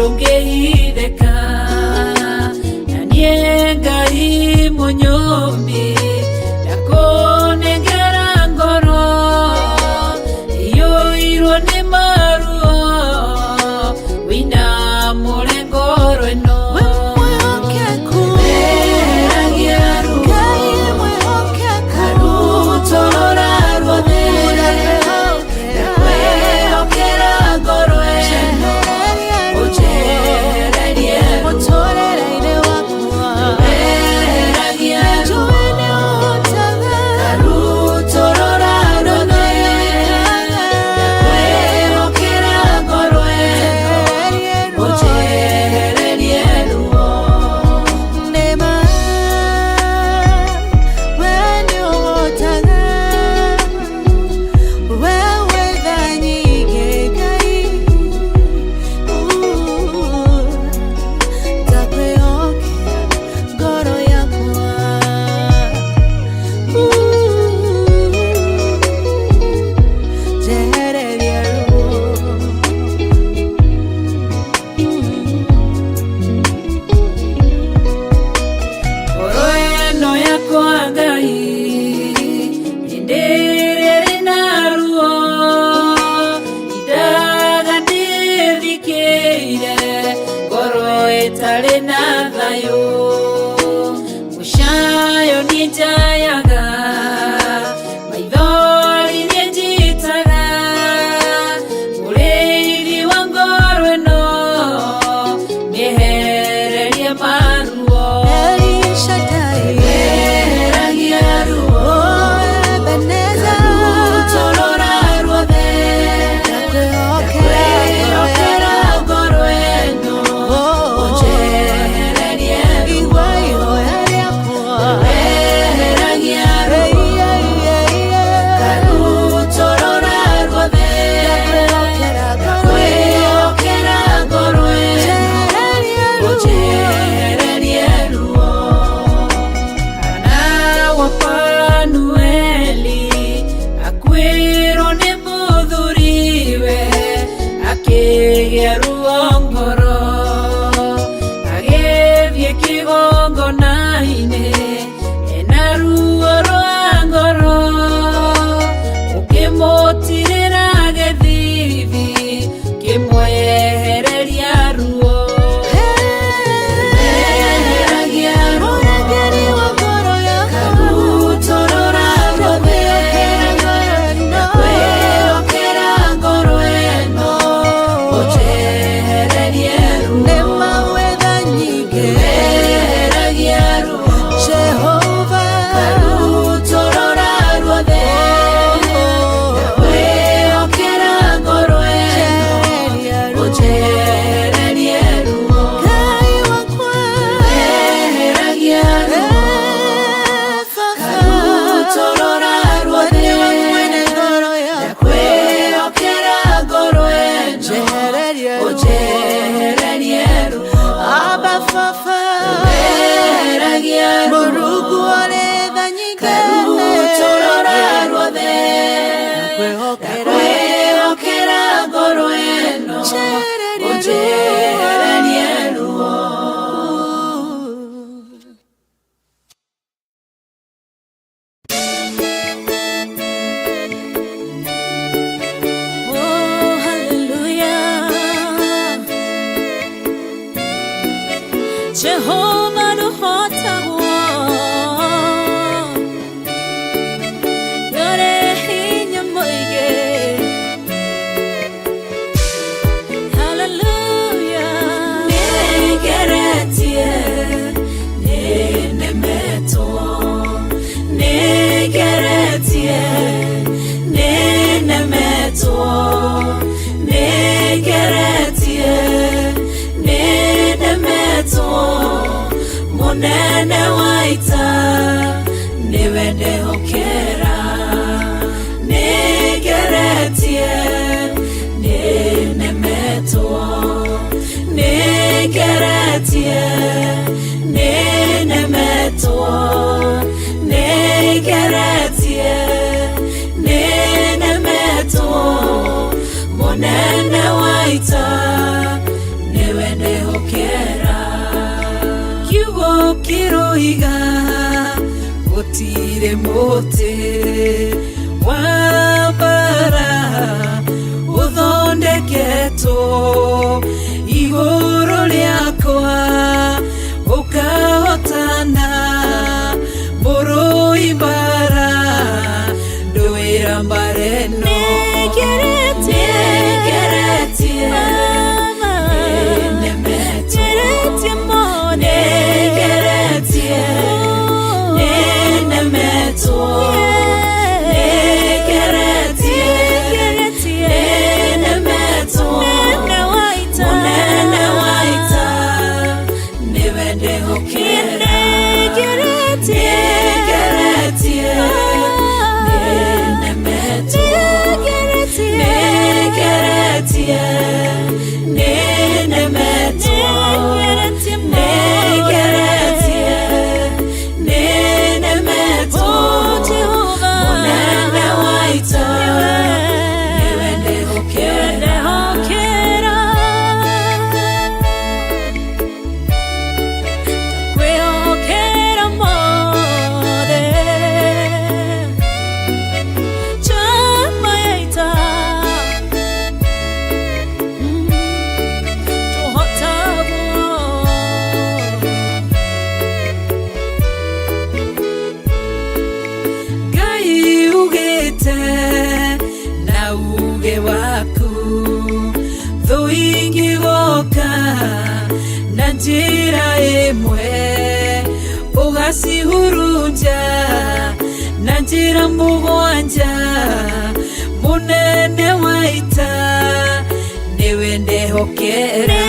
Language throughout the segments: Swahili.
ndũngĩhithĩka, na niĩ Ngai Mũnyũmbi ndakũnengera ngoro ĩiyũirwo nĩ maruo, wĩinamũre ngoro ĩno. Tare na thayo mushayo nijayaga maithori njitaga mureiri wa ngoro ĩno mĩhererie maruo meheragia ruo Ebeneza rutorora ruothe ndakwĩhokera ngoro ĩno ruongoro agethie kĩgongona-inĩ ena ruo rwa ngoro ũkĩmũtirĩra gĩthithi kĩmwehereria ruo meheragia ruo karutorora ruothe ndakwĩhokera ngoro ĩno ndakwĩhokera ngoro ĩno ũnjehererie ruo. Oh, hallelujah. Jehovah nuhota Munene waita niwe ndĩhokera nĩngeretie nĩnemetwo nĩngeretie nĩnemetwo nĩngeretie nĩnemetwo munene waita niwe kiroiga gutire muti wa bara uthondeketwo iguru riakwa ukahotana murui bara nduira mbareno njira imwe ugacihurunja na njira mugwanja munene wa ita niwe ndehokera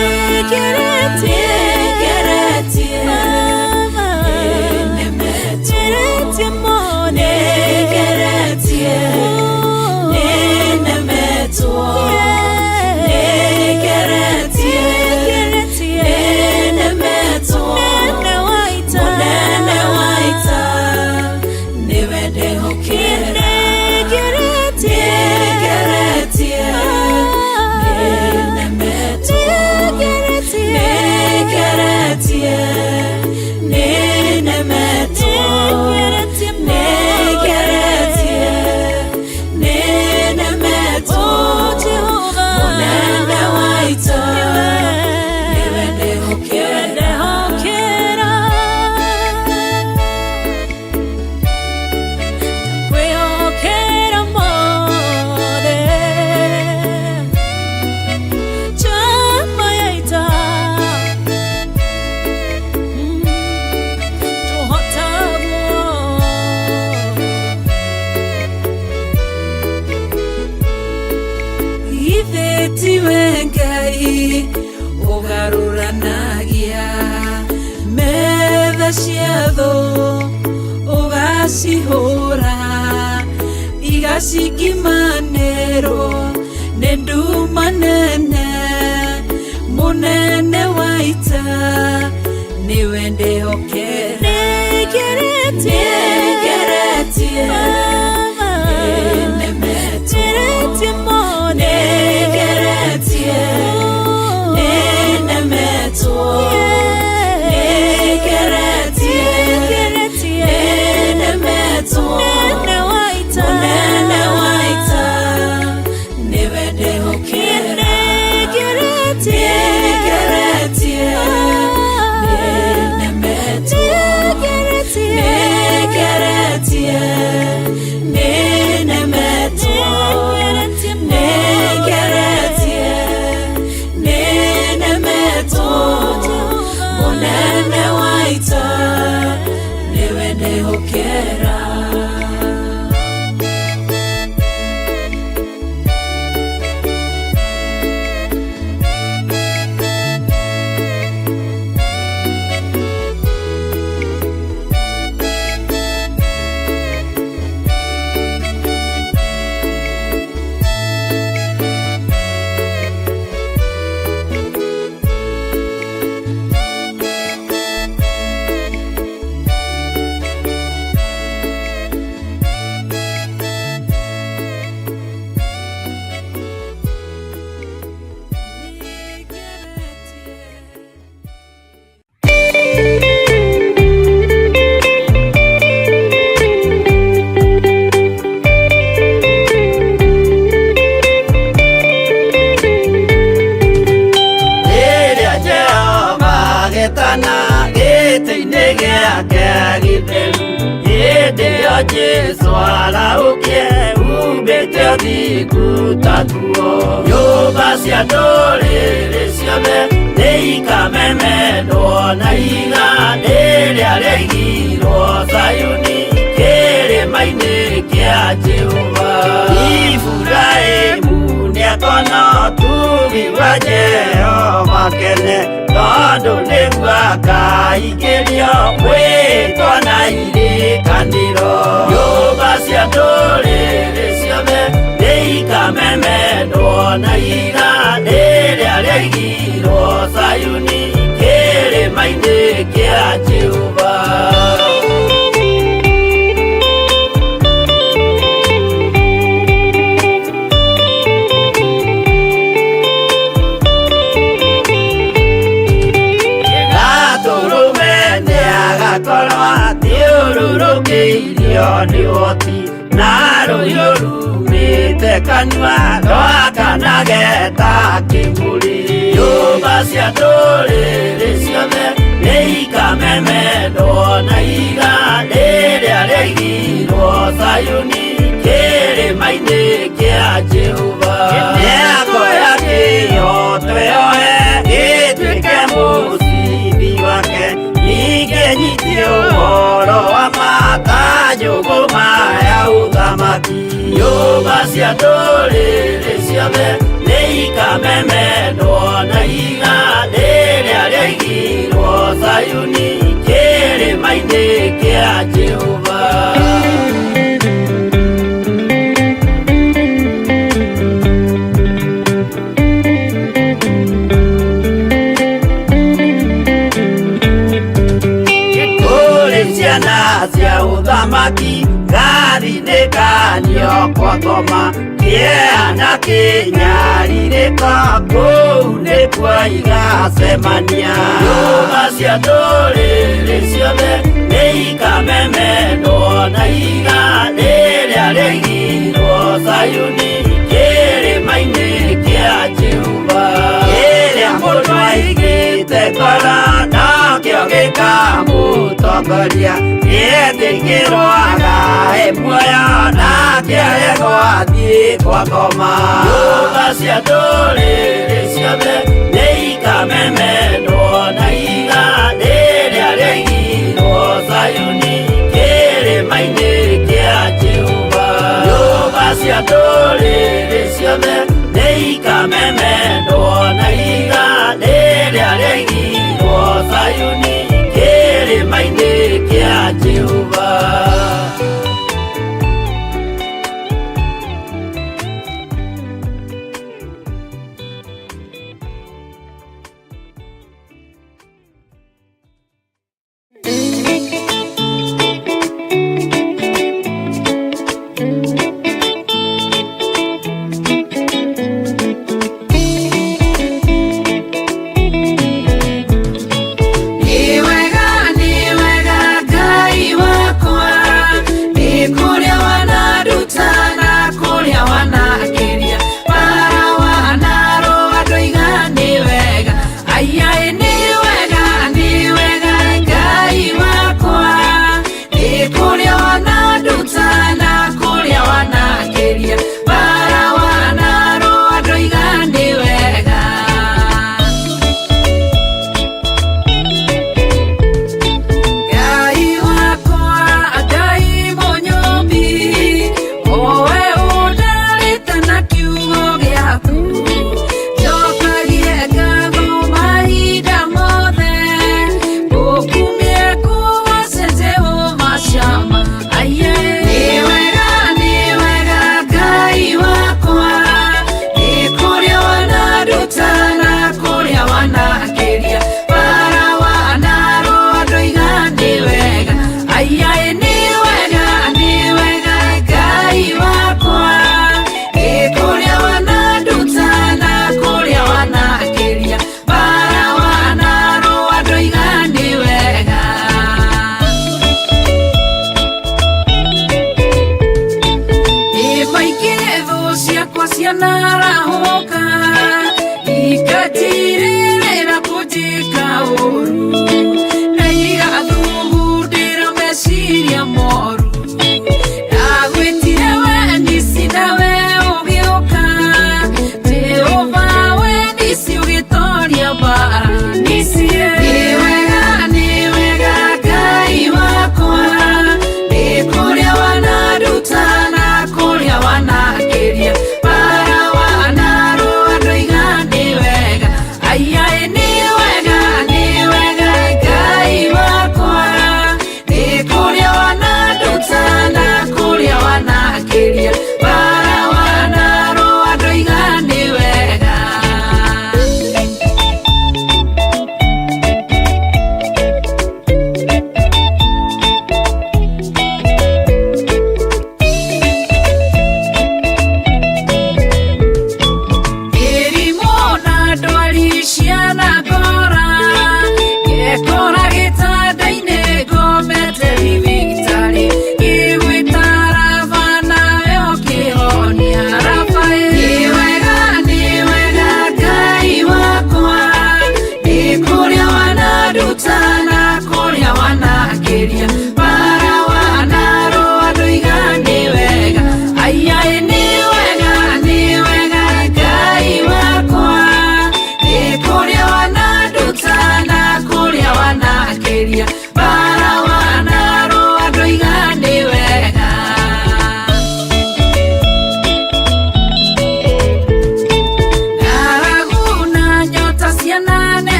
ugaruranagia metha ciatho ugacihura igacikimanĩrwo nĩ nduma nene munene wa ita niwe ndĩhokera Get gĩtheru. Hĩndĩ ĩyo Jesũ araũkie umbĩte ũthingu ta nguo. Nyũmba cia ndũrĩrĩ ciothe nĩikamemendwo na ihiga rĩrĩa rĩaigirwo Zayuni kĩrĩma-inĩ kĩa Jehova. Iburahĩmu nĩakona ũtugi wa Jehova kene, tondũ nĩguo akaingĩrio gwĩtwo na irĩkanĩro. Nyũmba cia ndũrĩrĩ ciothe nĩikamemendwo na ihiga rĩrĩa rĩaigirwo Zayuni kĩrĩma-inĩ kĩa Jehova. Thiũrũrũkĩirio nĩ ũhoti na rũhiũ rumĩte kanua rwakanageta kĩmũrĩ. Nyũmba cia ndũrĩrĩ ciothe nĩikamemendwo na ihiga rĩrĩa rĩaigirwo Zayuni kĩrĩma-inĩ kĩa Jehova. Nĩakoya kĩyo twĩohe gĩtuĩke mũcibi wake, ningĩ nyitie ũhoro wa makanjũgũ maya ũthamaki. Nyũmba cia ndũrĩrĩ ciothe nĩikamemendwo na ihiga rĩrĩa rĩaigirwo Zayuni kĩrĩma-inĩ kĩa Jehova. Ciana cia ũthamaki gathinĩkanio kwa ngoma, kĩeha kĩnyarirĩko kũu nĩkuo igacemania. Nyũmba cia ndũrĩrĩ ciothe nĩikamemendwo na ihiga rĩrĩa rĩaigirwo Zayuni kĩrĩma-inĩ kĩa Jehova. Kĩrĩa mũndũ aigĩte ngoro nakĩo gĩkamũtongoria, gĩtĩkĩrwaga muoyo nake aregwo athiĩ kwa ngoma. Nyũmba cia ndũrĩrĩ ciothe nĩikamemendwo na ihiga rĩrĩa rĩaigirwo Zayuni kĩrĩma-inĩ kĩa Jehova. Nyũmba cia ndũrĩrĩ ciothe nĩikamemendwo na ihiga rĩrĩa rĩaigirwo Zayuni kĩrĩma-inĩ kĩa Jehova. Ni wega Ngai wakwa,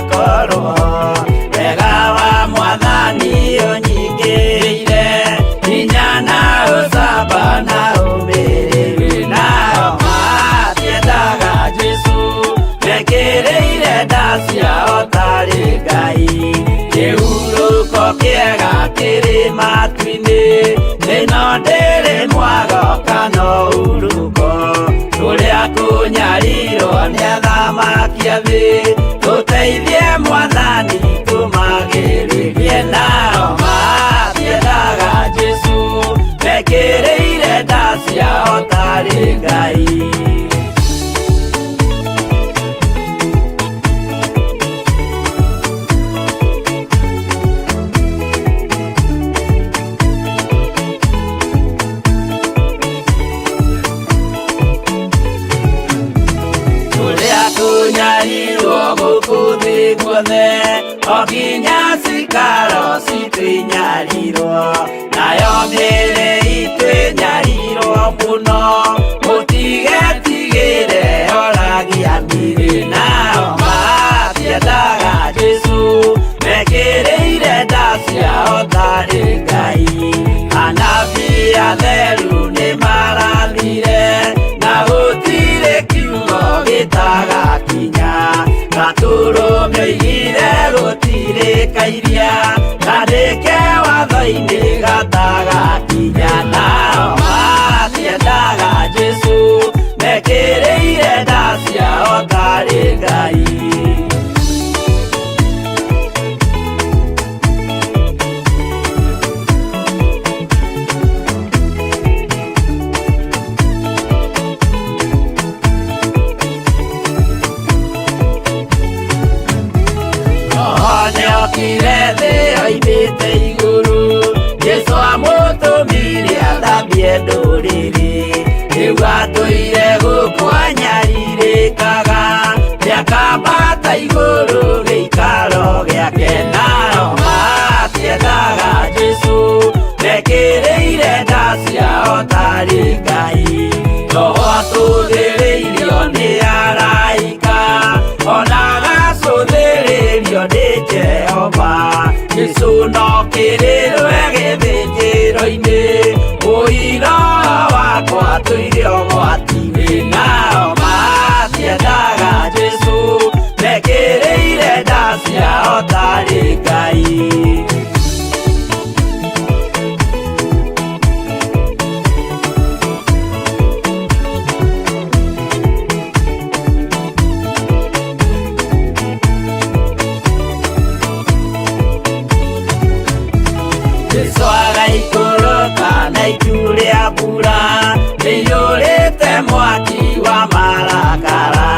igakorwo wega wa Mwathani ũnyingĩrĩire hinya na ũcamba na ũmĩrĩru nao matiendaga Jesũ mekĩrĩire nda ciao tarĩ Ngai kĩhurũko kĩega kĩrĩ matu-inĩ ĩno ndĩrĩ mwago kana ũruko tũrĩa kũnyarirwo nĩ athamaki a thĩ tũteithie Mwathani tũmagĩrĩrie nao matiendaga Jesũ mekĩrĩire nda ciao tarĩ Ngai. Tunyarirwo gũkũ thĩ guothe o nginya cikaro citwĩnyarirwo nayo mĩĩrĩ itwĩnyarirwo mũno mũtigetigĩre oragia mĩĩrĩ nao matiendaga Jesũ mekĩrĩire nda ciao tarĩ Ngai anabii atheru nĩ marathire na gũtirĩ kiugo gĩtagakinya gatũrũme oigire gũtirĩ kairia kandĩke watho-inĩ gatagakinya nao matiendaga Jesũ mekĩrĩire nda ciao tarĩ Ngai. Nĩokire thĩ oimĩte igũrũ Jesũ amũtũmire athambie ndũrĩrĩ rĩu atũire gũkũ anyarirĩkaga nĩakambata igũrũ gĩikaro gĩake nao matiendaga Jesũ mekĩrĩire nda ciao tarĩ Ngai roho atũthĩrĩirio nĩ araika ona gacũthĩrĩrio nĩ Jehova Jesũ no kĩrĩrwe gĩthĩnjĩro-inĩ ũira wakwa tũire ũgwati-inĩ nao matiendaga Jesũ mekĩrĩire nda ciao tarĩ Ngai. Jesũ agaikũrũka na itu rĩa mbura rĩiyũrĩte mwaki wa marakara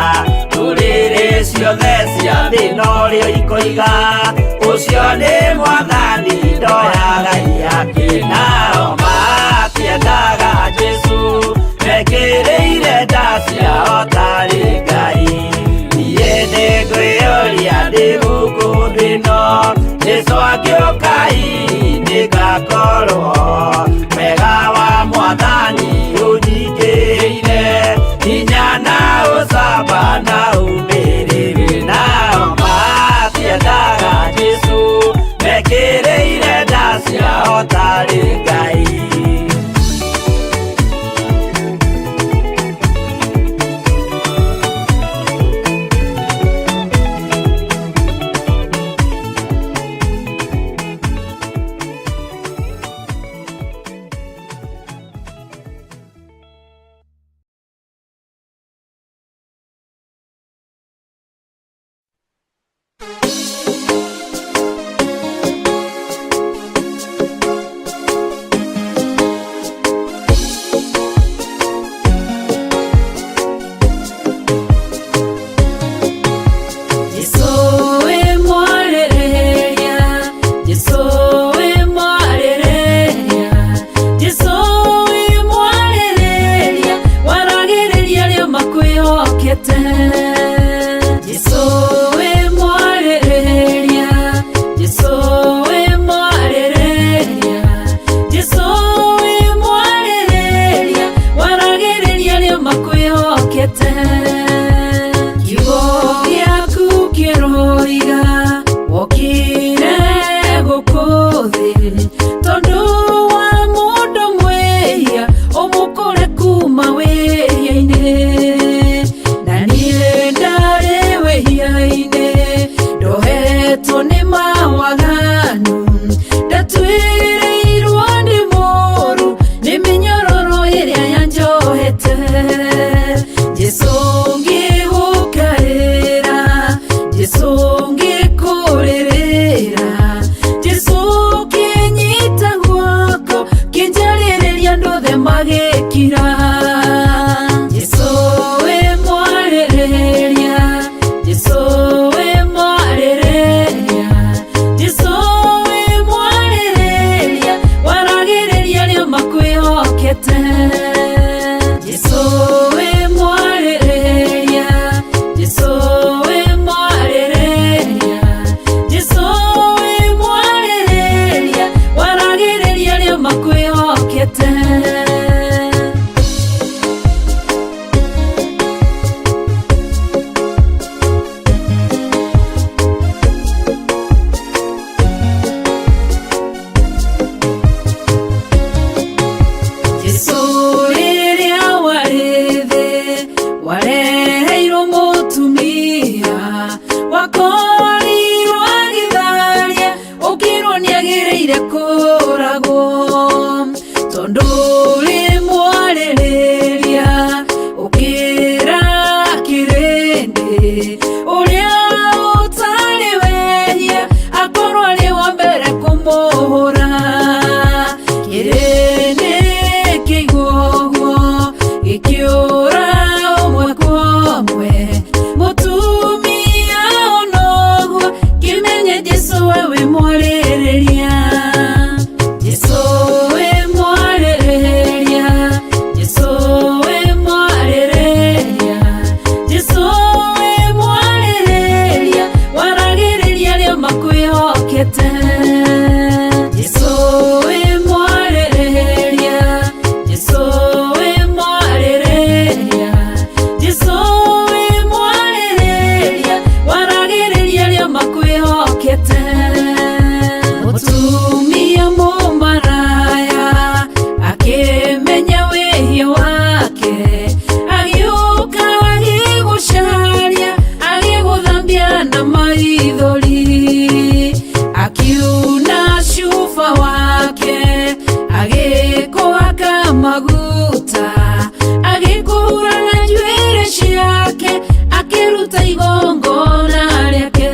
ndũrĩrĩ ciothe cia thĩ norĩo ikoiga ũcio nĩ Mwathani ndoyaga yake nao matiendaga Jesũ mekĩrĩire nda ciao tarĩ Ngai. Niĩ nĩngwĩyũria ndĩ gũkũ thĩ ĩno Jesũ angĩũka ngakorwo wega wa Mwathani ũnyingĩrĩire hinya na ũcamba na ũmĩrĩru nao matiendaga Jesũ mekĩrĩire nda ciao tarĩ Ngai. makwĩhokete. Jesũ wĩ mwarĩrĩria, Jesũ wĩ mwarĩrĩria, Jesũ wĩ mwarĩrĩria, waragĩrĩria arĩa makwĩhokete. Mũtumia mũmaraya akĩmenya wĩhia wake, agĩũka agĩgũcaria, agĩgũthambia na maithori, akiuna cuba wake, agĩkũhaka maguta, agĩkũhura na njuĩrĩ ciake, akĩruta igongona rĩake.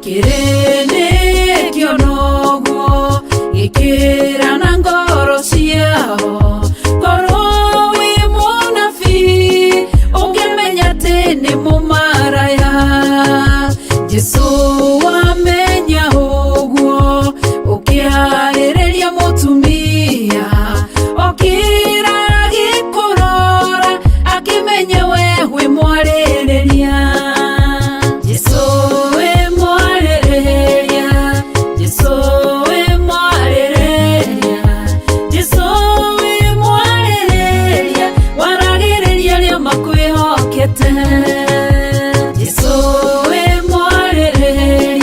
Kĩrĩnĩkĩo noguo gĩkĩra na ngoro ciao, korwo wĩ mũnabii ũngĩmenya atĩ nĩ mũmaraya. Jesũ wamenya ũguo, ũkĩarĩrĩria mũtumia, okĩra agĩkũrora, akĩmenya we wĩ mwarĩrĩria. Jesũ wĩ mwarĩrĩria, Jesũ wĩ mwarĩrĩria, Jesũ wĩ mwarĩrĩria, waragĩrĩria arĩa makwĩhokete. Jesũ wĩ mwarĩrĩria,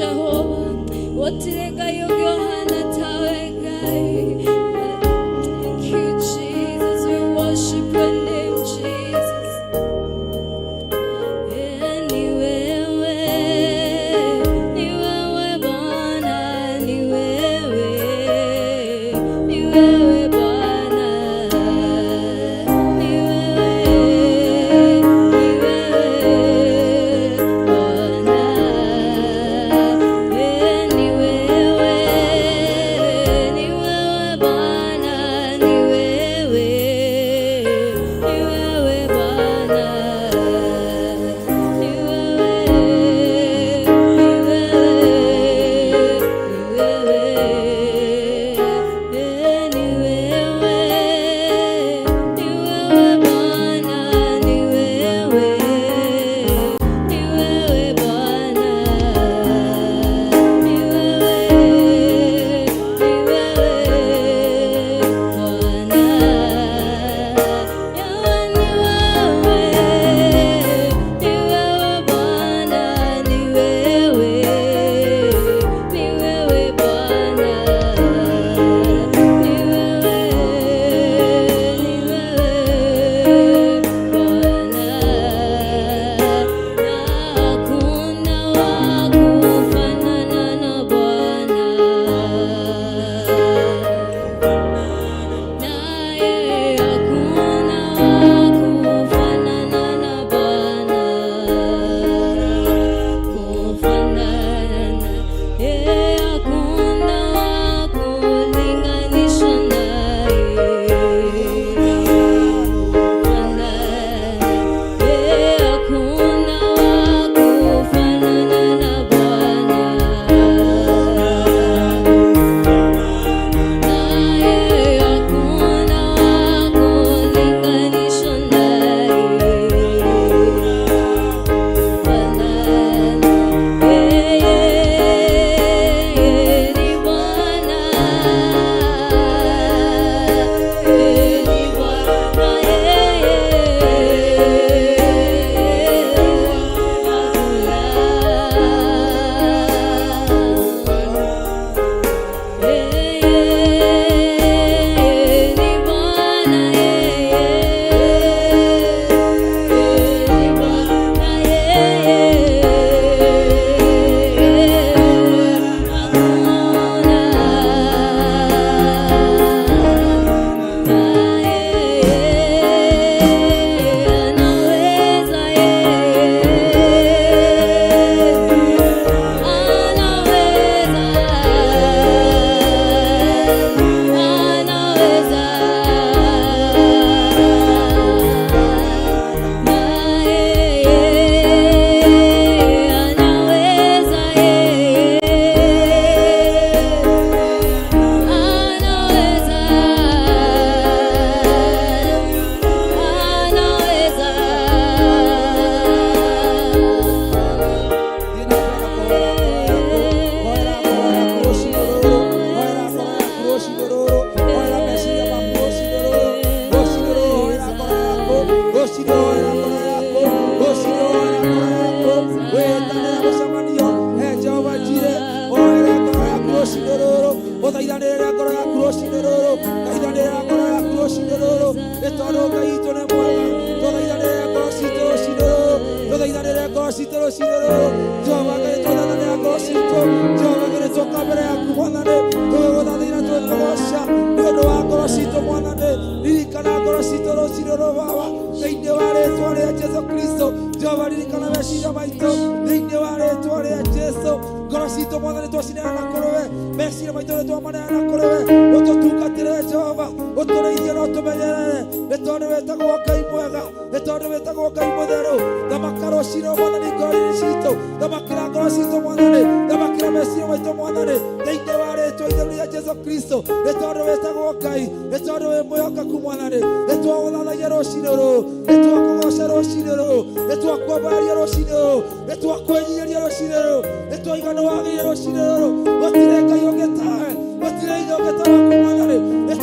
Jehovah. Wotirega yogohana tawegai. Thank you, Jesus. We worship your name, Jesus. Ni wewe Bwana, ni wewe Bwana, ni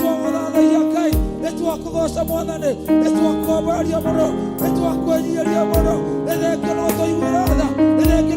Esto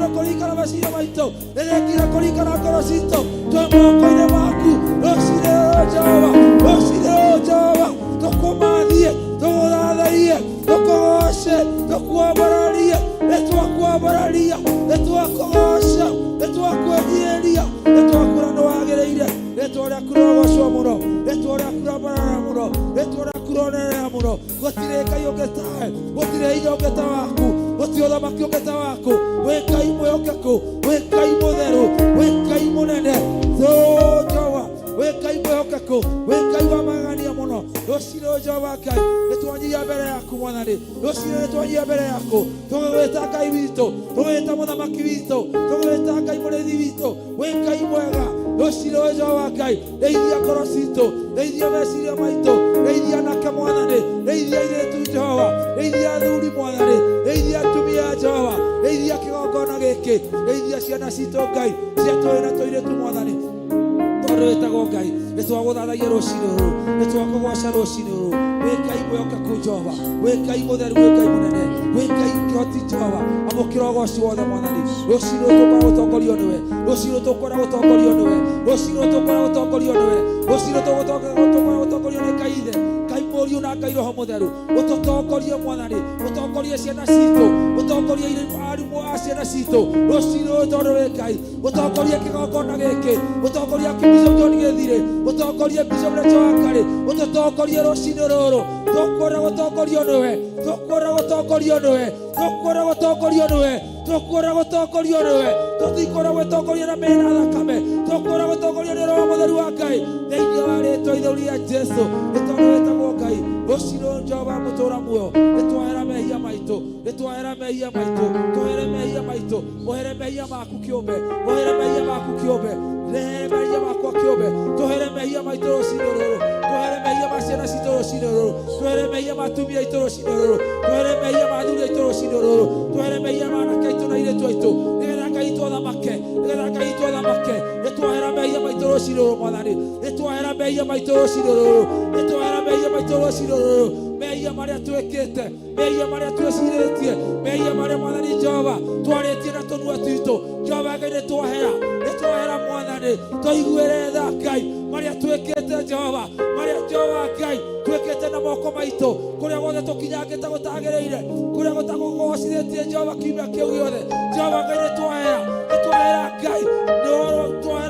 kira kuringana meciria maitũ, rĩrĩa kuringana ngoro citũ, twĩ moko-inĩ maku. Rũciinĩ rũrũ Jehova, rũciinĩ rũrũ Jehova, tũkũmathie, tũgũthathaiye, tũkũgoce, tũkuambararie, nĩtwakuambararia, nĩtwakũgoca, nĩtwakwĩnyihĩria, nĩtwakwĩra nĩwagĩrĩire, rĩtwa rĩaku rĩrogocwo mũno, rĩtwa rĩaku rĩambarara mũno, rĩtwa rĩaku rĩronerera mũno. Gũtirĩ Ngai ũngĩ tawe, gũtirĩ hinya ũngĩ ta waku, gũtirĩ ũthamaki ũngĩ ta waku. Wĩ Ngai mwĩhokeku, wĩ Ngai mũtheru, wĩ Ngai mũnene. Jehova, wĩ Ngai mwĩhokeku, wĩ Ngai wa magegania mũno. Rũciinĩ rũrũ Jehova Ngai, nĩtwanyia mbere yaku Mwathani, rũciinĩ nĩtwanyia mbere yaku, tũgĩgwĩta Ngai witũ, tũgĩgwĩta mũthamaki witũ, tũgĩgwĩta Ngai mũrĩithi witũ. Wĩ Ngai mwega. Rũciinĩ rũrũ Jehova Ngai, rĩithia ngoro citũ, rĩithia meciria maitũ, rĩithia anake Mwathani, rĩithia airĩtu Jehova, rĩithia athuri Mwathani, rĩithia atumia Jehova, rĩithia kĩgongona gĩkĩ, rĩithia ciana citũ Ngai, cia tũrĩ na tũirĩtu Mwathani. Tondũ wĩtagwo Ngai, nĩtwagũthathaia rũciinĩ rũrũ, nĩtwakũgoca rũciinĩ rũrũ. Wĩ Ngai mwĩhokeku Jehova, wĩ Ngai mũtheru, wĩ Ngai mũnene, wĩ Ngai kĩhoti Jehova. Amũkĩra ũgoci wothe Mwathani. Rũciinĩ rũrũ tũkwenda gũtongorio nĩwe, rũciinĩ rũrũ tũkwenda gũtongorio nĩwe, rũciinĩ rũrũ tũkwenda gũtongorio nĩwe, rũciinĩ rũrũ tũkwenda gũtongorio nĩ Ngai Ithe, Ngai Mũriũ na Ngai Roho Mũtheru. Ũtũtongorie Mwathani, ũtongorie ciana citũ, ũtongorie arimũ a ciana citũ. Rũciinĩ rũrũ tondũ wĩ Ngai, ũtongorie kĩgongona gĩkĩ, ũtongorie Bishop John Gĩthirĩ, ũtongorie Bishop Rachel Wakari, ũtũtongorie rũciinĩ rũrũ. Tũkwenda gũtongorio nĩwe, tũkwenda gũtongorio nĩwe, tũkwenda gũtongorio nĩwe, tũkwenda gũtongorio nĩwe. Tũtikwenda gũtongorio na mĩĩra na thakame, tũkwenda gũtongorio nĩ Roho Mũtheru wa Ngai, thĩinĩ wa rĩĩtwa itheru rĩa Jesũ. Nĩ tondũ wĩtagwo Ngai. Rũciinĩ rũrũ Jehova mũtũũra muoyo, nĩtwahera mehia maitũ, nĩtwahera mehia maitũ, tũhere mehia maitũ, ũhere mehia maku kĩũmbe, ũhere mehia maku kĩũmbe, rehere mehia makwa kĩũmbe, tũhere mehia maitũ rũciinĩ rũrũ, tũhere mehia ma ciana citũ rũciinĩ rũrũ, tũhere mehia ma atumia aitũ rũciinĩ rũrũ, tũhere mehia ma athuri aitũ rũciinĩ rũrũ, tũhere mehia ma anake aitũ na airĩtu aitũ, nĩgetha Ngai witũ athamake, nĩgetha Ngai witũ athamake. Nĩtwahera mehia maitũ rũciinĩ rũrũ Mwathani, nĩtwahera mehia maitũ rũciinĩ rũrũ, nĩtwahera mehia maitũ rũciinĩ rũrũ, mehia marĩa twĩkĩte, mehia marĩa twĩcirĩtie, mehia marĩa Mwathani Jehova twarĩtie na tũnua twitũ. Jehova Ngai nĩtwahera Mwathani, tũiguĩre tha Ngai marĩa twĩkĩte Jehova, marĩa Jehova Ngai twĩkĩte na moko maitũ, kũrĩa guothe tũkinyangĩte gũtagĩrĩire, kũrĩa gũtagũgocithĩtie Jehova kiumia kĩu gĩothe. Jehova Ngai nĩtwahera Ngai, nĩtwahera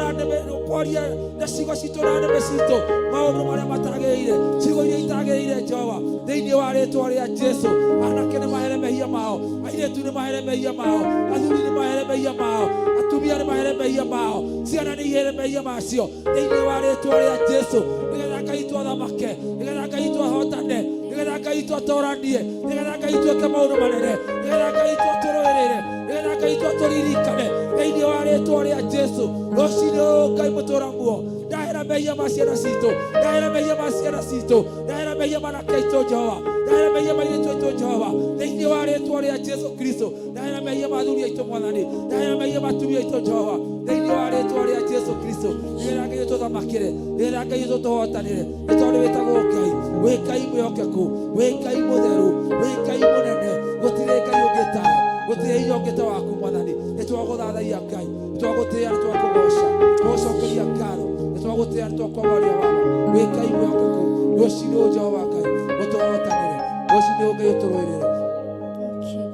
kwaria na ciugo citũ na nĩme citũ maũndũ marĩa matagĩrĩire, ciugo iria itagĩrĩire Jehova, thĩinĩ wa rĩĩtwa rĩa Jesũ. Anake nĩmahere mehia mao, airĩtu nĩmahere mehia mao, athuri nĩmahere mehia mao, atumia nĩmahere mehia mao, ciana nĩihere mehia macio thĩinĩ wa rĩĩtwa rĩa Jesũ, nĩgetha Ngai witũ athamake, nĩgetha Ngai witũ ahotane, nĩgetha Ngai witũ atũranie, nĩgetha Ngai witũ eke maũndũ manene, nĩgetha Ngai witũ atũrũĩrĩre, nĩgetha Ngai witũ atũririkane thĩinĩ wa rĩĩtwa rĩa Jesũ. Rũciinĩ rũrũ Ngai mũtũũra muoyo, ndahera mehia ma ciana citũ, ndahera mehia ma ciana citũ, ndahera mehia ma anake aitũ Jehova, ndahera mehia ma airĩtu aitũ Jehova, thĩinĩ wa rĩĩtwa rĩa Jesũ Kristo, ndahera mehia ma athuri aitũ Mwathani, ndahera mehia ma atumia aitũ Jehova, thĩinĩ wa rĩĩtwa rĩa Jesũ Kristo, nĩgetha Ngai witũ tũthamakĩre, nĩgetha Ngai witũ tũhotanĩre, nĩ tondũ wĩtagwo Ngai, wĩ Ngai mwĩhokeku, wĩ Ngai mũtheru, wĩ Ngai mũnene, gũtirĩ Ngai ũngĩ tawe, gũtirĩ hinya ũngĩ ta waku Mwathani. Nĩtwagũthathaia Ngai, nĩtwagũtĩĩa, nĩtwakũgoca, tũgũcokeria ngatho, nĩtwagũtĩĩa, nĩtwakũgoria Baba. Wĩ Ngai mwĩhokeku, rũciinĩ rũrũ Jehova Ngai ũtũhotanĩre, rũciinĩ rũrũ Ngai ũtũrũĩrĩre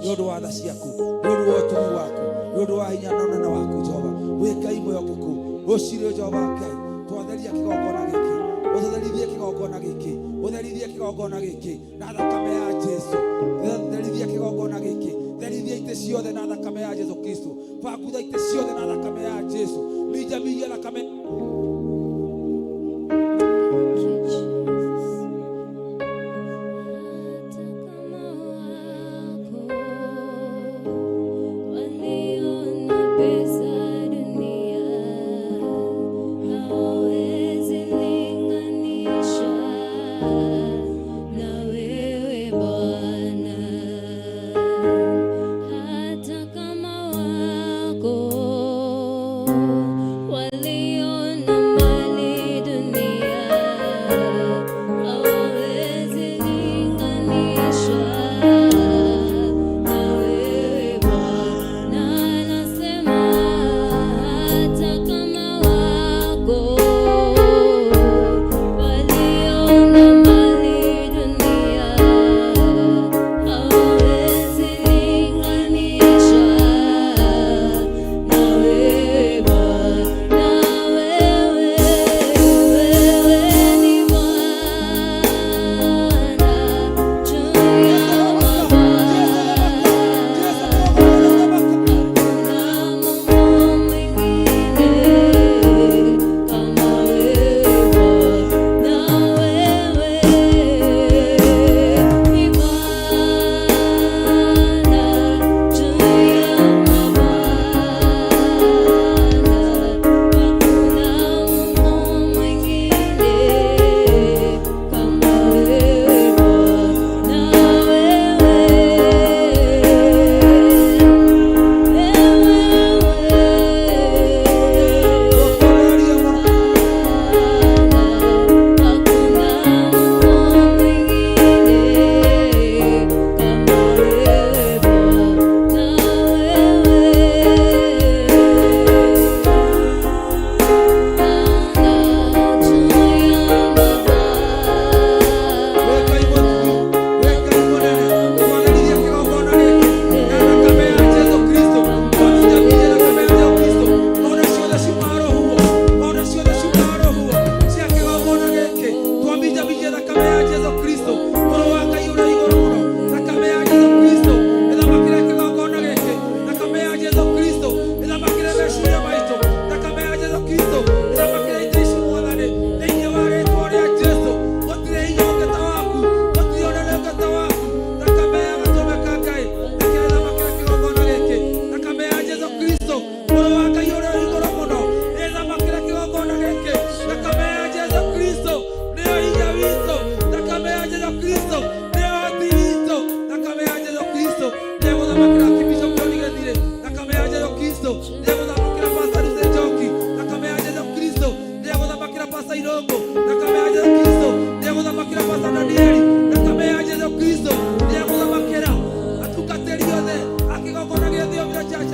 nĩ ũndũ wa tha ciaku, nĩ ũndũ wa ũtugi waku, nĩ ũndũ wa hinya na ũnene waku Jehova. Wĩ Ngai mwĩhokeku, rũciinĩ rũrũ Jehova Ngai twatheria kĩgongona gĩkĩ, ũtherithie kĩgongona gĩkĩ, ũtherithie kĩgongona gĩkĩ na thakame ya Jesũ, ũtherithie kĩgongona gĩkĩ, therithia itĩ ciothe na thakame ya Jesũ Kristo, bakutha itĩ ciothe na thakame ya Jesũ, minjamia thakame waliona Kristo nä gå Pastor Ruth Njoki, thakame ya Jesu Kristo nä gå Pastor Irongo, thakame ya Jesu Kristo nä gå Pastor Danieli, thakame ya Jesu Kristo nä gå atungatĩri othe a kĩgongona gĩa Theophilus Church,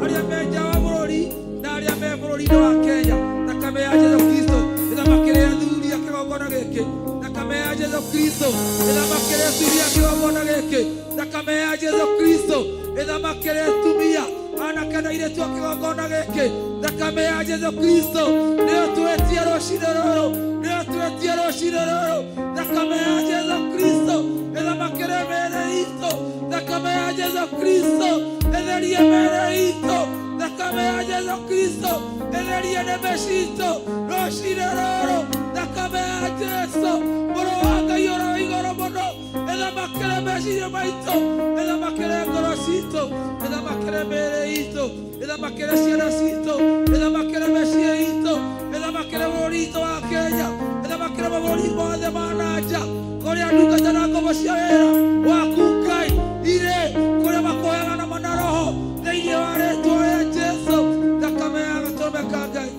arĩa me nja wa bũrũri na arĩa me bũrũri-inĩ wa Kenya, thakame ya Jesu Kristo ĩthamakĩre athuri a kĩgongona gĩkĩ, thakame ya Jesu Kristo ĩthamakĩre athuri a kĩgongona gĩkĩ, thakame ya Jesu Kristo ĩthamakĩre atumia anake na airĩtu a kĩgongona gĩkĩ, thakame ya Jesu Kristo nĩyo twĩtie rũciinĩ rũrũ, nĩyo twĩtie rũciinĩ rũrũ, thakame ya Jesu Kristo ĩthamakĩre mĩĩrĩ itũ, thakame ya Jesu Kristo ĩtherie mĩĩrĩ itũ, thakame ya Jesu Kristo ĩtherie nĩmĩ citũ rũciinĩ rũrũ, thakame ya Jesu mũrũ wa Ngai ũrĩ wa igũrũ mũno ĩthamakĩre meciria maitũ, ĩthamakĩre ngoro citũ, ĩthamakĩre mĩĩrĩ itũ, ĩthamakĩre ciana citũ, ĩthamakĩre meciria itũ, ĩthamakĩre bũrũri witũ wa Kenya, ĩthamakĩre mabũrũri mothe ma na nja kũrĩa ndungata na ngombo cia wĩra waku Ngai irĩ, kũrĩa makuoyaga na mana roho thĩinĩ wa rĩĩtwa rĩa Jesu, thakame ya gatũrũme ka Ngai,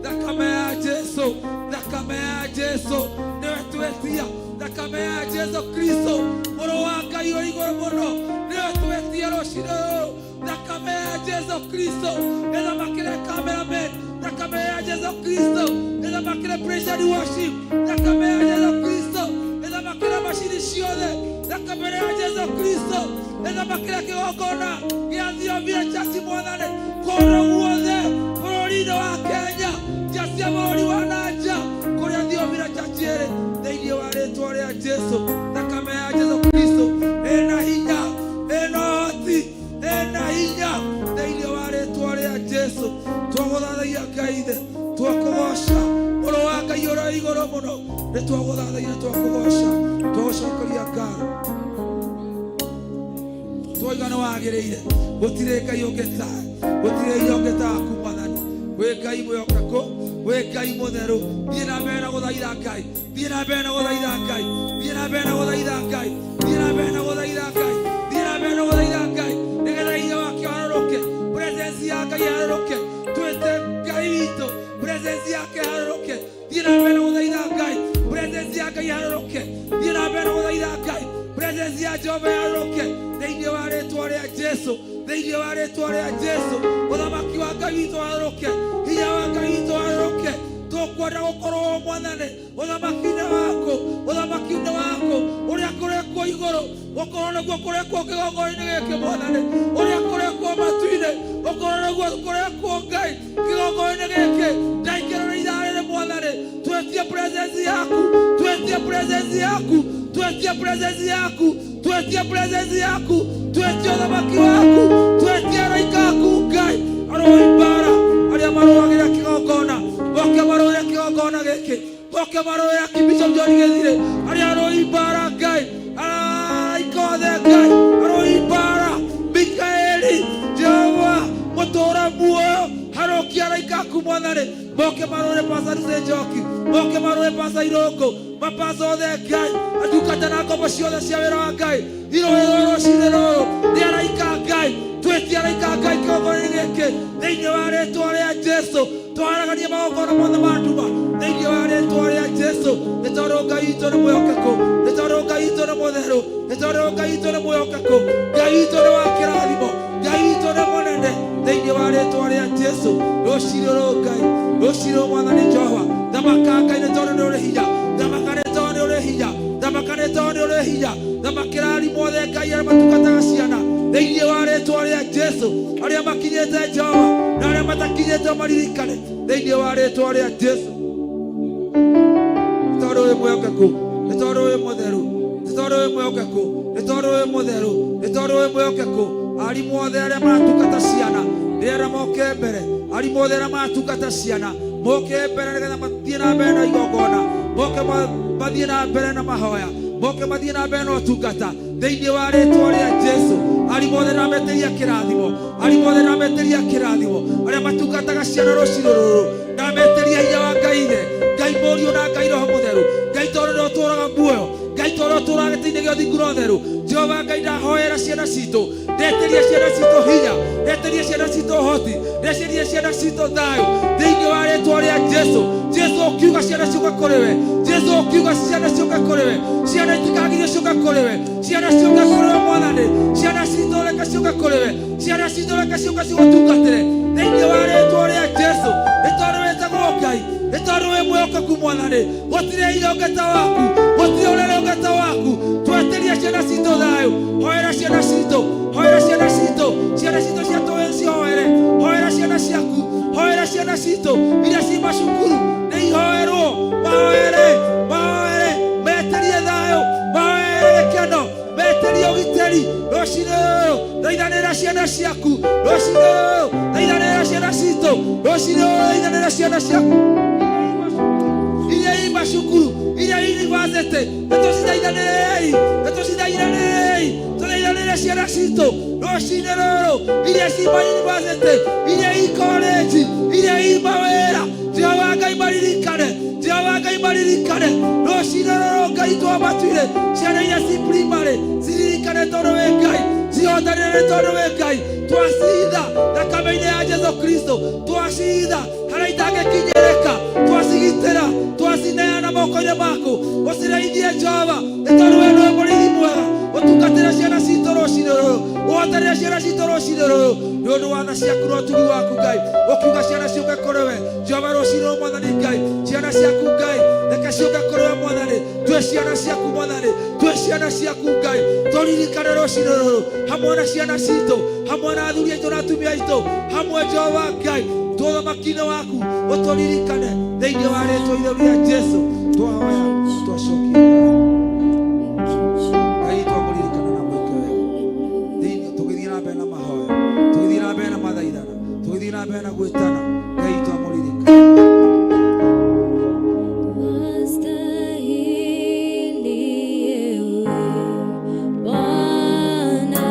thakame ya Jesu, thakame ya Jesu nĩwe twĩtia, thakame ya Jesu Kristo mũrũ wa Ngai ũrĩ igũrũ mũno nĩwe twĩtia rũciinĩ rũrũ, thakame ya Jesu Kristo ĩthamakĩre cameraman, thakame ya Jesu Kristo ĩthamakĩre praise and worship, thakame ya Jesu Kristo ĩthamakĩre macini ciothe, thakame ya Jesu Kristo ĩthamakĩre kĩgongona gĩa Theophilus Church Mwathani kũndũ guothe bũrũri-inĩ wa Kenya, nja cia bũrũri wa na nja kũrĩa Theophilus Church ĩrĩ, thĩinĩ wa rĩĩtwa rĩa Jesu, thakame ya Jesu Kristo ĩna hinya, ĩna ũhoti, ĩna hinya thĩinĩ wa rĩĩtwa rĩa Jesu, twagũthaithagia Ngai ithe, twakũgoca mũrũ wa Ngai ũrĩ igũrũ mũno, nĩ twagũthaithagia, twakũgoca, twagũcokeria ngatho, twoiga nĩ wagĩrĩire, gũtirĩ Ngai ũngĩ tawe, gũtirĩ iria ũngĩ taku Mwathani, wĩ Ngai mwĩhokeku, wĩ Ngai mũtheru, thiĩ na mbere na gũthaitha Ngai, thiĩ na mbere na gũthaitha Ngai, thiĩ na mbere na gũthaitha Ngai, thiĩ na mbere na gũthaitha Ngai, thiĩ na mbere na gũthaitha Ngai, nĩgetha hinya wake warũrũke, presence ya Ngai yarũrũke, twĩte Ngai witũ, presence yake yarũrũke, thiĩ na mbere na gũthaitha Ngai, presence ya Ngai yarũrũke, thiĩ na mbere na gũthaitha Ngai, presence ya Jehova yarũrũke thĩinĩ wa rĩĩtwa rĩa Jesu, thĩinĩ wa rĩĩtwa rĩa Jesu, ũthamaki wa Ngai witũ warũrũke, hinya wa Ngai witũ warũrũke, tũkwenda gũkorwo Mwathani ũthamaki-inĩ waku, ũthamaki-inĩ waku ũrĩa kũrĩ kuo igũrũ, gũkorwo nĩguo kũrĩ kuo kĩgongona-inĩ gĩkĩ Mwathani, ũrĩa kũrĩ kuo matu-inĩ, gũkorwo nĩguo kũrĩ kuo Ngai kĩgongona-inĩ gĩkĩ, ndaingĩrĩra ithaa rĩrĩ Mwathani, twĩtie presence yaku, twĩtie presence yaku, twĩtie presence yaku, twĩtie presence yaku, twĩtie ũthamaki waku, twĩtie araika aku Ngai arũi mbara arĩa marũagĩra kĩgongona, moke marũĩre kĩgongona gĩkĩ, moke marũĩre Bishop John Gĩthirĩ, arĩa arũi mbara Ngai, araika othe Ngai arũi mbara, Mikaeli, Jehova mũtũũra muoyo, harũkia araika aku Mwathani, moke marũĩre Pastor Ruth Njoki, moke marũĩre Pastor Irongo, mapaso othe Ngai, atukata na ngombo ciothe cia wĩra wa Ngai, irũĩrwo rũciinĩ rũrũ nĩ araika Ngai, twĩtie araika Ngai kĩgongona-inĩ gĩkĩ thĩinĩ wa rĩĩtwa rĩa Jesu, twaragania magongona mothe ma nduma thĩinĩ wa rĩĩtwa rĩa Jesu, nĩ tondũ Ngai witũ nĩ mwĩhokeku, nĩ tondũ Ngai witũ nĩ mũtheru, nĩ tondũ Ngai witũ nĩ mwĩhokeku, Ngai witũ nĩ wa kĩrathimo, Ngai witũ nĩ mũnene thĩinĩ wa rĩĩtwa rĩa Jesu, rũciinĩ rũrũ Ngai, rũciinĩ rũrũ Mwathani Jehova, thamaka Ngai nĩ tondũ nĩ ũrĩ hinya, thamaka nĩ tondũ nĩ ũrĩ hinya, thamaka nĩ tondũ nĩ ũrĩ hinya, thamakĩra arimũ othe Ngai arĩa matungataga ciana thĩinĩ wa rĩĩtwa rĩa Jesu, arĩa makinyĩte Jehova na arĩa matakinyĩte maririkane thĩinĩ wa rĩĩtwa rĩa Jesu, nĩ tondũ wĩ mwĩhokeku, nĩ tondũ wĩ mũtheru, nĩ tondũ wĩ mwĩhokeku, nĩ tondũ wĩ mũtheru, nĩ tondũ wĩ mwĩhokeku, arimũ othe arĩa maratungata ciana ndĩrenda moke mbere, arimũ othe arĩa maratungata ciana moke mbere nĩgetha mathiĩ na mbere na igongona, moke mathiĩ na mbere na mahoya, moke mathiĩ na mbere na ũtungata thĩinĩ wa rĩĩtwa rĩa Jesu, arimũ othe nametĩria kĩrathimo, arimũ othe nametĩria kĩrathimo, arĩa matungataga ciana rũciinĩ rũrũ, nametĩria hinya wa Ngai ithe, Ngai mũriũ na Ngai roho mũtheru, Ngai tondũ nĩ ũtũũraga muoyo, Ngai tondũ toro turagetiine gio thinguro theru Jehova Ngai ndahoera ciana citũ ndeteria ciana citũ hinya ndeteria ciana citũ hoti ndeteria ciana citũ thayo thĩinĩ wa rĩĩtwa rĩa Jesu Jesu ukiuga ciana ciuka kũrĩ we Jesu ukiuga ciana ciuka kũrĩ we ciana itikagirio ciuka kũrĩ we ciana ciuka kũrĩ we Mwathani ciana citũ reka ciuka kũrĩ we ciana citũ reka ciuka cigũtungatĩre thĩinĩ wa rĩĩtwa rĩa Jesu nĩ tondũ wĩtagwo Ngai nĩ tondũ wĩ mwĩhokeku Mwathani gũtirĩ iria ũngĩta waku gũtirĩ ũrĩa ũngĩta waku tweteria ciana citũ thayo hoera ciana citũ ciana citũ ciatũwe cihoere hoera ciana ciaku hoera ciana citũ iria ci macukuru nĩ ihoerwo mahoere meterie thayo mahoere gĩkeno meterie ũgitĩri rũciinĩ rũrũ thaithanĩra ciana ciaku rũciinĩ rũrũ thaithanĩra ciana citũ rũciinĩ rũrũ thaithanĩra ciana ciaku iria i macukuru iria i university nĩtũcithaithanĩrei tũthaithanĩre ciana citũ rũciinĩ rũrũ iria ci ma university iria i college iria i mawĩra Jehova Ngai maririkane rũciinĩ rũrũ Ngai twamatuire ciana iria ci primary ciririkane tondũ wĩ Ngai cihotanĩre nĩ tondũ wĩ Ngai twacitha thakame-inĩ ya Jesu Kristo twacitha harĩa itangĩkinyĩrĩka twacigitĩra twacineana moko-inĩ maku ũcirĩithie Jehova nĩ tondũ we nĩwe mũrĩithi mwega ũtungatĩre ciana citũ rũciinĩ rũrũ ũhotanĩre ciana citũ rũciinĩ rũrũ nĩ ũndũ wa tha ciaku na ũtugi waku Ngai ũkiuga ciana ciũke kũrĩ we Jehova rũciinĩ rũrũ Mwathani Ngai ciana ciaku Ngai reka ciũke kũrĩ we Mwathani twĩ ciana ciaku Mwathani twĩ ciana ciaku Ngai tũririkane rũciinĩ rũrũ hamwe na ciana citũ hamwe na athuri aitũ na atumia aitũ hamwe Jehova Ngai ũthamaki-inĩ waku ũtũririkane thĩinĩ wa rĩĩtwa itheru rĩa Jesu twahoya twacokia Ngai twamũririkana na mwĩke wega thĩinĩ tũgĩthiĩ na mbere na mahoya tũgĩthiĩ na mbere na mathaithana tũgĩthiĩ na mbere na gwĩtana Ngai twamũririkana Bwana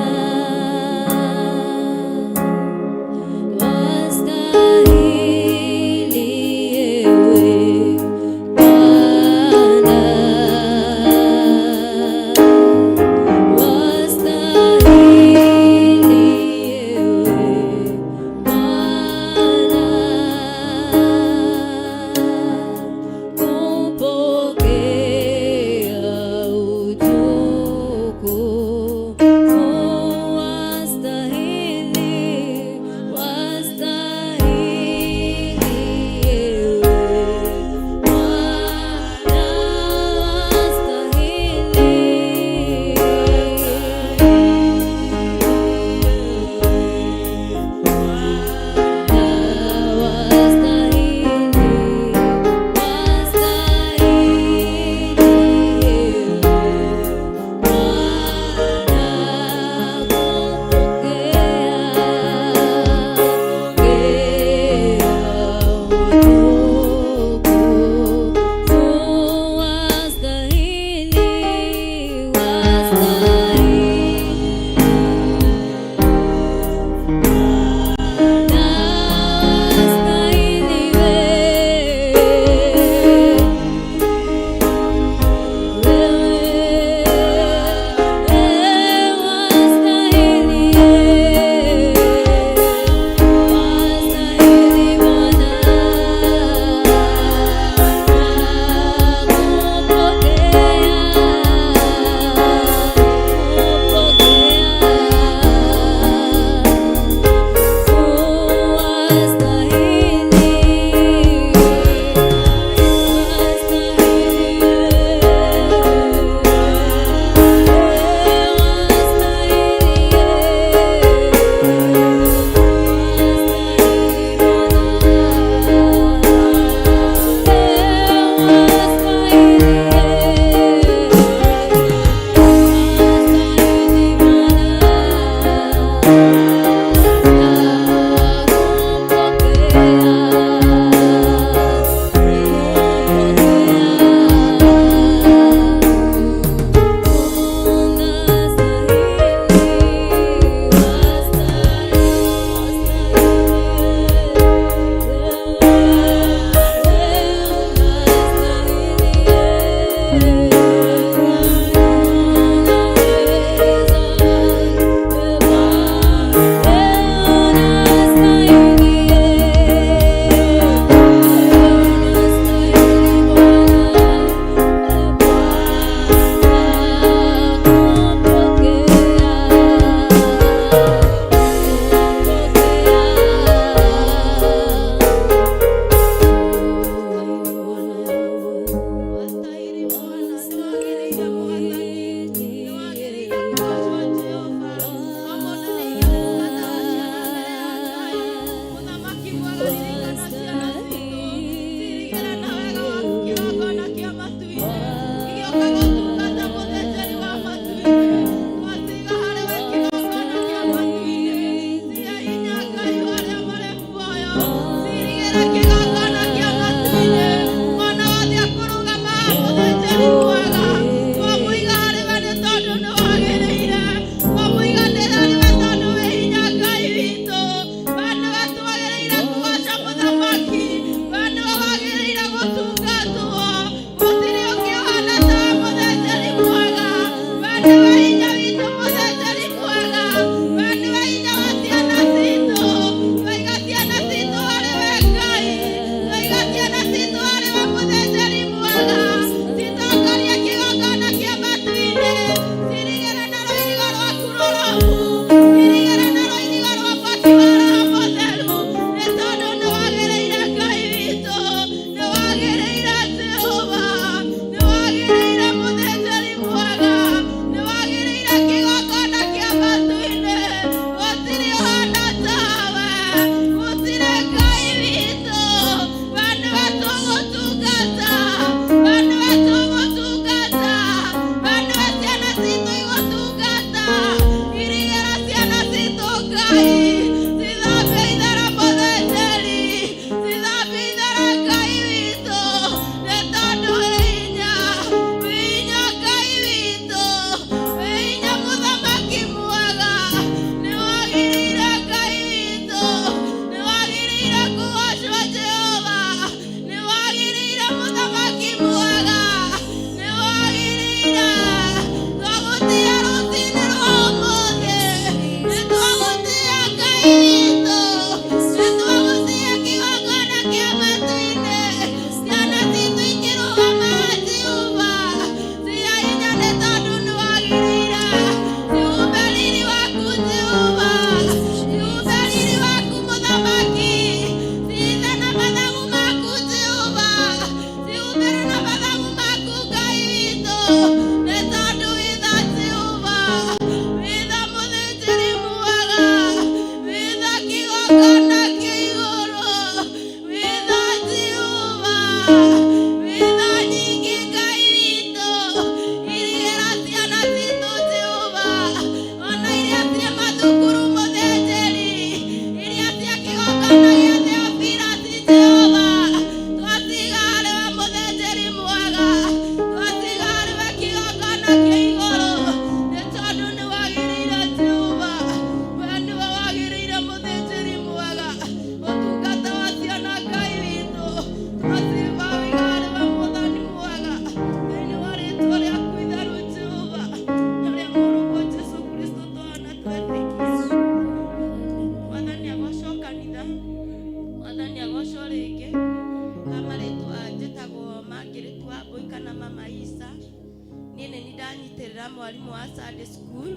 Sunday school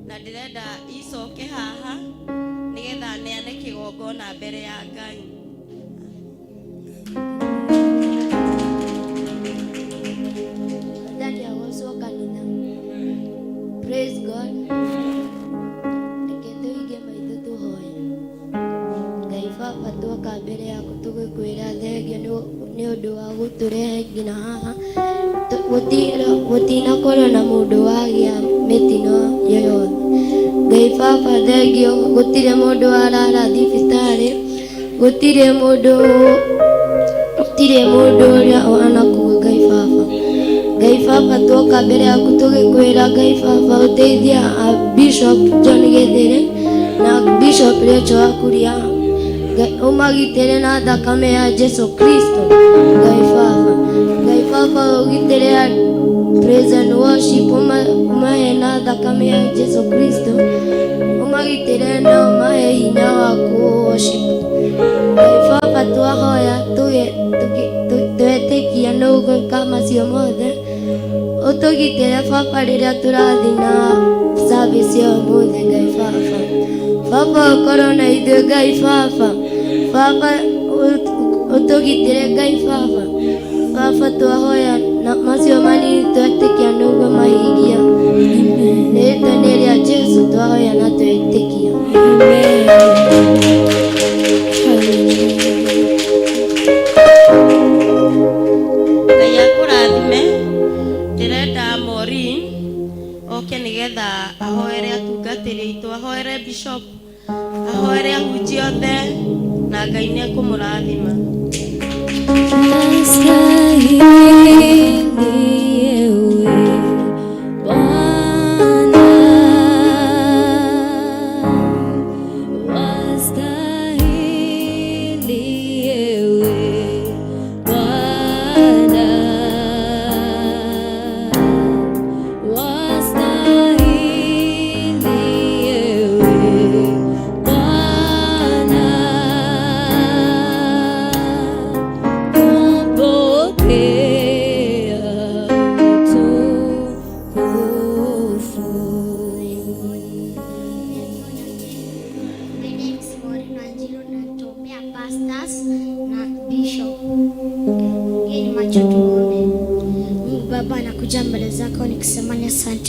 na ndirenda icoke haha nigetha neane kigongona mbere ya Ngai. Ndani ya woso kanitha. Praise God. Nĩkĩtũige maitho tũhoe. Ngai Baba tuoka mbere yaku tũgĩkwĩra thengio nĩ ũndũ wa gũtũrehe nginya haha. Gũtinakorwo na mũndũ wagĩa mĩtino yoyothe. Ngai Baba thengio gũtirĩ mũndũ arara thibitarĩ. Gũtirĩ mũndũ ũrĩa anakuua Ngai Baba. Ngai Baba tuoka mbere yaku tũgĩkwĩra Ngai Baba ũteithia Bishop John Gĩthĩrĩ na Bishop Rachel Akuria. Umagitĩre na thakame ya Jesu Kristo. Ngai Baba ũgitĩre praise and worship umahe na thakame ya Jesu Kristo. Umagitĩre na umahe hinya wa worship. Ngai Baba twahoya twetĩkia nĩ ũgwĩka macio mothe. Ũtũgitĩre Baba rĩrĩa tũrathiĩ na service ya ũmũthĩ Ngai Baba. Baba ũkorwo na ithuĩ Ngai Baba. Baba ũtũgitĩre Ngai Baba. Baba twahoya na macio manini twetĩkia nĩguo mahingia. Rĩĩtwa-inĩ rĩa Jesu twahoya na twetĩkia. Ngai akũrathime. Ndĩrenda Maureen oke nĩgetha ahoere atungatĩri aitũ, ahoere Bishop, ahoere ahunjia othe na Ngai nĩ ekũmũrathima.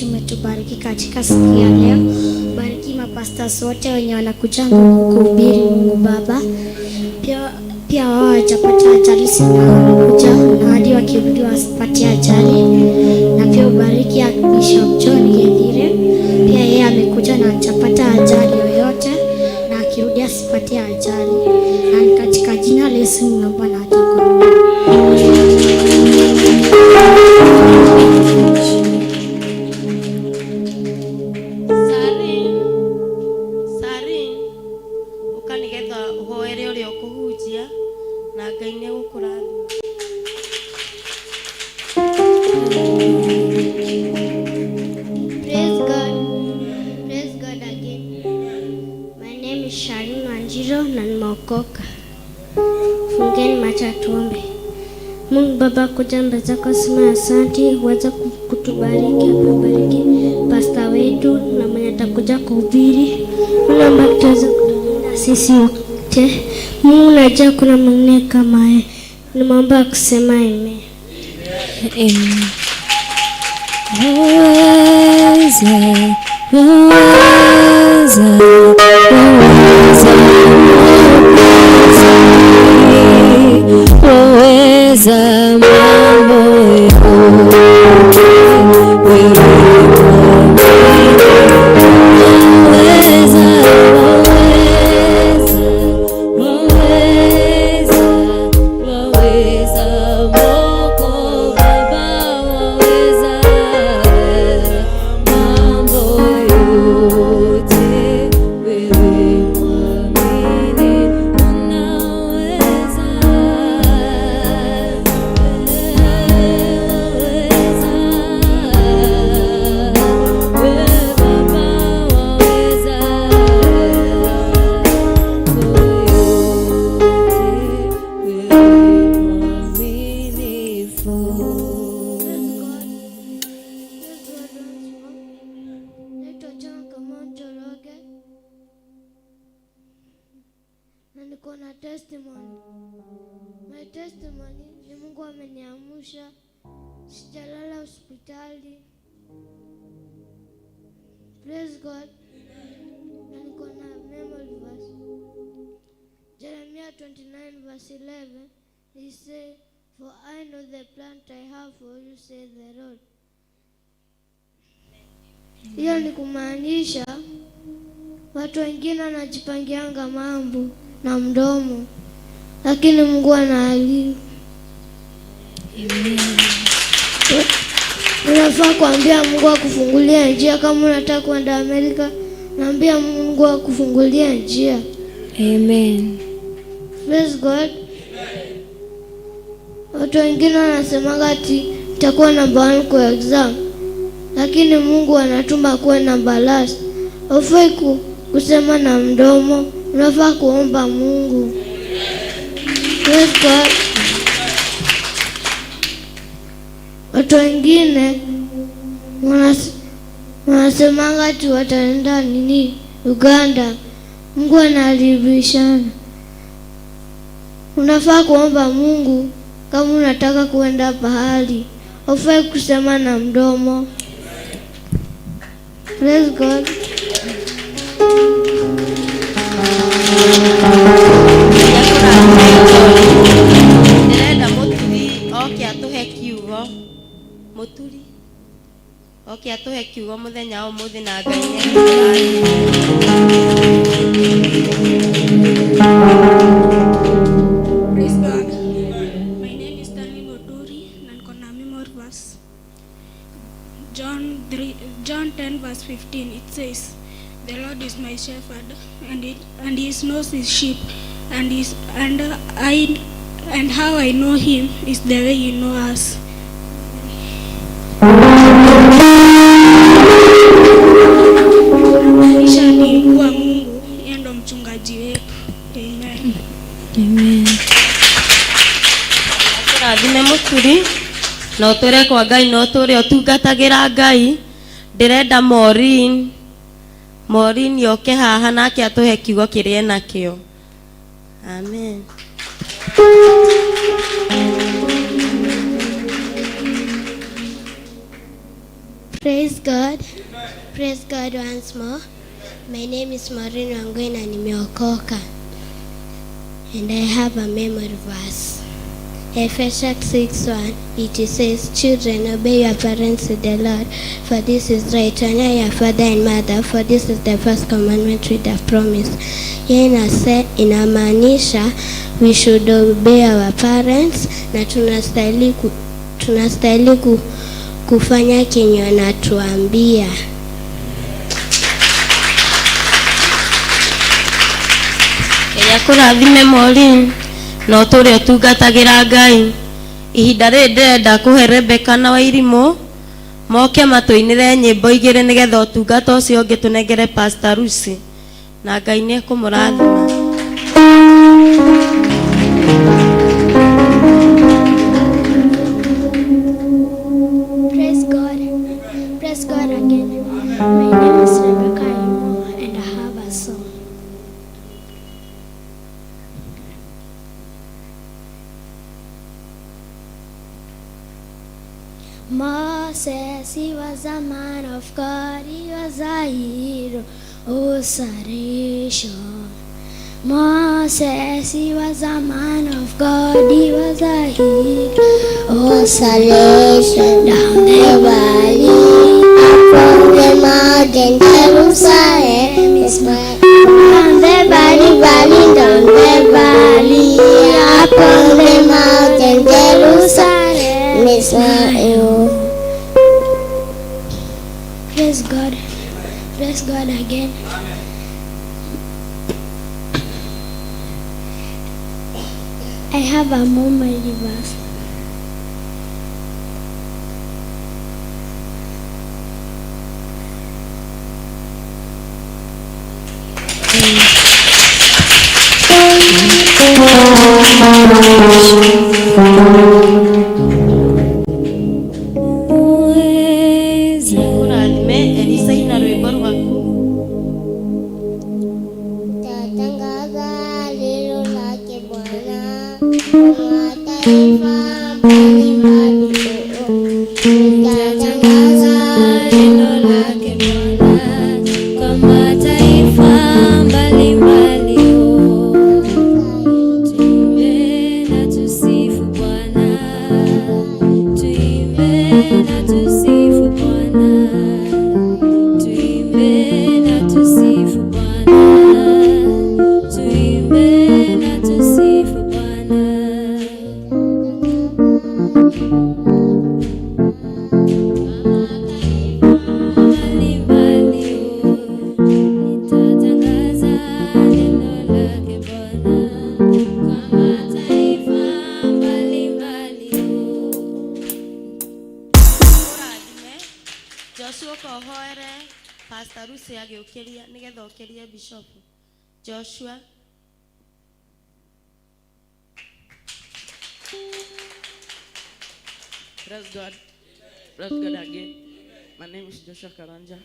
Umetubariki katika siku ya leo. Bariki mapastors wote wenye wanakuja kuhubiri Mungu Baba. Pia wao watapata ajali sana wanakuja na hadi wakirudi wasipate ajali. Na pia ubariki ya Bishop John Gĩthĩrĩ. Pia yeye amekuja na atapata ajali yoyote na akirudi asipate ajali. Na katika jina la Yesu ninaomba na atakuwa. Mungu Baba, kuja mbele zako sema asante, uweza kutubariki, kubariki pasta wetu na mwenye atakuja kuhubiri. Naomba tuweze kutulinda sisi wote. Mungu najua kuna mwingine kama yeye. Naomba kusema amen. Amen. Wewe niko na testimony. My testimony ni Mungu ameniamsha. Sijalala hospitali. Praise God. Na niko na memory verse. Jeremiah 29 verse 11. He said, "For I know the plan I have for you, says the Lord." Hiyo ni kumaanisha watu wengine wanajipangianga mambo na mdomo, lakini Mungu anajua. Unafaa kuambia Mungu akufungulia njia. Kama unataka kwenda Amerika, naambia Mungu akufungulia njia. Amen. Praise God. Watu wengine wanasemaga ati nitakuwa number 1 kwa exam, lakini Mungu anatuma kuwa number last. Hufai kusema na mdomo, unafaa kuomba Mungu. Praise God. Watu wengine wanasemanga ati wataenda Uganda. Mungu analibishana. Unafaa kuomba Mungu kama unataka kuenda pahali. Hufai kusema na mdomo. Praise God. Ndirenda muturi oke atuhe kiugo. Muturi oke atuhe kiugo muthenya umuthi na Ngai nĩ. Praise God. My name is Stanley Muturi na niko na memory verse. John 10 verse 15. It says, "The Lord is my shepherd, and he knows his sheep, and how I know him is the way he knows us." Kisha ni kuwa Mungu yeye ndo mchungaji wetu. Amen. Amen. Turathime Muturi na utore kwa Ngai na utore utungatagira Ngai. Ndirenda Maureen yoke haha nake atuhe kiugo kiria nakio. Amen. Praise God. Praise God once more. My name is Maureen Wangui na nimeokoka. And I have a memory verse. Ephesians 6:1. It says, "Children, obey your parents in the Lord, for this is right. Honor your father and mother, for this is the first commandment with a promise." Hii inamaanisha we should obey our parents na tunastahili kufanya kenye wanatuambia. Kenya kurathime Maureen na utore utungatagira Ngai. Ihinda rĩrĩ ndirenda kuhe Rebeka na Wairimu moke matuinire nyĩmbo igĩrĩ nigetha ũtungata ũcio ũngĩ tunengere Pastor Lucy na Ngai nĩ kũmũrathima. Praise God. Praise God again. My name is Rebecca Imo and I have a song. Moses, he was a man of God, he was a hero, oh salvation. Moses, he was a man of God, he was a hero, oh salvation. Down the valley, upon the mountain, Jerusalem is mine. Down the valley, down the valley, upon the mountain, Jerusalem is mine. Praise God. Praise God again. I have a memory verse. Kurathime Elisa ina rwĩmbo rwaku. Tatangaza lilo Pastor Lucy ageukiria nigetha okerie Bishop Joshua. Praise God. Praise God again. My name is Joshua Karanja.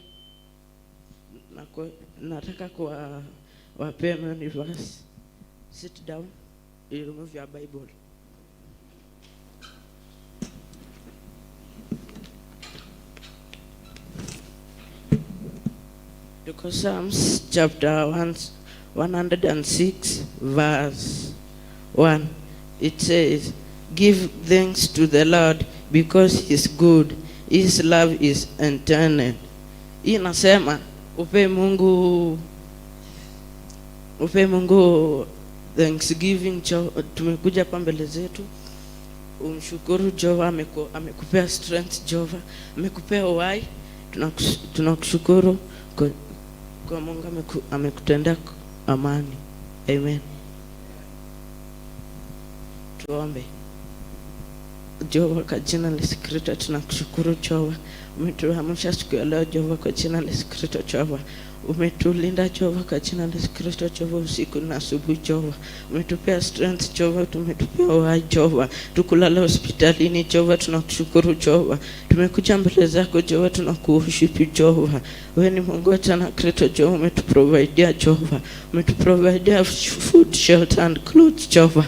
Nataka wapea many verse. Sit down. You remove your Bible. Because Psalms chapter 106 verse 1, it says, "Give thanks to the Lord because he is good, his love is eternal." Hii nasema upe Mungu Thanksgiving. Tumekuja hapa mbele zetu umshukuru Jehova, amekupea strength. Jehova amekupea uhai, tunakushukuru kwa Mungu amekutendea amani. Amen. Tuombe. Jehova, kwa jina la Yesu Kristo tunakushukuru Jehova, umetuamsha siku ya leo Jehova, kwa jina la Yesu Kristo Jehova, umetulinda Jehova, kwa jina la Yesu Kristo Jehova, usiku na asubuhi Jehova, umetupea strength Jehova, tumetupea uhai Jehova, tukulala hospitalini Jehova, tunakushukuru Jehova, tumekuja mbele zako Jehova, tunakuworship Jehova, wewe ni Mungu wetu na Kristo Jehova, umetuprovide Jehova, umetuprovide food, shelter and clothes Jehova,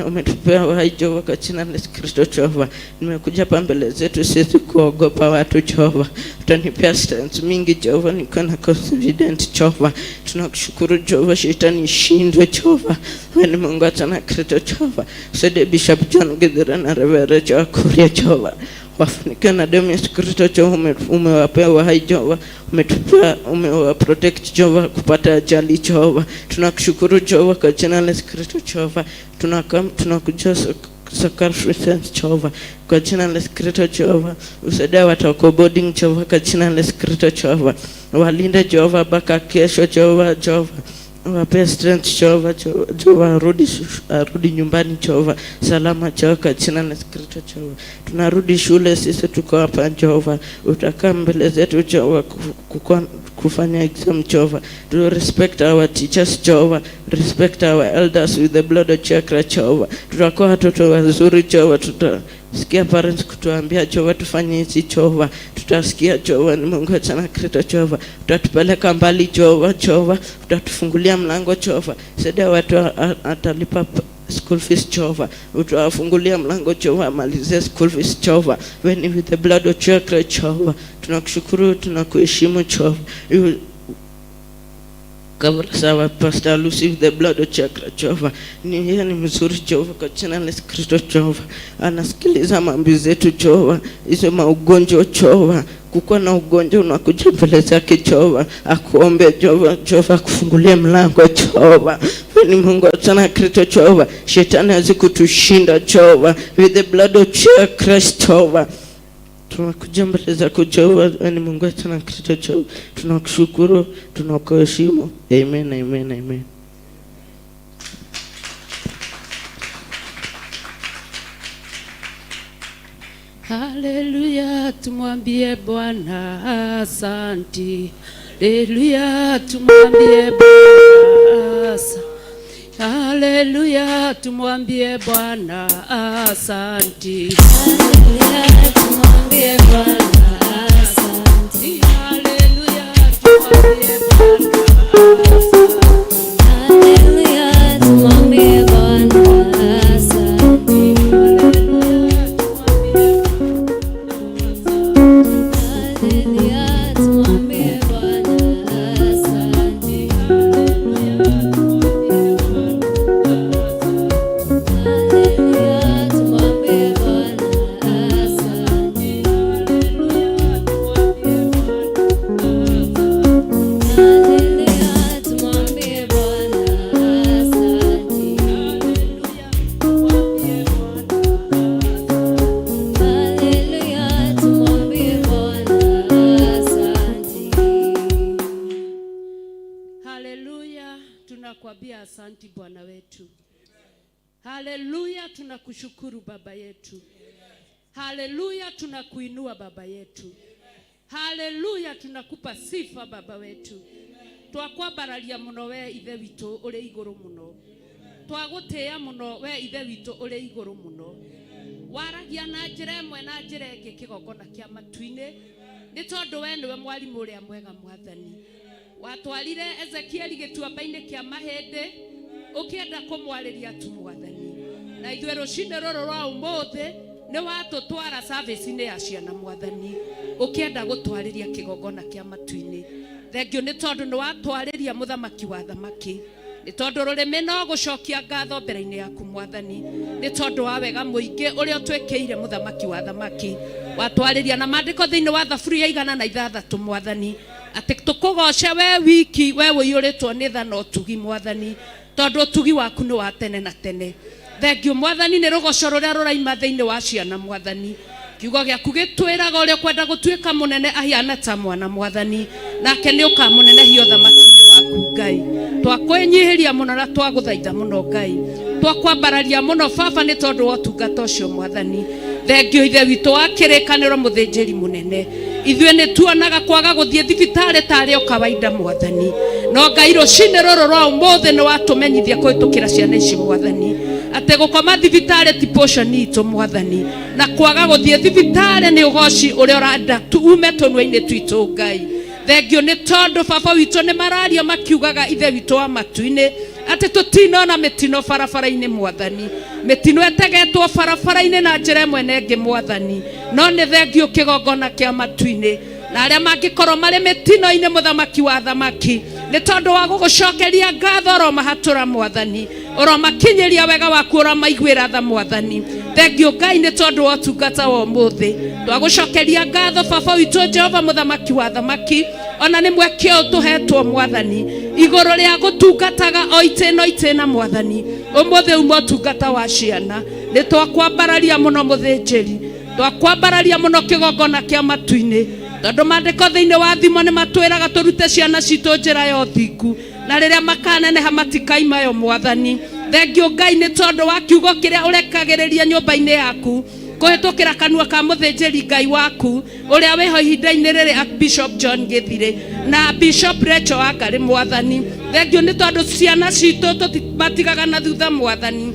umetupea uhai Jehova, kwa jina la Yesu Kristo Jehova, nimekuja hapa mbele zetu sisi kuogopa watu Jehova, utanipea strength mingi Jehova, niko na confident Jehova, tunakushukuru Jehova, shetani shindwe Jehova, wewe ni Mungu wetu na Kristo Jehova, Sede Bishop John Githera na Reverend Kuria Jehova, wafunika na damu ya Yesu Kristo Jehova, umewapea uhai Jehova, umetupea, umewaprotect Jehova kupata ajali Jehova, tunakushukuru Jehova, kwa jina la Yesu Kristo Jehova, tunakuja sacrifice Jehova, kwa jina la Yesu Kristo Jehova, usaidie watu boarding Jehova, kwa jina la Yesu Kristo Jehova, walinde Jehova mpaka kesho Jehova, wape strength Jehova, arudi nyumbani Jehova salama Jehova, kwa jina la Yesu Kristo Jehova, tunarudi shule sisi tuko hapa Jehova, utakaa mbele zetu Jehova kufanya exam Jehova, to respect our teachers Jehova, respect our elders with the blood of chakra Jehova, tutakuwa watoto wazuri Jehova, tutasikia parents kutuambia Jehova tufanye hizi Jehova, tutasikia Jehova, ni Mungu wetu na Kristo Jehova, utatupeleka mbali Jehova, utatufungulia mlango Jehova, saidia watu atalipa school fees Jehova, utawafungulia mlango Jehova, malize school fees Jehova, when with the blood of chakra Jehova, tunakushukuru, tunakuheshimu Jehova, kabla sawa Pastor Lucy with the blood of chakra Jehova, ni mzuri Jehova, kwa jina la Yesu Kristo Jehova, anasikiliza maombi zetu Jehova, hizo maugonjwa Jehova, kukuwa na ugonjwa unakuja mbele zake Jehova, akuombe Jehova akufungulie mlango Jehova, ni Mungu sana Kristo Jehova, shetani hazikutushinda Jehova, with the blood of Christ Jehova, tunakuja mbele zako Jehova, ni Mungu sana Kristo Jehova, tunakushukuru, tunakuheshimu. Amen, amen, amen. Haleluya, tumwambie Bwana asante. Haleluya, tumwambie Bwana asante. Haleluya, tumwambie Bwana asante. Haleluya, tumwambie Bwana asante. Haleluya, tumwambie Bwana asante. Haleluya, tumwambie Bwana asante. Tunakuambia asante Bwana wetu. Haleluya, tunakushukuru Baba yetu. Haleluya, tunakuinua Baba yetu. Haleluya, tunakupa sifa Baba wetu. Twakwambararia muno we ithe witu uri iguru muno. Twaguteya muno we ithe witu uri iguru muno. Waragia na njira imwe na njira ingi kigongona kia matu-ini ni tondu we niwe mwarimu uria mwega Mwathani. Watwarire Ezekieli gituamba-ini kia mahindi ukienda kumwariria tu Mwathani, na ithuĩ rucini ruru rwa umuthi ni watutwara service-ini ya ciana Mwathani, ukienda gutwariria kigongona kia matu-ini. Thengio ni tondu ni watwariria muthamaki wa thamaki, ni tondu rurimi no gucokia ngatho mbere-ini yaku Mwathani, ni tondu wa wega muingi uria utwekeire muthamaki wa thamaki. Watwariria na maandiko thiini wa Thaburia 106 Mwathani, ati tukugoce we wiki, we uiyuritwo ni tha no tugi Mwathani, tondu tugi waku ni wa tene na tene. Thengio Mwathani ni rugoco ruria ruraima thiini wa ciana Mwathani. Kiugo giaku gitwiraga uria kwenda gutuika munene ahiana ta mwana Mwathani, nake ni ukamunenehia thamaki-ini waku Ngai. Twakwenyihiria muno na twaguthaitha muno Ngai, twakwambararia muno Baba ni tondu wa utungata ucio Mwathani. Thengio ithe witu wa kirikaniro muthinjiri munene, ithuĩ ni tuonaga kwaga guthie thibitari tari o kawaida Mwathani, no Ngai rucini ruru rwa umuthi ni watumenyithia kuhitukira ciana ici Mwathani, ati gukoma thibitari ti portion itu Mwathani, na kwaga guthie thibitari ni ugoci uria uranda tuume tunua-ini twitu Ngai. Thengio ni tondu Baba witu ni marario makiugaga ithe witu wa matu-ini ati tutinona mitino barabara-ini Mwathani, mitino etegetwo barabara-ini na njira imwe na ingi Mwathani, no ni thengio kigongona kia matu-ini na aria mangikorwo mari mitino-ini muthamaki wa thamaki, ni tondu wa gugucokeria ngatho oro mahatura Mwathani, oro makinyiria wega waku oro maiguira tha Mwathani. Thengio Ngai ni tondu wa utungata wa umuthi, twagucokeria ngatho Baba witu Jehova muthamaki wa thamaki, ona ni mwekio tuhetwo Mwathani iguru ria gutungataga oiteno itena Mwathani. Umuthi umo tungata wa ciana ni twakwambararia muno muthinjiri, twakwambararia muno kigongona kia matu-ini, tondu maandiko thiini wa thimo ni matwiraga turute ciana citu njira ya uthingu, na riria makaneneha matikaima Mwathani. Thengio Ngai ni tondu wa kiugo kiria urekagiriria nyumba-ini yaku kuhitukira kanua ka muthinjiri Ngai waku uria wiho ihinda-ini riri Bishop John Githire na Bishop Rachel Wangari Mwathani. Thengio ni tondu ciana citu matigaga na thutha Mwathani.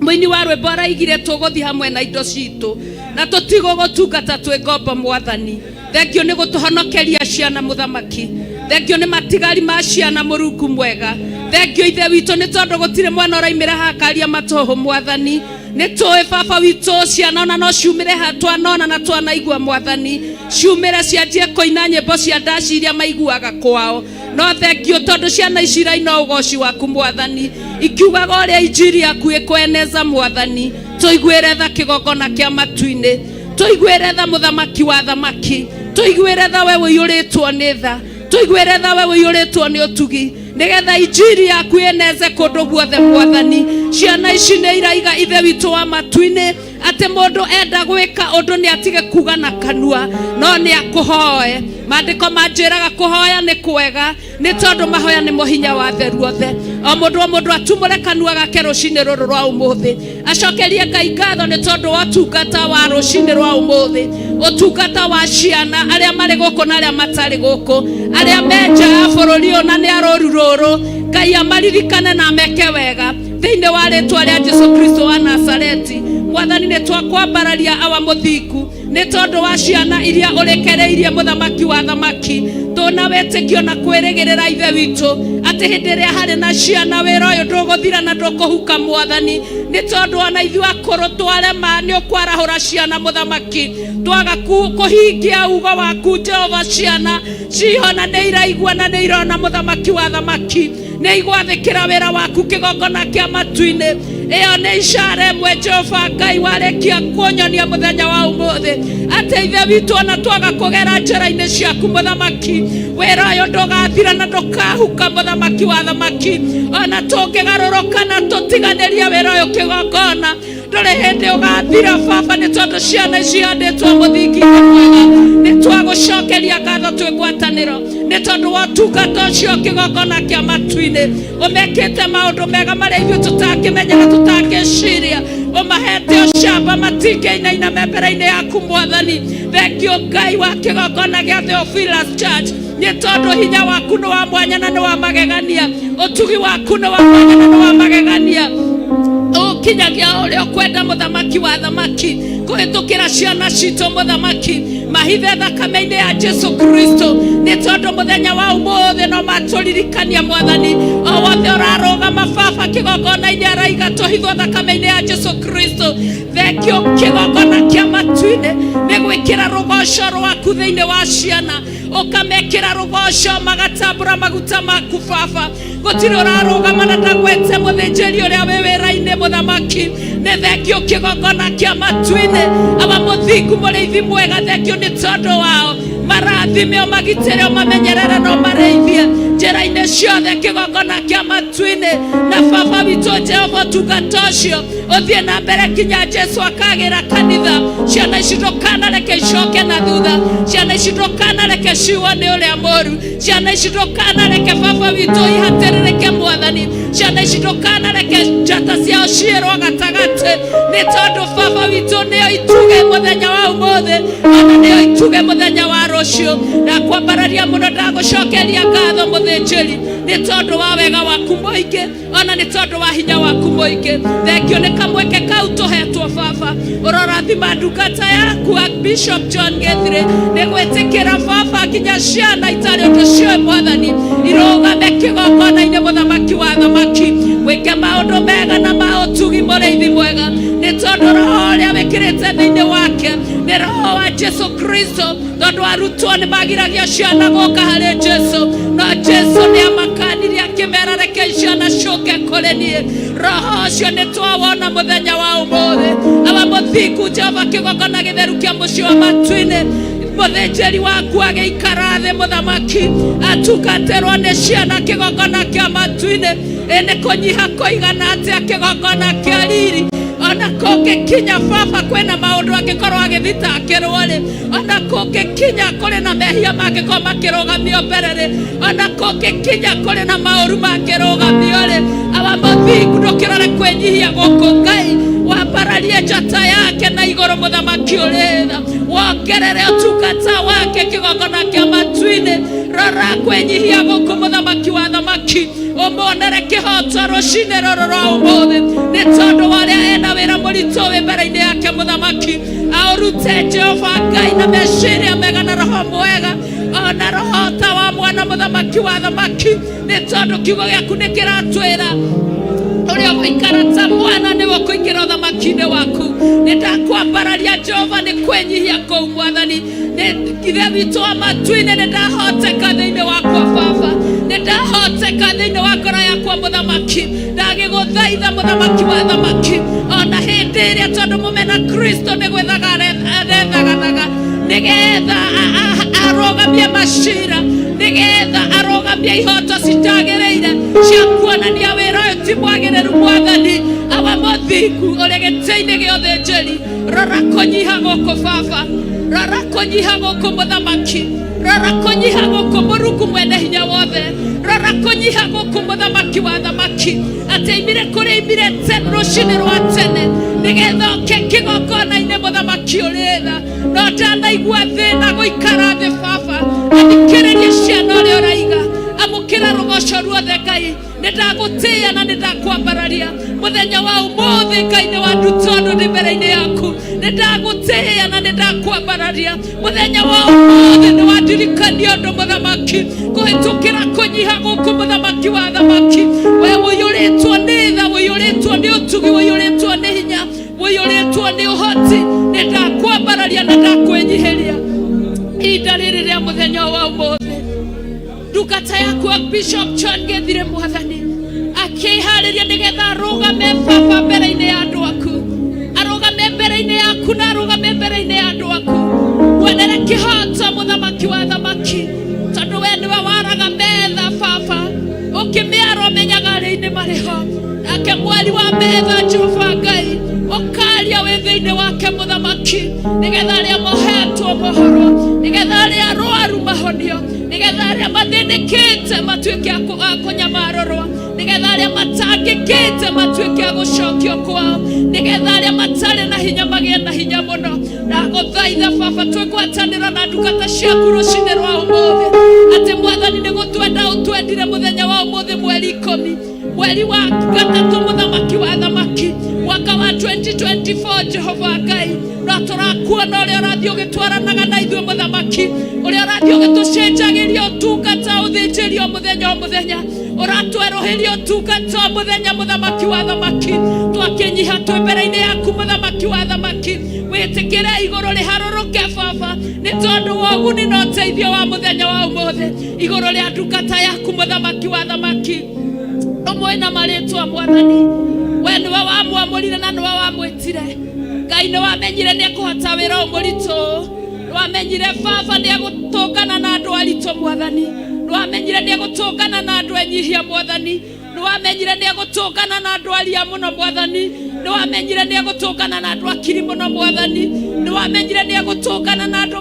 Muini wa rwimbo araigire tuguthi hamwe na indo citu na tutigo gutungata twi ngombo Mwathani. Thengio ni gutuhonokeria ciana muthamaki, thengio ni matigari ma ciana Murungu mwega. Thengio ithe witu ni tondu gutire mwana uraimira hakaria matoho Mwathani, ni tuwe Baba witu ciana ona no ciumire hatwanona na twanaigua Mwathani, ciumire cianjie kuina nyimbo cia ndaci iria maiguaga kwao, no thengio tondu ciana ici iraina ugoci waku Mwathani, ikiugaga uria injiri yaku ikweneza Mwathani. Tuiguire tha kigongona kia matu-ini, tuiguire tha muthamaki wa thamaki, tuiguire tha we uiyuritwo ni tha, tuiguire tha we uiyuritwo ni utugi, nigetha injiri yaku eneze kundu guothe Mwathani. Ciana ici ni iraiga ithe witu wa matu-ini ati mundu enda gwika undu ni atige kuga na kanua, no ni akuhoe. Maandiko manjiraga kuhoya ni kwega, ni tondu mahoya ni mohinya wa theru othe. O mundu atumure kanua gake rucini ruru rwa umuthi, acokerie Ngai ngatho ni tondu wa utungata wa rucini rwa umuthi, utungata wa ciana aria mari guku na aria matari guku, aria menja ya bururi ona ni aroru ruru. Ngai amaririkane na meke wega thiini wa ritwa ria Jesu Kristo wa Nazareti. Mwathani ni twakwambararia awa muthingu ni tondu wa ciana iria urekereirie muthamaki wa thamaki. Tuna wetikio na kwirigirira ithe witu ati hindi iria hari na ciana wira uyu nduguthira na ndukuhuka Mwathani, ni tondu ona ithuĩ akũrũ twarema ni ukwarahura ciana muthamaki, twaga kuhingia ugo waku Jehova. Ciana cihona ni iraigua na ni irona muthamaki wa thamaki, ni igwathikira wira waku kigongona kia matu-ini. Iyo ni ishara imwe Jehova Ngai warekia kuonyonia muthenya wa umuthi ati ithe witu ona twaga kugera njĩra-inĩ ciaku muthamaki, wira uyu ndugathira na ndukahuka muthamaki wa thamaki. Ona tungigaruruka na tutiganirie wira uyu kigongona nduri hindi ugathira Baba, ni tondu ciana ici handitwo muthingi-inĩ mwega. Ni twagucokeria ngatho twi ngwatanĩro ni tondu wa utungata ucio kigongona kia matu-ini. Umekite maundu mega maria ithuĩ tutangĩmenya na tutangĩciria. umahete ucamba matinge-inĩ na membera-inĩ yaku Mwathani. Thengio Ngai wa kĩgongona gĩa Theophilus Church, nĩ tondũ hinya waku nĩ wa mwanya na nĩ wa magegania, ũtugi waku nĩ wa mwanya na nĩ wa magegania. Kinyagia ũrĩa ũkwenda mũthamaki wa thamaki, kũhĩtũkĩra ciana citũ mũthamaki, mahithe thakame-inĩ ya Jesu Kristo. Nĩ tondũ mũthenya wa ũmũthĩ no matũririkania Mwathani, o wothe ũrarũgama Baba kĩgongona-inĩ araiga tũhithwo thakame-inĩ ya Jesu Kristo. Thengio kĩgongona kĩa matu-inĩ nĩ gwĩkĩra rũgoco rwaku thĩinĩ wa ciana, ũkamekĩra rũgoco magatambũra maguta maku Baba. Gũtirĩ ũrarũgama na ndagwete mũthĩnjĩri ũrĩa wĩ wĩra-inĩ mũthamaki. Nĩ thengio kĩgongona kĩa matu-inĩ, aba mũthingu mũrĩithi mwega, thengio nĩ tondũ wao. Marathime ũmagitĩre ũmamenyerere na ũmarĩithie njĩra-inĩ ciothe kĩgongona kĩa matu-inĩ. Na Baba witũ Jehova ũtungata ũcio ũthiĩ na mbere kinya Jesu akagĩra kanitha. Ciana ici ndũkanareke icoke na thutha, ciana ici ndũkanareke ciuo nĩ ũrĩa mũũru, ciana ici ndũkanareke Baba witũ ihatĩrĩrĩke Mwathani, ciana ici ndũkanareke njata ciao ciĩrwo gatagatĩ, nĩ tondũ Baba witũ nĩo ituge mũthenya wa ũmũthĩ, ona nĩo ituge mũthenya wa rũciũ. Na kwambararia mũno ndagũcokeria ngatho mũthĩnjĩri, nĩ tondũ wa wega waku mũingĩ, ona nĩ tondũ wa hinya waku mũingĩ. Thengio nĩ kamweke kau tũhetwo Baba, ũrorathima ndungata yaku Bishop John Gethire, nĩ gwĩtĩkĩra Baba nginya ciana itarĩ ũndũ cioĩ Mwathani irũgame kĩgongona-inĩ mũthamaki wa thamaki, gwĩke maũndũ mega na ma ũtugi mũrĩithi mwega, nĩ tondũ roho ũrĩa wĩkĩrĩte thĩinĩ wake nĩ roho wa Jesu Kristo. Tondũ arutwo nĩ magiragia ciana gũka harĩ Jesu, no Jesu nĩ amakanirie akĩmera reke ciana ciũke kũrĩ niĩ. Roho ũcio nĩ twawona mũthenya wa ũmũthĩ, aba mũthingu Jehova kĩgongona gĩtheru kĩa mũciĩ wa matu-inĩ. Mũthĩnjĩri waku agĩikara thĩ mũthamaki, atungatĩrwo nĩ ciana kĩgongona kĩa matu-inĩ. Nĩ kũnyiha kũigana atĩa kĩgongona kĩa riri, ona kũngĩkinya Baba kwĩna maũndũ angĩkorwo agĩthitangĩrwo-rĩ, ona kũngĩkinya kũrĩ na mehia mangĩkorwo makĩrũgamio mbere-rĩ, ona kũngĩkinya kũrĩ na maũru mangĩrũgamio-rĩ, aba mũthingu ndũkĩrore kwĩnyihia gũkũ Ngai, wambararie njata yake na igũrũ mũthamaki ũrĩ tha, wongerere ũtungata wake kĩgongona kĩa matu-inĩ. Rora kwĩnyihia gũkũ mũthamaki wa thamaki, ũmonere kĩhoto rũcinĩ rũrũ rwa ũmũthĩ, nĩ tondũ wa ũrĩa ena wĩra mũritũ wĩ mbere-inĩ yake mũthamaki. Aũrute Jehova Ngai na meciria mega na roho mwega, ona roho ta wa mwana mũthamaki wa thamaki, nĩ tondũ kiugo gĩaku nĩ kĩratwĩra ũrĩa ũgũikara ta mwana nĩwe ũkũingĩra ũthamaki-inĩ waku. Nĩ ndakwambararia Jehova nĩ kwĩnyihia kũu Mwathani, ithe witũ wa matu-inĩ nĩ ndahoteka thĩinĩ wakwa Baba, nĩ ndahoteka thĩinĩ wa ngoro yakwa mũthamaki. Ndagĩgũthaitha mũthamaki wa thamaki, ona hĩndĩ ĩrĩa tondũ mũmena Kristo nĩ gwethaga arethagathaga, nĩgetha arũgamie macira, nĩgetha arũgamie ihoto citagĩrĩire cia kuonania wĩra ũyũ ti mwagĩrĩru Mwathani. Aba mũthingu ũrĩ gĩtĩ-inĩ gĩa ũthĩnjĩri, rora kũnyiha gũkũ Baba, rora kũnyiha gũkũ mũthamaki, rora kũnyiha gũkũ Mũrungu mwene hinya wothe, rora kũnyiha gũkũ mũthamaki wa thamaki, atĩ aimire kũrĩa aimire tene rũcinĩ rwa tene, nĩgetha oke kĩgongona-inĩ mũthamaki ũrĩ tha, no ndanaigua thĩna gũikara thĩ Baba, athikĩrĩrie ciana ũrĩa ũraiga, amũkĩra rũgoco ruothe Ngai. Nĩ ndagũtĩĩa na nĩ ndakwambararia mũthenya wa ũmũthĩ Ngai, nĩ wanduta ũndũ ndĩ mbere-inĩ yaku. Nĩ ndagũtĩĩa na nĩ ndakwambararia mũthenya wa ũmũthĩ, nĩ wandirikania ũndũ mũthamaki, kũhĩtũkĩra kũnyiha gũkũ mũthamaki wa thamaki. We ũiyũrĩtwo nĩ tha, ũiyũrĩtwo nĩ ũtugi, ũiyũrĩtwo nĩ hinya, ũiyũrĩtwo nĩ ũhoti. Nĩ ndakwambararia na ndakwĩnyihĩria ihinda rĩrĩ rĩa mũthenya wa ũmũthĩ. Ndungata yaku Bishop John Gethire Mwathani, akĩharĩria nĩgetha arũgame Baba mbere-inĩ ya andũ aku, arũgame mbere-inĩ yaku na arũgame mbere-inĩ ya andũ aku, wonere kĩhoto mũthamaki wa thamaki, tondũ we nĩwe waraga metha Baba, ũkĩmĩara ũmenyaga arĩa-inĩ marĩ ho, nake mwari wa metha Jehova Ngai ũkaria wĩ thĩinĩ wake mũthamaki, nĩgetha arĩa mohetwo mohoro, nĩgetha arĩa arũaru mahonio, nĩgetha arĩa mathĩnĩkĩte matuĩke a kũnyamarũrwo, nĩgetha arĩa matangĩkĩte matuĩke a gũcokio kwao, nĩgetha arĩa tũkĩnyitanĩra na ndungata ciaku rũcinĩ rwa ũmũthĩ atĩ Mwathani nĩ gũtwenda ũtwendire mũthenya wa ũmũthĩ mweri 10 mweri wa gatatũ mũthamaki wa thamaki mwaka wa 2024 Jehova Ngai na tũrakuona ũrĩa ũrathiĩ ũgĩtwaranaga na ithuĩ mũthamaki ũrĩa ũrathiĩ ũgĩtũcenjagĩria ũtungata ũthĩnjĩrio mũthenya o mũthenya ũratwerũhĩria ũtungata mũthenya mũthamaki wa thamaki twakĩnyiha twĩ mbere-inĩ yaku mũthamaki wa thamaki wĩtĩkĩre igũrũ rĩharũrũke Baba nĩ tondũ wa ũguni na ũteithio wa mũthenya wa ũmũthĩ igũrũ rĩa ndungata yaku mũthamaki wa thamaki ũmwe na marĩtwa Mwathani we nĩwe wamwamũrire na nĩwe wamwĩtire Ngai nĩ wamenyire nĩ ekũhota wĩra mũritũ wamenyire Baba nĩ egũtũngana na andũ aritũ Mwathani wamenyire nĩ egũtũngana na andũ enyihia Mwathani wamenyire nĩ egũtũngana na andũ aria mũno Mwathani wamenyire nĩ egũtũngana na andũ akiri mũno Mwathani wamenyire nĩ egũtũngana na andũ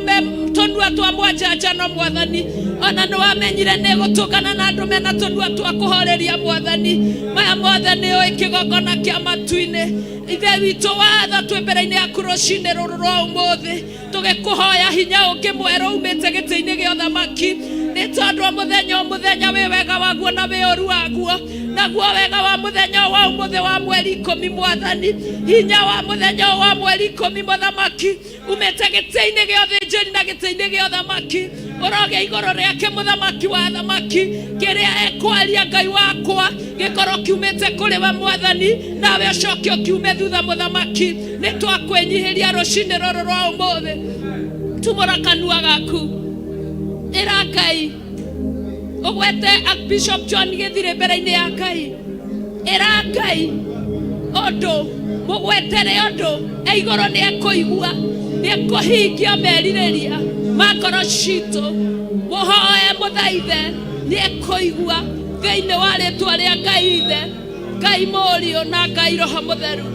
tũnua twa mwanjanjano Mwathani ona nĩ wamenyire nĩ egũtũngana na andũ mena tũnua twa kũhoreria Mwathani maya mothe nĩ ũĩ kĩgongona kĩa matu-inĩ ithe witũ watha twĩ mbere-inĩ yaku rũcinĩ rũrũ rwa ũmũthĩ tũgĩkũhoya hinya ũngĩ mwerũ umĩte gĩtĩ-inĩ gĩa ũthamaki nĩ tondũ mũthenya o mũthenya wĩ wega waguo na wĩ ũru waguo naguo wega wa mũthenya wa ũmũthĩ wa mweri 10 Mwathani hinya wa mũthenya wa mweri 10 mũthamaki umĩte gĩtĩ-inĩ gĩa ũthĩnjĩri na gĩtĩ-inĩ gĩa ũthamaki ũroge igũrũ rĩake mũthamaki wa thamaki kĩrĩa ekwaria Ngai wakwa gĩkorwo kiumĩte kũrĩ we Mwathani nawe ũcoke ũkiume thutha mũthamaki nĩ twakwĩnyihĩria rũcinĩ rũrũ rwa ũmũthĩ tumũra kanua gaku ĩra Ngai ũgwete Bishop John Gĩthirĩ mbere-inĩ ya Ngai ĩra Ngai ũndũ mũgwetere ũndũ igũrũ nĩ ekũigua nĩ ekũhingia merirĩria ma ngoro citũ mũhoe mũthaithe nĩ ekũigua thĩinĩ wa rĩtwa rĩa Ngai ithe Ngai mũriũ na Ngai Roho Mũtheru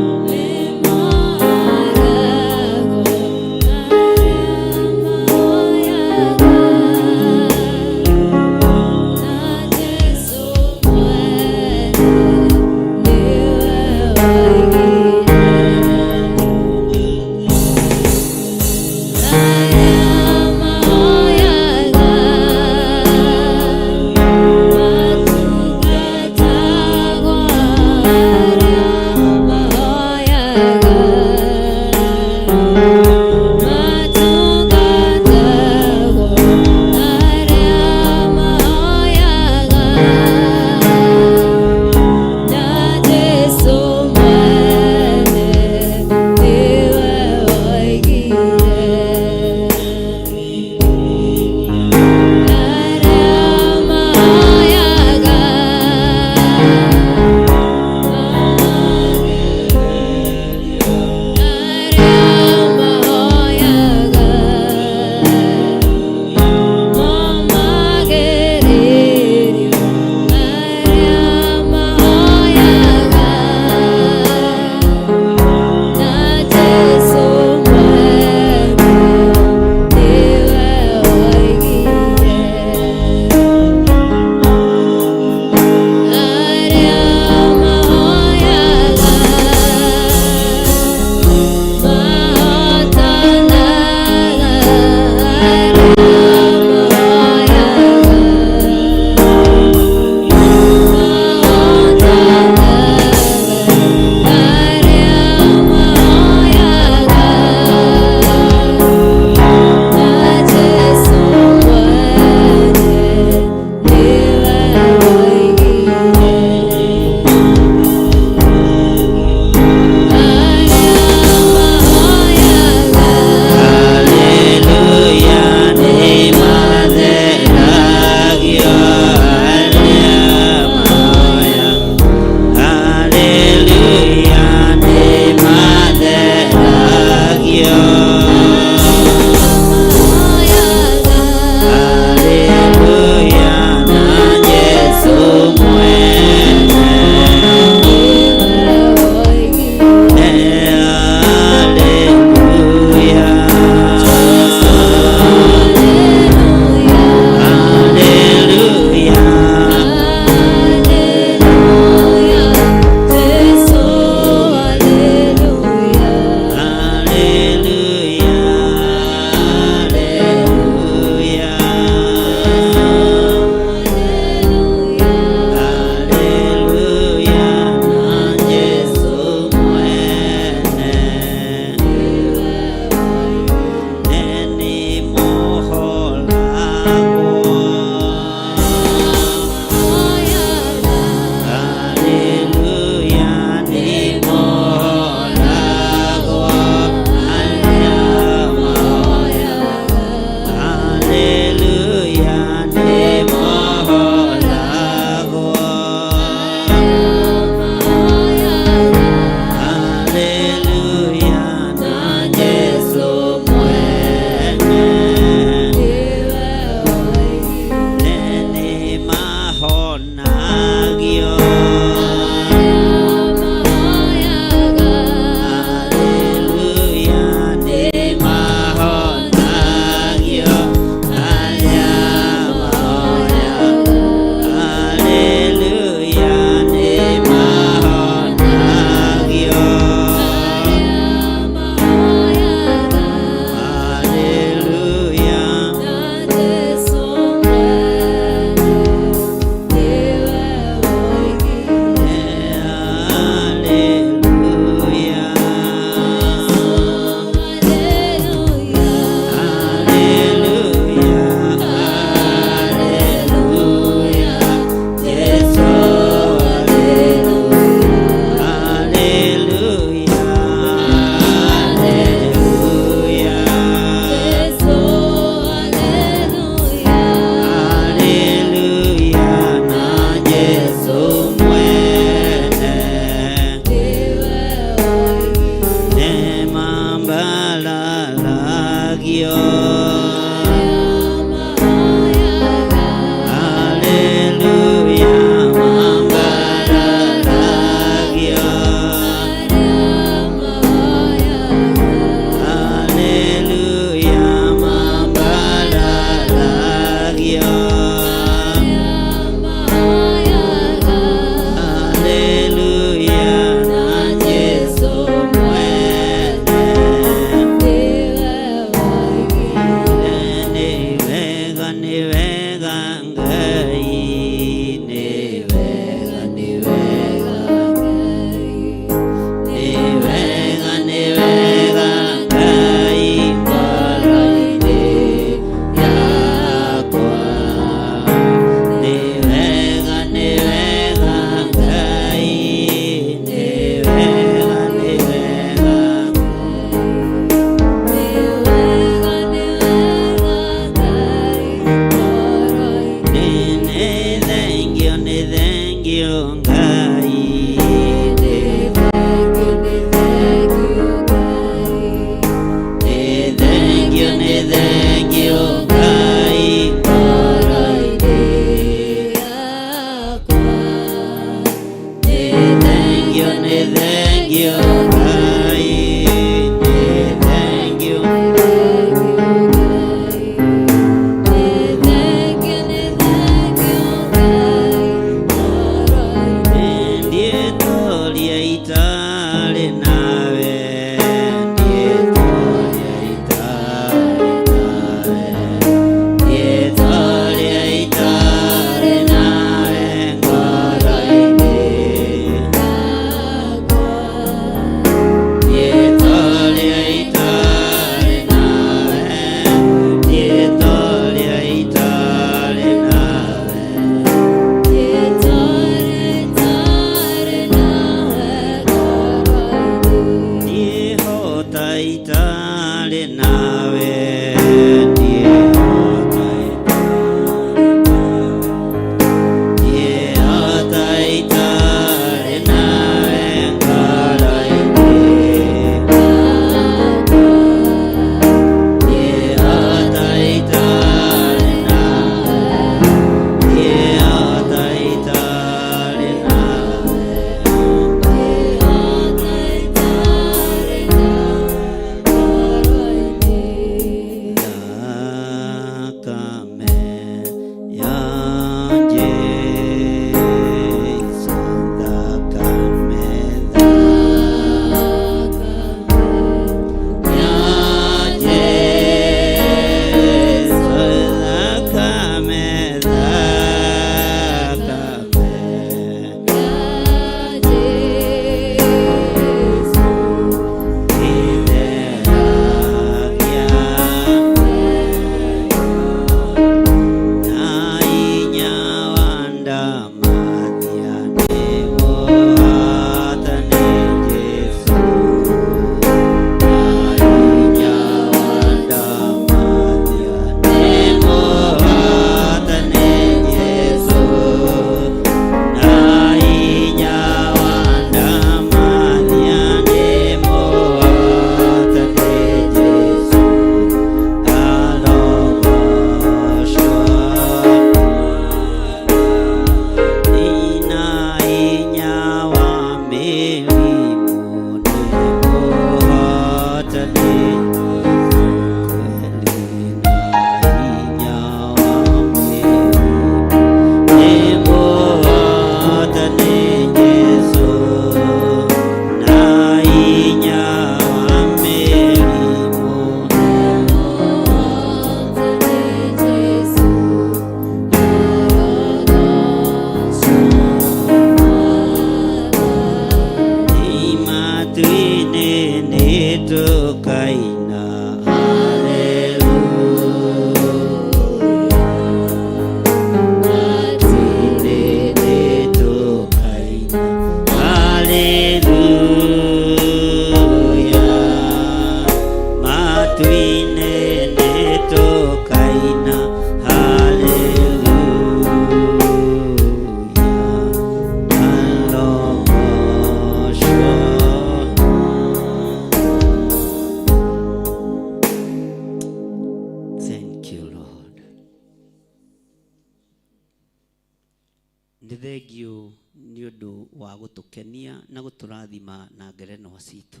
nĩ thengio nĩ ũndũ wa gũtũkenia na gũtũrathima na ngerenwa citũ.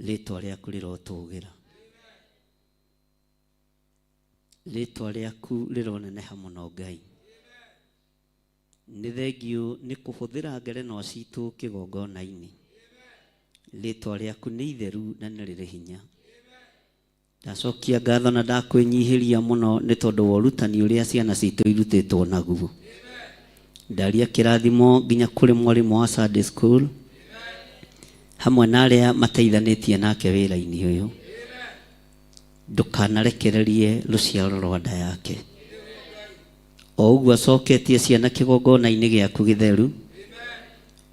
Rĩtwa rĩaku rĩrotũgĩra, rĩtwa rĩaku rĩroneneha mũno Ngai. Nĩ thengio nĩ kũhũthĩra ngerenwa citũ kĩgongona-inĩ. Rĩtwa rĩaku nĩ itheru na nĩ rĩrĩ hinya. Ndacokia ngatho na ndakwĩnyihĩria mũno nĩ tondũ wa ũrutani ũrĩa ciana citũ irutĩtwo naguo. Ndaria kĩrathimo nginya kũrĩ mwarimũ wa Sunday school hamwe na arĩa mateithanĩtie nake wĩra-inĩ ũyũ. Ndũkanarekererie rũciaro rwa nda yake. O ũguo acoketie ciana kĩgongona-inĩ gĩaku gĩtheru,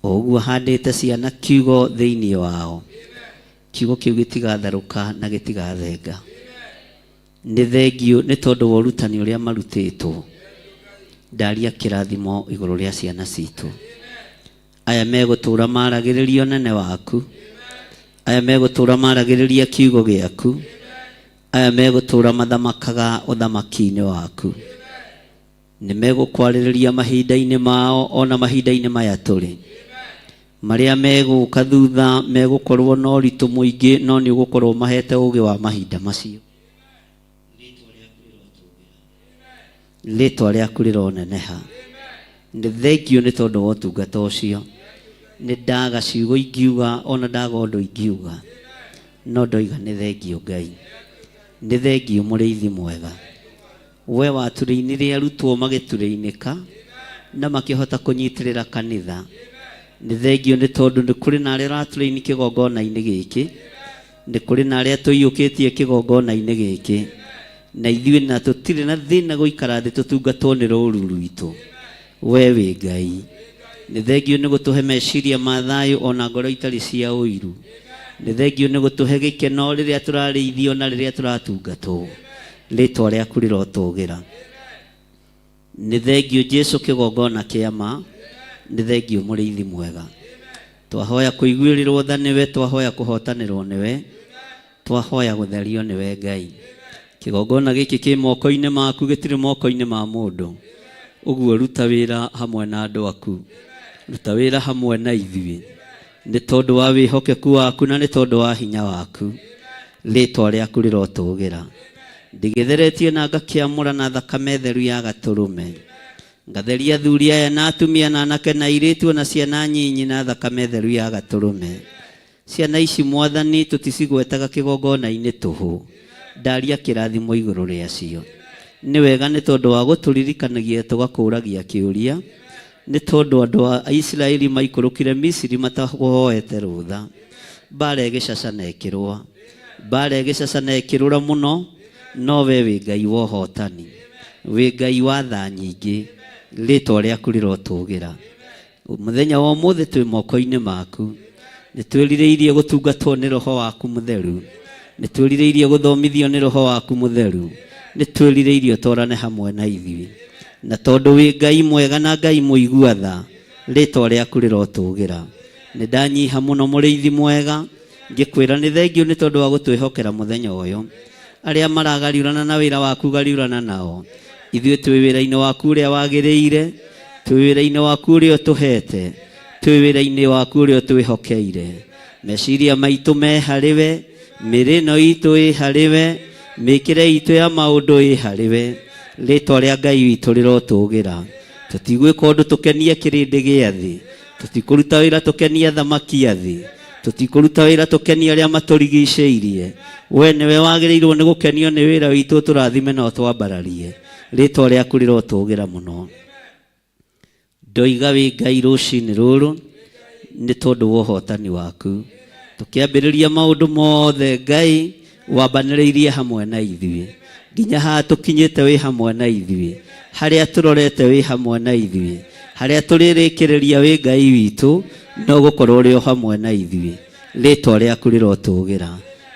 o ũguo handĩte ciana kiugo thĩinĩ wao, kiugo kĩu gĩtigatharũka na gĩtigathenga. Nĩ thengio nĩ tondũ wa ũrutani ũrĩa marutĩtwo. Ndaria kĩrathimo igũrũ rĩa ciana citũ. Aya megũtũra maragĩrĩria ũnene waku, aya megũtũra maragĩrĩria kiugo gĩaku, aya megũtũra mathamakaga ũthamaki-inĩ waku. Nĩ megũkwarĩrĩria mahinda-inĩ mao ona mahinda-inĩ maya tũrĩ. Marĩa megũka thutha megũkorwo na ũritũ mũingĩ, no nĩ ũgũkorwo mahete ũgĩ wa mahinda macio. Rĩtwa rĩaku rĩroneneha. Nĩ thengio nĩ tondũ wa ũtungata ũcio. Nĩ ndaga ciugo ingiuga ona ndaga ũndũ ingiuga, no ndoiga nĩ thengio Ngai. Nĩ thengio mũrĩithi mwega. We watũrĩinirie arutwo magĩtũrĩinĩka na makĩhota kũnyitĩrĩra kanitha. Nĩ thengio nĩ tondũ nĩ kũrĩ na arĩa ũratũrĩini kĩgongona-inĩ gĩkĩ, nĩ kũrĩ na arĩa tũiyũkĩtie kĩgongona-inĩ gĩkĩ, na ithuĩ na tũtirĩ na thĩna gũikara thĩ tũtungatwo nĩ rũũru rwitũ. We wĩ Ngai. Nĩ thengio nĩ gũtũhe meciria ma thayũ ona ngoro itarĩ cia ũiru. Nĩ thengio nĩ gũtũhe gĩkeno rĩrĩa tũrarĩithio na rĩrĩa tũratungatwo. Rĩtwa rĩaku rĩrotũgĩra. Nĩ thengio Jesũ kĩgongona kĩa ma. Nĩ thengio mũrĩithi mwega. Twahoya kũiguĩrĩrwo tha nĩwe, twahoya kũhotanĩrwo nĩwe, twahoya gũtherio nĩwe Ngai. Kĩgongona gĩkĩ kĩ moko-inĩ maku, gĩtirĩ moko-inĩ ma mũndũ. Ũguo ruta wĩra hamwe na andũ aku, ruta wĩra hamwe na ithuĩ, nĩ tondũ wa wĩhokeku waku na nĩ tondũ wa hinya waku. Rĩtwa rĩaku rĩrotũgĩra. Ndigĩtheretie na ngakĩamũra na thakame theru ya Gatũrũme, ngatheria athuri aya na atumia na anake na airĩtu na ciana nyinyi na thakame theru ya Gatũrũme. Ciana ici Mwathani tũticigwetaga kĩgongona-inĩ tũhũ. Ndaria kĩrathimo igũrũ rĩacio. Nĩ wega nĩ tondũ wa gũtũririkanagia tũgakũragia kĩũria. Nĩ tondũ andũ a Isiraeli maikũrũkire Misiri matahoete rũtha. Mbara ĩgĩcacana ĩkĩrũa, mbara ĩgĩcacana ĩkĩrũra mũno, no we wĩ Ngai wa ũhotani, wĩ Ngai wa tha nyingĩ. Rĩtwa rĩaku rĩrotũgĩra. Mũthenya wa ũmũthĩ twĩ moko-inĩ maku. Nĩ twĩrirĩirie gũtungatwo nĩ Roho waku mũtheru, nĩ twĩrirĩirie gũthomithio nĩ Roho waku mũtheru, nĩ twĩrirĩirie ũtwarane hamwe na ithuĩ. Na tondũ wĩ Ngai mwega na Ngai mũigua tha, rĩtwa rĩaku rĩrotũgĩra. Nĩ ndanyiha mũno mũrĩithi mwega, ngĩkwĩra nĩ thengio nĩ tondũ wa gũtwĩhokera mũthenya ũyũ. Arĩa maragariũrana na wĩra waku gariũrana nao. Ithuĩ twĩ wĩra-inĩ waku ũrĩa wagĩrĩire, twĩ wĩra-inĩ waku ũrĩa ũtũhete, twĩ wĩra-inĩ waku ũrĩa ũtwĩhokeire. Meciria maitũ me harĩwe, mĩrĩ ĩno itũ ĩ harĩwe, mĩkĩre itũ ya maũndũ ĩ harĩwe. Rĩtwa rĩa Ngai witũ rĩrotũgĩra. Tũtigwĩka ũndũ tũkenie kĩrĩndĩ gĩa thĩ, tũtikũruta wĩra tũkenie thamaki a thĩ, tũtikũruta wĩra tũkenie arĩa matũrigicĩirie. We nĩwe wagĩrĩirwo nĩ gũkenio nĩ wĩra witũ, tũrathime na ũtwambararie. Rĩtwa rĩaku rĩrotũgĩra mũno. Ndoiga wĩ Ngai rũcinĩ rũrũ nĩ tondũ wa ũhotani waku. Tũkĩambĩrĩria maũndũ mothe Ngai wambanĩrĩirie hamwe na ithuĩ. Nginya haha tũkinyĩte wĩ hamwe na ithuĩ. Harĩa tũrorete wĩ hamwe na ithuĩ. Harĩa tũrĩrĩkĩrĩria wĩ Ngai witũ, no gũkorwo ũrĩ o hamwe na ithuĩ. Rĩtwa rĩaku rĩrotũgĩra.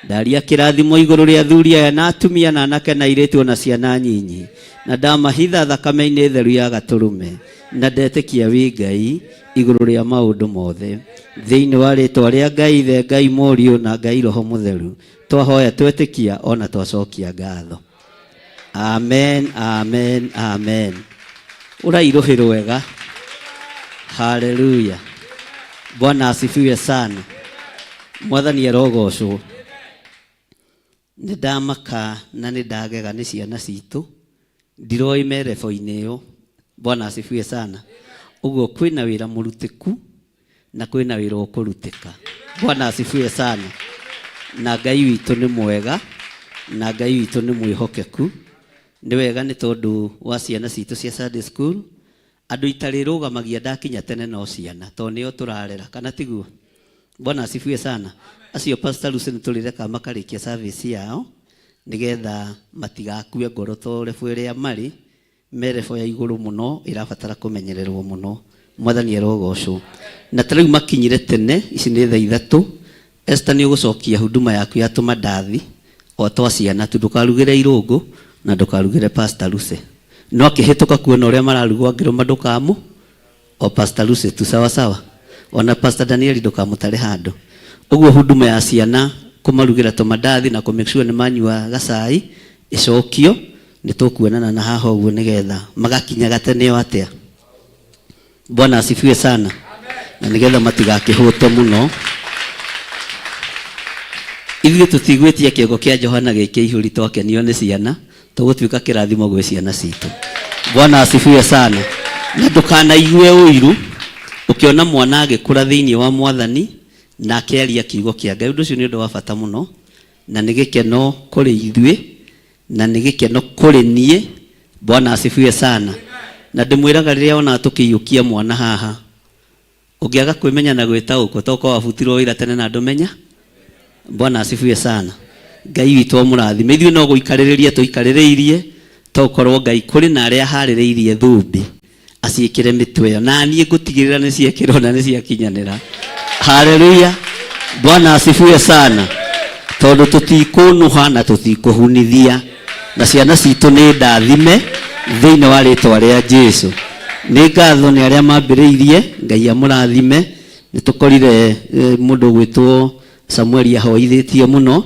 Ndaria kĩrathimo igũrũ rĩa athuri aya na atumia na anake na airĩtu na ciana nyinyi, na ndamahitha thakame-inĩ theru ya Gatũrũme, na ndetĩkia wĩ Ngai igũrũ rĩa maũndũ mothe. Thĩinĩ wa rĩtwa rĩa Ngai Ithe, Ngai Mũriũ na Ngai Roho Mũtheru, twahoya twetĩkia ona twacokia ngatho. Amen, amen, amen. Urairuhirwo wega. Haleluya. Bwana asifiwe sana. Mwathani arogocwo. Nĩ ndamaka na nĩ ndagega nĩ ciana citũ. Ndiroi merebo-inĩ ĩyo. Bwana asifiwe sana. Uguo kwĩna wĩra mũrutĩku na kwĩna wĩra ũkũrutĩka. Bwana asifiwe sana. Na Ngai witũ nĩ mwega na Ngai witũ nĩ mwĩhokeku. Nĩ wega nĩ tondũ wa ciana citũ cia Sunday school andũ itarĩrũgamagia ndakinya tene no ciana tondũ nĩo tũrarera kana tiguo. Bwana asifiwe sana. Acio Pastor Lucy nĩ tũrĩreka makarĩkia service yao nigetha matigakue ngoro tondũ rebu ĩrĩa marĩ merebo ya igũrũ mũno ĩrabatara kũmenyererwo mũno. Mwathani arogocwo. Na tarĩu makinyire tene, ici nĩ thaa 3. Esther nĩ ũgũcokia huduma yaku ya tũmandathi o twa ciana tu, ndũkarugĩre irũngũ na ndũkarugĩre Pastor Lucy. No akĩhĩtũka kuona ũrĩa mararugwo ngĩrũma ndũkamu o Pastor Lucy tu sawa sawa. Ona Pastor Daniel ndũkamũtare handũ. Ũguo huduma ya ciana kũmarugĩra tũmandathi na kũ make sure nĩ manyua gacai ĩcokio nĩ tũkuonana na haha ũguo nĩgetha magakinya gatene o atĩa. Bwana asifiwe sana. Na nĩgetha matigakĩhũte mũno. Ithuĩ tũtigwĩtia kĩongo kĩa Johana gĩkĩ ihũri twakenio nĩ ciana, tũgũtuĩka kĩrathimo gwĩ ciana citũ. Bwana asifiwe sana. Na ndũkanaigue ũiru ũkĩona mwana agĩkũra thĩinĩ wa Mwathani na akĩaria kiugo kĩa Ngai. Ũndũ ũcio nĩ ũndũ wa bata mũno na nĩ gĩkeno kũrĩ ithuĩ na nĩ gĩkeno kũrĩ niĩ. Bwana asifiwe sana. Na ndĩmwĩraga rĩrĩa ona tũkĩiyũkia mwana haha ũngĩaga kwĩmenya na gwĩtaũkwo tokorwo wabutirwo wĩra tene na ndũmenya. Bwana asifiwe sana. Ngai witũ mũrathime. Ithuĩ no gũikarĩrĩria tũikarĩrĩirie tokorwo Ngai kũrĩ na arĩa harĩrĩirie thũmbĩ aciĩkĩre mĩtwe ĩyo na niĩ ngũtigĩrĩra nĩ ciekĩrwo na nĩ ciakinyanĩra. Haleluya. Bwana asifiwe sana. Tondũ tũtikũnũha na tũtikũhunithia na ciana citũ nĩ ndathime thĩinĩ wa rĩtwa rĩa Jesũ. Nĩ ngatho nĩ arĩa mambĩrĩirie. Ngai amũrathime. Nĩ tũkorire mũndũ gwĩtwo Samuel ahoithĩtio mũno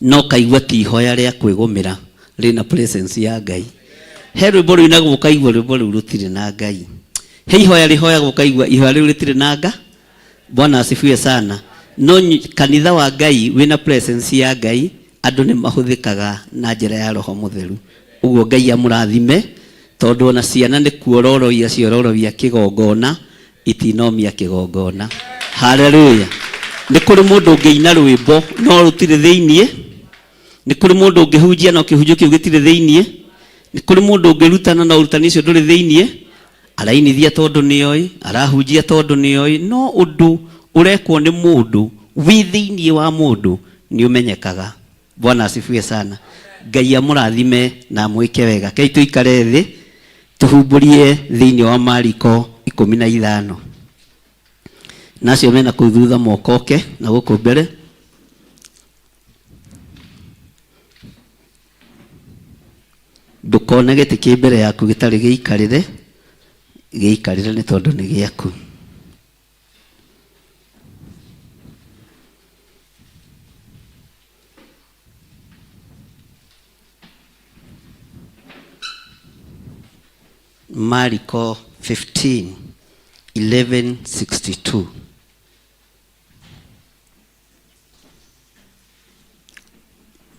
no kaigua ti ihoya rĩa kwĩgũmĩra rĩna presence ya Ngai. He rwĩmbo rũinagwo ũkaigua rwĩmbo rũu rũtirĩ na Ngai. He ihoya rĩhoyagwo ũkaigua ihoya rĩu rĩtirĩ na Ngai. Bwana asifiwe sana. No kanitha wa Ngai wĩna presence ya Ngai andũ nĩ mahũthĩkaga na njĩra ya Roho Mũtheru. Ũguo Ngai amũrathime tondũ ona ciana nĩ kuororoia ciororoia kĩgongona itinomia kĩgongona. Haleluya. Nĩ kũrĩ mũndũ ũngĩina rwĩmbo no rũtirĩ thĩinĩ. Nĩ kũrĩ mũndũ ũngĩhunjia no kĩhunjio kĩu gĩtirĩ thĩinĩ. Nĩ kũrĩ mũndũ ũngĩrutana na ũrutani ũcio ndũrĩ thĩinĩ. Arainithia tondũ nĩoĩ, arahunjia tondũ nĩoĩ, no ũndũ ũrekwo nĩ mũndũ wĩ thĩinĩ wa mũndũ nĩ ũmenyekaga. Bwana asifiwe sana. Ngai amũrathime na mwĩke wega. Kei tũikare thĩ tũhumbũrie thĩinĩ wa Mariko 15. Nacio mena kũu thutha mokoke na gũkũ mbere. Ndũkone gĩtĩ kĩ mbere yaku gĩtarĩ gĩikarĩre. Gĩikarĩre nĩ tondũ nĩ gĩaku. Mariko 15:11-62.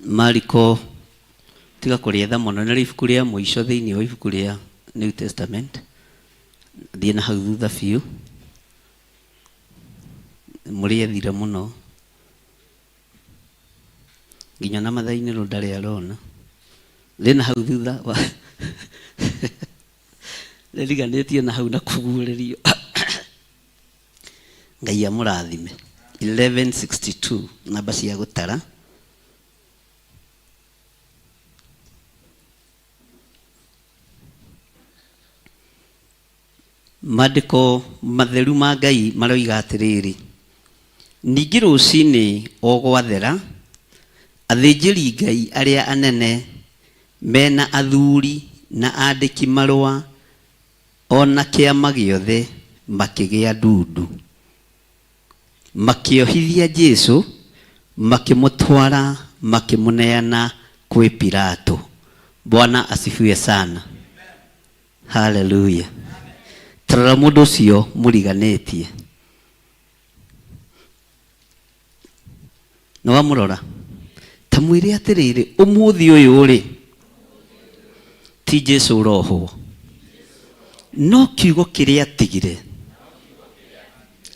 Mariko tiga kũrĩetha mũno nĩ ibuku rĩa mũico thĩinĩ wa ibuku rĩa New Testament. Thiĩ na hau thutha biũ. Mũrĩethire mũno. Nginya na mathaa-inĩ ndarĩ arona. Thiĩ na hau thutha. Nĩriganĩtie na hau na kũguũrĩrio. Ngai amũrathime. 11:62 namba cia gũtara. Maandĩko matheru ma Ngai maroiga atĩrĩrĩ. Ningĩ rũcinĩ o gwathera athĩnjĩri Ngai arĩa anene mena athuri na andĩki marũa ona kĩama gĩothe makĩgĩa ndundu. Makĩohithia Jesũ makĩmũtwara makĩmũneana kwĩ Pilato. Bwana asifiwe sana. Haleluya. Tarora mundu ucio muriganetie. No wamurora. Tamwire atiriri umuthi uyu ri ti Jesu roho. No kiugo kiria atigire.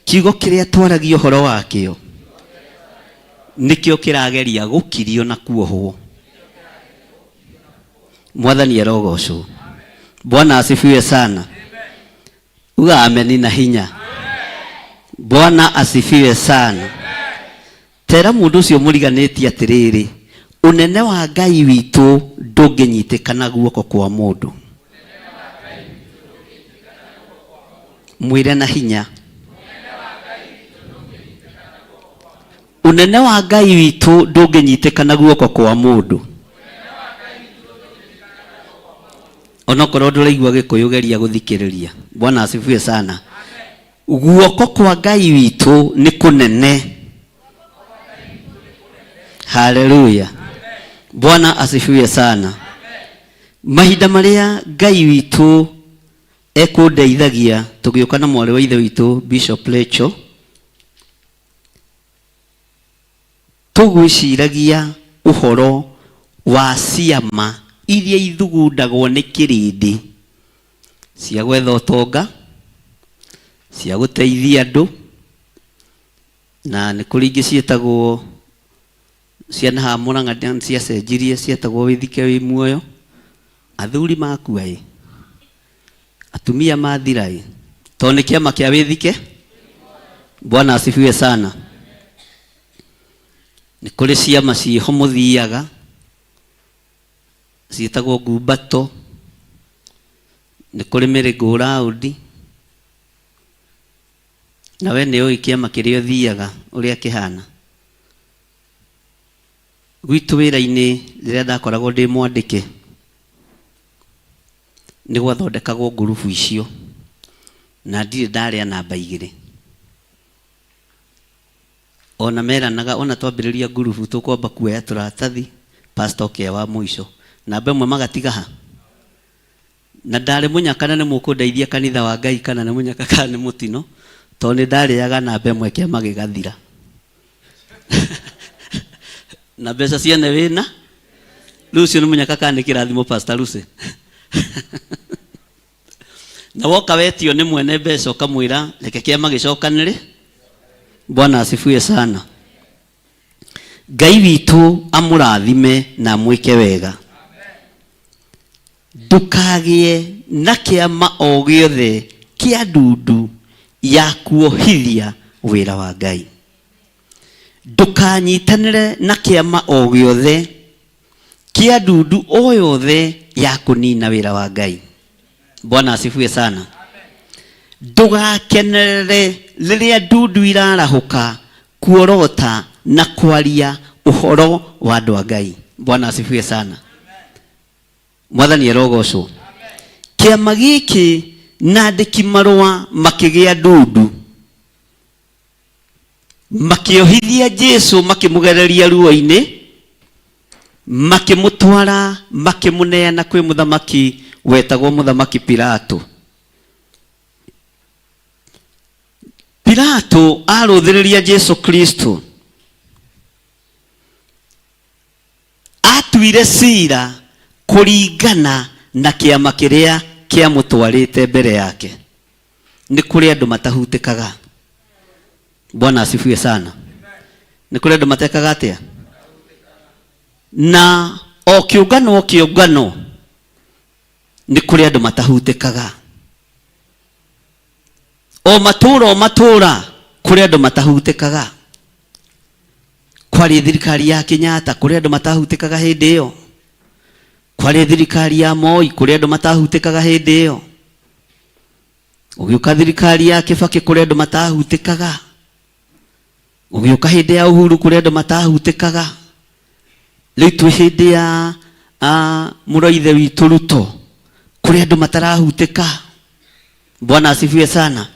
Kiugo kiria atwaragio horo wakio. Nikio kirageria gukirio na kuohwo. Mwathani arogocwo. Bwana asifiwe sana. Uga ameni na hinya. Bwana asifiwe sana. Tera mundu ucio muriganetie atiriri unene wa Ngai witu ndunginyitikana guoko kwa mundu. Mwire na hinya. Unene wa Ngai witu ndunginyitikana guoko kwa mundu. Onokorwo nduraigua Gikuyu geria guthikiriria. Bwana asifiwe sana. Guoko kwa Ngai witu ni kunene. Haleluya. Bwana asifiwe sana. Mahinda maria Ngai witu ekundeithagia tugiuka na mwari wa ithe witu Bishop Lecho, tugwiciragia uhoro wa ciama iria ithugundagwo ni kirindi cia gwetha utonga, cia guteithia andu, na ni kuri ingi cietagwo ciana ha Murang'a cia cenjirie cietagwo withike wi muoyo. Athuri makua atumia mathira to ni kiama kia withike. Bwana asifiwe sana. Ni kuri ciama ciho muthiaga cietagwo ngumbato, ni kuri mirigo raudi, na we ni oi kiama kiria uthiaga uria kihana. Gwitu wira-ini riria ndakoragwo ndi mwandike ni gwathondekagwo ngurubu icio, na ndire ndaria namba 2. Ona meranaga ona twambiriria ngurubu tukwamba kuoya turatathi pastor ke wa muico namba 1 magatigaha. Na ndari munyakana ni mukundeithia kanitha wa Ngai kana ni munyaka kana ni mutino, to ni ndariaga namba 1 ke magigathira. Na mbeca ciane wina Lucio ni munyaka kana ni kirathimo pastor Lucy. Na woka wetio ni mwene mbeca ukamwira reke kiama gicokanire. Bwana asifiwe sana. Ngai witu amurathime na mwike wega. Ndukagie na kiama o giothe kia ndundu ya kuohithia wira wa Ngai. Ndukanyitanire na kiama o giothe kia ndundu o yothe ya kunina wira wa Ngai. Bwana asifiwe sana. Ndugakenerere riria ndundu irarahuka kuorota na kwaria uhoro wa andu a Ngai. Bwana asifiwe sana. Mwathani arogocwo. Kiama giki nandiki marua makigia ndundu, makiohithia Jesu, makimugereria ruo-ini, makimutwara makimuneana kwi muthamaki wetagwo muthamaki Pilato. Pilato aruthiriria Jesu Kristo, atuire cira kuringana na kiama kiria kia mutwarite mbere yake. Ni kuri andu matahutikaga. Bwana asifiwe sana. Ni kuri andu matekaga atia? Na o kiungano ni kuri andu matahutikaga. O matura kuri andu matahutikaga. Kwari thirikari ya Kenyatta kuri andu matahutikaga hindi iyo. Kwari thirikari ya Moi kuri andu matahutikaga hindi iyo. Ugiuka thirikari ya Kibaki kuri andu matahutikaga. Ugiuka hindi ya Uhuru kuri andu matahutikaga. Riu twi hindi ya muraithe witu Ruto kuri andu matarahutika. Bwana asifiwe sana.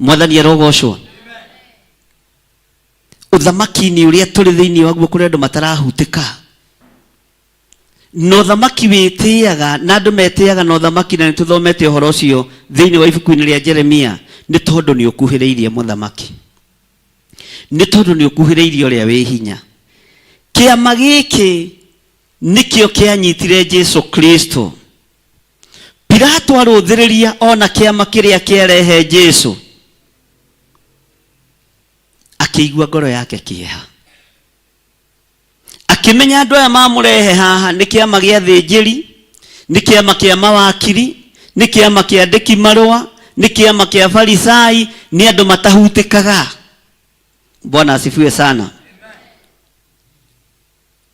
Mwathani arogocwo. Uthamaki ni uria turi thiini waguo kuri andu matarahutika. no thamaki witiaga na andu metiaga no thamaki, na nituthomete uhoro ucio thiini wa ibuku-ini ria Jeremia, ni tondu ni ukuhiriirie muthamaki, ni tondu ni ukuhiriirie uria wi hinya. Kiama giki nikio kianyitire Jesu Kristo. Pilato aruthiriria ona kiama kiria kierehe Jesu, akiigua ngoro yake kieha, akimenya andu aya mamurehe haha ni kiama gia thinjiri, ni kiama kia mawakiri, ni kiama kia andiki marua, ni kiama kia Farisai, ni andu matahutikaga. Bwana asifiwe sana.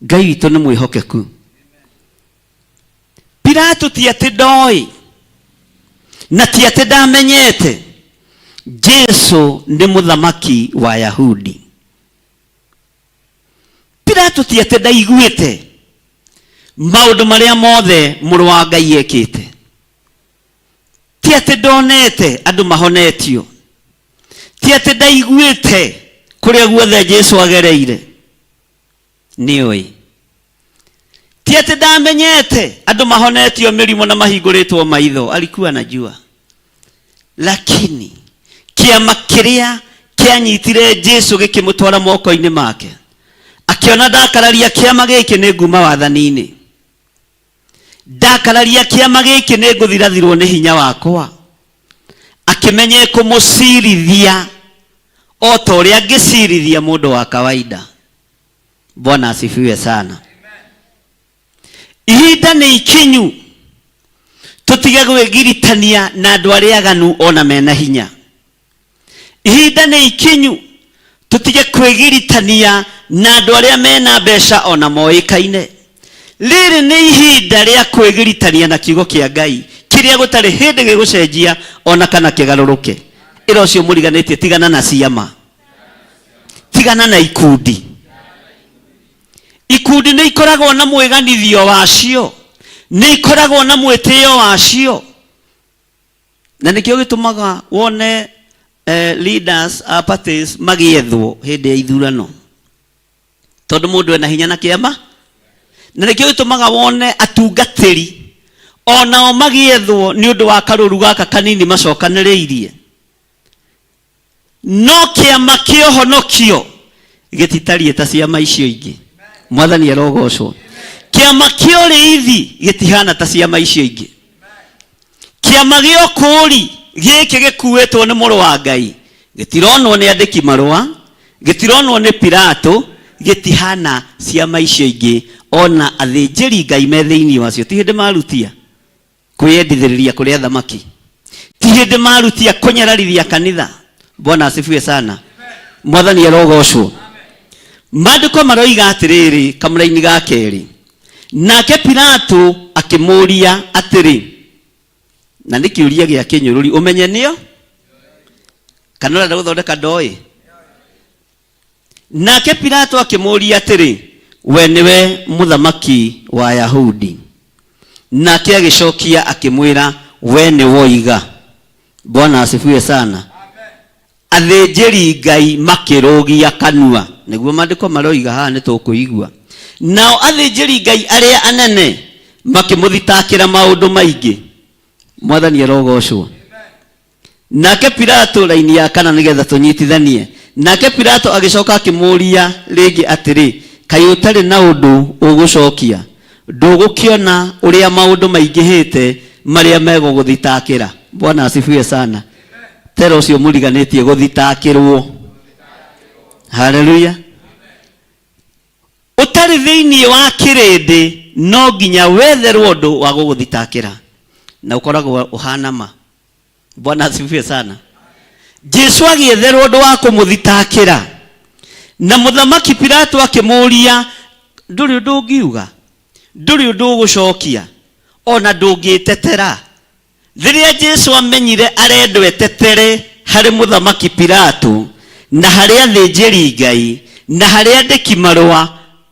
Ngai witũ nĩ mwĩhokeku. Pilato ti atĩ ndoi na ti atĩ ndamenyete Jesu nĩ mũthamaki wa Yahudi. Pilato ti atĩ ndaiguĩte maũndũ marĩa mothe mũrũ wa Ngai ekĩte, ti atĩ ndonete andũ mahonetio, ti atĩ ndaiguĩte kũrĩa guothe Jesu agereire. Nioi ti atĩ ndamenyete andũ mahonetio mĩrimũ na mahingũrĩtwo maitho, alikuwa anajua. Lakini kiama kĩrĩa kĩanyitire Jesu gĩkĩmũtwara moko-inĩ make, akiona ndakararia kiama gĩkĩ nĩ nguma wathani-inĩ, ndakararia kiama gĩkĩ nĩ ngũthirathirwo nĩ hinya wakwa, akĩmenye kũmũcirithia o ta ũrĩa angĩcirithia mũndũ wa kawaida. Bwana asifiwe sana. Ihinda nĩ ikinyu tutige gwĩgiritania na andũ arĩa aganu ona mena hinya. Ihinda nĩ ikinyu tutige kwĩgiritania na andũ arĩa mena mbeca ona moĩkaine. Rĩrĩ nĩ ihinda rĩa kwĩgiritania na kiugo kĩa Ngai kĩrĩa gũtarĩ hĩndĩ gĩgũcenjia ona kana kĩgarũrũke. Ĩra ũcio mũriganĩtie, tigana na ciama, tigana na ikundi. Ikundi nĩ ikoragwo na mwĩganithio wacio, nĩ ikoragwo na mwĩtĩo wacio, na nĩkĩo gĩtũmaga wone leaders a parties magĩethwo hĩndĩ ya ithurano, tondũ mũndũ ena hinya na kĩama. Na nĩkĩo gĩtũmaga wone atungatĩri onao magĩethwo nĩ ũndũ wa karũru gaka kanini macokanĩrĩirie. No kĩama kĩa ũhonokio gĩtitariĩ ta ciama icio ingĩ. Mwathani arogocwo. Kiama kĩa ũrĩithi gĩtihana ta ciama icio ingĩ. Kiama gĩa ũkũũri gĩkĩ gĩkuĩtwo nĩ mũrũ wa Ngai gĩtironwo nĩ andĩki marũa, gĩtironwo nĩ Pilato, gĩtihana ciama icio ingĩ ona athĩnjĩri Ngai me thĩinĩ wacio. Ti hĩndĩ marutia kwĩyendithĩrĩria kũrĩa thamaki, ti hĩndĩ marutia kũnyararithia kanitha. Bwana asifiwe sana. Mwathani arogocwo. Maandĩko maroiga atĩrĩrĩ kamũra-inĩ ga kerĩ, nake Pilato akĩmũria atĩrĩ, na nĩ kĩũria gĩa kĩnyũrũri, ũmenye nĩo kana ũrenda gũthondeka ndoĩ? Nake Pilato akĩmũria atĩrĩ, we nĩwe mũthamaki wa Yahudi? Nake agĩcokia akĩmwĩra, we nĩ woiga. Bwana asifiwe sana. Athĩnjĩri Ngai makĩrũgia kanua. Nĩguo maandĩko maroiga haha nĩ tũkũigua. Nao athĩnjĩri Ngai arĩa anene makĩmũthitakĩra maũndũ maingĩ. Mwathani arogocwo. Nake Pilato, raini ya kana nĩgetha tũnyitithanie, nake Pilato agĩcoka akĩmũria rĩngĩ atĩrĩ, kaĩ ũtarĩ na ũndũ ũgũcokia? Ndũgũkĩona ũrĩa maũndũ maingĩhĩte marĩa megũgũthitakĩra? Bwana asifiwe sana. Tero ũcio mũriganĩtie gũthitakĩrwo. Haleluya. Ũtarĩ thĩinĩ wa kĩrĩndĩ no nginya wetherwo ũndũ wa gũgũthitakĩra, na ũkoragwo ũhana ma. Bwana asifiwe sana. Jesu agĩetherwo ũndũ wa kũmũthitakĩra, na mũthamaki Pilato akĩmũria, ndũrĩ ũndũ ũngiuga, ndũrĩ ũndũ ũgũcokia, ona ndũngĩtetera? Rĩrĩa Jesu amenyire arendwo etetere harĩ mũthamaki Pilato na harĩ athĩnjĩri Ngai na harĩ andĩki marũa,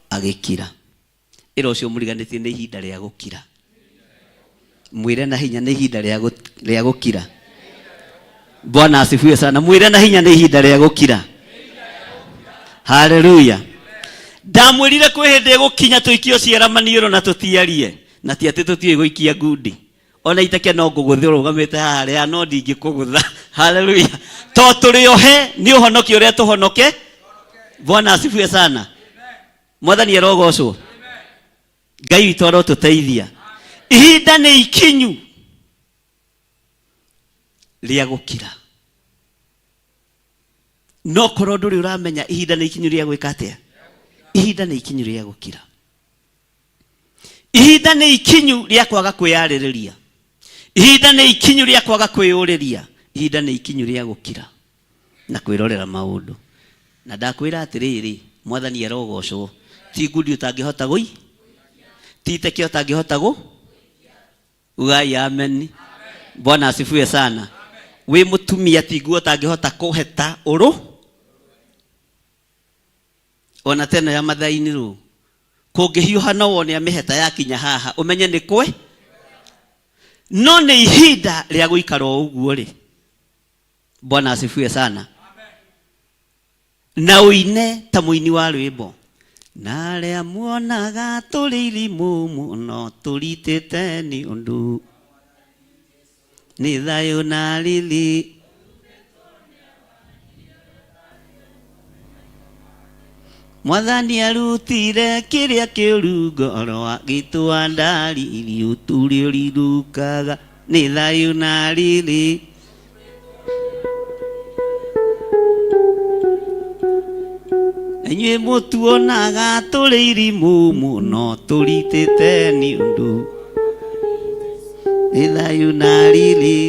agĩkira. Ĩra ũcio mũriganĩtie nĩ ihinda rĩa gũkira. Mwĩre na hinya nĩ ihinda rĩa gũkira. Bwana asifiwe sana. Mwĩre na hinya nĩ ihinda rĩa gũkira. Haleluya. ndamwirire kwĩ hĩndĩ ĩgũkinya tũikio ciara maniũrũ na tũtiarie na ti atĩ tũtiũĩ gũikia ngundi ona itake no ngũgũthĩ ũrũgamĩte harĩa no ndingĩkũgũtha. Haleluya. To tũrĩ ohe nĩ ũhonokio ũrĩa tũhonoke. Bwana asifiwe sana. Mwathani arogocwo. Ngai witũ arotũteithia. Ihinda nĩ ikinyu rĩa gũkira. No korwo ndũrĩ ũramenya ihinda nĩ ikinyu rĩa gwĩka atĩa. Ihinda nĩ ikinyu rĩa gũkira. Ihinda nĩ ikinyu rĩa kwaga kwĩyarĩrĩria. Ihinda nĩ ikinyu rĩa kwaga kwĩyũrĩria. Ihinda nĩ ikinyu rĩa gũkira na kwĩrorera maũndũ. Na ndakwĩra atĩrĩrĩ, Mwathani arogocwo. Ti ngundi ũtangĩhota gũi, ti iteke ũtangĩhota ugai amen. Bwana asifiwe sana. We mũtumia ti nguo ũtangĩhota kũheta ũrũ ona tena ya mathainĩ rũ. Kũngĩhiũha no wone mĩheta yakinya haha ũmenye nĩ kwe. No nĩ ihinda rĩa gũikara ũguo rĩ. Bwana asifiwe sana. Na uine ta mũini wa rwĩmbo. Na arĩa muonaga tũrĩ irimũ mũno tũritĩte nĩ ũndũ nĩ thayũ na riri. Mwathani arutire kĩrĩa kĩũru ngoro agĩtũandarĩria ũtũũro rirukaga nĩ thayũ na riri. Inyuĩ mũtuonaga tũrĩ irimũ mũno tũritĩte nĩ ũndũ nĩ thayũ na riri.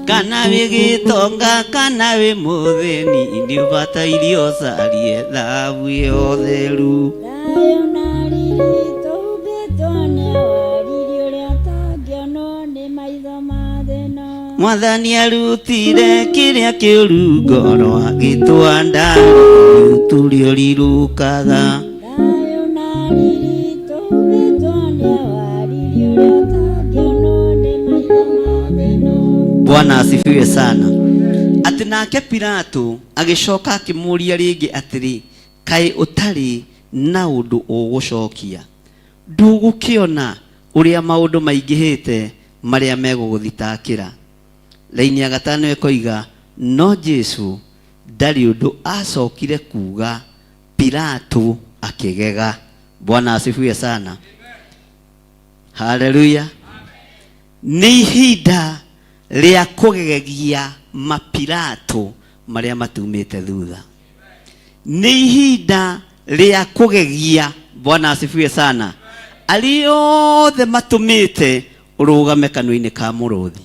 Kana wĩ gĩtonga kana wĩ mũthĩni nĩ ũbataire ũcarie thahabu ya ũtheru. Mwathani arutire kĩrĩa kĩũru ngoro agĩtũandarĩria ũtũũro rirukaga. Bwana asifiwe sana. Atĩ nake Pilato agĩcoka akĩmũria rĩngĩ atĩrĩ, kaĩ ũtarĩ na ũndũ ũgũcokia? Ndũgũkĩona ũrĩa maũndũ maingĩhĩte marĩa megũgũthitakĩra. Laini ya gatano ĩkoiga, no Jesu ndarĩ ũndũ acokire kuga. Pilato akĩgega. Bwana asifiwe sana. Haleluya. Nĩ ihinda rĩa kũgegegia mapilato marĩa matumĩte thutha. Nĩ ihinda rĩa kũgegia. Bwana asifiwe sana. Aliothe matumĩte ũrũgame kanua-inĩ ka mũrũthi.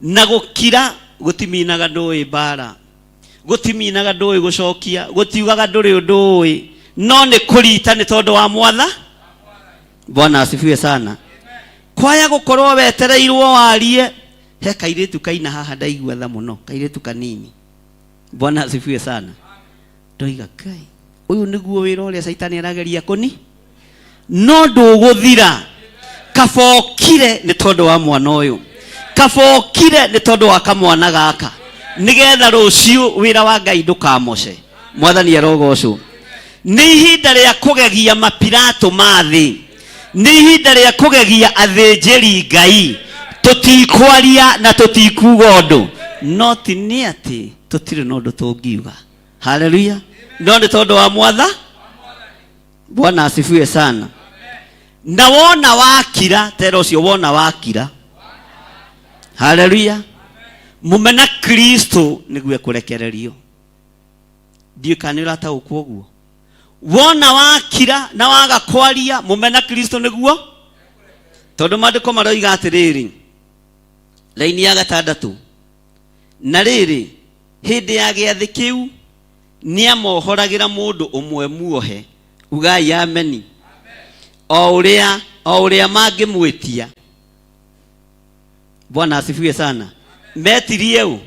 Na gũkira gũtiminaga ndũĩ mbara, gũtiminaga ndũĩ gũcokia, gũtiugaga ndũrĩ ũndũĩ, no nĩ kũrita nĩ tondũ wa Mwatha. Bwana asifiwe sana. Kwaya gũkorwo wetereirwo warie. He kairĩtu kaina haha ndaigua tha mũno, kairĩtu kanini. Bwana asifiwe sana. Ndoiga kai, ũyũ nĩguo wĩra ũrĩa Saitani arageria kũni. No ndũgũthira. Kabokire nĩ tondũ wa mwana ũyũ. Kabokire nĩ tondũ wa kamwana gaka. Nĩgetha rũciũ wĩra wa Ngai ndũkamoce. Mwathani arogocwo. Nĩ ihinda rĩa kũgegia mapilato ma thĩ. Nĩ ihinda rĩa kũgegia athĩnjĩri Ngai. Tũtikwaria na tũtikuga ũndũ. No ti nĩ atĩ tũtirĩ na ũndũ tũngiuga. Haleluya. No nĩ tondũ wa Mwatha. Bwana asifiwe sana. Na wona wakira, tero ũcio wona wakira. Haleluya. Mumena Kristo nĩguo kũrekererio. Ndiũ kana ũrataũkwo ũguo. Wona wakira na waga kwaria mumena Kristo nĩguo. Tondũ maandĩko maroiga atĩrĩrĩ. Laini ya gatandatũ. Na rĩrĩ hĩndĩ ya gĩathĩ kĩu nĩ amohoragĩra mũndũ ũmwe muohe. Ugai ameni. O ũrĩa mangĩmwĩtia. Bwana asifiwe sana. Metirie u.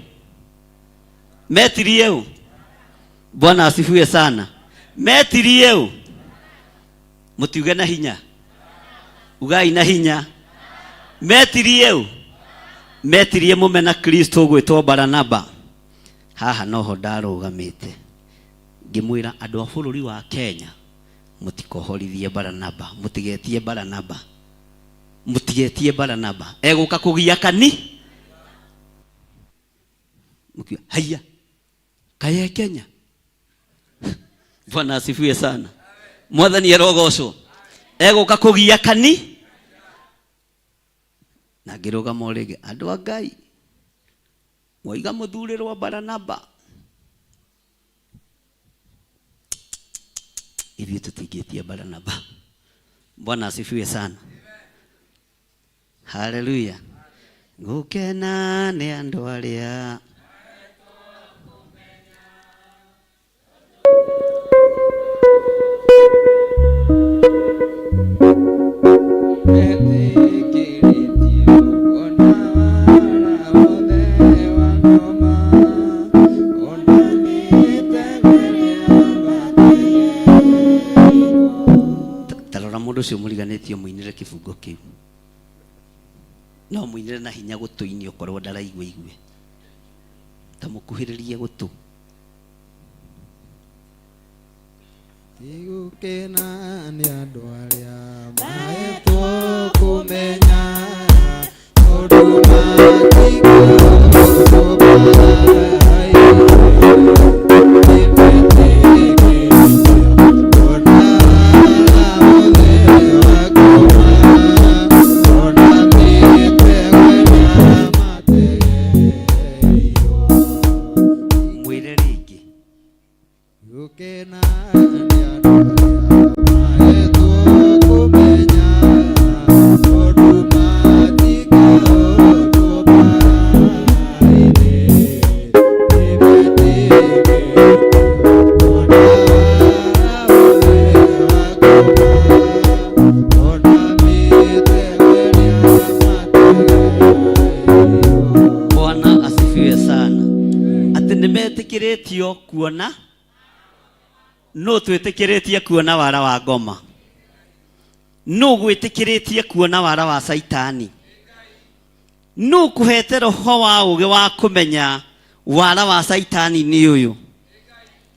Metirie u. Bwana asifiwe sana. Metirie u. Mutiuge na hinya. Ugai na hinya. Metirie u. Metirie mumena Kristo gwĩtwo Baranaba. haha noho ndarugamite ngimwira andu a bururi wa Kenya mutikohorithie Baranaba, mutigetie Baranaba, mutigetie Baranaba, eguka kugia kani mukia haya kaya Kenya. Bwana asifiwe sana. Mwathani arogocwo. Eguka kugia kani na ngiruga morege andu a Ngai moiga muthurirwo Baranaba. Hivi tutigetie Baranaba. Bwana asifiwe sana. Haleluya. Gukena ni andu aria ucio muriganetio muinire kifungo kiu no muinire na hinya gutuinio korwo ndaraigwa igwe ta mukuhiririe gutu igukena ni andu aria maetwo kumenya oduma kuona no twitikiretie kuona wara wa ngoma no gwitikiretie kuona wara wa Saitani no kuhete roho wa uge wa kumenya wara wa Saitani ni uyu.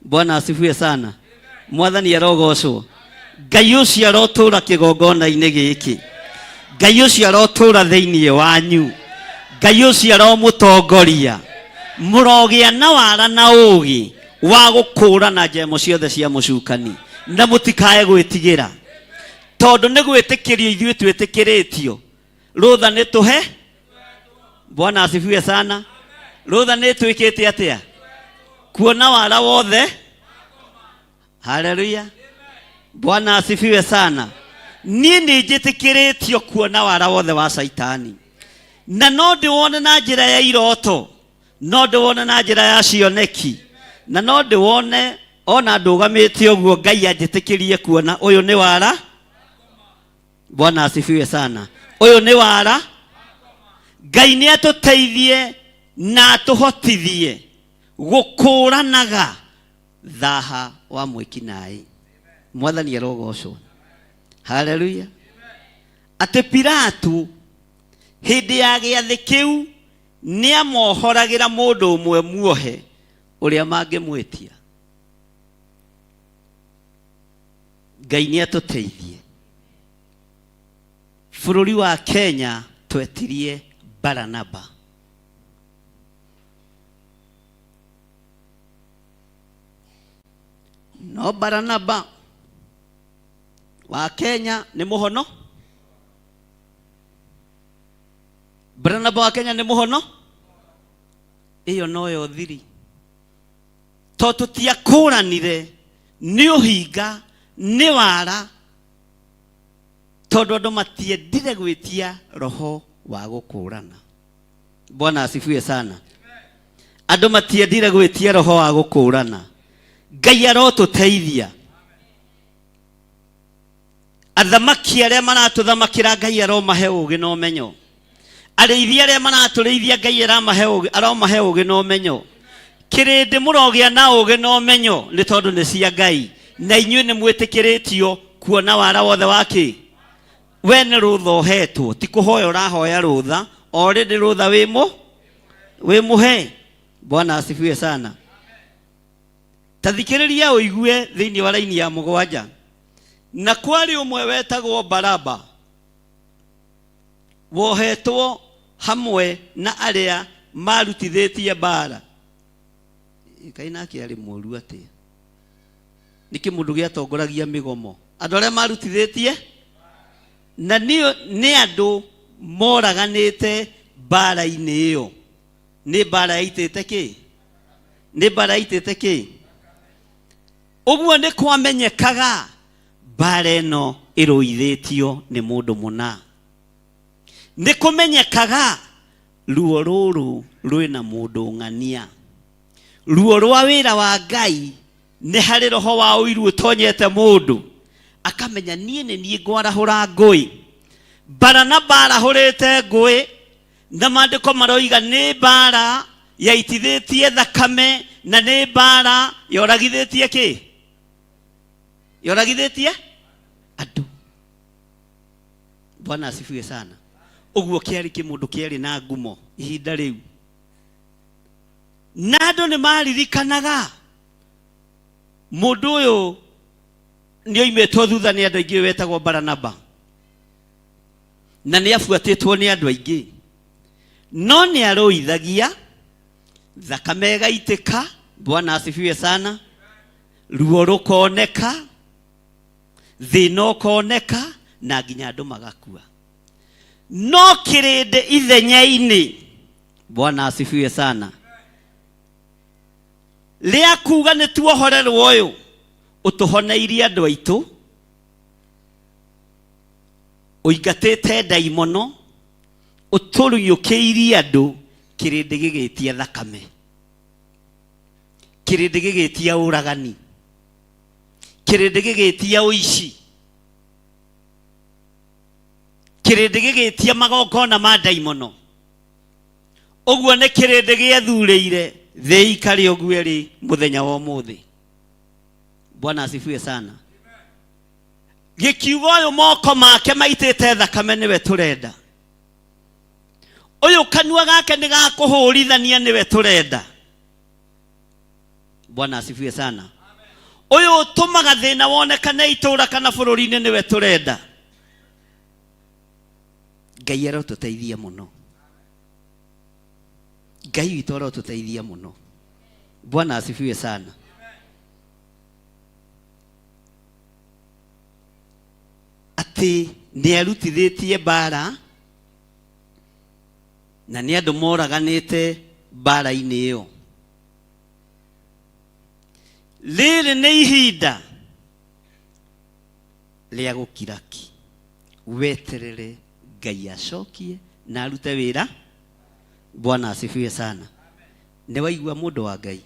Bwana asifiwe sana. Mwathani arogocwo. Ngai ucio arotura kigongona-ini giki, Ngai ucio arotura thiini wanyu, Ngai ucio aromutongoria murogia na wara na ugi wa gukũrana njemo ciothe cia mucukani na mutikae gwitigira tondu ni gwitikirio ithuĩ twitikiritio rutha ni tuhe. Bwana asifiwe sana. Rutha ni twikite atia kuona wara wothe. Haleluya. Bwana asifiwe sana. Ni njitikiritio kuona wara wothe wa Saitani na no ndiwone na njira ya iroto, no ndiwone na njira ya cioneki, na no ndiwone ona ndugamite uguo Ngai anjitikirie kuona uyu ni wara. Bwana asifiwe sana. Uyu ni wara. Ngai ni atuteithie na atuhotithie gukũranaga thaha wa mwikinai. Mwathani arogocwo. Haleluya. Ate Pilatu hindi ya giathi kiu ni amohoragira mundu umwe muohe uria mangimwitia. Ngai ni atuteithie. Bururi wa Kenya twetirie Baranaba. No Baranaba wa Kenya ni muhono. Baranaba wa Kenya ni muhono. Iyo noyo thiri. To tutiakũranire ni uhinga ni wara tondu andu matiendire gwitia roho wa gukũrana. Bwana asifiwe sana. Andu matiendire gwitia roho wa gukũrana. Ngai arotuteithia. Athamaki aria maratuthamakira Ngai aromahe ugi no menyo. Arĩithia aria maratũrĩithia Ngai aromahe ugi no menyo. Kirindi murogia na ugi no menyo ni tondu ni cia Ngai na inyuĩ nĩ mwĩtĩkĩrĩtio kuona wara wothe wake. We nĩ rũtha ũhetwo, ti kũhoya ũrahoya rũtha, already rũtha wĩ mũhe. Bwana asifiwe sana. Tathikiriria uigue thiini wa raini ya mugwanja. Na kwari umwe wetagwo Baraba wohetwo hamwe na aria marutithitie bara. Kaina kiari mũru atia. Niki mundu giatongoragia migomo. Andu aria marutithitie na ni andu moraganite bara-ini iyo. Ni bara yaitite ki? Ni bara yaitite ki? Uguo ni kwamenyekaga bara ino iruithitio ni mundu muna. Ni kumenyekaga ruo ruru rwina mundu ng'ania. Ruo rwa wira wa Ngai ni hari roho wa uiru utonyete mundu. Akamenya nie ngwarahura ngui. Baranaba arahurite ngui. Na maandiko maroiga ni bara yaitithitie thakame na ni bara yoragithitie ki? Yoragithitie andu. Bwana asifiwe sana. Uguo kiari kimundu kiari na ngumo ihinda riu. Na andu ni maririkanaga mundu uyu ni oimetwo thutha ni andu aingi wetagwo Baranaba. Na ni afuatitwo ni andu aingi. No ni aroithagia thakame gaitika. Bwana asifiwe sana. Ruo rukoneka, thina ukoneka, na nginya andu magakua. No kirinde ithenya-ini. Bwana asifiwe sana. Ria kuga ni tuohorerwo uyu utuhoneirie andu aitu uingatite daimono uturuyukiirie andu kirinde gigitia thakame, kirinde gigitia uragani, kirinde gigitia uici, kirinde gigitia magongona ma daimono. Uguo ni kirinde giathurire thei kari oguo ri muthenya wa umuthi. Bwana asifiwe sana. Gikiugo uyu moko make maitite thakame niwe turenda. Uyu kanua gake ni gakuhurithania niwe turenda. Bwana asifiwe sana. Uyu utumaga thina wonekane itura kana bururi-ini niwe turenda. Ngai arotuteithia muno. Ngai witu arotuteithia muno. Bwana asifiwe sana. Ati ni arutithitie bara na ni andu moraganite bara-ini iyo. Riri ni ihinda ria gukiraki. Weterere Ngai acokie na arute wira. Bwana asifiwe sana. Ni waigua mundu wa Ngai.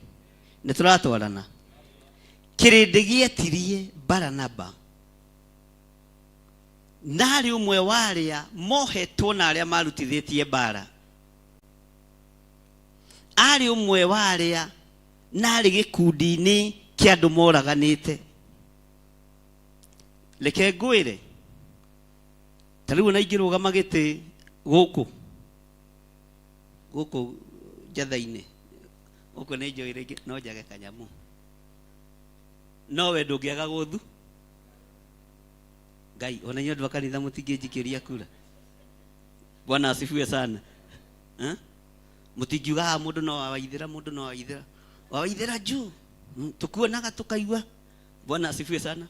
Ni turatwarana. Kirinde gietirie Baranaba. Nari umwe waria mohetwo na aria marutithitie bara. Ari umwe waria nari gikundi-ini kia andu moraganite. Reke ngwire. Tariu na ingirugama giti guku jatha-ini. Guku ni njoire no njage kanyamu. No we ndungiaga guthu. Ngai ona nyo andu akanitha mutingijikiria kura. Bwana asifiwe sana. Mutingiuga mundu no waithira, mundu no waithira. Waithira juu. Tukuonaga tukaigua. Bwana asifiwe sana.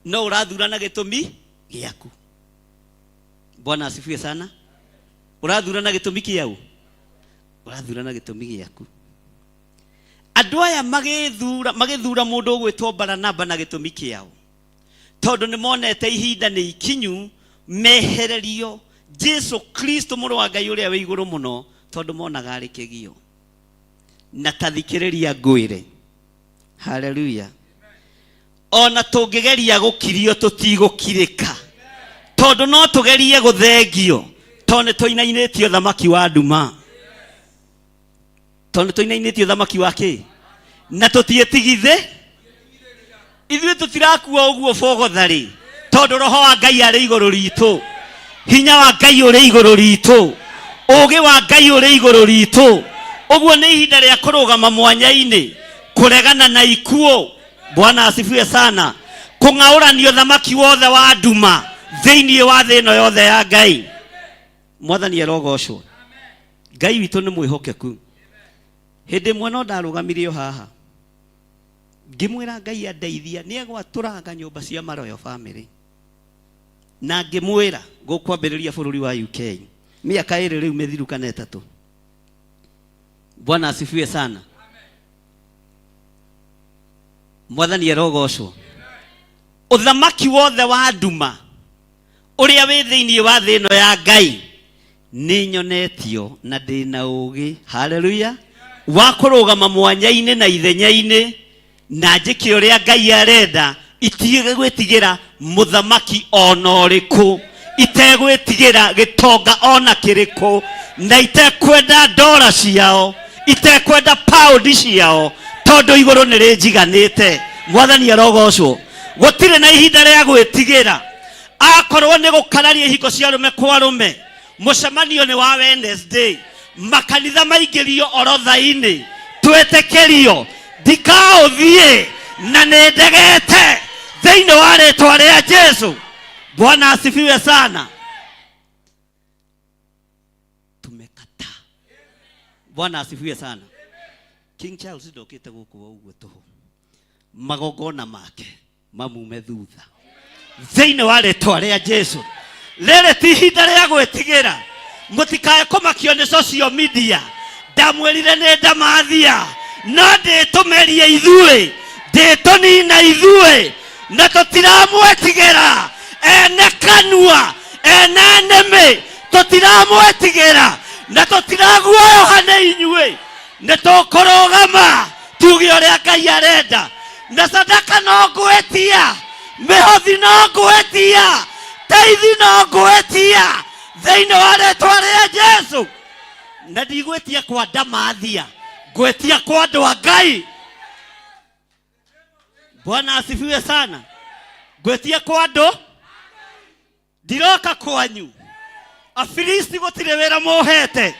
No urathurana gitumi giaku. Bwana asifiwe sana. Urathurana gitumi kiau. Urathurana gitumi giaku. Andu aya magithura mundu ugwitwo Baranaba na gitumi kiao. Tondu ni monete ihinda ni ikinyu mehererio Jesu Kristo muru wa Ngai uria wi iguru muno. Tondu monaga ari kigio. Na tathikiriria ngwire. Hallelujah. Ona tungigeria gukirio tutigukirika. Tondu no tugerie guthengio. Tondu tuinainitio thamaki wa nduma. Tondu tuinainitio thamaki wa ki? Na tutietigithe. Ithuĩ tutirakua uguo bogothari. Tondu roho wa Ngai ari iguru ritu. Hinya wa Ngai uri iguru ritu. Ugi wa Ngai uri iguru ritu. Oguo nĩ ihinda rĩa kũrũgama mwanya-inĩ, kũregana na ikuũ. Bwana asifiwe sana. Kũng'aũrania ũthamaki wothe wa nduma thĩinĩ wa thĩ ĩno yothe ya Ngai. Mwathani arogocwo. Ngai witũ nĩ mwĩhokeku. Hĩndĩ ĩmwe no ndarũgamire o haha, ngĩmwĩra Ngai andeithia nĩ egwatũraga nyũmba cia Maroyo family, na ngĩmwĩra gũkwambĩrĩria bũrũri wa UK mĩaka ĩrĩ rĩu mĩthiru kana ĩtatũ. Bwana asifiwe sana. Mwathani arogocwo. Ũthamaki wothe wa nduma ũrĩa wĩ thĩinĩ wa thĩ ĩno ya Ngai nĩ nyonetio na ndĩna ũũgĩ, haleluya, wa kũrũgama mwanya-inĩ na ithenya-inĩ na njĩke ũrĩa Ngai arenda, itige gwĩtigĩra mũthamaki ona ũrĩkũ, itegwĩtigĩra gĩtonga ona kĩrĩkũ, na itekwenda ndora ciao, itekwenda paundi ciao, tondũ igũrũ nĩ rĩnjiganĩte. Mwathani arogocwo. Gũtirĩ na ihinda rĩa gwĩtigĩra. Akorwo nĩ gũkararia ihiko cia arũme kwa arũme, mũcemanio nĩ wa Wednesday, makanitha maingĩrio orotha-inĩ, twĩtĩkĩrio ndikaũthiĩ na nĩ ndegete thĩinĩ wa rĩtwa rĩa Jesu. Bwana asifiwe sana. Tumekata. Bwana asifiwe sana. King Charles ndokĩte gũkũ ũguo tũhũ, magongona make mamume thutha thĩinĩ wa rĩtwa rĩa Jesu. Rĩrĩ ti ihinda rĩa gwĩtigĩra. Mũtikae kũmakio nĩ social media. Ndamwĩrire nĩ ndamathia, no ndĩtũmerie ithuĩ, ndĩtũnina ithuĩ, na tũtiramwetigĩra. Ene kanua, ene nĩmĩ, tũtiramwetigĩra na tũtiraguoyoha nĩ inyuĩ. Nĩ tũkũrũgama tuge ũrĩa Ngai arenda, na sadaka no ngwĩtia, mĩhothi no ngwĩtia, teithi no ngwĩtia thĩinĩ wa rĩtwa rĩa Jesu. Na ndigwĩtia kwa ndamathia, ngwĩtia kwa andũ a Ngai. Bwana asifiwe sana. Ngwĩtia kwa andũ, ndiroka kwanyu. Afilisti gũtirĩ wĩra mũhete.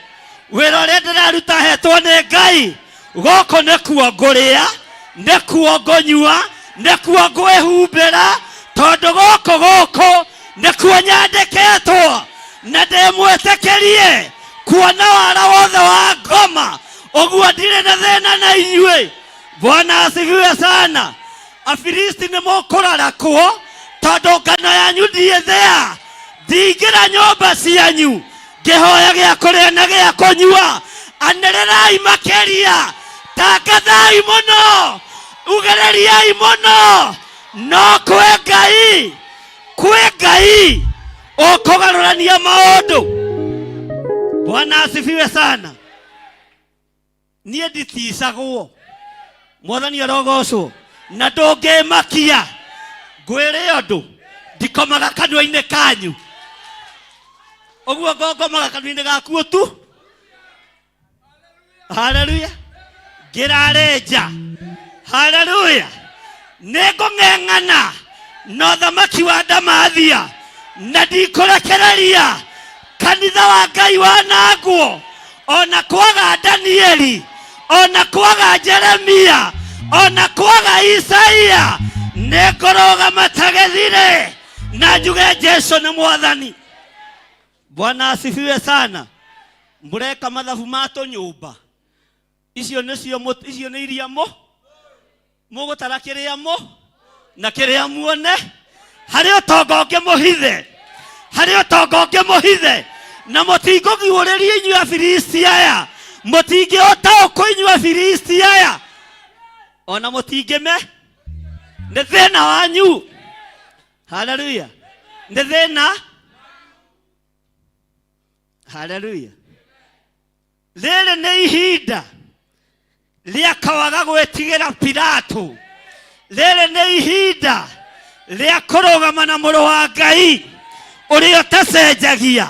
Wĩra ũrĩa ndĩraruta hetwo nĩ Ngai. Gũkũ nĩkuo ngũrĩa, nĩkuo ngũnyua, nĩkuo ngwĩhumbĩra, tondũ gũkũ nĩkuo nyandĩkĩtwo, na ndĩmwĩtĩkĩrie kuona wara wothe wa ngoma. Ũguo ndirĩ na thĩna na inyuĩ. Bwana asifiwe sana. Afilisti nĩ mũkũrara kuo, tondũ ngano yanyu ndiĩthĩa. Ndingĩra nyũmba cianyu ngĩhoya gĩa kũrĩa na gĩa kũnyua. Anĩrĩrai makĩria, tangathai mũno, ugereriai mũno. No kwĩ Ngai ũkũgarũrania maũndũ. Bwana asifiwe sana. Niĩ nditicagwo. Mwathani arogocwo. Na ndũngĩmakia. Ngwĩre ũndũ, ndikomaga kanua-inĩ kanyu. Ũguo ngomaga kanua-inĩ gakuo tu. Haleluya. Ngĩrare. Haleluya. Nĩngũng'eng'ana na ũthamaki wa ndamathia, na ndikũrekereria kanitha wa Ngai wanangwo, ona kwaga Danieli, ona kwaga Jeremia, ona kwaga Isaia. Nĩngũrũgama ta gĩthirĩ na njuge Jesu nĩ Mwathani. Bwana asifiwe sana. Mũreka mathabu ma tũnyũmba. Icio nĩ iria mũgũtara kĩrĩa na kĩrĩa muone. Harĩ ũtonga ũngĩ mũhithe, na mũtingĩguũrĩria inyuĩ Afilisti aya. Mũtingĩhota kũinyua Afilisti aya, ona mũtingĩme. Nĩ thĩna wanyu. Haleluya. Nĩ thĩna. Haleluya. Rĩrĩ nĩ ihinda rĩa kawaga gwĩtigĩra Pilato. Rĩrĩ nĩ ihinda rĩa kũrũgama na mũrũ wa Ngai ũrĩa ũtacenjagia,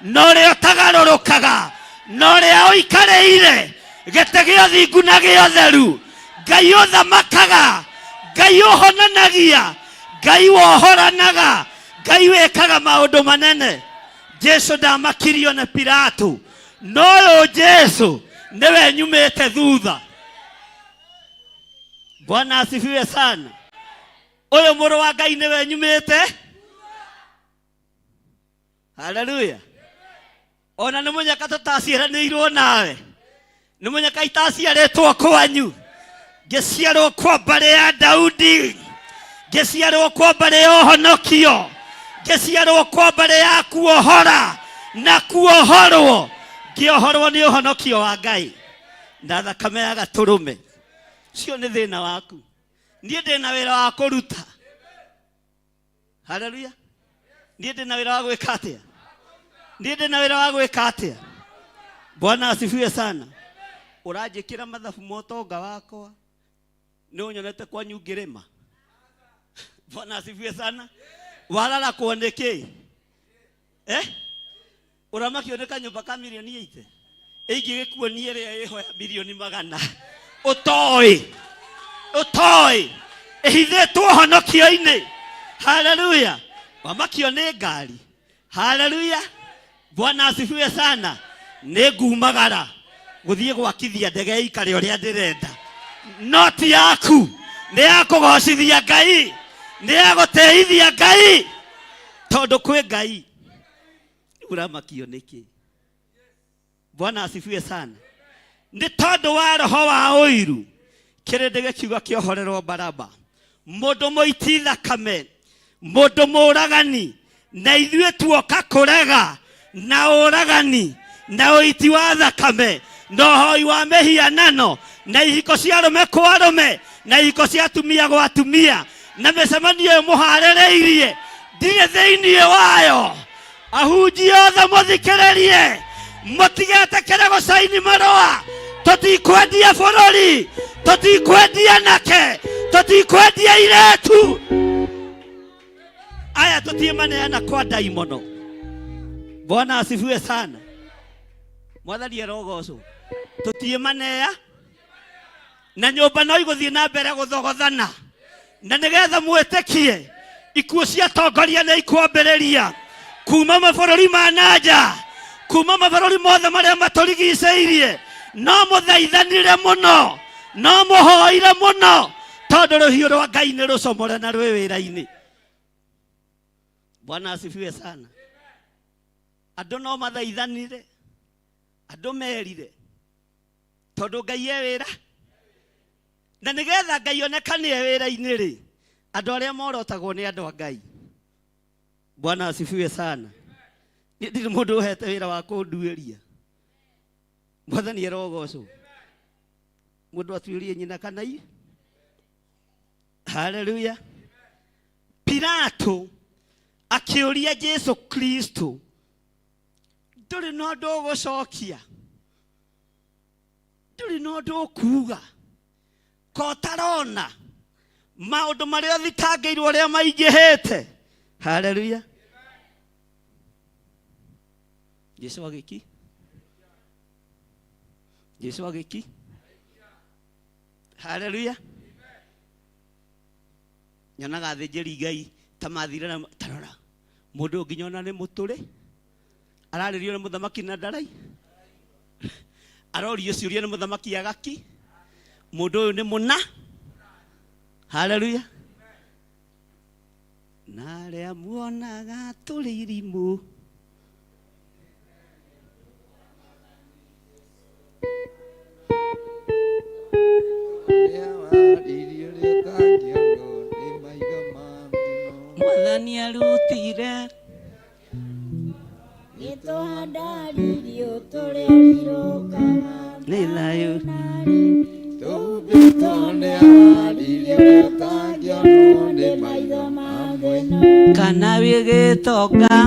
na ũrĩa ũtagarũrũkaga, na ũrĩa ũikarĩire gĩtĩ gĩa ũthingu na gĩa ũtheru. Ngai ũthamakaga, Ngai ũhonanagia, Ngai wohoranaga, Ngai wĩkaga maũndũ manene. Jesu ndamakirio nĩ Pilato, no ũyũ Jesu Newe nyumete thutha. Bwana asifiwe sana. Oyo moro wa Ngai newe nyumete. Haleluya. Ona nĩ mũnyaka tũtaciaranĩirwo nawe. Nĩ mũnyaka itaciarĩtwo kwanyu. Ngĩciarwo kwa mbarĩ ya Daudi. Ngĩciarwo kwa mbarĩ ya ũhonokio. Ngĩciarwo kwa mbarĩ ya kuohora na kuohorwo. Ngĩohorwo nĩ ũhonokio wa Ngai na thakame ya gatũrũme. Cio nĩ thĩna waku. Niĩ ndĩna wĩra wa kũruta. Haleluya. Niĩ ndĩna wĩra wa gwĩka atĩa? Niĩ ndĩna wĩra wa gwĩka atĩa? Bwana asifiwe sana. Ũranjĩkĩra mathabu motonga wakwa. Nĩ ũnyonete kwanyu ngĩrĩma. Bwana asifiwe sana. Walala kuoneke. Uramaki oneka nyumba ka milioni 8. Ingĩgĩkuo niĩ ĩrĩa ĩhoya milioni 100. Ũtoĩ. Ihithĩtwo honokio-inĩ. Haleluya. Wamakio nĩ ngari. Haleluya. Bwana asifiwe sana. Nĩ ngumagara gũthiĩ gwakithia ndege ikare ũrĩa ndĩrenda. Noti yaku nĩ ya kũgocithia Ngai. Nĩ ya gũteithia Ngai. Tondũ kwĩ Ngai. Uramakio nĩkĩ? Bwana asifiwe sana. Nĩ tondũ wa roho wa ũiru. Kĩrĩndĩ gĩkiuga kĩohorerwo Baraba. Mũndũ mũiti thakame. Mũndũ mũragani. Na ithuĩ tuoka kũrega na ũragani na ũiti wa thakame na ũhoi wa mĩhianano na ihiko cia arũme kwa arũme na ihiko cia atumia gwa atumia na mĩcemanio mũharĩrĩirie ndirĩ thĩinĩ wayo. Ahunjia othe mũthikĩrĩrie, mũtigetĩkĩre gũcaini marũa. Tũtikwendia bũrũri, tũtikwendia nake, tũtikwendia iretu. Aya tũtimaneana kwa daimono. Bwana asifiwe sana. Mwathani arogocwo. Tũtimanea na nyũmba no igũthiĩ na mbere gũthogothana. Na nĩgetha mwĩtĩkie ikuũ cia atongoria nĩ ikwambĩrĩria kuma mabũrũri ma nanja, kuma mabũrũri mothe marĩa matũrigicĩirie. No mũthaithanire mũno, no mũhoire mũno, tondũ rũhiũ rwa Ngai nĩ rũcomore na rwĩ wĩra-inĩ. Bwana asifiwe sana. Andũ no mathaithanire, andũ merire, tondũ Ngai e wĩra. Na nĩgetha Ngai onekane e wĩra-inĩ rĩ, andũ arĩa morotagwo nĩ andũ a Ngai. Bwana asifiwe sana. Ndirĩ mũndũ ũhete wĩra wa kũnduĩria. Mwathani arogocwo. Mũndũ atuĩrie nyina kana i. Haleluya. Pilato akĩũria Jesu Kristo, ndũrĩ na ũndũ ũgũcokia, ndũrĩ na ũndũ ũkuuga, ko ũtarona maũndũ marĩa ũthitangĩirwo ũrĩa maingĩhĩte. Haleluya. Jesu agĩki. Jesu agĩki. Haleluya. Nyonaga athĩnjĩri Ngai ta mathire na tarora. Mũndũ nginya ona nĩ mũtũre. Ararĩrio nĩ mũthamaki na ndarai. Arorio ciũria nĩ mũthamaki agaki. Mũndũ ũyũ nĩ mũna. Haleluya. Na arĩa muonaga tũrĩ irimũ. Mwathani arutire nĩtũhandaririo tũrĩa rirũkaga nĩ thayũ tũhumbĩtwo nĩ aharirio ũtangĩonwo nĩ maitho ma thĩno kana wĩ gĩtonga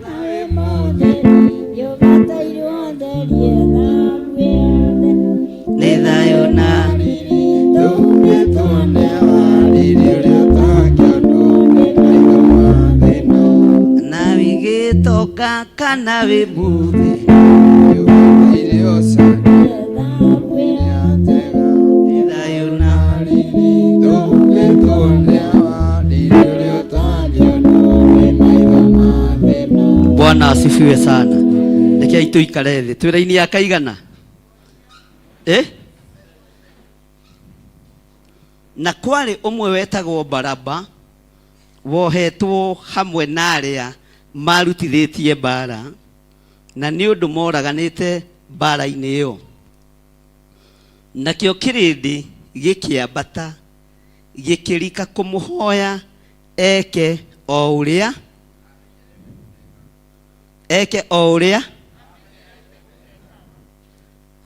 kana wĩ mũtheri yũgatairwo theri ethaguĩ nĩ thayũ na tũhumbĩtwo nĩ aharirio ũtangĩonwo nĩ maitho ma thĩno na wĩ gĩtonga kana wĩ mũtheri yũgatairwo Bwana asifiwe sana. Rekei tuikare thĩ. Twĩra-inĩ ya kaigana. na kwari umwe wetagwo Baraba wohetwo hamwe na aria marutithitie bara na ni undu moraganite bara-ini iyo nakio kirindi gikiambata gikirika kumuhoya eke o uria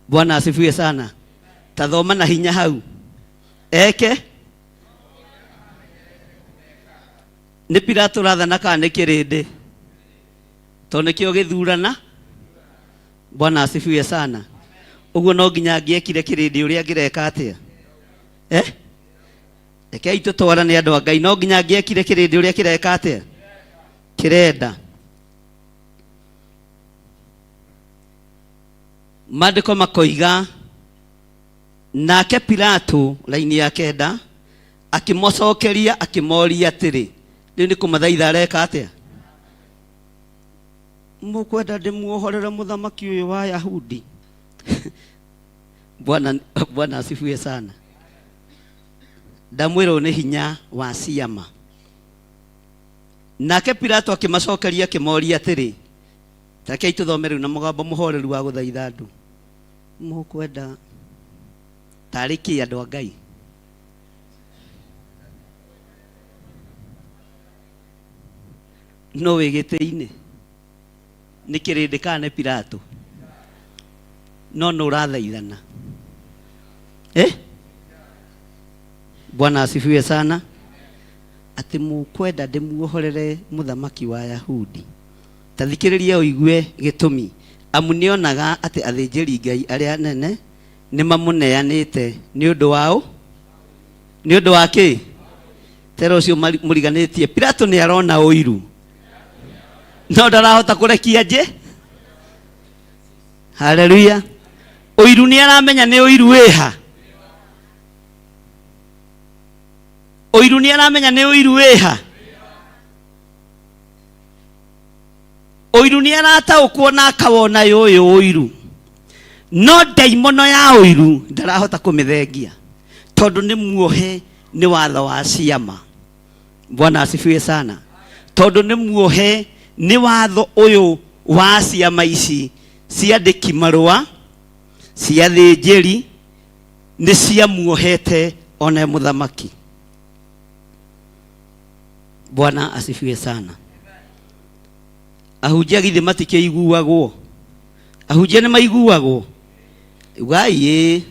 Bwana asifiwe sana. Tathoma na hinya hau. Ni Pilato rathana kana ni kirindi to nikio githurana. Bwana asifiwe sana. Uguo no nginya ngiekire kirindi uria ngireka atia rekei tutwarane andu a Ngai. No nginya ngiekire kirindi uria kireka atia kirenda. Maandiko makoiga nake Pilato laini ya kenda akimocokeria akimoria atiri riu ni kumathaitha areka atia mukwenda ndimuohorere muthamaki uyu wa Yahudi. Bwana asifiwe sana. Ndamwira ni hinya wa ciama. Nake Pilato akimacokeria akimoria atiri takei tuthome riu na mugambo muhoreru wa guthaitha andu mukwenda tariki andu a Ngai. No wigite-ini ni kirindi kana Pilato no urathaithana Bwana asifiwe sana. Ati mukwenda ndimuohorere muthamaki wa Yahudi. Tathikiriria uigue gitumi amu nionaga ati athinjiri Ngai aria nene ni mamuneanite ni undu wao ni undu wa ki tero cio muriganitie. Pilato ni arona uiru no ndarahota kurekia nje. Haleluya. Uiru ni aramenya ni uiru wiha. Uiru ni aramenya ni uiru wiha. Uiru ni arataukwo na akawona yoyo uiru no daimono ya uiru ndarahota kumithengia tondu ni muohe ni watho wa ciama. Bwana asifiwe sana. Tondu ni muohe ni watho uyu wa ciama ici ciandiki marua cia thinjiri ni cia muohete ona muthamaki. Bwana asifiwe sana. Ahunjia githi matikeiguagwo. Ahunjia ni maiguagwo. Ugai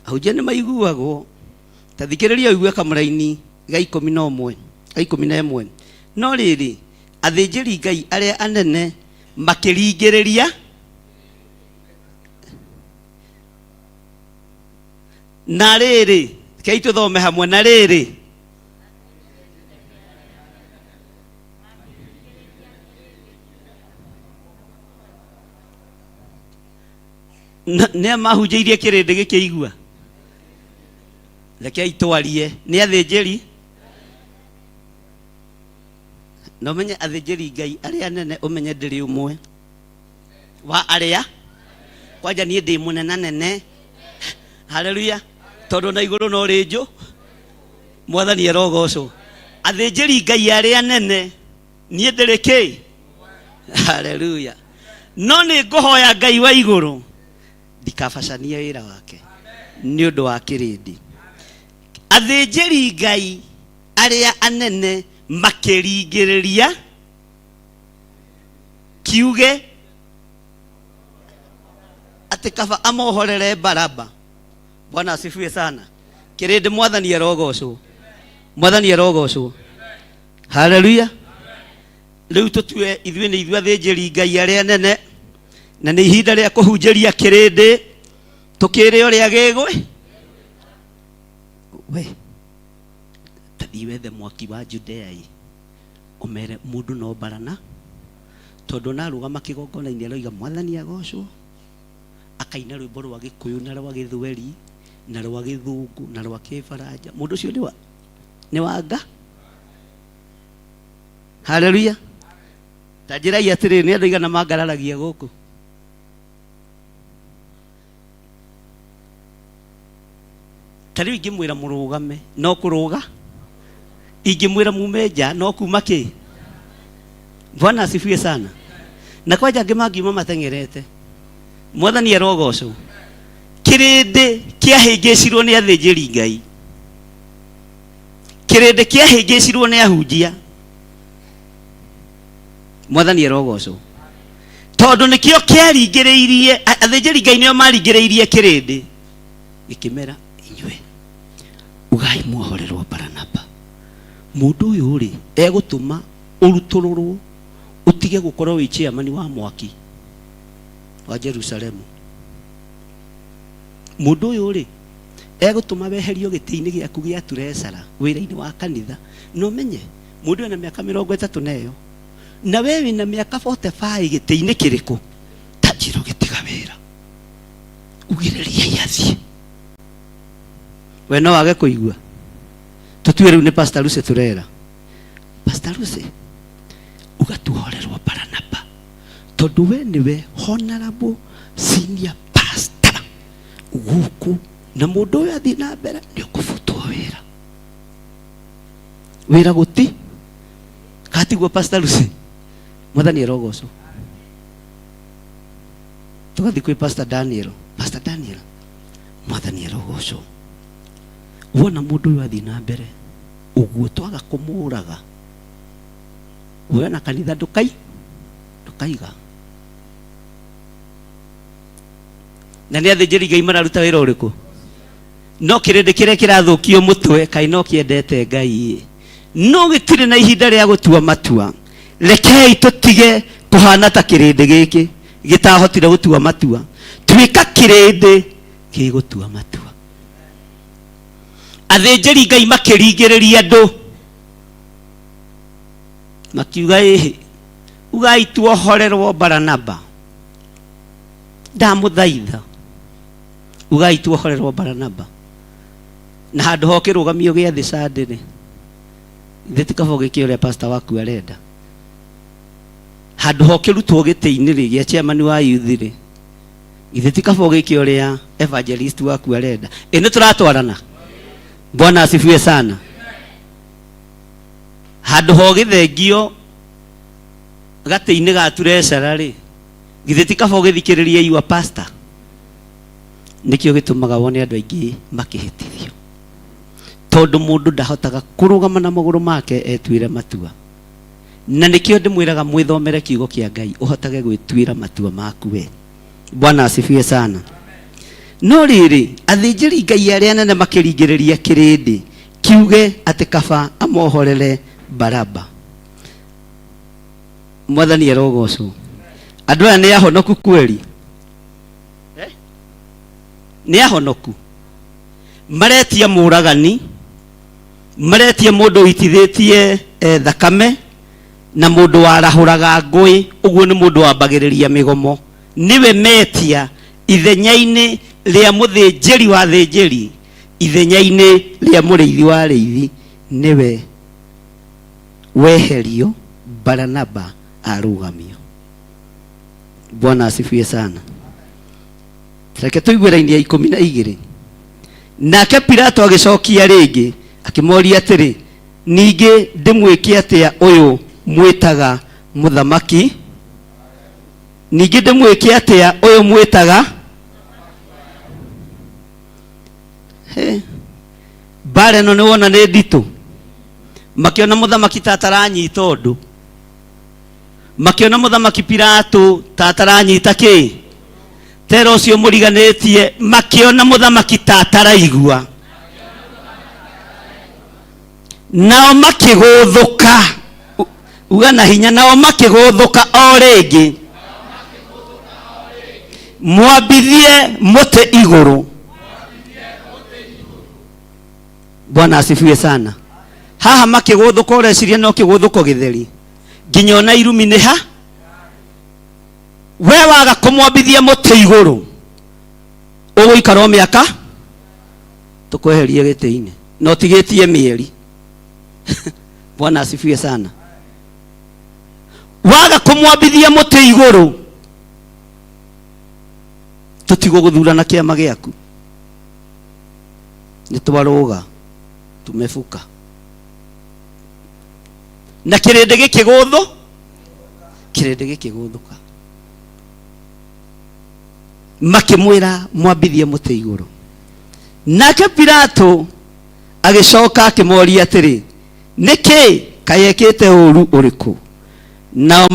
ahunjia ni maiguagwo. Tathikiriria uigue kamuraini ga 11 no riri athinjiri Ngai aria anene makiringiriria na riri kei tuthome hamwe na riri ne mahunjĩirie kĩrĩndĩ gĩkĩigua. Rekei twarie nĩ athĩnjĩri no menye athĩnjĩri Ngai arĩa nene umenye ndĩrĩ ũmwe wa arĩa kwanja niĩ ndĩ mũnene nene. Haleluya. Tondũ na igũrũ no rĩnjũ mwathani arogocwo. Athĩnjĩri Ngai arĩa nene niĩ ndĩrĩ kĩ. Haleluya. No nĩ ngũhoya Ngai wa igũrũ ndikabacania wĩra wake nĩ ũndũ wa kĩrĩndĩ. Athĩnjĩri Ngai arĩa anene makĩringĩrĩria kiuge atĩ kaba amohorere Baraba. Bwana asifiwe sana. Kĩrĩndĩ mwathani arogocwo. Mwathani arogocwo. Haleluya. Rĩu tũtue ithuĩ nĩ ithuĩ athĩnjĩri Ngai arĩa anene na nĩ ihinda rĩa kũhunjĩria kĩrĩndĩ tũkĩrĩ ũrĩa gĩgwe. We tathi wethe mwaki wa Judea umere mũndũ no barana tondũ narũgama kĩgongona-inĩ aroiga mwathani agocwo, akaina rwĩmbo rwa Gĩkũyũ na rwa Gĩthweri na rwa Gĩthũngũ na rwa Kĩbaranja. Mũndũ ũcio nĩ wanga. Haleluya. Tanjĩrai atĩrĩ nĩ andũ aigana mangararagia gũkũ. tari ingimwira murugame no kuruga ingimwira mumeja no kuma ki. Bwana asifiwe sana. Na kwa jange magiuma matengerete mwathani arogocwo kirinde kiahingicirwo ni athinjiri Ngai, kirinde kiahingicirwo ni ahunjia. Mwathani arogocwo tondu nikio kiaringiriirie athinjiri Ngai nio maringiriirie kirinde gikimera inywe ugai muhorerwo Baranaba mundu uyu ri egutuma urutururwo utige gukorwo wi chairman wa mwaki wa Jerusalemu. Mundu uyu ri egutuma weherio giti-ini giaku gia turesara wira-ini wa kanitha. No menye mundu ena miaka 30 neyo na wewe na miaka 45 giti-ini kiriku tajiro gitiga wira ugiriria yathie we no wage kuigua. Tutue riu ni Pastor Lucy turera Pastor Lucy ugatuhorerwo Baranaba tondu we niwe honorable senior pastor guku na mundu uyu athi na mbere ni ukubutwo wira wira guti katigwo Pastor Lucy. Mwathani arogocwo. Tugathi kwi Pastor Daniel. Pastor Daniel mwathani arogocwo. Wona mundu uyu athi na mbere uguo twaga kumuraga we na kanitha ndukaiga na ni athinjiri Ngai mararuta wira uriku. No kirinde kiria kirathukio mutwe kai no kiendete Ngai no gitire na ihinda ria gutua matua. Rekei tutige kuhana ta kirinde giki gitahotire gutua matua, twika kirinde kigutua matua. Athinjiri Ngai makiringiriria andu makiuga ugai tuohorerwo Baranaba. Ndamuthaitha ugai tuohorerwo Baranaba na handu hokirugamio giathi Sunday ithe tikabo gikio ria pastor waku arenda handu hokirutwo giti-ini ri gia chairman wa youth ri ithe tikabo gikio ria evangelist waku arenda. Ene turatwarana. Bwana asifiwe sana. Handu ho githengio gati-ini ga turesara ri githe tikabo githikiriria iwa pastor nikio gitumaga wone andu aingi makihitithio tondu mundu ndahotaga kurugama na maguru make etwire matua. Na nikio ndimwiraga mwithomere kiugo kia Ngai uhotage gwitwira matua maku we. Bwana asifiwe sana. No riri athinjiri Ngai aria nene makiringiriria kirindi kiuge ati kaba amohorere Baraba. Mwathani arogocwo. Andu aya ni ahonoku kweli? Ni ahonoku. Maretia muragani, maretia mundu uitithitie thakame na mundu warahuraga ngui, uguo ni mundu wambagiriria migomo. Niwe metia ithenya-ini ria muthinjiri wa thinjiri, ithenya-ini ria muriithi wa riithi, niwe weherio Baranaba arugamio. Bwana asifiwe sana. Reke tuigue raini ya 12. Nake Pilato agicokia ringi akimoria atiri ningi ndimwike atia uyu mwitaga muthamaki, ningi ndimwike atia uyu mwitaga bare no ni wona ni nditu. Makiona muthamaki tataranyita undu, makiona muthamaki Pilato tataranyita ki tero cio muriganitie, makiona muthamaki tataraigua nao makiguthuka uga na hinya, nao makiguthuka o ringi mwambithie muti iguru. Bwana asifiwe sana. Haha makiguthuka ureciria no kiguthuko githeri nginya ona irumi ni ha we waga kumwambithia muti iguru uguikara miaka tukweherie giti-ini no tigitie mieri. Bwana asifiwe sana. Waga kumwambithia muti iguru tutigo guthurana kiama giaku. nitwaruga tumefuka na kirindi gikiguthuka makimwira mwambithie muti iguru. Nake Pilato agicoka akimoria atiri niki kayekete uru uriku? Nao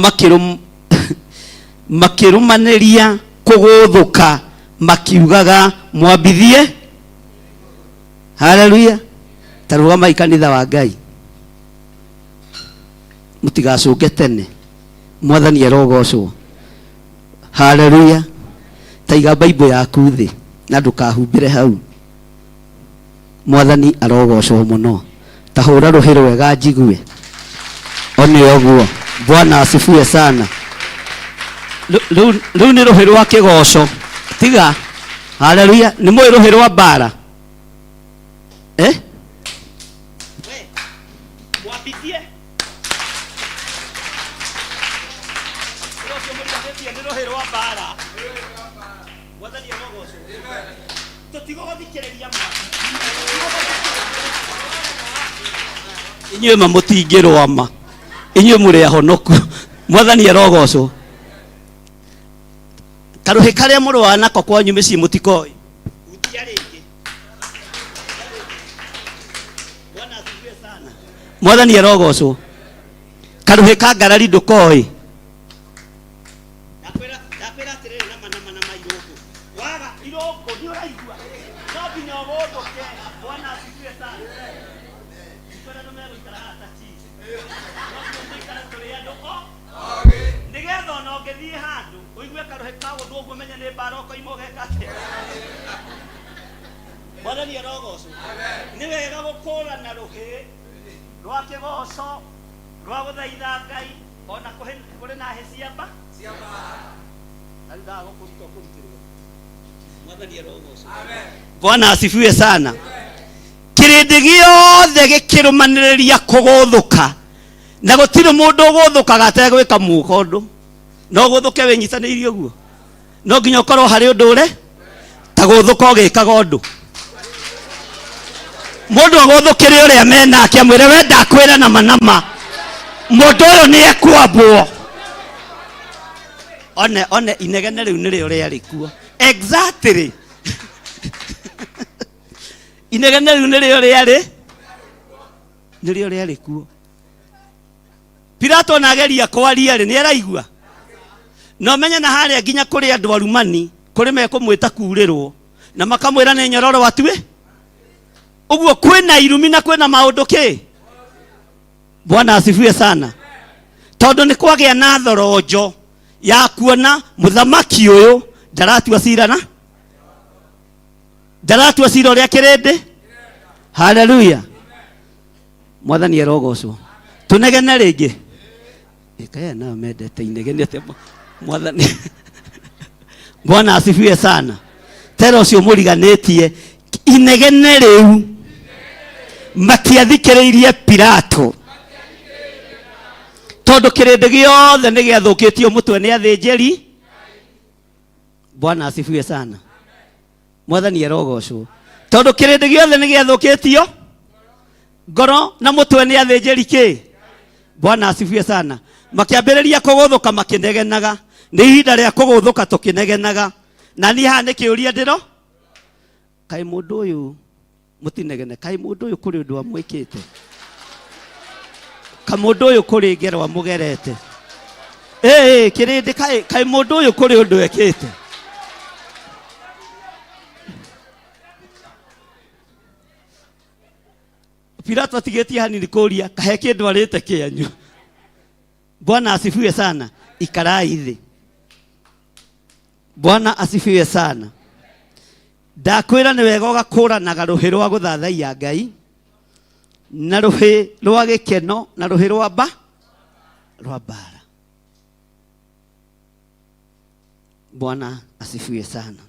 makirumaniria kuguthuka makiugaga mwambithie. Haleluya. Tarugama ikanitha wa Ngai, mutigacunge tene, mwathani arogocwo. Haleluya. Taiga Bible yaku thi na ndukahumbire hau, mwathani arogocwo muno. Tahura ruhiro wega njigue oni oguo. Bwana asifiwe sana. Riu ni ruhiro wa kigoco tiga. Haleluya. Ni mwi ruhiro wa bara mwambithie ni ruhiro wa bara. Mwathani arogocwo. Tutigo guthikiriria inyuĩ mamutingĩrwama, inyuĩ mũrĩ ahonoku. Mwathani arogocwo. Karuhi karia mũrũa nako kwanyu mĩciĩ mũtikoi utia rĩngĩ. Bwana asifiwe sana. Mwathani arogocwo. Karuhi ka ngarari ndũkoi. Ndakwĩra atĩrĩrĩ na mairũngũ waga irũngũ nĩ ũraigua no nginya ũgũthũke. Bwana asifiwe sana. Nigetha ona ũngĩthiĩ handũ ũigue karuhi ka ũndũ ũguo menye nĩ mbara ũkoima ũgeka atĩa. Mwathani arogocwo. Nĩ wega gũkũrana rũhĩ rwa kĩgoco rwa gũthaitha Ngai ona kũrĩ na hĩ cia mba. Mwathani arogocwo. Bwana asifiwe sana. Kirindi giothe gikirũmanĩrĩria kũgũthũka na gũtirĩ mũndũ ũgũthũkaga ategwĩka mũũka ũndũ. No gũthũke wĩnyitanĩirie ũguo, no nginya ũkorwo harĩ ũndũ ũrĩ ta gũthũka ũgĩkaga ũndũ. Mũndũ agũthũkĩre ũrĩa menake amwĩre we ndakwĩra nama mũndũ ũyũ nĩ ekwambwo. One inegene rĩu nĩrĩo rĩarĩ kuo. Exactly. Inegene rĩu nĩrĩo rĩarĩ kuo. Pilato nageria kwaria rĩ nĩ araigua. No menye na harĩa nginya kũrĩ andũ arumani kũrĩ mekũmwĩta kurĩrwo na makamwĩra nĩ nyororo watuĩ. Ũguo kwĩna irumi na kwĩna maũndũ kĩ. Bwana asifiwe sana. Tondũ nĩ kwagĩa na thorojo ya kuona mũthamaki ũyũ ndaratua cira ũrĩa kĩrĩndĩ. Haleluya. Mwathani arogocwo. Tunegene rĩngĩ. Kaya nao mendete inegene atĩ mwathani. Bwana asifiwe sana. Tero ũcio mũriganĩtie inegene rĩu matiathikĩrĩirie Pilato. Tondũ kĩrĩndĩ gĩothe nĩ gĩathũkĩtio mũtwe nĩ athĩnjĩri. Bwana asifiwe sana. Mwathani arogocwo. Tondũ kĩrĩndĩ gĩothe nĩ gĩathũkĩtio ngoro na mũtwe nĩ athĩnjĩri kĩ. Bwana asifiwe sana. Makiambĩrĩria kũgũthũka makĩnegenaga. Nĩ ihinda rĩa kũgũthũka tũkĩnegenaga. Na niĩ haha nĩ kĩũria ndĩro. Kaĩ mũndũ ũyũ mũtinegene. Kaĩ mũndũ ũyũ kũrĩ ũndũ amwĩkĩte. Kaĩ mũndũ ũyũ kũrĩ ngero amũgerete. Kĩrĩndĩ kaĩ mũndũ ũyũ kũrĩ ũndũ ekĩte. Pilato atigĩtie hanini kũria kahe kĩndũ arĩte kĩanyu. Bwana asifiwe sana. Ikarai thĩ. Bwana asifiwe sana. Ndakwĩra nĩ wega ũgakũranaga rũhĩ rwa gũthathaiya Ngai na rũhĩ rwa gĩkeno na rũhĩ rwa mbara. Bwana asifiwe sana.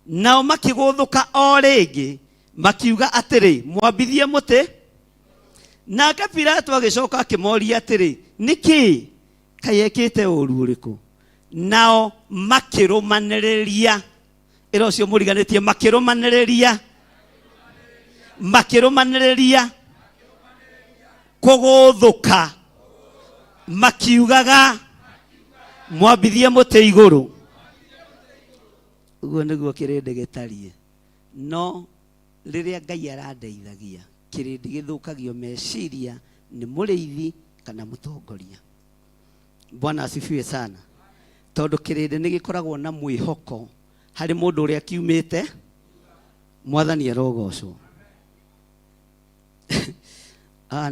Nao makĩgũthũka o rĩngĩ makiuga atĩrĩ mwambithie mũtĩ. Nake Pilato agĩcoka akĩmoria atĩrĩ nĩkĩ kayekĩte ũru ũrĩkũ? Nao makĩrũmanĩrĩria. Ĩra ũcio mũriganĩtie makĩrũmanĩrĩria. makirumaniriria kuguthuka makiugaga mwambithie muti iguru. Uguo niguo kirindi gitarie. No riria Ngai arandeithagia kirindi githukagio meciria ni muriithi kana mutongoria. Bwana asifiwe sana. Tondu kirindi ni gikoragwo na mwihoko hari mundu uria kiumite. Mwathani arogocwo.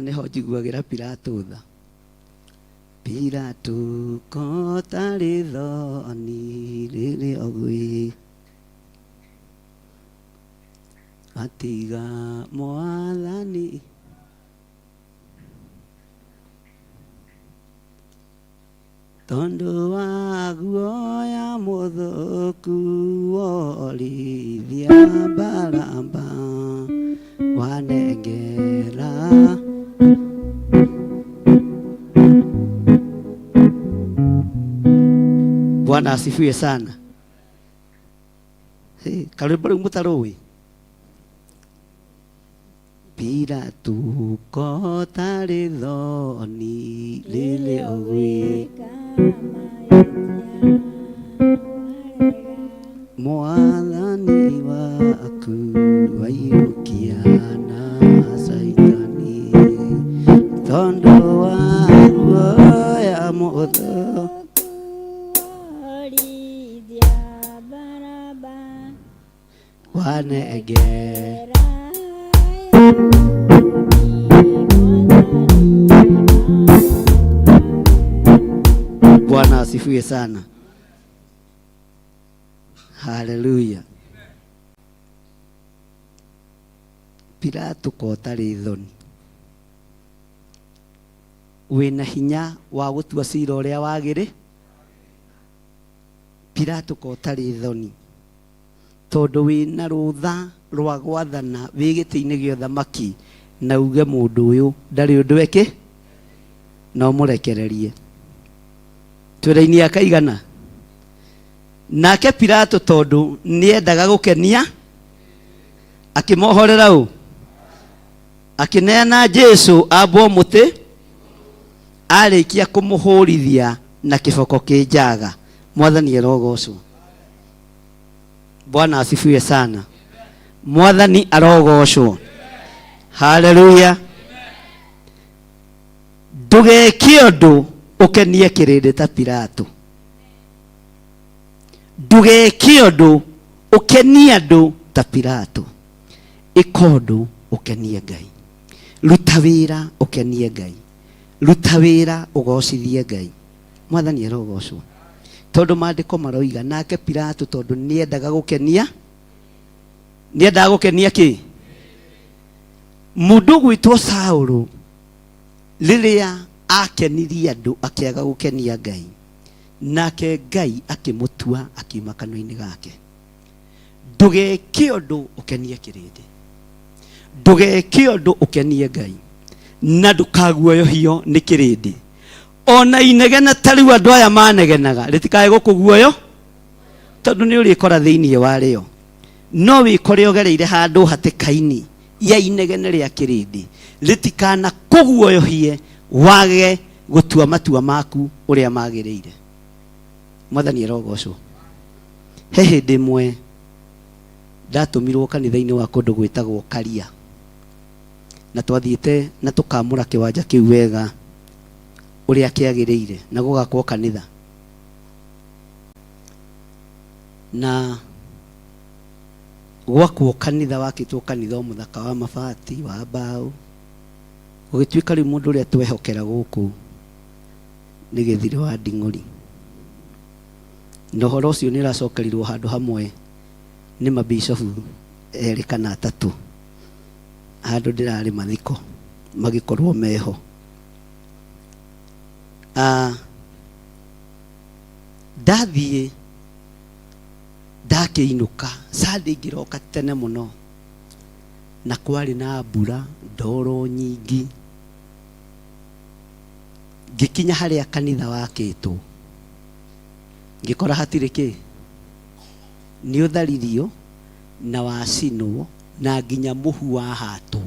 Niho njiguagira Pilato tha. Pilato kotari thoni riri ogwi atiga Mwathani tondu wa guoya muthuku worithia Baraba wanengera. Bwana asifiwe sana. Karibu mutarowi. Pilato kotari thoni riri ogwi Mwathani waku waiyukia na Saitani tondu wa guoya muthuku wanengera. Bwana asifiwe sana. Haleluya. Pilato kotari thoni. Wina hinya wa gutua cira uria wagiri. Pilato kotari thoni. Tondu wina rutha rwa gwathana wi giti-ini gia thamaki na uge mundu uyu ndari undu eke no murekererie. Twira-ini akaigana. Nake Pilato tondu niendaga gukenia akimohorera u akineana Jesu abo muti arikia kumuhurithia na kiboko kinjaga. Mwathani arogocwo. Bwana asifiwe sana. Mwathani arogocwo. Haleluya. Ndugeke undu ukenie kirindi ta Pilato. Ndugeke undu ukenie andu ta Pilato. Ika undu ukenie Ngai. Ruta wira ukenie Ngai. Ruta wira ugocithie Ngai. Mwathani arogocwo. Tondu maandiko maroiga nake Pilato tondu niendaga gukenia ki mundu gwitwo Saulu riria akenirie andu akiaga gukenia Ngai nake Ngai akimutua akiuma kanua-ini gake. Ndugeke undu ukenie kirindi. Ndugeke undu ukenie Ngai na ndukaguoyohio ni kirindi. Ona inegena tariu andu aya manegenaga ritikae gukuguoyo tondu ni urikora thiini wario. No wikore ugereire handu hatikaini ya inegene ria kirindi ritikana kuguoyohie wage gutua matua maku uria magirire. Mwathani arogocwo. He hindi mwe ndatumirwo kanitha-ini wa kundu gwitagwo Karia na twathiite na tukamura kiwanja kiu wega uria kiagirire na gugakwo kanitha. Na gwakwo kanitha wakitwo kanitha muthaka wa mabati wa mbao gugituika riu mundu uria twehokera guku ni Githiri wa Nding'uri. Na horo ucio ni racokerirwo handu hamwe ni mabishofu eri kana atatu handu ndirari mathiko magikorwo meho. Ndathie ndakiinuka Sunday ngiroka tene muno na kwari na mbura ndoro nyingi. Ngikinya haria kanitha wakitwo ngikora hatiri ki ni utharirio na wacinwo na nginya muhu wahatwo.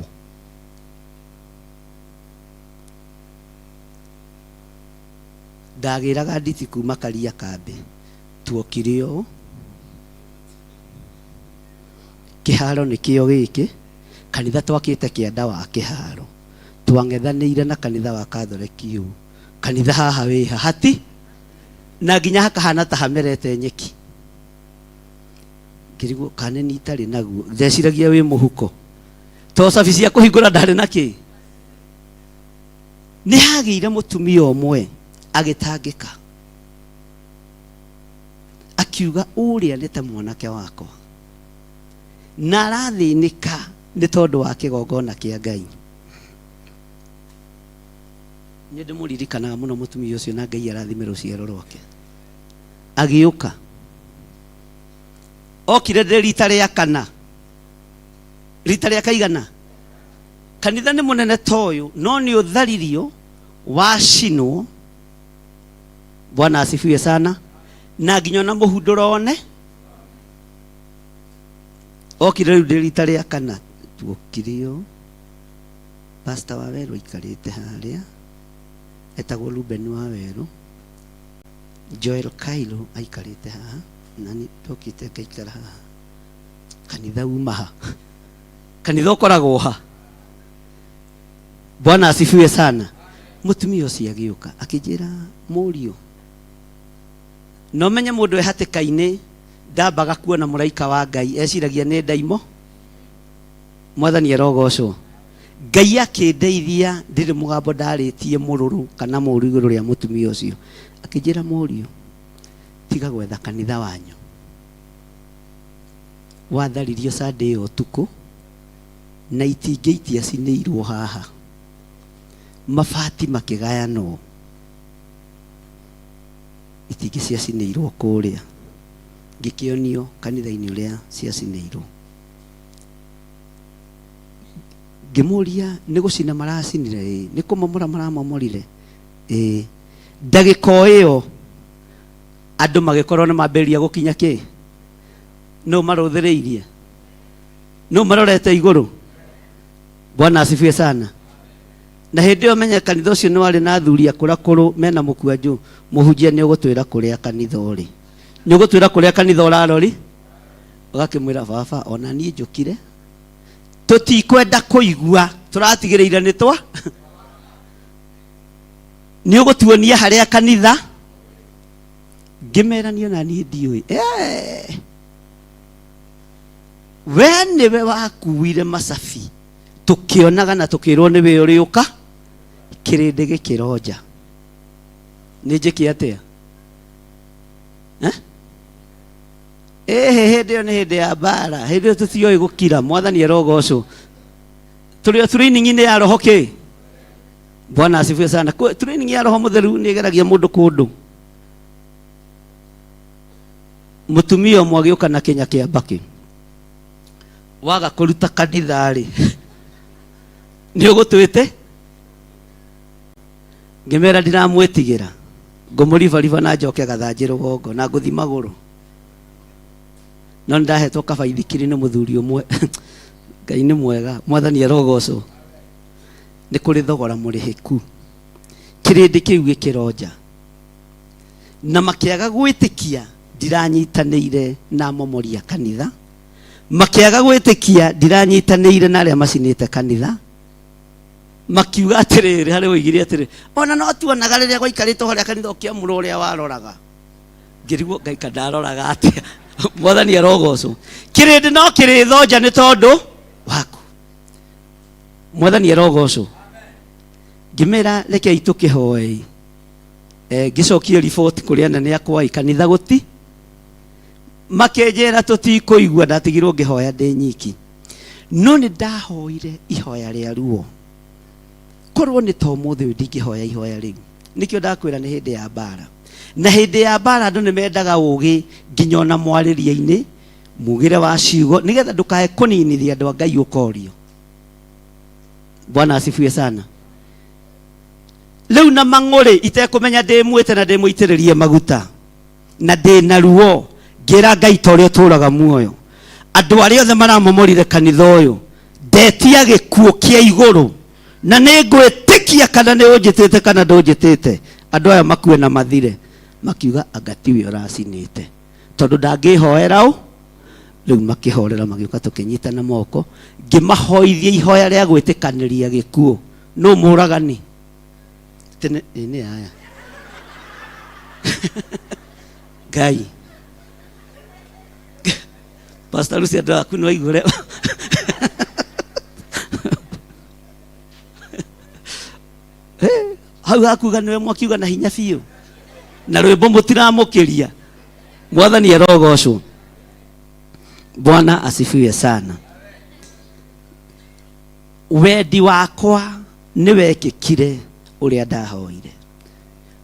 Ndagiraga nditi kuma Karia Kambe tuokire o kiharo nikio giki kanitha twakite kianda wa kiharo twang'ethanĩire na kanitha wa Kathoreki u kanitha haha wĩha hati na nginya hakahana ta hamerete nyeki ngĩrigwo kaneni itarĩ naguo ndeciragia wĩ mũhuko to cabi cia kũhingũra ndarĩ naki. Nĩ hagĩire mũtumia ũmwe agĩtangĩka akiuga ũrĩa nĩ ta mwanake wakwa na arathĩnĩka nĩ tondũ wa kĩgongona kĩa Ngai. Nĩ ndĩmũririkanaga mũno mũtumia ũcio na Ngai arathime rũciaro rwake. Agĩũka okire ndĩ rita rĩa kana, rita rĩa kaigana. Kanitha nĩ mũnene toyo no nĩ ũtharirio wacinwo. Bwana asifiwe sana. Na nginya na mũhundũrone okire rĩu ndĩ rita rĩa kana tuokirio. Pastor Waweru aikarĩte harĩa etagwo Ruben Waweru, Joel Kailo aikarĩte haha na nĩ tokite ngaikara haha. Kanitha uma ha, kanitha ũkoragwo ha. Bwana asifiwe sana. Mũtumia ũcio agĩũka akĩnjĩra mũriũ no menye mũndũ ehatĩka-inĩ ndambaga kuona mũraika wa Ngai eciragia nĩ ndaimo. Mwathani arogocwo. Ngai akĩndeithia ndĩrĩ mũgambo ndarĩtie mũrũrũ kana mũru igũrũ rĩa mũtumia ũcio. Akĩnjĩra mũriũ tiga gwetha kanitha wanyu, watharirio Sunday ũtukũ na itingĩitia cinĩirwo haha mabati makĩgayanwo itingĩ ciacinĩirwo kũrĩa ngĩkĩonio kanitha-inĩ ũrĩa ciacinĩirwo. Ngĩmũria nĩ gũcina maracinire nĩ kũmomora maramomorire ndagĩka ĩyo andũ magĩkorwo nĩ mambĩrĩria gũkinya kĩ no marũthĩrĩirie no marorete igũrũ. Bwana asifiwe sana. Na hĩndĩ ĩyo menye kanitha ũcio nĩ warĩ na athuri akũrakũrũ mena mũkwanjũ. Mũhunjia nĩ ũgũtwĩra kũrĩa kanitha ũrĩ, nĩ ũgũtwĩra kũrĩa kanitha ũrarori. Ũgakĩmwĩra baba ona niĩ njũkire tũtikwenda kũigua tũratigĩrĩire nĩ twa nĩ ũgũtuonia harĩa kanitha. Ngĩmeranio na niĩ ndiũĩ we nĩwe wakuire macabi tukĩonaga na tukĩrwo nĩwe ũrĩũka kĩrĩndĩ gĩkĩronja. Nĩ njĩke atĩa hĩndĩ ĩyo nĩ hĩndĩ ya mbara, hĩndĩ ĩyo tũtioĩ gũkira. Mwathani arogocwo. Tũrĩ o training-inĩ ya roho kĩ. Bwana asifiwe sana. Training ya roho mũtheru nĩ ĩgeragia mũndũ kũndũ. Mũtumia ũmwe agĩũka na Kenya kĩa Mbakĩ waga kũruta kanitha rĩ nĩ ũgũtwĩte. Ngĩmera ndiramwĩtigĩra ngũmũribariba na njoke gathanjĩ rũgongo na ngũthi magũrũ. No ndahetwo kabaithikiri nĩ mũthuri ũmwe. Ngai nĩ mwega. Mwathani arogocwo. Nĩ kũrĩ thogora mũrĩhĩku. Kĩrĩndĩ kĩu gĩkĩronja na makĩaga gwĩtĩkia ndiranyitanĩire na momoria kanitha, makĩaga gwĩtĩkia ndiranyitanĩire na arĩa macinĩte kanitha. Makiuga atĩrĩrĩ harĩ woigire atĩrĩrĩ ona no tuonaga rĩrĩa gwaikarĩtwo harĩa kanitha ũkĩamũra ũrĩa waroraga. Ngĩrigwo ngaika ndaroraga atĩa. Mwathani arogocwo. Kĩrĩndĩ no kĩrĩthonja nĩ tondũ waku. Mwathani arogocwo. Ngĩmera rekei tũkĩhoe ngĩcokie riboti kũrĩ anene akwa kanitha gũti. Makĩnjĩra tũtikũigua ndatigirwo ngĩhoya ndĩ nyiki. No nĩ ndahoire ihoya rĩa ruo. Korwo nĩ to mũthĩ ndingĩhoya ihoya rĩu. Nĩkĩo ndakwĩra nĩ hĩndĩ ya mbara. Na hĩndĩ ya mbara andũ nĩ mendaga ũgĩ nginya ona mwarĩria-inĩ mugĩre wa ciugo nĩgetha ndũkae kũninithia andũ a Ngai ũkorio. Bwana asifiwe sana. Rĩu na mang'ũrĩ itekũmenya ndĩmwĩte na ndĩmũitĩrĩrie maguta na ndĩna ruo ngĩra Ngai ta ũrĩa ũtũraga muoyo Andũ arĩa othe maramomorire kanitha ũyũ ndetia gĩkuũ kĩa igũrũ na nĩ ngwĩtĩkia kana nĩ ũnjĩtĩte kana ndũnjĩtĩte andũ aya makue na mathire makiuga anga tiwe ũracinĩte tondũ ndangĩhoera ũ rĩu makĩhorera magĩũka tũkĩnyitana moko ngĩmahoithia ihoya rĩa gwĩtĩkanĩria gĩkuũ no mũragani tene nĩ aya Ngai Pastor Lucia ndo akuno igure hau akuga niwe mwakiuga na hinya biũ na rwĩmbo mũtiramũkĩria Mwathani arogocwo. Bwana asifiwe sana. Wendi wakwa nĩ wekĩkire ũrĩa ndahoire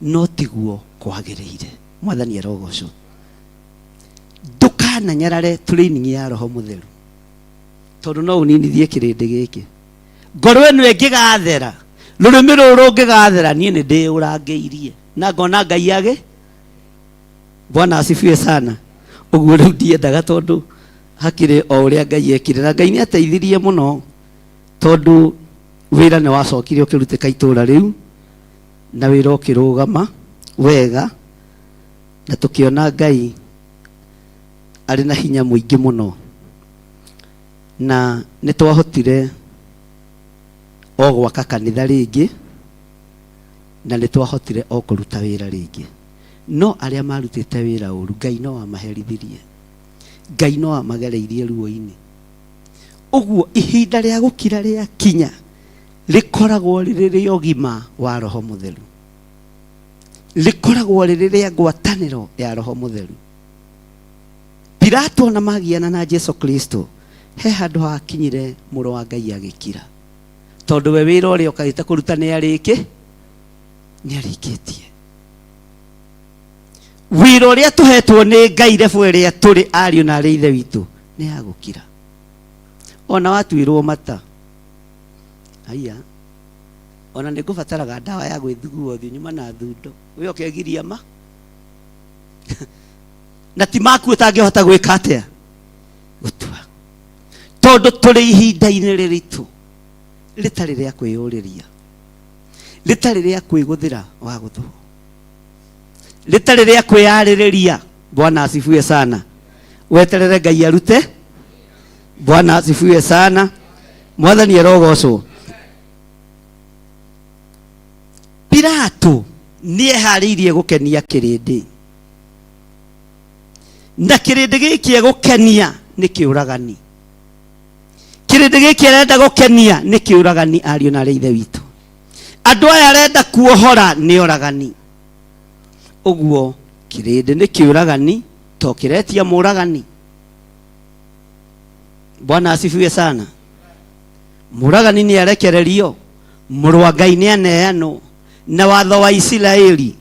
no tiguo kwagĩrĩire. Mwathani arogocwo. Ndukananyarare training ya Roho Mũtheru tondũ no ũninithie kĩrĩndĩ gĩkĩ. Ngoro ĩno ĩngĩgathera rũrĩmĩ rũrũ rũngĩgathera niĩ nĩ ndĩũrangĩirie na ngona Ngai age. Bwana asifiwe sana. Ũguo rĩu ndiendaga tondũ hakĩrĩ o ũrĩa Ngai ekire na Ngai nĩ ateithirie mũno tondũ wĩra nĩ wacokire ũkĩrutĩka itũũra rĩu na wĩra ũkĩrũgama wega na tũkĩona Ngai arĩ na hinya mũingĩ mũno na nĩ twahotire o gwaka kanitha rĩngĩ na nĩ twahotire o kũruta wĩra rĩngĩ no arĩa marutĩte wĩra ũru Ngai no amaherithirie. Ngai no amagereirie ruo-inĩ. Ũguo ihinda rĩa gũkira rĩa kinya rĩkoragwo rĩrĩ ũgima wa Roho Mũtheru. Rĩkoragwo rĩrĩ rĩa ngwatanĩro ya Roho Mũtheru. Pilato na magiana na Jesu Kristo he handũ hakinyire mũrũ wa Ngai agĩkira tondũ we wĩra ũrĩa ũkaĩte kũruta nĩ arĩkĩtie. Wĩra ũrĩa tũhetwo nĩ Ngai rebu ĩrĩa tũrĩ ariũ na arĩ ithe witũ nĩ ya gũkira. Ona watuĩrwo mata aya ona nĩ ngũbataraga ndawa ya gwĩthugua ũthiũ nyuma na thundo we ũkegiria ma na ti maku ũtangĩhota gwĩka atĩa gũtua tondũ tũrĩ ihinda-inĩ rĩritũ rĩtarĩ rĩa kwĩyũrĩria rĩtarĩ rĩa kwĩgũthĩra wa gũthũo rĩtarĩ rĩa kwĩyarĩrĩria. Bwana asifiwe sana. Weterere Ngai arute. Bwana asifiwe sana. Mwathani arogocwo. Pilato nĩ eharĩirie gũkenia kĩrĩndĩ na kĩrĩndĩ gĩkĩ gũkenia nĩ kĩũragani. Kĩrĩndĩ gĩkĩ arenda gũkenia nĩ kĩũragani ariũ na arĩ ithe witũ. Andũ aya arenda kuohora nĩ oragani. Ũguo kĩrĩndĩ nĩ kĩũragani to kĩretia mũragani. Bwana asifiwe sana. Mũragani nĩ arekererio, mũrũ wa Ngai nĩ aneanwo na watho wa Isiraeli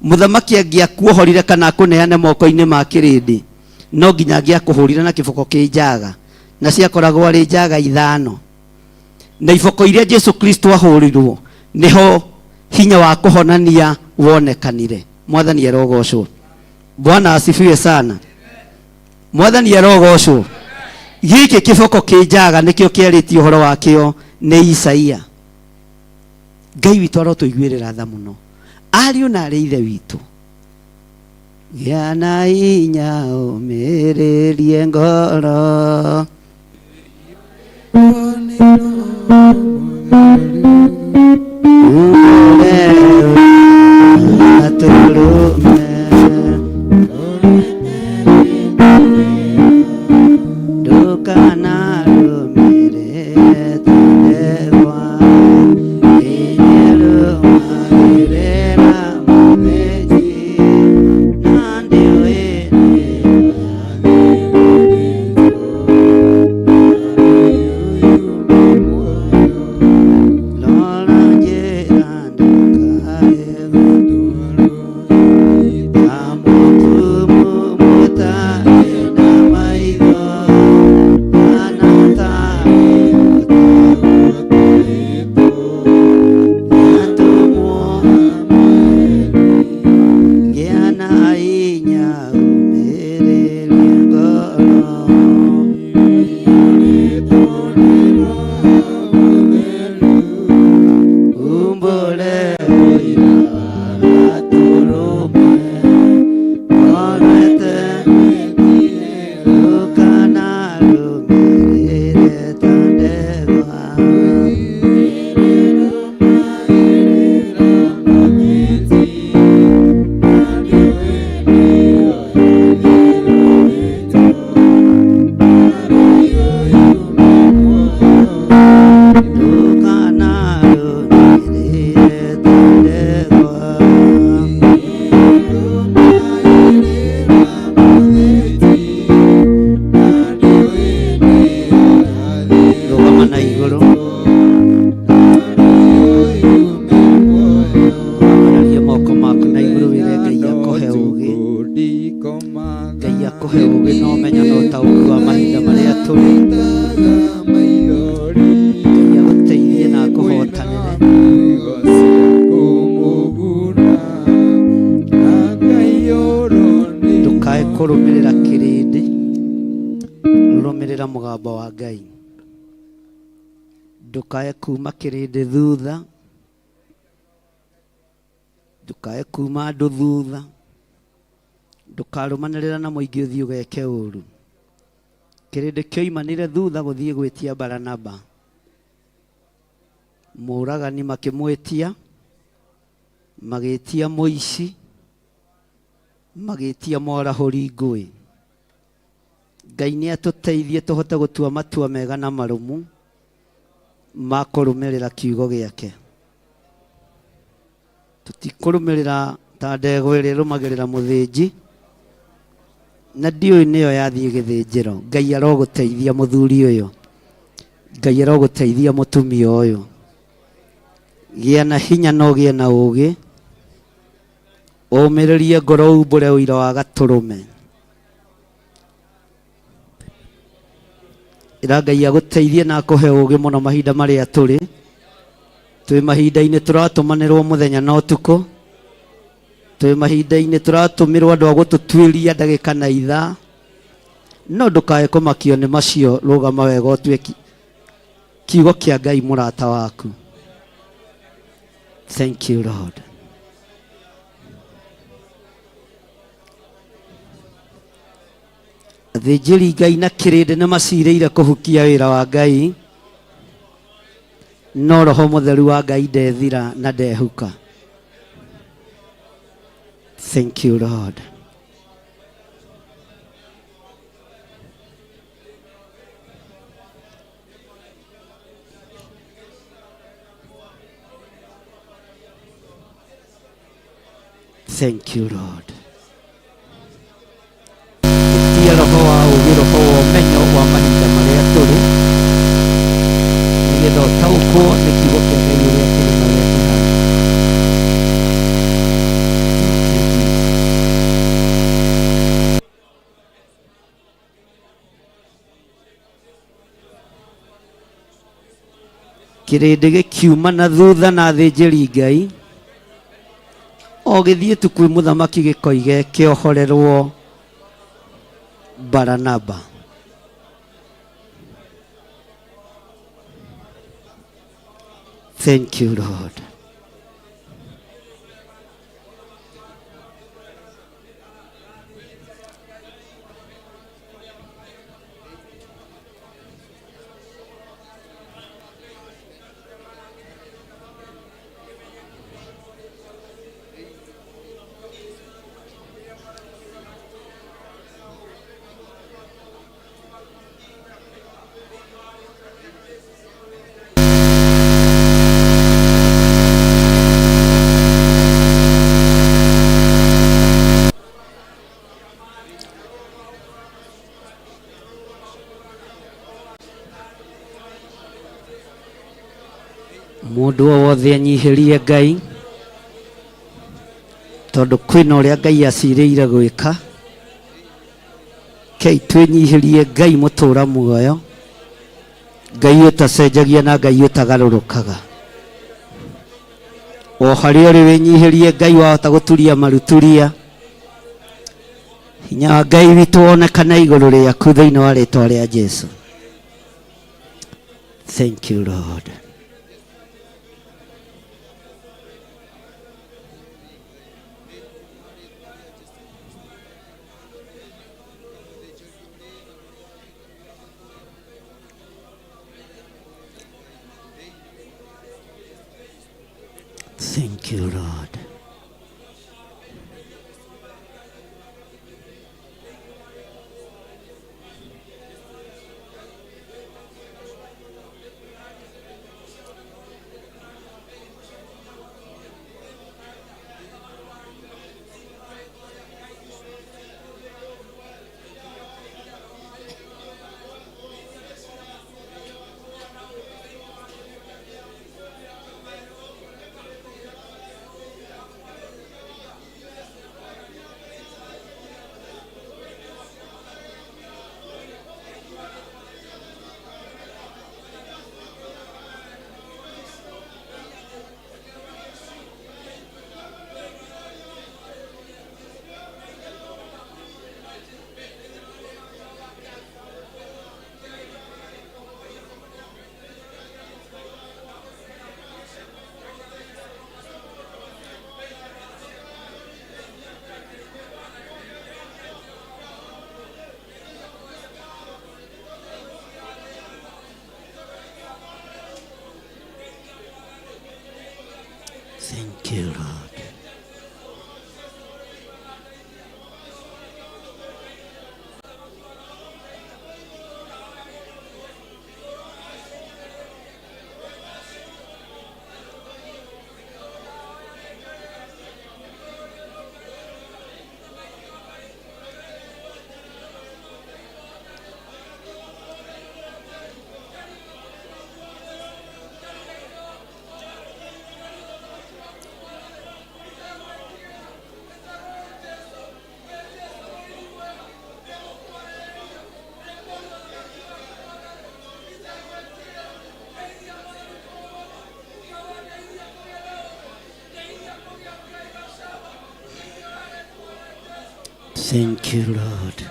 mũthamaki angĩakuohorire kana kũneane moko-inĩ ma kĩrĩndĩ no nginya angĩakũhũrire na kĩboko kĩ njaga na ciakoragwo arĩ njaga 5 na iboko iria Jesu Kristo ahũrirwo niho hinya wa kũhonania wonekanire. Mwathani arogocwo. Bwana asifiwe sana. Mwathani arogocwo. Gĩkĩ kĩboko kĩ njaga nĩkĩo kĩarĩtio ũhoro wakĩo nĩ Isaia. Ngai witũ arotũiguĩrĩra tha mũno. Ariũ na arĩ ithe witũ gĩa na hinya ũmĩrĩrie ngoro thikĩrĩra mũgambo wa Ngai. Ndũkae kuma kĩrĩndĩ thutha, ndũkae kuma andũ thutha, ndũkarũmanĩrĩra na mũingĩ ũthiĩ ũgeke ũũru. Kĩrĩndĩ kĩoimanire thutha gũthiĩ gwĩtia Baranaba, mũũragani makĩmwĩtia, magĩtia mũici, magĩtia morahũri ngũĩ. Ngai nĩ atũteithie tũhote gũtua matua mega na marũmu ma kũrũmĩrĩra kiugo gĩake. Tũtikũrũmĩrĩra ta ndegwa ĩrĩa ĩrũmagĩrĩra mũthĩnji, na ndiũĩ nĩyo yathiĩ gĩthĩnjĩro. Ngai arogũteithia mũthuri ũyũ, Ngai arogũteithia mũtumia ũyũ. Gĩa na hinya na ũgĩe na ũũgĩ, ũmĩrĩrie ngoro umbũre ũira wa gatũrũme. Ĩra Ngai agũteithie na akũhe ũũgĩ mũno mahinda marĩa tũrĩ. Twĩ mahinda-inĩ tũratũmanĩrwo mũthenya na ũtukũ, twĩ mahinda-inĩ tũratũmĩrwo andũ a gũtũtuĩria ndagĩka na ithaa. No ndũkae kũmakio nĩ macio, rũgama wega ũtue kiugo kĩa Ngai mũrata waku. Thank you, Lord. Athĩnjĩri Ngai na kĩrĩndĩ nĩ macirĩire kũhukia wĩra wa Ngai, no Roho Mũtheru wa Ngai ndethira na ndehuka. Thank you, Lord. Thank you, Lord. Tia roho wa ũũgĩ, roho wa ũmenyo wa mahinda marĩa tũrĩ, nĩgetha ũtaũkwo nĩ kiugo kĩa Ngai ũrĩa kĩrĩ na ũrĩa kĩhana. Kĩrĩndĩ gĩkiuma na thutha na athĩnjĩri Ngai, o gĩthiĩ tu kwĩ mũthamaki gĩkoige kĩohorerwo Baranaba. Thank you, Lord. Mũndũ o wothe anyihĩrie Ngai, tondũ kwĩna ũrĩa Ngai acirĩire gwĩka. Kei twĩnyihĩrie Ngai mũtũũra muoyo, Ngai ũtacenjagia na Ngai ũtagarũrũkaga. O harĩa ũrĩ wĩnyihĩrie Ngai, wahota gũturia maruturia. Hinya wa Ngai witũ wonekane igũrũ rĩaku thĩinĩ wa rĩĩtwa rĩa Jesũ. Thank you, Lord. Thank you, Lord. Thank you, Lord. Thank you, Lord.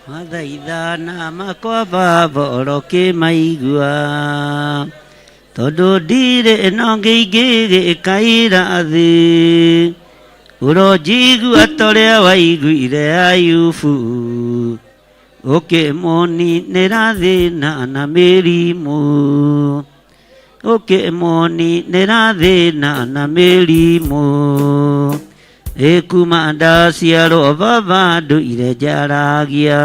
Mathaithana makwa Baba oroke maigua tondu ndire no ngĩingĩgĩkaĩra thĩ ũronjigua toria waiguire Ayubu ũkĩmũninĩra thĩna na mĩrimũ ũkĩmũninĩra thĩna na mĩrimũ ĩkuma ndaciarwo Baba ndũire njaragia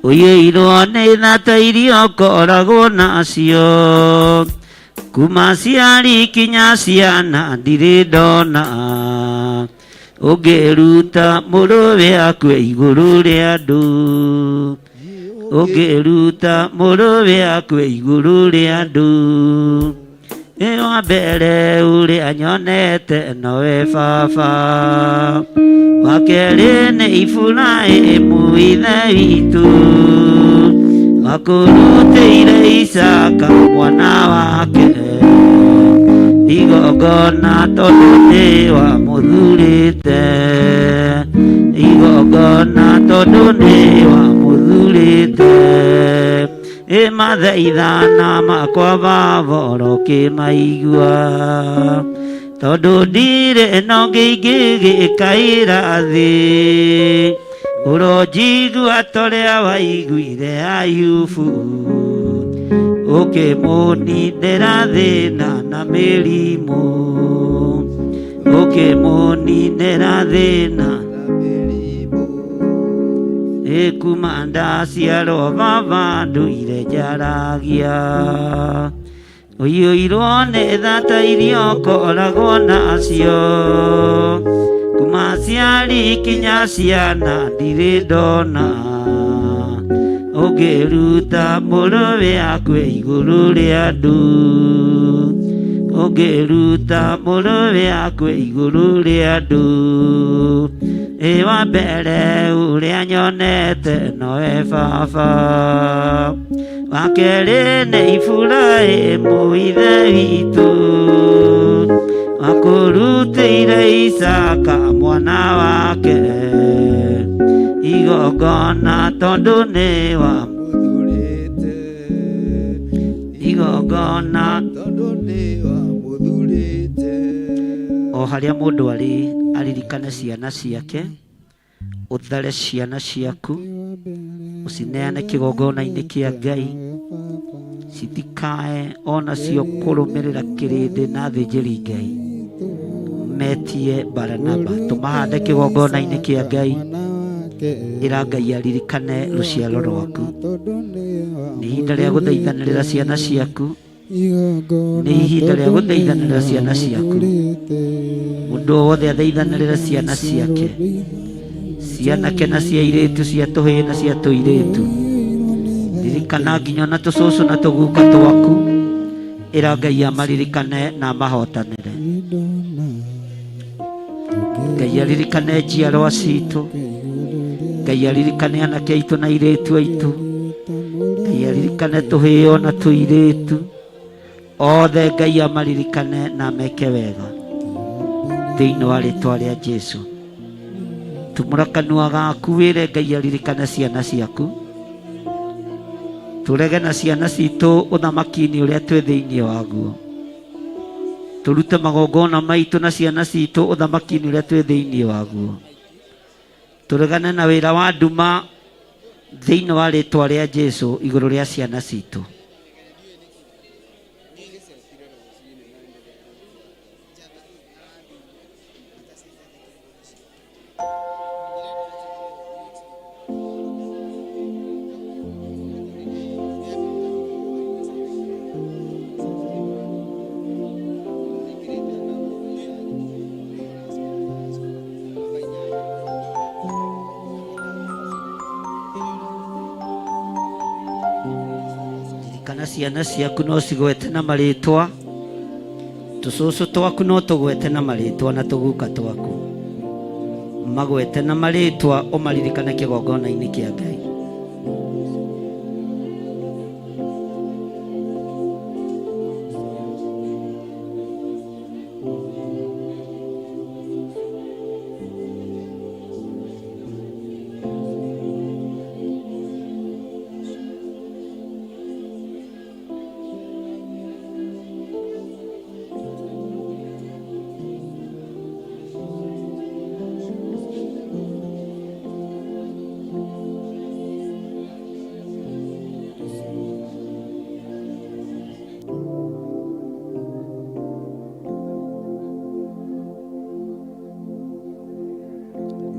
ũiyũirwo nĩ thata iria ũkoragwo nacio kuma ciari kinya ciana ndirĩ ndona ũngĩruta mũrũwe akue igũrũ rĩa andũ ũngĩruta mũrũwe akue igũrũ rĩa andũ wa mbere ũrĩa nyonete nowe Baba wa kerĩ nĩ Iburahĩmu ithe witũ wakũrutĩire Isaka mwana wake igongona tondũ nĩ wamũthurĩte igongona tondũ nĩ wamũthurĩte mathaithana makwa Baba oroke maigua tondu ndirĩ no ngĩingĩgĩkaĩra thĩ ũronjigua toria waiguire Ayubu ũkĩmũninĩra thĩna na mĩrimũ ũkĩmũninĩra thĩna ĩkuma ndaciarwo Baba ndũire njaragia ũiyũirwo nĩ thata iria ũkoragwo nacio kuma ciari kinya ciana ndirĩ ndona ũngĩruta mũrũwe akue igũrũ rĩa andũ ũngĩruta mũrũwe akue igũrũ rĩa andũ wa mbere ũrĩa nyonete nowe Baba wa kerĩ nĩ Iburahĩmu ithe witũ wakũrutĩire Isaka mwana wake igongona tondũ nĩ wamũthurĩte igongona tondũ nĩ wamũthurĩte o harĩa mũndũ arĩ aririkane ciana ciake ũthare ciana ciaku ũcineane kĩgongona-inĩ kĩa Ngai citikae onacio kũrũmĩrĩra kĩrĩndĩ na athĩnjĩri Ngai metie Baranaba tũmahande kĩgongona-inĩ kĩa Ngai ĩra Ngai aririkane rũciaro rwaku nĩ ihinda rĩa gũthaithanĩrĩra ciana ciaku nĩ ihinda rĩa gũthaithanĩrĩra ciana ciaku mũndũ wothe athaithanĩrĩra ciana ciake cianake na cia airĩtu cia tũhĩĩ na cia tũirĩtu ririkana nginya na tũcũcũ na tũguka twaku ĩra Ngai amaririkane na amahotanĩre Ngai aririkane njiarwa citũ Ngai aririkane anake aitũ na airĩtu aitũ Ngai aririkane tũhĩĩ ona tũirĩtu othe Ngai amaririkane na meke wega thĩinĩ wa rĩtwa rĩa Jesũ tumũra kanua gaku wĩre Ngai aririkane ciana ciaku tũrege na ciana citũ ũthamaki-inĩ ũrĩa twĩ thĩinĩ waguo turute magongona maitu na ciana citu uthamaki-ini uria twi thiini waguo. Turegane na wira wa nduma thiini wa ritwa ria Jesu iguru ria ciana citu. Kana ciana ciaku no cigwete na maritwa, tucucu twaku no tugwete na maritwa, na tuguka twaku magwete na maritwa, umaririkane kigongona-ini kia Ngai.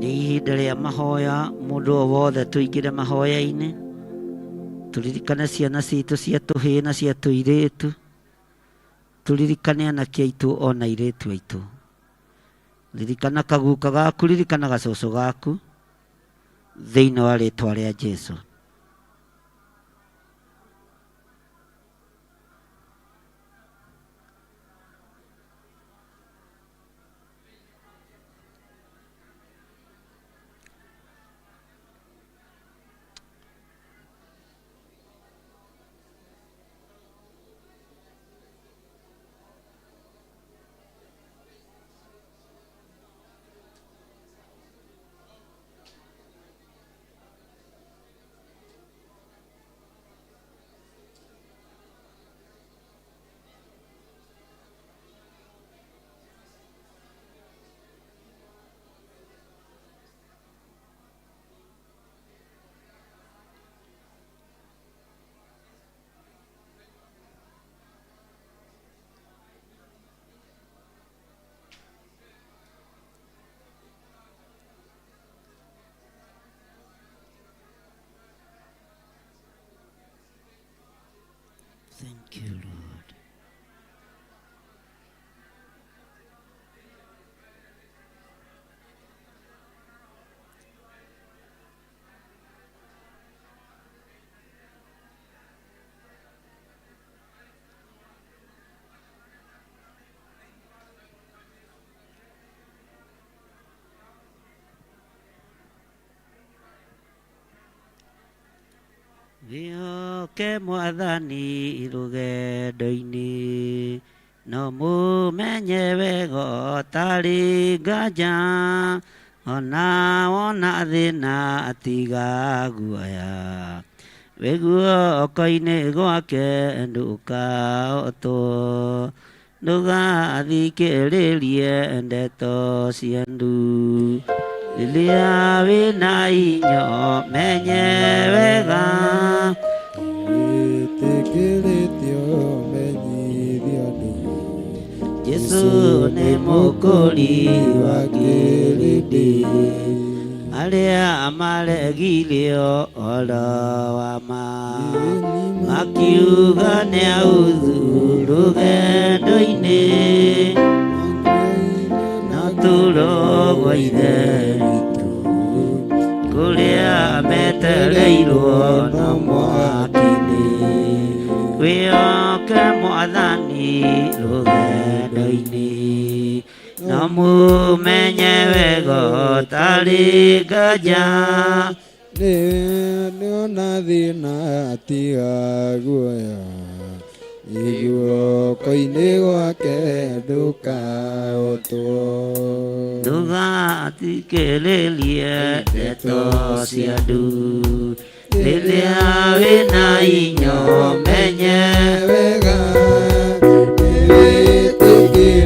Ni ihinda ria mahoya, mundu o wothe tuingire mahoya-ini, turirikane ciana citu cia tuhii na cia tuiritu, turirikane anake aitu ona airitu aitu. Ririkana kaguka gaku, ririkana gacucu gaku thiini wa ritwa ria Jesu. Thank you, Lord. Gĩoke Mwathani rũgendo-inĩ, no mũmenye wega ũtarĩ nganja, ona wona thĩna atiga guoya, wĩ guoko-inĩ gwake ndũkahotwo, ndũgathikĩrĩrie ndeto cia ndu. Rĩrĩa wĩna inyo menye wega, wĩtĩkĩrĩtio menyithio andũ, Jesu nĩ mũkũri wa kĩrĩndĩ, arĩa maregirio ũhoro wa ma, makiuga nĩ authu rũgendo-inĩ, no tũrogwo ithe witũ, kũrĩa metereirwo na mwaki-inĩ. Wĩoke Mwathani rũgendo-inĩ, no mũmenye wega ũtarĩ nganja, nĩona thĩna atiga guoya, guoko-inĩ gwake ndũkahotwo, ndũgathikĩrĩrie ndeto cia ndu. Rĩrĩa wĩna inyo menye wega, wĩtĩkĩrĩtio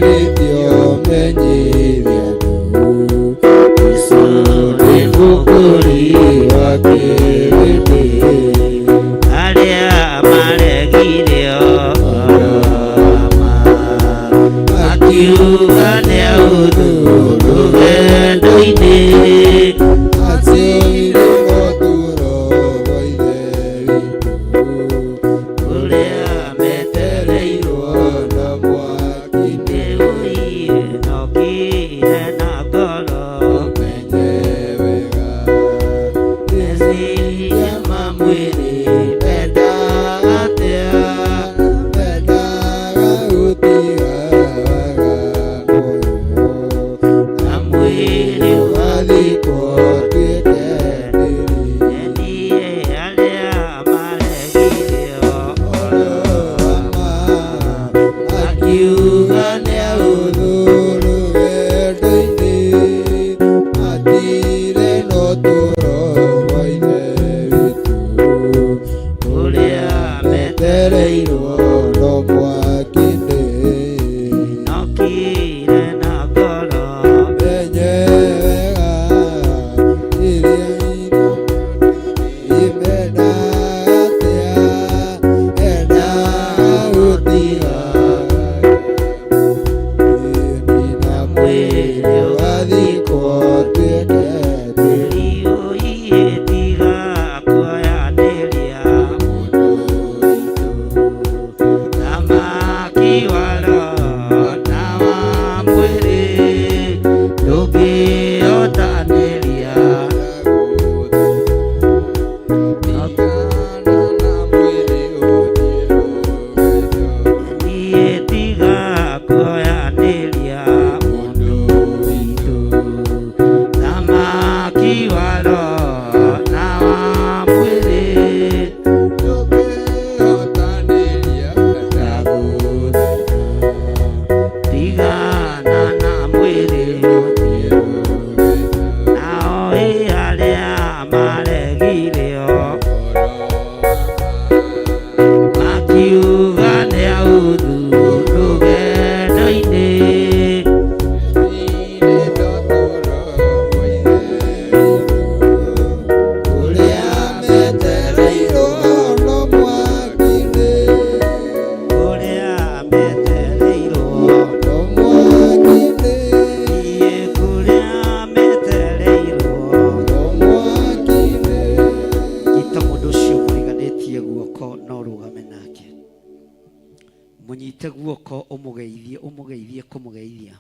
Munyite guoko umugeithie kumugeithia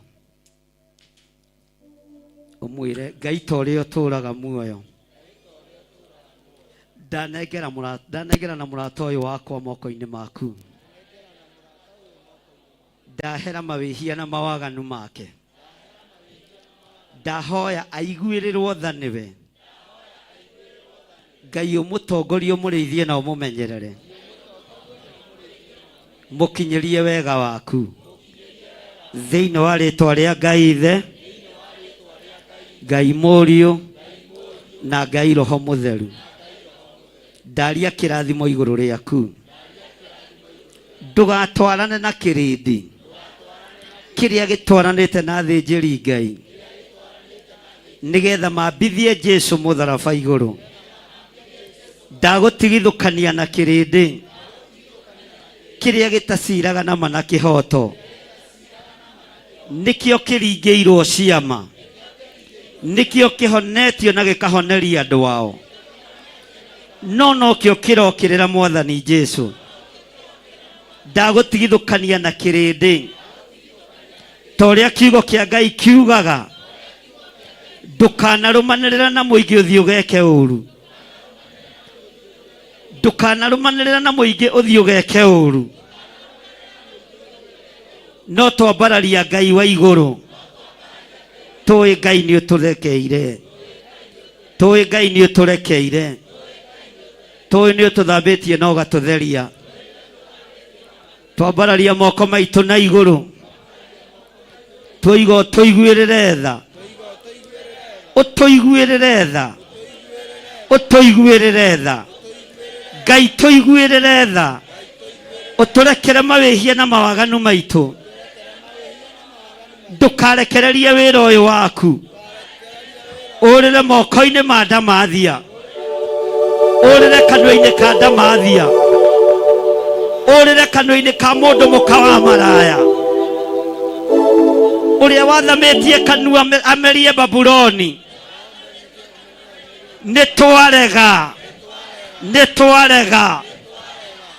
umwire Ngai ta uria uturaga muoyo ndanegera na murata uyu wakwa moko-ini maku ndahera mawihia na mawaganu make ndahoya aiguirirwo tha niwe Ngai umutongorie umurithie na umumenyerere mukinyirie wega waku thiini wa ritwa ria Ngai Ithe Ngai Mũriũ na Ngai Roho Mũtheru ndaria kirathimo iguru riaku ndugatwarane na kirindi kiria gitwaranite na thinjiri Ngai nigetha mambithie Jesu mutharaba iguru ndagutigithukania na kirindi kiria gitaciraga na mana kihoto nikio kiringiirwo ciama nikio kihonetio na gikahoneria andu ao no kio kirokirira Mwathani Jesu ndagutigithukania na kirindi toria kiugo kia Ngai kiugaga ndukanarumanirira na muingi uthio geke uru ndukanarumanirira na muingi uthio geke uru no twambararia Ngai wa iguru tui Ngai ni uturekeire tui Ngai ni uturekeire tui ni ututhambitie na ugatutheria twambararia moko maitu na iguru tuiguirire tha utuiguirire tha utuiguirire tha Ngai tuiguirire tha uturekere mawihia na mawaganu maitu ndukarekererie wira uyu waku urire moko-ini ma Ndamathia urire kanua-ini ka Ndamathia urire kanua-ini ka mundu muka wa maraya uria wathamitie kanua amerie Babuloni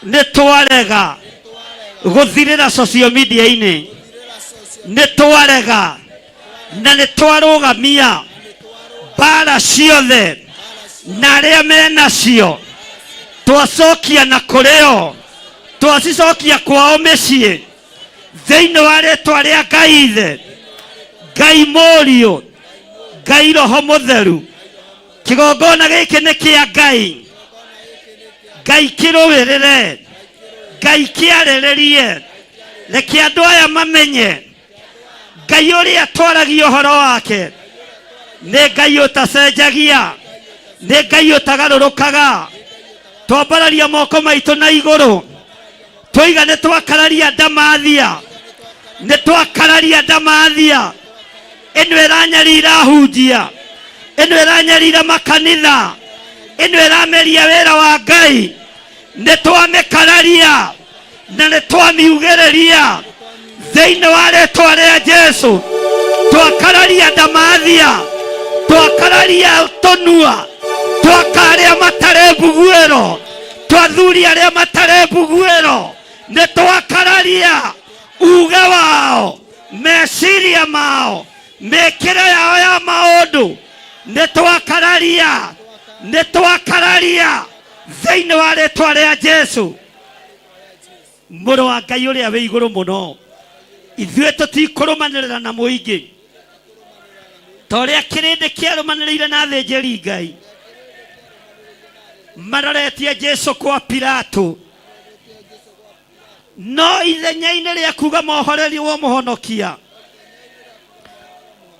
nitwarega guthirira social media-ini nitwarega na nitwarugamia bara ciothe na aria menacio twacokia na kurio twacicokia kwao micii thiini wa ritwa ria Ngai Ithe Ngai Mũriũ Ngai Roho Mutheru kigongona giki nĩ kĩa Ngai. Ngai kĩrũĩrĩre, Ngai kĩarĩrĩrie, reke andũ aya mamenye Ngai ũrĩa twaragia ũhoro wake nĩ Ngai ũtacenjagia, nĩ Ngai ũtagarũrũkaga. Twambararia moko maitũ na igũrũ, twoiga nĩ twakararia ndamathia, nĩ twakararia ndamathia. Ĩno ĩranyarira hunjia, ĩno ĩranyarira makanitha, ĩno ĩrameria wĩra wa Ngai. Nĩ twamĩkararia na nĩ twamiugĩrĩria thĩinĩ wa rĩĩtwa rĩa Jesũ. Twakararia ndamathia, twakararia tũnua, twakaria matarĩ mbuguĩro, twathuri arĩa matarĩ mbuguĩro. Nĩ twakararia uge wao, meciria mao, mĩkĩre yao ya maũndũ. Nĩ twakararia, nĩ twakararia thĩinĩ wa rĩĩtwa rĩa Jesũ. Mũrũ wa Ngai ũrĩa wĩ igũrũ mũno, ithuĩ tũtikũrũmanĩrĩra na mũingĩ ta ũrĩa kĩrĩndĩ kĩarũmanĩrĩire na athĩnjĩri Ngai maroretie Jesũ kwa Pilato. No ithenya-inĩ rĩa kuga mohorerwo mũhonokia,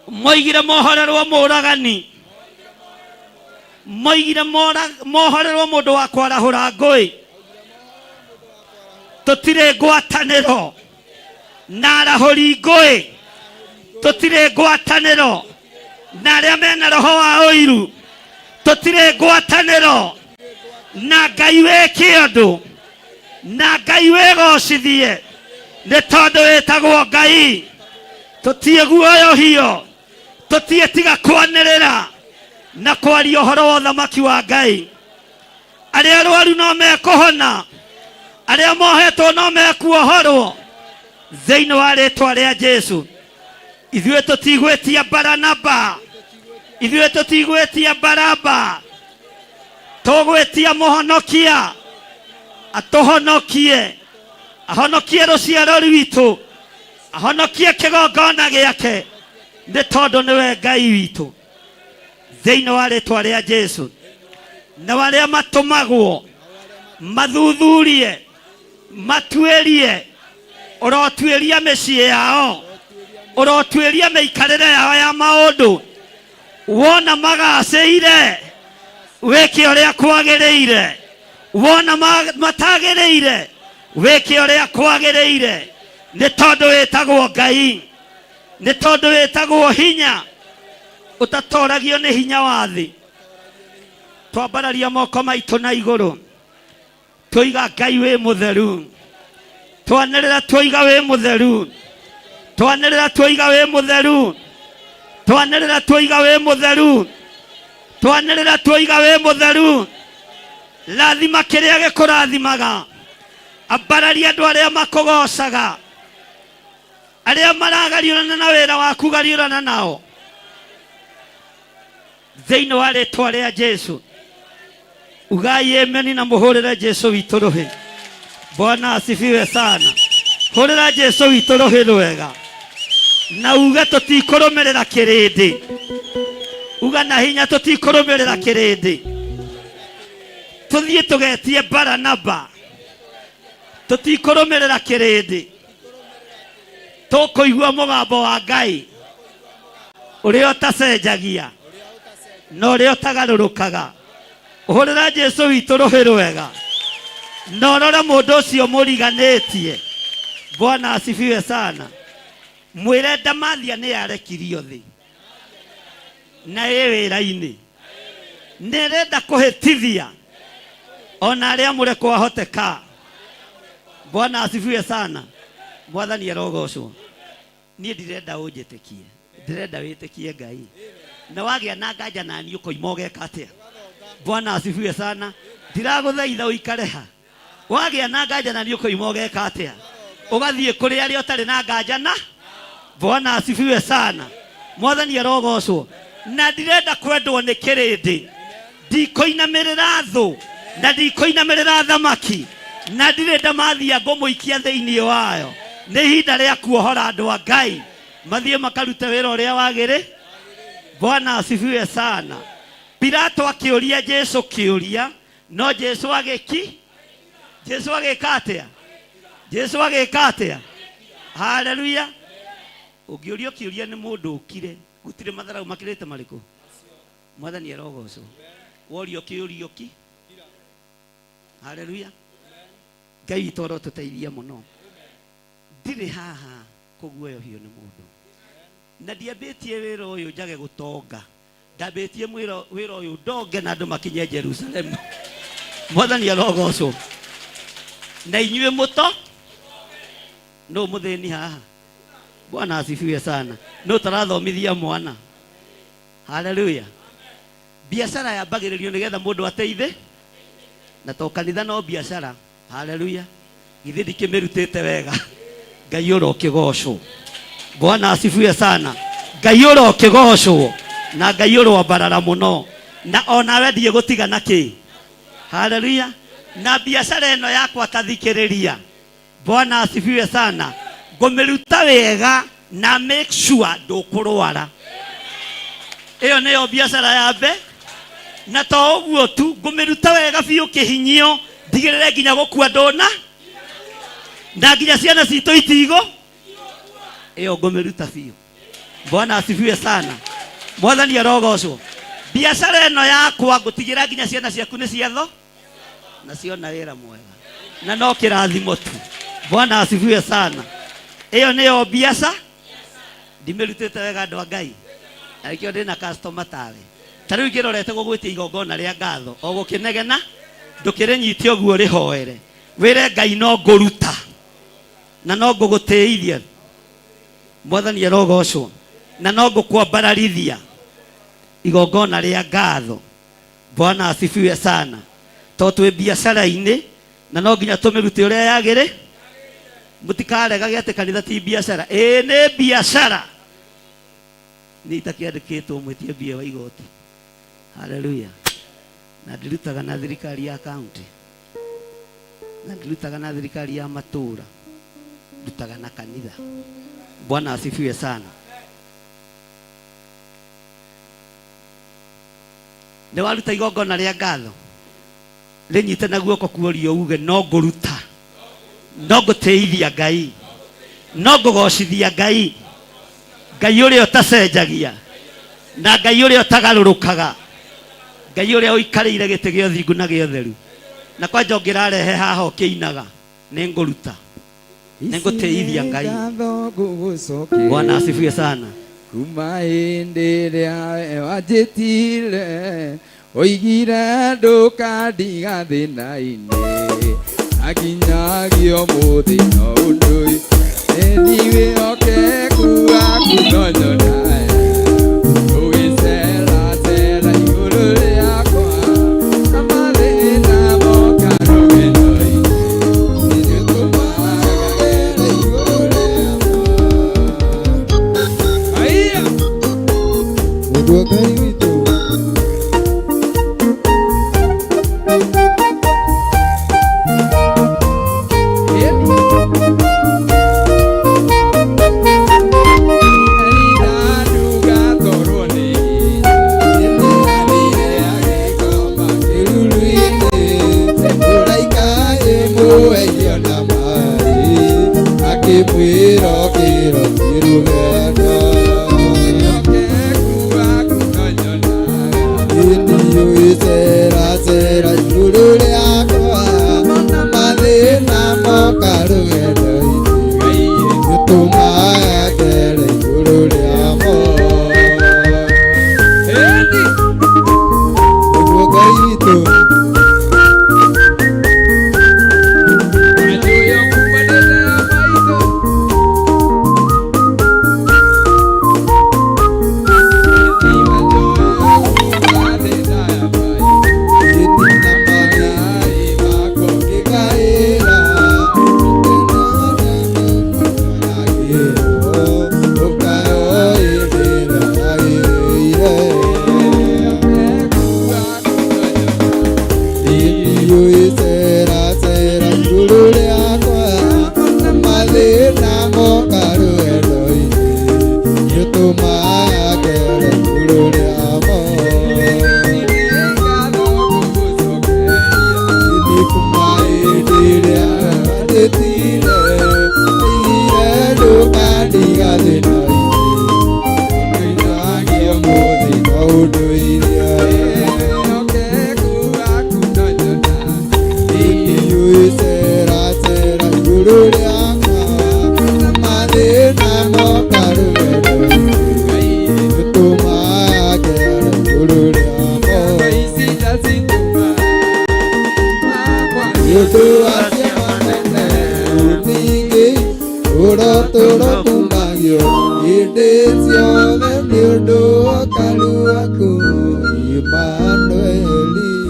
moigire mohorerwo mũragani, moigire mohorerwo mũndũ wa kwarahũra ngũĩ. Tũtirĩ ngwatanĩro na arahũri ngũĩ, tũtirĩ ngwatanĩro na arĩa mena roho wa ũiru, tũtirĩ ngwatanĩro na Ngai wĩ kĩndũ, na Ngai wĩgocithie, nĩ tondũ wĩtagwo Ngai. Tũtiĩguoyohio, tũtiĩtiga kwanĩrĩra na kwaria ũhoro wa ũthamaki wa Ngai. Arĩa arũaru no mekũhona, arĩa mohetwo no mekuohorwo thĩinĩ wa rĩĩtwa rĩa Jesũ. Ithuĩ tũtigwĩtia Baranaba, ithuĩ tũtigwĩtia Baraba, tũgwĩtia mũhonokia atũhonokie, ahonokie rũciaro rwitũ, ahonokie kĩgongona gĩake, nĩ tondũ nĩwe Ngai witũ thĩinĩ wa rĩĩtwa rĩa Jesũ. Na arĩa matũmagwo mathuthurie, matuĩrie, ũrotuĩria mĩciĩ yao, ũrotuĩria mĩikarĩre yao ya maũndũ. Wona magacĩire, wĩke ũrĩa kwagĩrĩire. Wona matagĩrĩire, wĩke ũrĩa kwagĩrĩire. Nĩ tondũ wĩtagwo Ngai, nĩ tondũ wĩtagwo hinya ũtatoragio nĩ hinya wa thĩ. Twambararia moko maitũ na igũrũ, twoiga Ngai wĩ mũtheru, twanĩrĩra twoiga wĩ mũtheru, twanĩrĩra twoiga wĩ mũtheru, twanĩrĩra twoiga wĩ mũtheru, twanĩrĩra twoiga wĩ mũtheru. Rathima kĩrĩa gĩkũrathimaga, ambararia andũ arĩa makũgocaga, arĩa maragariũrana na wĩra waku, gariũrana nao thĩinĩ wa rĩĩtwa rĩa Jesũ. Ugai ameni na mũhũrĩre Jesũ witũ rũhĩ. Bwana asifiwe sana. Hũrĩra Jesũ witũ rũhĩ rwega na uga tũtikũrũmĩrĩra kĩrĩndĩ, uga na hinya tũtikũrũmĩrĩra kĩrĩndĩ. Tũthiĩ tũgetie Baranaba, tũtikũrũmĩrĩra kĩrĩndĩ, tũkũigua mũgambo wa Ngai ũrĩa ũtacenjagia na ũrĩa ũtagarũrũkaga. Hũrĩra Jesũ witũ rũhĩ rwega na ũrore mũndũ ũcio mũriganĩtie. Bwana asifiwe sana. Mwĩre ndamathia nĩ yarekirio thĩ na ĩ wĩra-inĩ, nĩrenda kũhĩtithia ona arĩa mũrekwo ahoteka. Bwana asifiwe sana. Mwathani arogocwo. Niĩ ndirenda ũnjĩtĩkie, ndirenda wĩtĩkie Ngai. Na wagĩa na nganja na niĩ ũkoima ũgeka atĩa. Bwana asifiwe sana. Ndiragũthaitha ũikare ha. Wagĩa na nganja na niĩ ũkoima ũgeka atĩa. Ũgathiĩ kũrĩ arĩa ũtarĩ na nganja na. Bwana asifiwe sana. Mwathani arogocwo. Na ndirenda kwendwo nĩ kĩrĩndĩ, ndikũinamĩrĩra thũ na ndikũinamĩrĩra thamaki, na ndirĩ ndamathia ngũmũikia thĩinĩ wayo. Nĩ ihinda rĩa kuohora andũ a Ngai mathiĩ makarute wĩra ũrĩa wagĩrĩ. Bwana asifiwe sana. Pilato akĩũria Jesu kĩũria, no Jesu agĩka atĩa? Haleluya. Ũngĩũrio kĩũria nĩ mũndũ ũkire, gũtirĩ matharaũ makĩrĩte marĩkũ. Mwathani arogocwo. Worio kĩũrio ki. Haleluya. Ngai witũ arotũteithia mũno. Ndirĩ haha kũguoyohio nĩ mũndũ. Na ndiambĩtie wĩra ũyũ njage gũtonga. Ndambĩtie wĩra ũyũ ndonge na andũ makinye Jerusalemu. Mwathani arogocwo. Na inyuĩ mũto no mũthĩni haha. Bwana asifiwe sana. No tarathomithia mwana. Haleluya. Biashara yambagĩrĩrio nĩgetha mũndũ ateithe. Na to kanitha no biashara. Haleluya. Githĩ ndikĩmĩrutĩte wega. Ngai ũrokĩgocwo. Bwana asifiwe sana. Ngai ũrokĩgocwo. Na Ngai ũrombarara mũno. Na onawe ndiĩ gũtigana kĩ. Haleluya. Na biashara ĩno yakwa tathikĩrĩria. Bwana asifiwe sana. Ngũmĩruta wega na make sure ndũkũrwara. Ĩyo nĩyo biashara yambe. Na to ũguo tu, ngũmĩruta wega biũ kĩhinyio, ndigĩrĩre nginya gũkua ndũna. Na nginya ciana citũ itigo. Ĩyo ngũmĩruta biũ. Bwana asifiwe sana. Mwathani arogocwo. Biashara ĩno yakwa ngũtigĩra nginya ciana ciaku nĩ ciatho. Na ciona wĩra mwega. Na no kĩrathimo tu. Bwana asifiwe sana. Ĩyo nĩyo biashara. Ndimĩrutĩte wega andũ a Ngai. Arĩkĩo ndĩna customer tawe. Tarĩu ngĩrorete gũgwĩtia igongona rĩa ngatho. O gũkĩnegena ndũkĩrĩnyite ũguo rĩhoere. Wĩre Ngai no ngũruta. Na no ngũgũtĩithia. Mwathani arogocwo. Na no ngũkwambararithia igongona rĩa ngatho. Bwana asifiwe sana. To twĩ biashara-inĩ na no nginya tũmĩrute ũrĩa yagĩrĩ. Mũtikaregage atĩ kanitha ti biashara. Nĩ biashara. Nĩ itakĩandĩkĩtwo mwĩtie mbia wa igoti. Haleluya. Na ndirutaga na thirikari ya kaunti. Na ndirutaga na thirikari ya matũra. Ndutaga na kanitha. Bwana asifiwe sana. Nĩ waruta igongona rĩa ngatho. Rĩnyite na guoko kuorio uge no ngũruta. No ngũtĩithia Ngai. No ngũgocithia Ngai. Ngai ũrĩa ũtacenjagia. Na Ngai ũrĩa ũtagarũrũkaga. Ngai ũrĩa ũikarĩire gĩtĩ gĩa ũthingu na gĩa ũtheru. Na kwanja ũngĩrarehe haha ũkĩinaga nĩ ngũruta. Nĩ ngũtĩithia Ngai. Bwana asifiwe sana. Kuma hĩndĩ ĩrĩa wanjĩtire oigire ndũkandiga thĩna-inĩ akinyagio mũthĩ no ũndũ ndiwe okeku waku no nyonae ũgĩceracera igũrũ rĩakwa na mathĩna moka rũgendo-inĩ nĩ tũmagagĩra igũrũ rĩakwa. Aiya nĩguo Ngai witũ. Kiro kiro kiro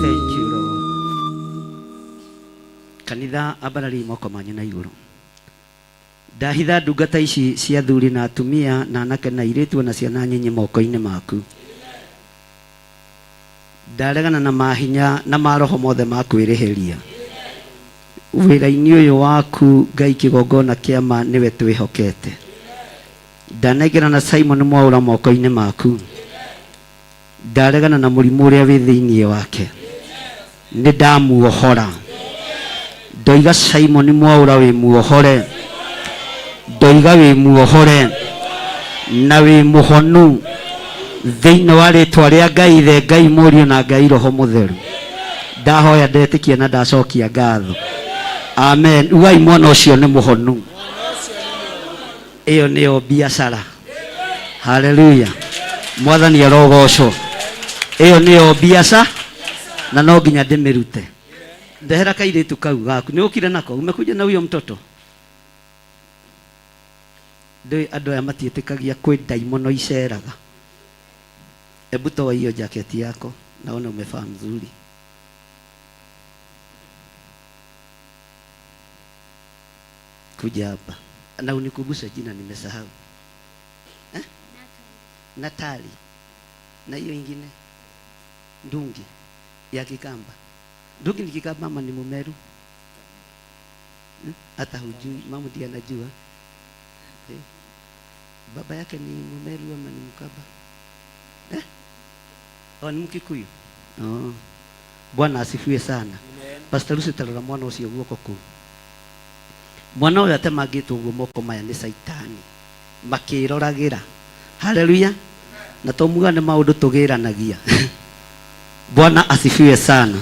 Thank you, Lord. Kanitha abarari moko manyu na iguru. Ndahitha ndungata ici cia athuri na atumia na anake na airĩtu na ciana nyinyi moko-inĩ maku. Ndaregana na mahinya na maroho mothe ma kwĩrĩhĩria. Wĩra-inĩ ũyũ waku Ngai kĩgongona kĩama nĩwe twĩhokete. Ndanegera na Simon Mwaũra moko-inĩ maku. Ndaregana na mũrimũ ũrĩa wĩ thĩinĩ wake. Nĩ ndamuohora. Ndoiga Simon Mwaũra wĩ muohore. Ndoiga wĩ muohore na wĩ mũhonu thĩinĩ wa rĩtwa rĩa Ngai Ithe, Ngai Mũriũ na Ngai Roho Mũtheru. Ndahoya ndetĩkia na ndacokia ngatho. Amen. Ugai mwana ũcio nĩ mũhonu. Iyo nĩyo biacara. Hallelujah. Mwathani arogocwo. Iyo nĩyo biacara na no nginya ndĩmĩrute. Ndehera kairĩtu kau gaku. Nĩ ũkire nako? Umekuja na huyo mtoto? Ndoi andũ aya matiĩtĩkagia kwĩ ndaimono iceraga. Hebu toa hiyo jaketi yako. Naona umevaa mzuri. Kuja hapa. Na unikumbushe jina nimesahau. Natali. Na hiyo ingine Ndungi ya Kikamba. Ndungi ni Kikamba ama ni Mumeru? Hata hujui, mama ndiye anajua. Baba yake ni Mumeru ama ni Mkamba? Ni Mkikuyu. Bwana asifiwe sana. Pastor Lucy tarora mwana ucio guoko ku. Mwana uyu atemangĩtwo guo moko maya nĩ Saitani makĩroragira. Haleluya. Na tomuga nĩ maũndũ tũgĩranagia. Bwana asifiwe sana.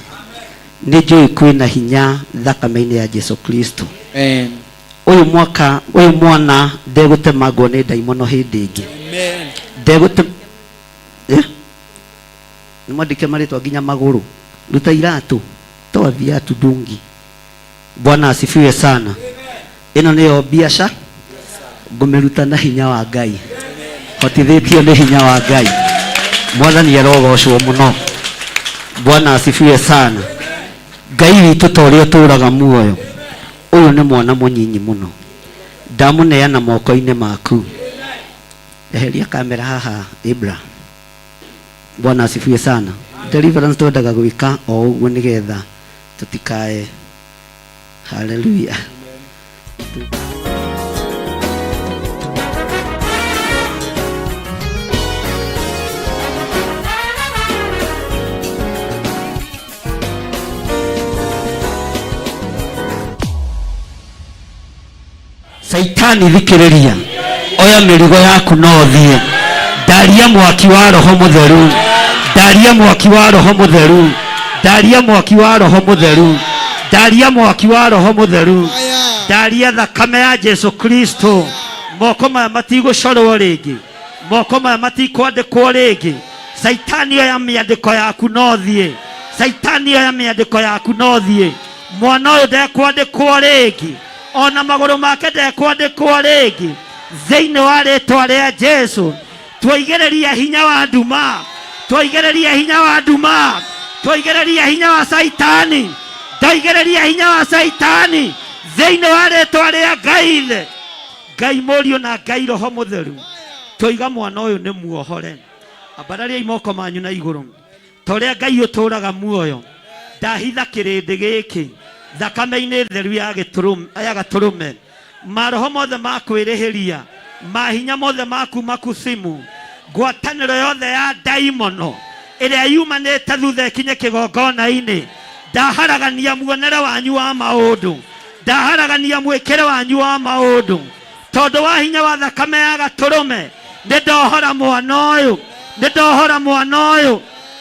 Nĩnjũĩ kwĩna hinya thakame-inĩ ya Jesu Kristo. Amen. Uyu mwana ndegũtemangwo nĩ ndaimono hĩndĩ ĩngĩ. Amen. Nimwandike marĩtwa nginya magũrũ. Ruta iratũ. Toa viatu Ndungi. Bwana asifiwe sana. Ino nĩyo biacara. Ngũmĩruta na hinya wa Ngai. Hotithĩtio nĩ hinya wa Ngai. Mwathani arogocwo mũno. Bwana asifiwe sana. Ngai witũ ta ũrĩa ũtũũraga muoyo. Ũyũ nĩ mwana mũnyinyi mũno. Ndamũneana moko-inĩ maku. Eheria kamera haha Ibra. Bwana asifiwe sana. Deliverance twendaga gwĩka o ũguo nĩgetha tutikae. Hallelujah. Saitani thikĩrĩria. Oya mĩrigo yaku no thiĩ. Ndaria mwaki wa Roho Mũtheru. Ndaria mwaki wa Roho Mũtheru. Ndaria mwaki wa Roho Mũtheru. Ndaria mwaki wa Roho Mũtheru. Ndaria thakame ya Jesu Kristo. Moko maya matigũcorwo rĩngĩ. Moko maya matikwandĩkwo rĩngĩ. Saitani oya mĩandĩko yaku no thiĩ. Saitani oya mĩandĩko yaku no thiĩ. Mwana ũyũ ndekwandĩkwo rĩngĩ. Ona magũrũ make ndekwandĩkwo rĩngĩ. Thĩinĩ wa rĩtwa rĩa Jesu. Twaigĩrĩria hinya wa nduma. Twaigĩrĩria hinya wa nduma. Twaigĩrĩria hinya wa Saitani. Twaigĩrĩria hinya wa Saitani. Thĩinĩ wa rĩtwa rĩa Ngai Ithe, Ngai Mũriũ na Ngai Roho Mũtheru. Twoiga mwana ũyũ nĩ muohore. Ambarariai moko manyu na igũrũ. Ta ũrĩa Ngai ũtũũraga muoyo. Ndahitha kĩrĩndĩ gĩkĩ thakame-inĩ theru ya Gatũrũme. Maroho mothe ma kwĩrĩhĩria. Mahinya mothe maku makusimu. Ngwatanĩro yothe ya ndaimono ĩrĩa yumanĩte thutha ĩkinye kĩgongona-inĩ. Ndaharagania muonere wanyu wa maũndũ. Ndaharagania mwĩkĩre wanyu wa maũndũ. Tondũ wa hinya wa thakame ya Gatũrũme nĩ ndohora mwana ũyũ. ndohora mwana ũyũ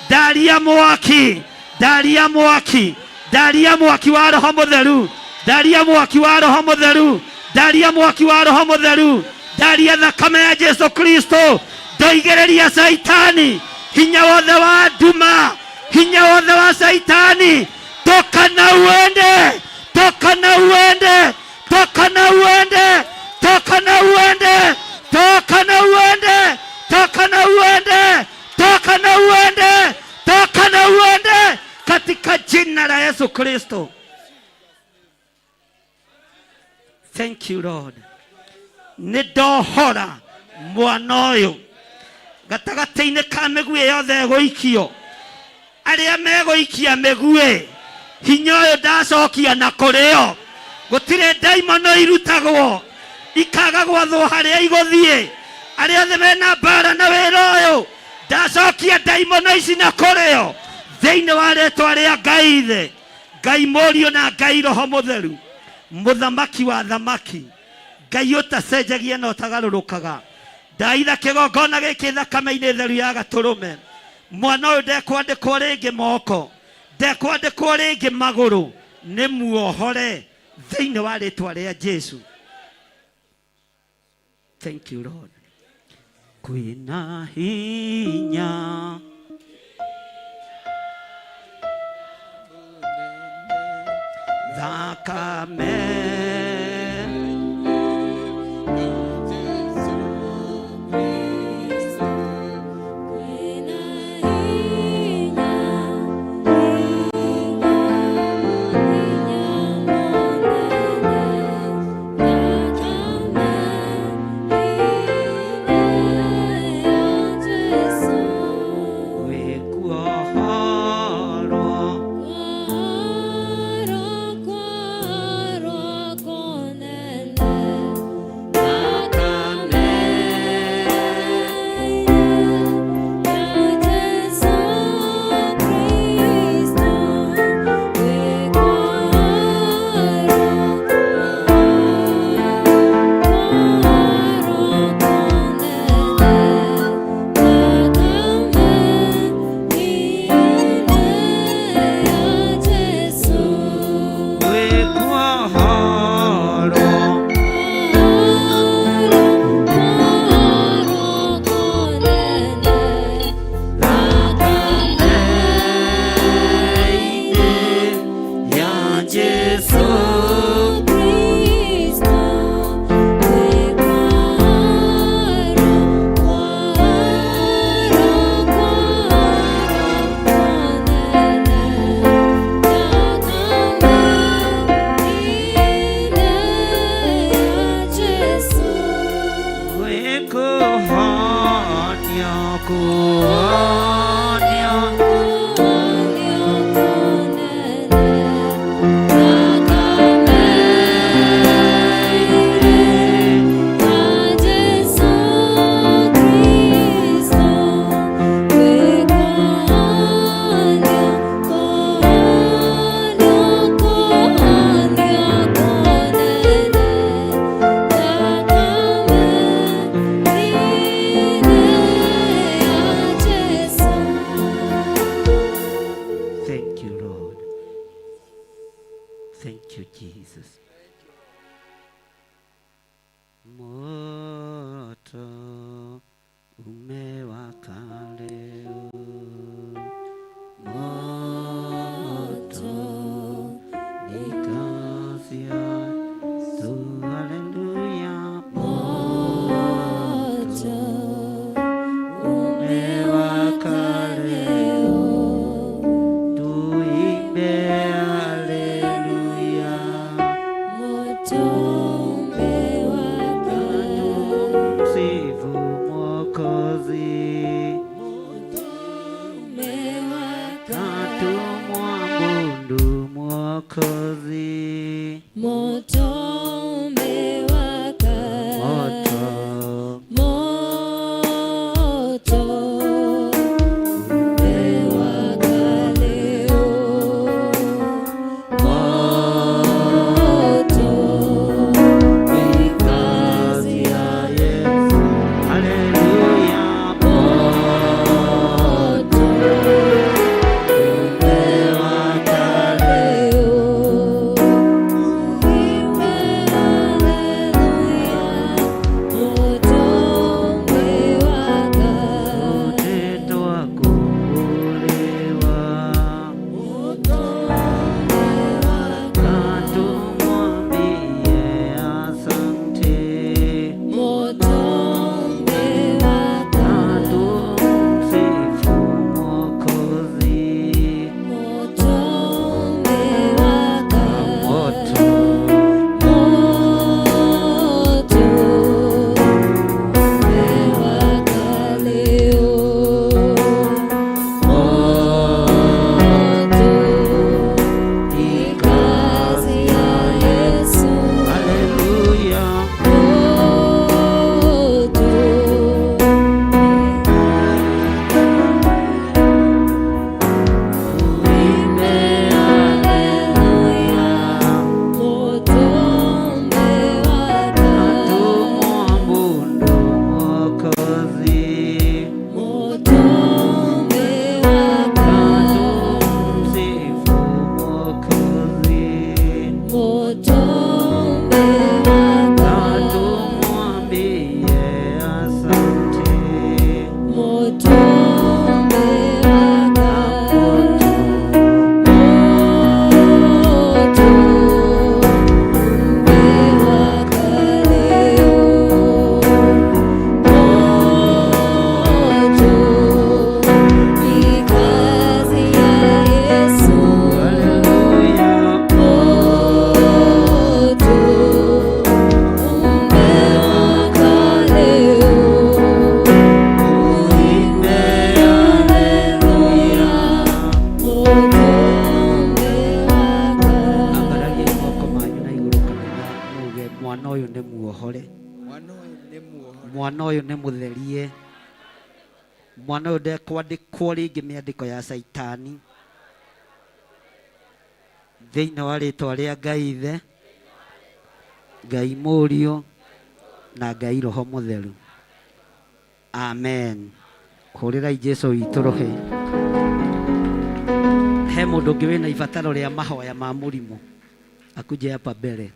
ndaria mwaki ndaria mwaki ndaria mwaki wa roho mũtheru ndaria mwaki wa roho mũtheru ndaria mwaki wa roho mũtheru ndaria thakame ya Jesu Kristo ndoigĩrĩria Saitani hinya wothe wa nduma hinya wothe wa Saitani toka na uende toka na uende toka na uende toka na uende toka na uende toka na uende toka na uende toka na uende katika jina la Yesu Kristo. Thank you Lord. Nidohora mwana ũyũ gatagata-inĩ ka mĩguĩ yothe gũikio arĩa megũikia mĩguĩ hinya ũyũ ndacokia na kũrĩo gũtirĩ ndaimono irutagwo ikaga gwathwo harĩa igũthiĩ arĩa othe mena mbara na wĩra ũyũ ndacokia ndaimono ici na kũrĩo thĩinĩ wa rĩĩtwa rĩa Ngai Ithe Ngai Mũriũ na Ngai Roho Mũtheru mũthamaki wa thamaki Ngai ũtacenjagia na ũtagarũrũkaga ndaitha kĩgongona gĩkĩ thakame-inĩ theru ya Gatũrũme mwana ũyũ ndekwandĩkwo rĩngĩ moko ndekwandĩkwo rĩngĩ magũrũ nĩ muohore thĩinĩ wa rĩĩtwa rĩa Jesu. Thank you Lord. Kwĩna hinya thakame Kwaro mwana uyu ni mutherie, mwana uyu ndekwandikwo ringi miandiko ya Saitani thiini wa ritwa ria Ngai Ithe, Ngai Murio na Ngai Roho Mutheru. Amen. Hurirai Jesu witu rohe. He mundu ungi wina ibataro ria mahoya ma murimu akuje hapa mbere,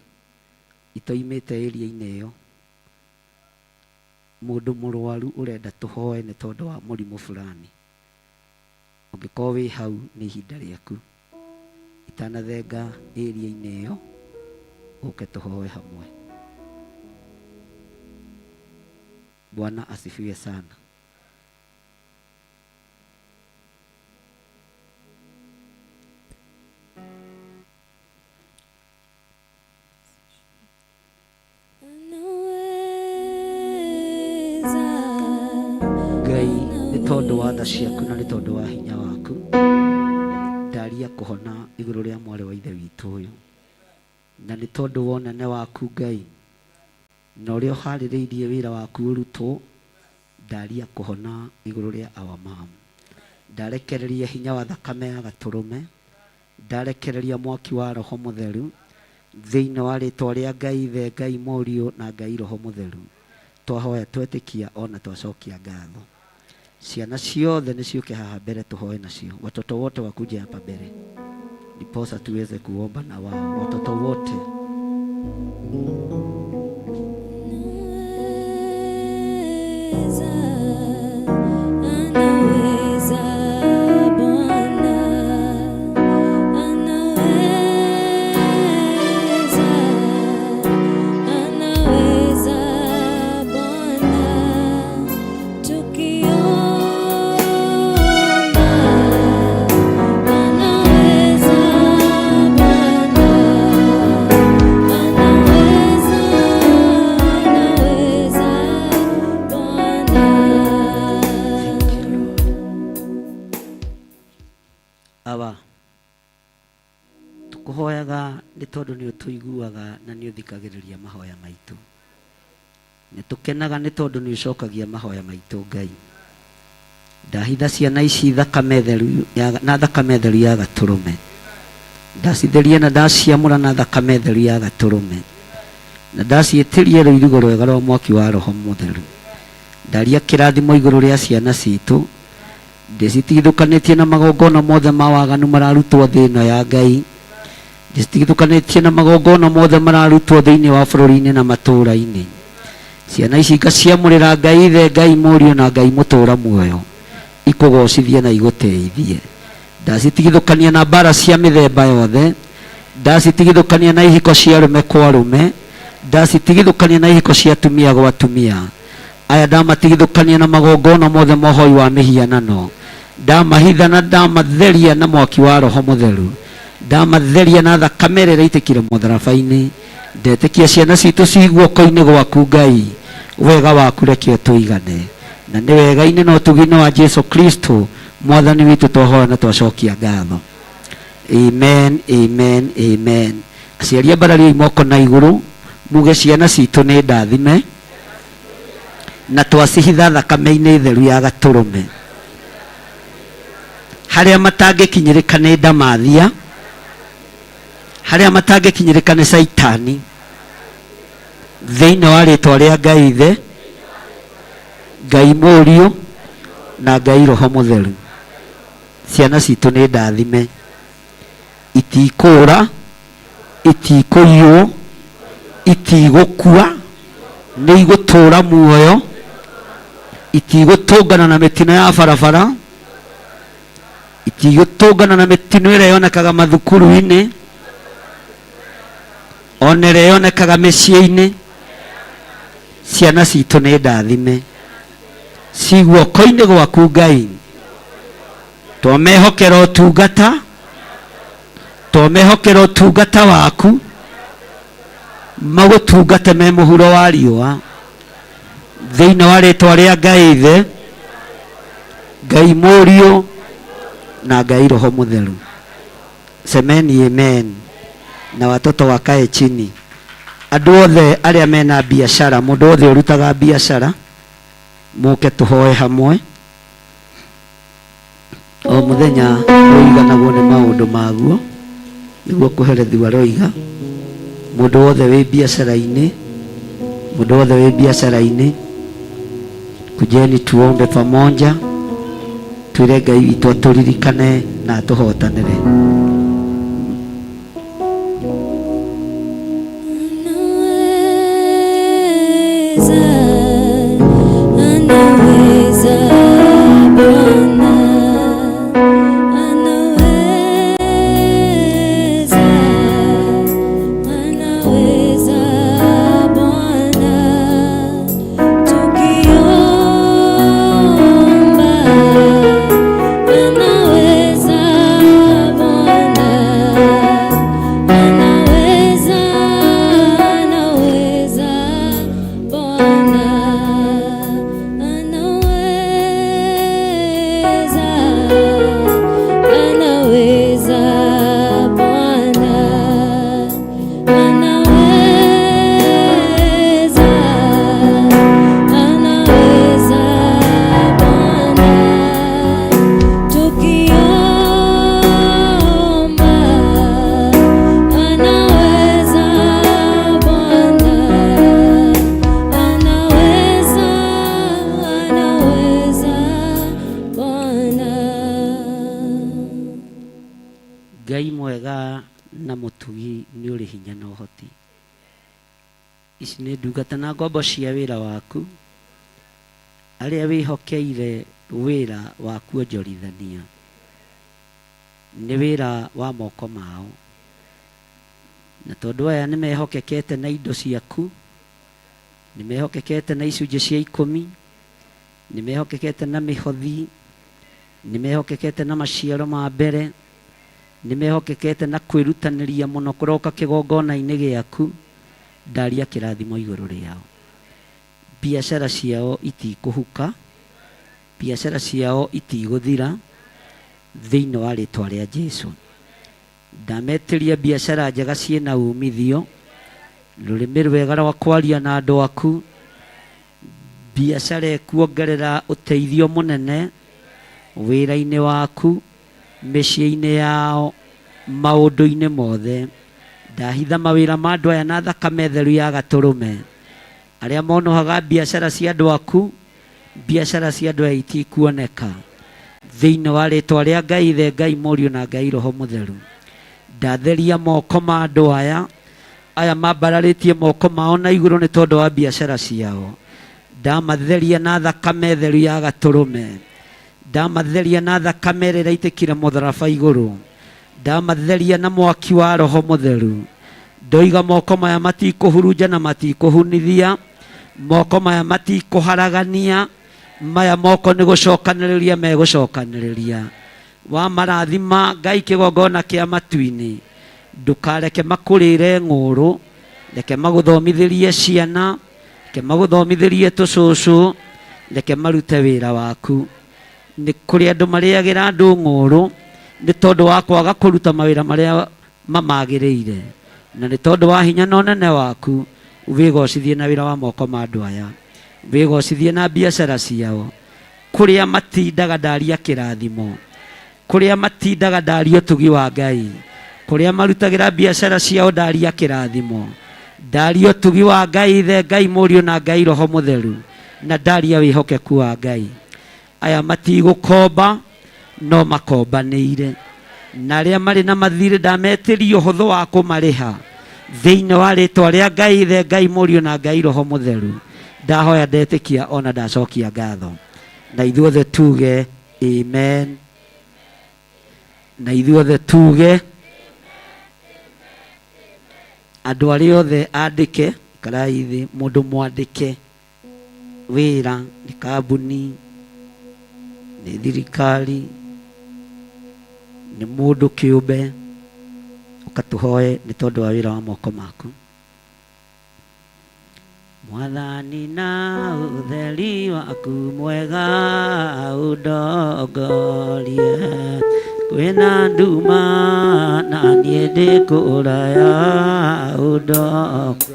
itoimite area-ini iyo. Mundu murwaru urenda tuhoe ni tondu wa murimu fulani, ungikorwo wi hau ni ihinda riaku, itanathenga area-ini iyo uke tuhoe hamwe. Bwana asifiwe sana. Ngai ni tondu wa tha ciaku na ni tondu wa hinya waku ndaria kuhona iguru ria mwari wa ithe witu uyu, na ni tondu wa unene waku Ngai na uria uhaririirie wira waku urutwo ndaria kuhona iguru ria our mom. Ndarekereria hinya wa thakame ya gaturume, ndarekereria mwaki wa Roho Mutheru thiini wa ritwa ria Ngai Ithe, Ngai Murio na Ngai Roho Mutheru. Twahoya twetikia ona twacokia ngatho. Ciana ciothe ni ciuke haha mbere tuhoe nacio, watoto wote wakuje hapa mbere ndiposa tuweze kuomba na wao, watoto wote. Tukuhoyaga ni tondu ni utuiguaga na ni uthikagiriria mahoya maitu. Ni tukenaga ni tondu ni ucokagia mahoya maitu Ngai. Ndahitha ciana ici thakame theru na thakame theru ya gaturume, ndacitheria na ndaciamura na thakame theru ya gaturume, na ndaciitiria ruirigo rwega rwa mwaki wa Roho Mutheru. Ndaria kirathimo iguru ria ciana citu, ndicitithukanitie na magongona mothe ma waganu mararutwo thiino ya Ngai, ndicitithukanitie na magongona mothe mararutwo thiini wa bururi-ini na matura-ini. Ciana ici ngaciamurira Ngai Ithe, Ngai Murio na Ngai Mutura muoyo ikugocithie na iguteithie. Ndacitigithukania na mbara cia mithemba yothe, ndacitigithukania na ihiko cia rume kwa rume, ndacitigithukania na ihiko cia atumia gwa atumia. Aya ndamatigithukania na magongona mothe mohoi wa mihianano, ndamahitha na ndamatheria na mwaki wa Roho Mutheru, ndamatheria na thakame ĩrĩa ĩitikire mũtharaba-inĩ. Ndetikia ciana citu ci guoko-inĩ gwaku Ngai, wega waku reke tuigane, na nĩ wega-inĩ na ũtugi-inĩ wa Jesu Kristo mwathani witu twahoya na twacokia ngatho. Amen, amen, amen. Aciari mbararia imoko na iguru muge ciana citu nĩ ndathime na twacihitha thakame-inĩ theru ya gaturume. Haria matangikinyirika nĩ ndamathia, haria matangikinyirika nĩ Saitani, thiini wa ritwa ria Ngai Ithe, Ngai Murio na Ngai Roho Mutheru. Ciana citu nĩ ndathime, itikũra, itikũiywo, itigũkua, nĩ igũtũra muoyo itigũtũngana na mĩtino ya barabara, itigũtũngana na mĩtino ĩrĩa yonekaga mathukuru-inĩ, ona ĩrĩa yonekaga mĩciĩ-inĩ. Ciana citũ nĩ ndathime, ci guoko-inĩ gwaku Ngai. Twamehokera ũtungata waku, magũtungate me mũhuro wa riũa, thĩinĩ wa rĩtwa rĩa Ngai Ithe, Ngai Mũriũ na Ngai Roho Mũtheru. Semeni amen. Na watoto wakae chini. Andũ othe arĩa mena biashara, mũndũ othe ũrutaga biashara, mũke tũhoe hamwe. O mũthenya Roiga naguo nĩ maũndũ maguo, nĩguo kũherethiwa Roiga. Mũndũ wothe wĩ biashara-inĩ, kujeni tuombe pamoja, tuire Ngai witũ atũririkane na atũhotanĩre. Ngai mwega na mũtugi nĩ ũrĩ hinya na ũhoti. Ici nĩ ndungata na ngombo cia wĩra waku, arĩa wĩhokeire wĩra wa kuonjorithania. Nĩ wĩra wa moko mao, na tondũ aya nĩ mehokekete na indo ciaku, nĩ mehokekete na icunjĩ cia 10, nĩ mehokekete na mĩhothi, nĩ mehokekete na maciaro ma mbere, nĩ mehokekete na kwĩrutanĩria mũno kũroka kĩgongona-inĩ gĩaku. Ndaria kĩrathimo igũrũ rĩao. Biashara ciao itikũhuka, biashara ciao itigũthira, thĩinĩ wa rĩtwa rĩa Jesũ. Ndametĩria biashara njega ciĩna umithio, rũrĩmĩ rwega rwa kwaria na andũ aku, biashara ĩkuongerera ũteithio mũnene wĩra-inĩ waku, mĩciĩ-inĩ yao, maũndũ-inĩ mothe. Ndahitha mawĩra ma andũ aya na thakame theru ya Gatũrũme, arĩa monohaga biashara cia andũ aku, biashara cia andũ aya itikuoneka, thĩinĩ wa rĩtwa rĩa Ngai Ithe, Ngai Mũriũ na Ngai Roho Mũtheru. Ndatheria moko ma andũ aya mambararĩtie moko mao na igũrũ nĩ tondũ wa biashara ciao. Ndamatheria na thakame theru ya Gatũrũme, ndamatheria na thakame ĩrĩa iraitĩkire mũtharaba igũrũ, ndamatheria na mwaki wa Roho Mũtheru. Ndoiga moko maya matikũhurunja na matikũhunithia, moko maya matikũharagania, maya moko nĩ gũcokanĩrĩria megũcokanĩrĩria. Wa marathima Ngai kĩgongona kĩa matu-inĩ, ndũkareke makũrĩre ng'ũrũ, reke magũthomithĩrie ciana, reke magũthomithĩrie tũcũcũ, reke marute wĩra waku. Nĩ kũrĩ andũ marĩagĩra andũ ng'ũrũ nĩ tondũ wa kwaga kũruta mawĩra marĩa mamagĩrĩire, na nĩ tondũ wa hinya na ũnene waku, wĩgocithie na wĩra wa moko ma andũ aya, wĩgocithie na biashara ciao. Kũrĩa matindaga ndaria kĩrathimo, kũrĩa matindaga ndaria ũtugi wa Ngai, kũrĩa marutagĩra biashara ciao ndaria kĩrathimo, ndaria ũtugi wa Ngai Ithe, Ngai Mũriũ na Ngai Roho Mũtheru, na ndaria wĩhokeku wa Ngai. Aya matigũkomba no makombanĩire, na arĩa marĩ na mathirĩ ndametĩria ũhũthũ wa kũmarĩha, thĩinĩ wa rĩtwa rĩa Ngai Ithe, Ngai Mũriũ na Ngai Roho Mũtheru. ndahoya ndetikia ona ndacokia ngatho na ithuothe tuge amen na ithuothe tuge andu aria othe andike karai thi mundu mwandike wira ni kambuni ni thirikari ni mundu kiumbe ukatuhoe ni tondu wa wira wa moko maku Mwathani na utheri waku mwega udongorie kwina nduma na niĩ ndĩ kũraya udongorie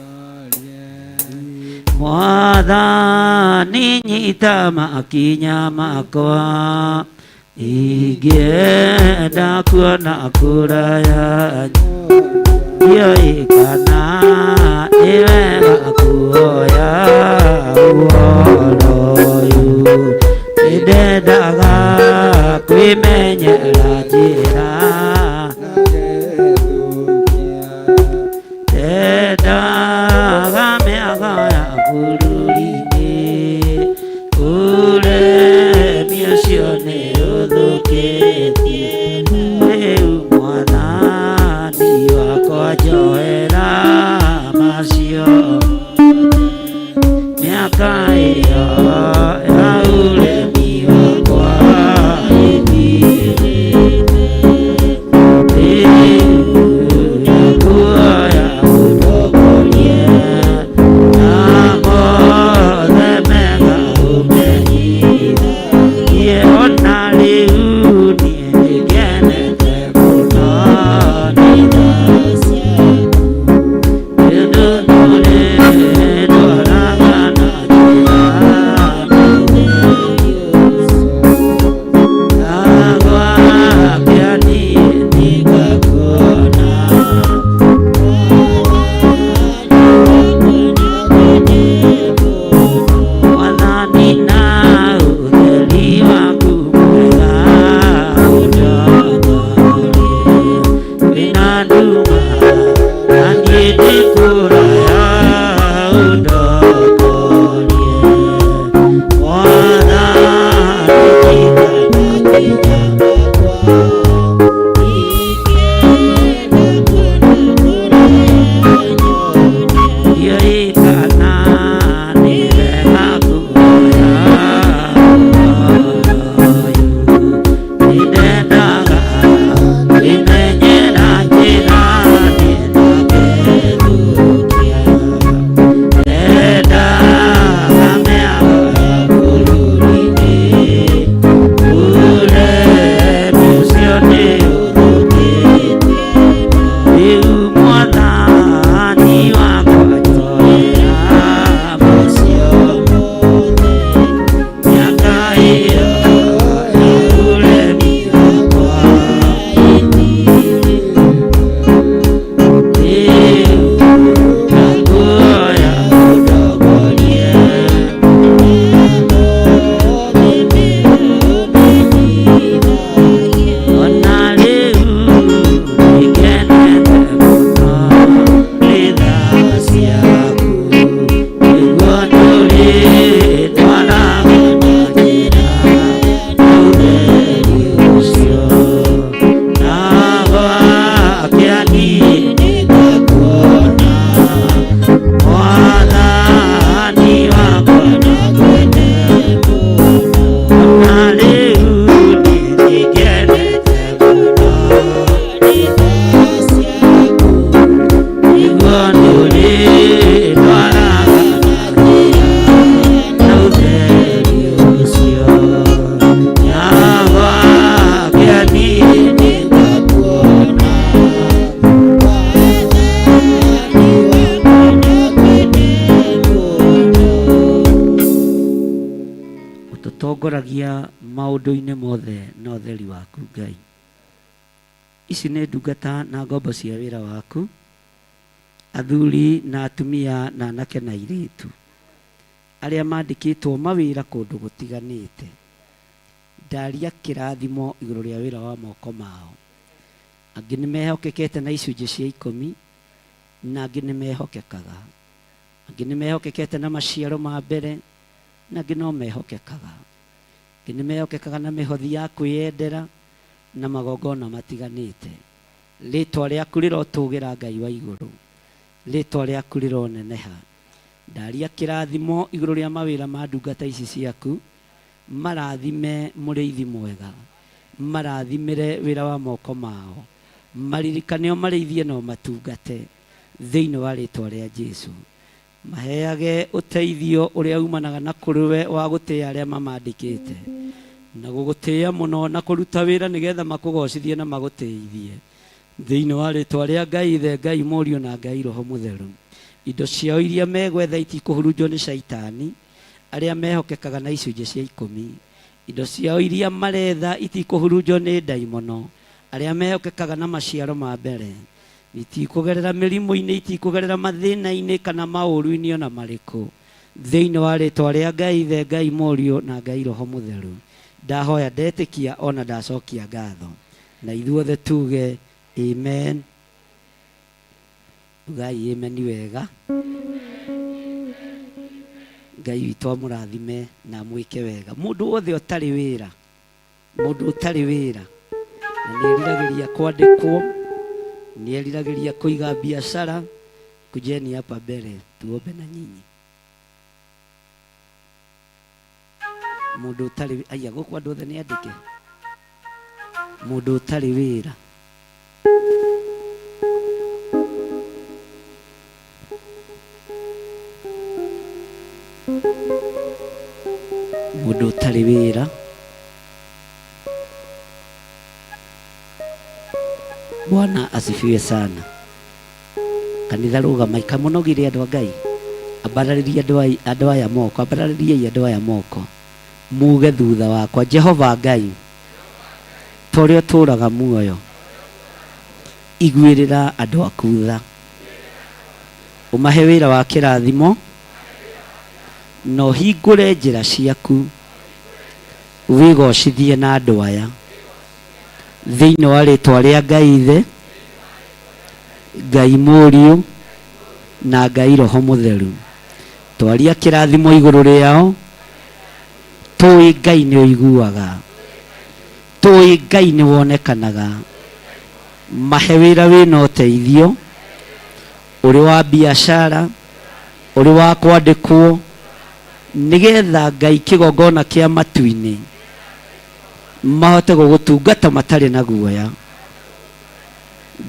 Mwathani nyita makinya makwa ingĩenda kuona kũraya yoikana iwega kuoya uoroyu ndendaga kwimenyera njĩra ndendaga mĩago ya bũrũri-inĩ ũremi ũcio nĩ ũthũkĩtie rĩu Mwathani wakwa njoera macio mĩaka ĩyo ya ũremi wakwa ĩthirĩte rĩu nakuoya ũndongorie na mothe mega ũmenyithagie ona rĩu niĩ nĩngenete mũno nĩ tha ciaku ĩndũ nũrĩ ndwaraga na njĩra mũtheri ũcio nagwakĩa niĩ nĩngakuona Mwathani na ũtheri waku mwega ũndongorie wĩna nduma na niĩ ndĩ kũraya ũndongorie Mwathani nyita makinya makwa ingĩenda kuona kũraya yoikana nĩ wega kuoya ũhoroyu nĩndendaga kwĩmenyera njĩra ndĩnagethũkia ndendaga mĩago ya bũrũri-inĩ ũremi ũcio nĩ ũthũkĩtie rĩu Mwathani wakwa njoera macio mothe mĩaka ĩyo ya ũremi wakwa ĩthirĩte rĩu nakuoya ũndongorie ona rĩu nĩngenete mũno nĩ tha ciaku nĩguo ndũrĩ ndwaraga na njĩra na ũtheri ũcio nagwakĩa niĩ nĩngakuona Mwathani wakwa nakwende mũno ona rĩu niĩ nĩngenete mũno nĩ tha ciaku nĩguo ndũrĩ ndwaraga na njĩra na ũtheri ũcio nagwakĩa niĩ nĩngakuona Mwathani wakwa nakwende mũno ũtũtongoragia maũndũ-inĩ mothe na ũtheri waku Ngai ici nĩ ndungata na ngombo cia wĩra waku athuri na atumia na anake na airĩtu arĩa mandĩkĩtwo mawĩra kũndũ gũtiganĩte ndaria kĩrathimo igũrũ rĩa wĩra wa moko mao angĩ nĩ mehokekete na icunjĩ cia 10 na angĩ nĩ mehokekaga angĩ nĩ mehokekete na maciaro ma mbere, na angĩ no mehokekaga. Angĩ nĩ mehokekaga na mĩhothi ya kwĩyendera na magongona matiganĩte. Rĩtwa rĩaku rĩrotũgĩra Ngai wa igũrũ, rĩtwa rĩaku rĩroneneha. Ndaria kĩrathimo igũrũ rĩa mawĩra ma ndungata ici ciaku, marathime mũrĩithi mwega, marathimĩre wĩra wa moko mao, maririkane o marĩithie no matungate thĩinĩ wa rĩtwa rĩa Jesũ. Maheage ũteithio ũrĩa umanaga na kũrĩ we wa gũtĩĩa arĩa mamandĩkĩte na gũgũtĩĩa mũno na kũruta wĩra nĩgetha makũgocithie na magũteithie thĩinĩ wa rĩtwa rĩa Ngai Ithe, Ngai Mũriũ na Ngai Roho Mũtheru. Indo ciao iria megwetha itikũhurunjwo nĩ Shaitani arĩa mehokekaga na icunjĩ cia 10. Indo ciao iria maretha itikũhurunjwo nĩ ndaimono arĩa mehokekaga na maciaro ma mbere. Itikũgerera mĩrimũ-inĩ, itikũgerera mathĩna-inĩ kana maũru-inĩ ona marĩkũ thĩinĩ wa rĩtwa rĩa Ngai Ithe, Ngai Mũriũ na Ngai Roho Mũtheru. Ndahoya ndetĩkia ona ndacokia ngatho, na ithuothe tuge amen. Ugai amen wega. Ngai witũ amũrathime na amwĩke wega. Mũndũ wothe ũtarĩ wĩra, mũndũ ũtarĩ wĩra na nĩeriragĩria kwandĩkwo, nĩeriragĩria kũiga biashara, kujeni hapa mbele tuombe na nyinyi. Mũndũ ũtarĩ aya gũkũ andũ othe nĩandĩke. Mũndũ ũtarĩ wĩra, mũndũ ũtarĩ wĩra, Bwana asifiwe sana. Kanitha rũgama ikamũnogire andũ a Ngai, ambararĩrie andũ aya moko, ambararĩrie andũ aya moko, muge thutha wakwa, Jehova Ngai torĩa ũtũraga muoyo, iguĩrĩra andũ aku tha, ũmahe wĩra wa kĩrathimo no hingũre njĩra ciaku, wĩgocithie na andũ aya thĩinĩ wa rĩtwa rĩa Ngai Ithe, Ngai Mũriũ na Ngai Roho Mũtheru. Twaria kĩrathimo igũrũ rĩao, tũĩ Ngai nĩ ũiguaga, tũĩ Ngai nĩ wonekanaga. Mahe wĩra wĩna ũteithio, ũrĩ wa biashara, ũrĩ wa kwandĩkwo, nĩgetha Ngai kĩgongona kĩa matu-inĩ mahote gũgũtungata matarĩ na guoya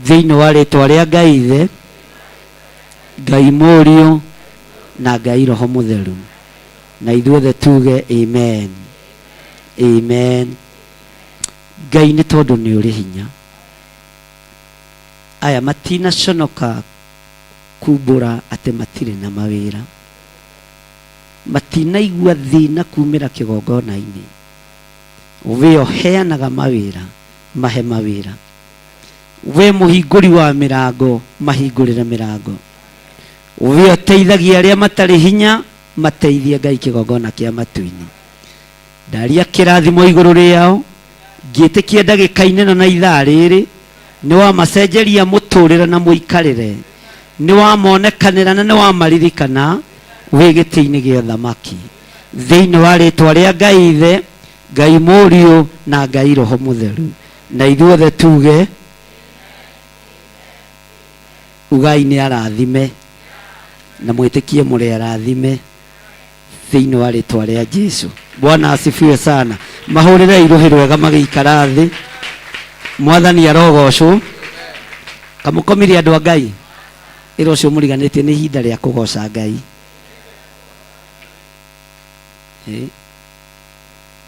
thĩinĩ wa rĩtwa rĩa Ngai Ithe, Ngai Mũriũ na Ngai Roho Mũtheru. Na ithuothe tuge amen, amen. Ngai nĩ tondũ nĩ ũrĩ hinya. Aya matinaconoka kumbũra atĩ matirĩ na mawĩra, matinaigua thĩna kumĩra kĩgongona-inĩ. We ũheanaga mawĩra, mahe mawĩra. We mũhingũri wa mĩrango, mahingũrĩre mĩrango. We ũteithagia arĩa matarĩ hinya, mateithie Ngai kĩgongona kĩa matu-inĩ. Ndaria kĩrathimo igũrũ rĩao, ngĩtĩkia ndagĩka-inĩ na ithaa rĩrĩ nĩ wamacenjeria mũtũrĩre na mũikarĩre, nĩ wamonekanĩra na nĩ wamaririkana wĩ gĩtĩ-inĩ gĩa ũthamaki thĩinĩ wa rĩtwa rĩa Ngai Ithe, Ngai Mũriũ na Ngai Roho Mũtheru. Na ithuothe tuge ugai nĩ arathime, na mwĩtĩkie mũrĩ arathime thĩinĩ wa rĩtwa rĩa Jesũ. Bwana asifiwe sana. Mahũrĩre irũhĩ rwega magĩikara thĩ. Mwathani arogocwo. Kamũkomire andũ a Ngai, ĩra ũcio mũriganĩtie nĩ ihinda rĩa kũgoca Ngai.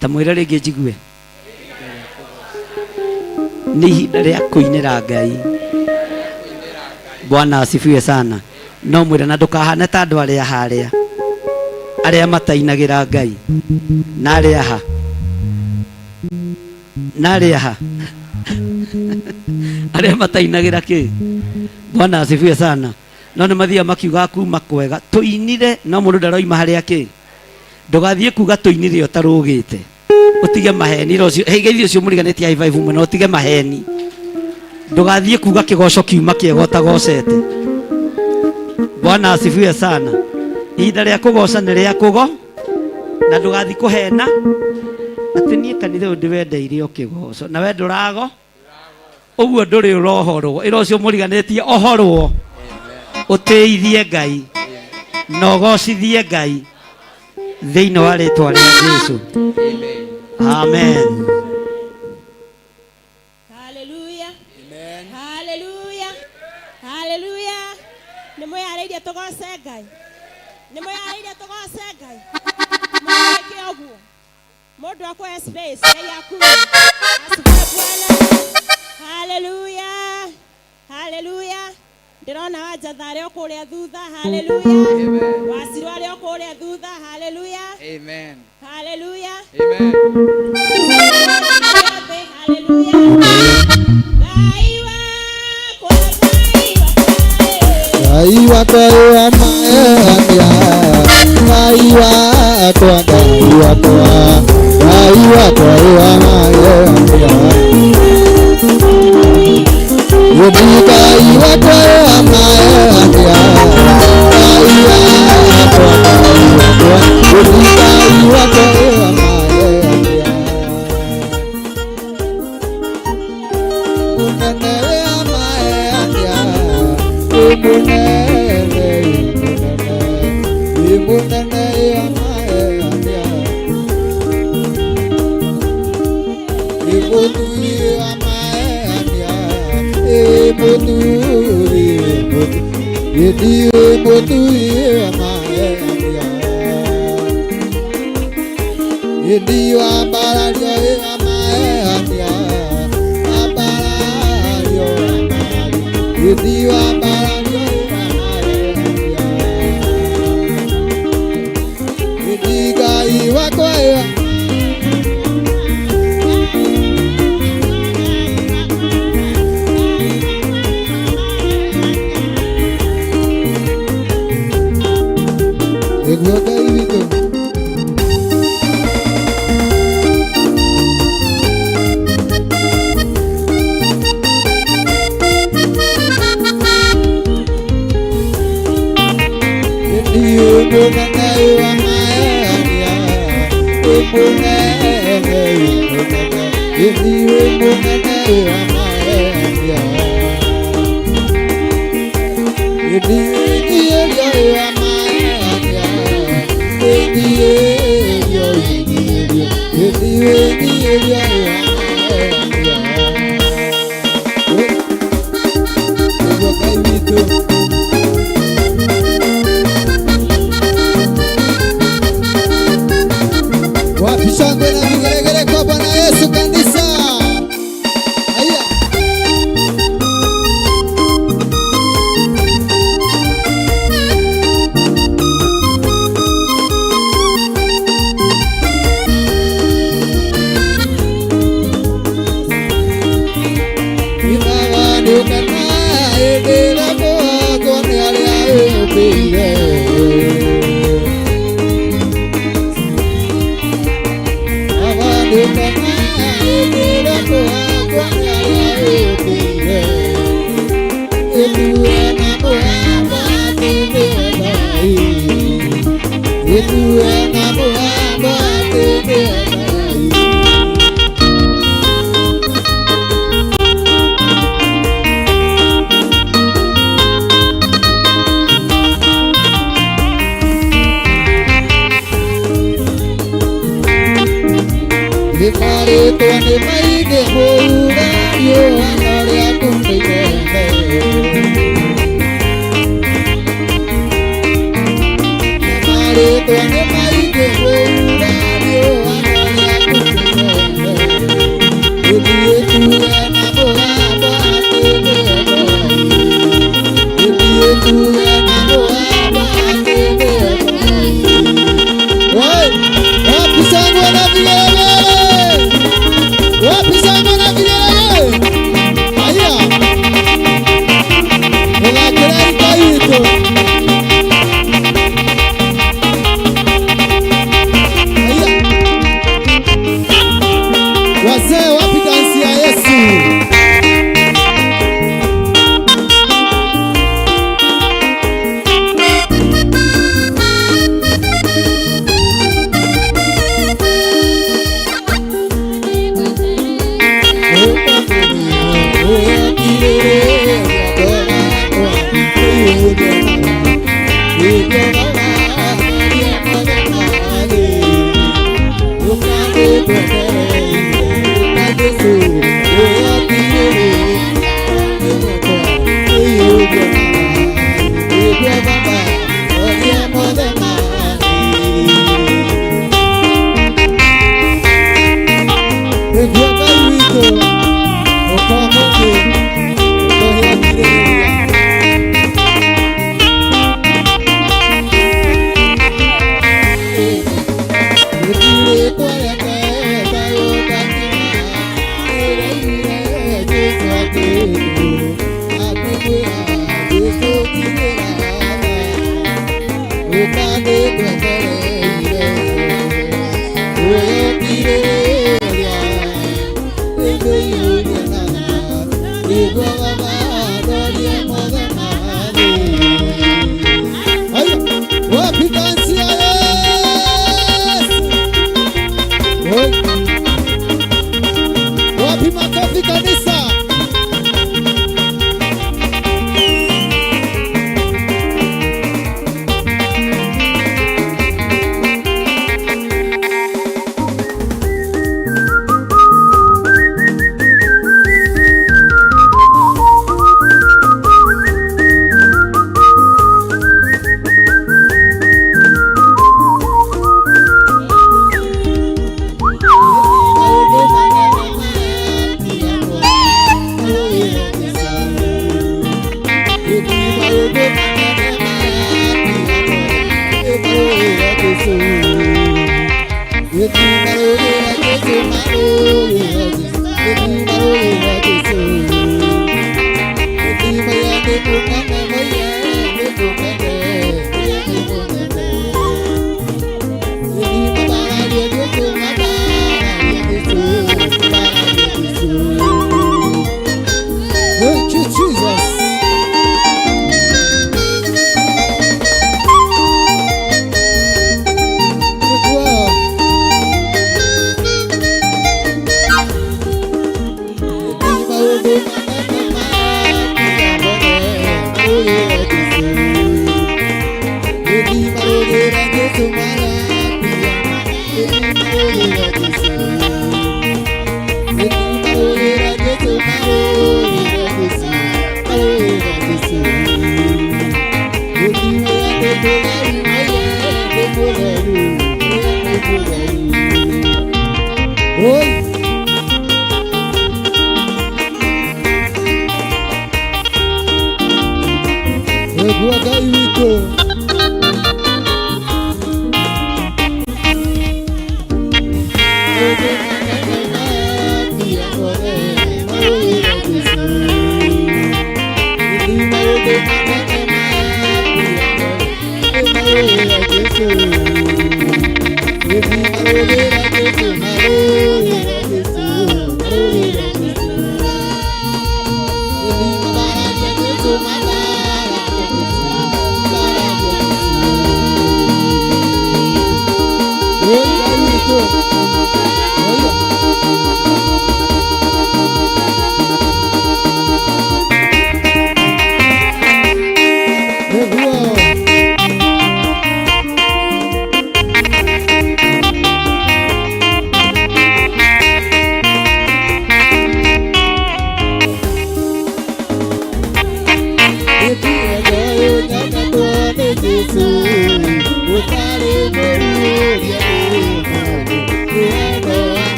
Ta mwĩra rĩngĩ njigue. Nĩ ihinda rĩa kũinĩra Ngai. Bwana asifiwe sana. No mwĩra na ndũkahane ta andũ arĩa harĩa, arĩa matainagĩra Ngai. Na arĩa ha, na arĩa ha arĩa matainagĩra kĩ? Bwana asifiwe sana. No nĩ mathiaga makiuga kuma kwega tũinire, no mũndũ ndaroima harĩa kĩ. Ndũgathiĩ kuga tũinire ũtarũgĩte, ũtige maheni. Heigeithio ũcio mũriganĩtie high five mũno, ũtige maheni. Ndũgathiĩ kuga kĩgoco kiuma kĩega ũtagocete. Bwana asifiwe sana. Ihinda rĩa kũgoca nĩ rĩa kũgo na ndũgathi kũhena atĩ niĩ kanitha ũyũ ndĩwendeire ũkĩgoco na we ndũrago ũguo ndũrĩ ũrohorwo ĩra ũcio mũriganĩtie ohorwo ũtĩithie Ngai na ũgocithie Ngai thĩinĩ wa rĩtwa rĩa Jesũ. Amen. Hallelujah. Amen. Hallelujah. Hallelujah. Nĩmwĩharĩirie tũgoce Ngai. Nĩmwĩharĩirie tũgoce Ngai. Mwĩke ũguo. Mũndũ akũhe space ya kumi. Asifiwe Bwana. Hallelujah. Hallelujah. Ndĩrona Wanjathare ũkũrĩa thutha. Hallelujah. Wacirũ arĩa ũkũrĩa thutha. Hallelujah. Amen. Hallelujah. Amen. Hallelujah. Ngai wakwa wa maania, Ngai wakwa, Ngai wakwa, Ngai wakwa wa maania. Ngai wakwa wa maania, Ngai wakwa, Ngai wakwa wa maania.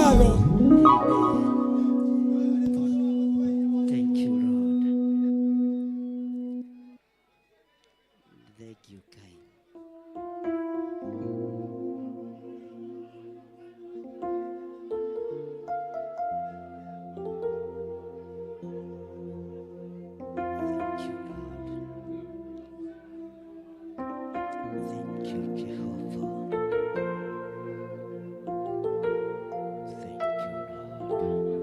ngatho. Thank you, Lord. Thank you, Kai. Thank you, Lord. Thank you, Jehovah. Thank you, Lord.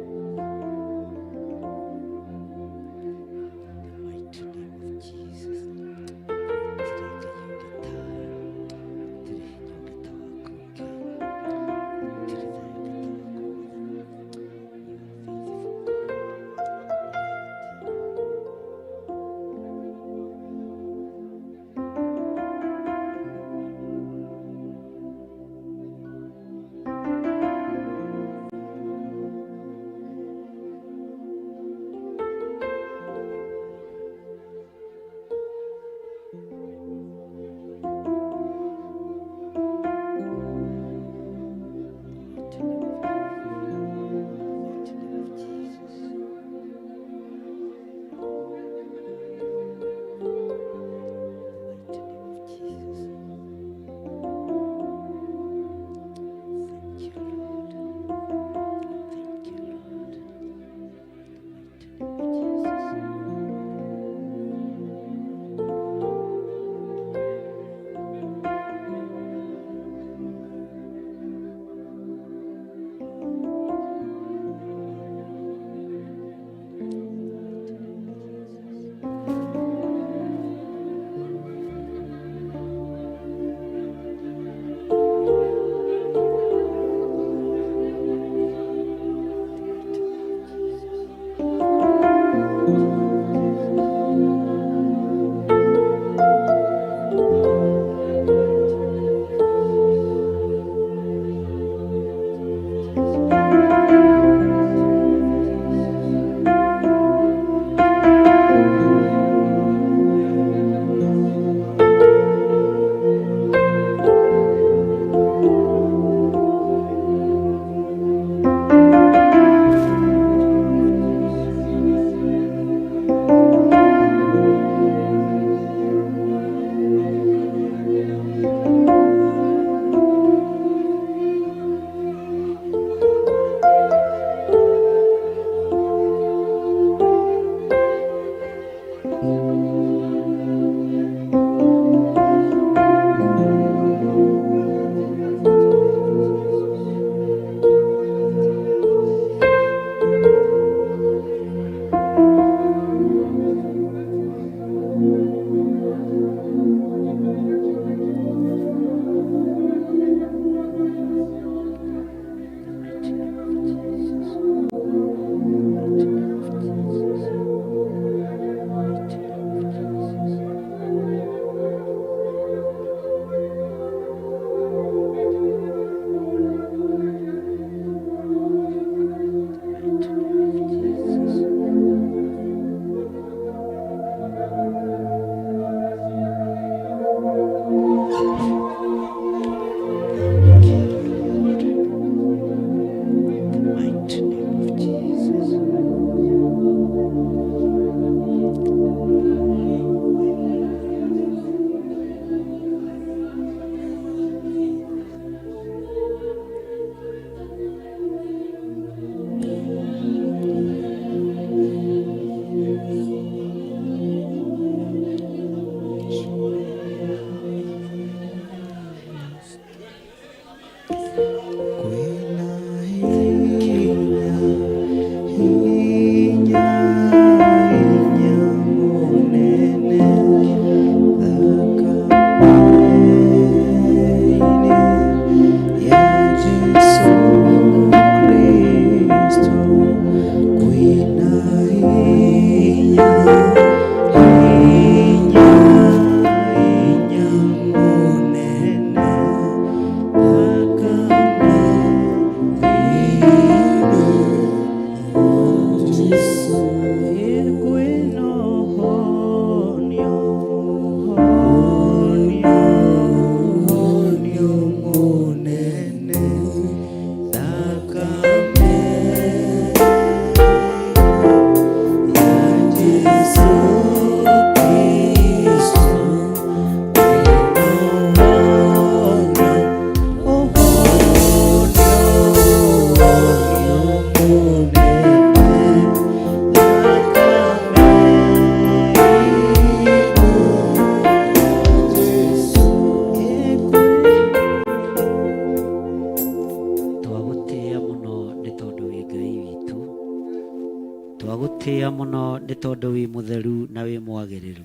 twagutia muno ni tondu wi mutheru na wi mwagiriru.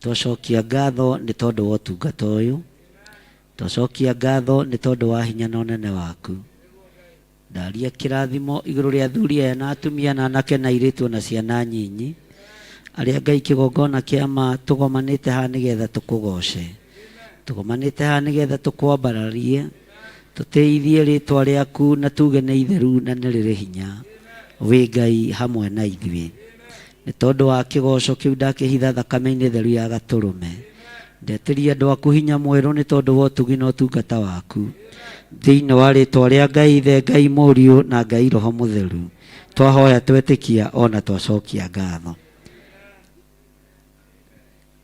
Twacokia ngatho ni tondu wa utungata uyu. Twacokia ngatho ni tondu wa hinya na unene waku. Ndaria kirathimo iguru ria athuri aya na atumia na anake na airitu na ciana nyinyi aria Ngai kigongona kiama tugomanite ha nigetha tukugoce. Tugomanite ha nigetha tukwambararie tuteithie ritwa riaku na tuge ni itheru na ni riri hinya. Wi Ngai hamwe na ithuĩ. Nĩ tondũ wa kĩgoco kĩu ndakĩhitha thakame-inĩ theru ya Gatũrũme. Ndetiria andũ aku hinya mwerũ nĩ tondũ wa ũtugi na ũtungata waku. Thĩinĩ wa rĩtwa rĩa Ngai Ithe, Ngai Mũriũ na Ngai Roho Mũtheru. Twahoya twetĩkia ona twacokia ngatho.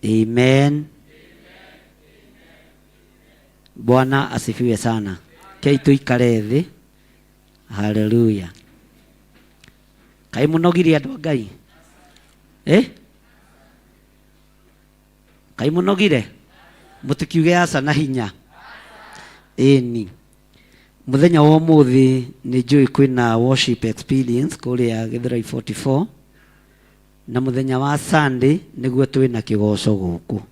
Amen. Bwana asifiwe sana. Kei tuikare thĩ. Hallelujah. Kai munogire andu Ngai Kai munogire mutikiuge aca na hinya ni muthenya wa muthi ni njui kwina worship experience kuria Githurai 44 na muthenya wa Sunday niguo twina kigoco guku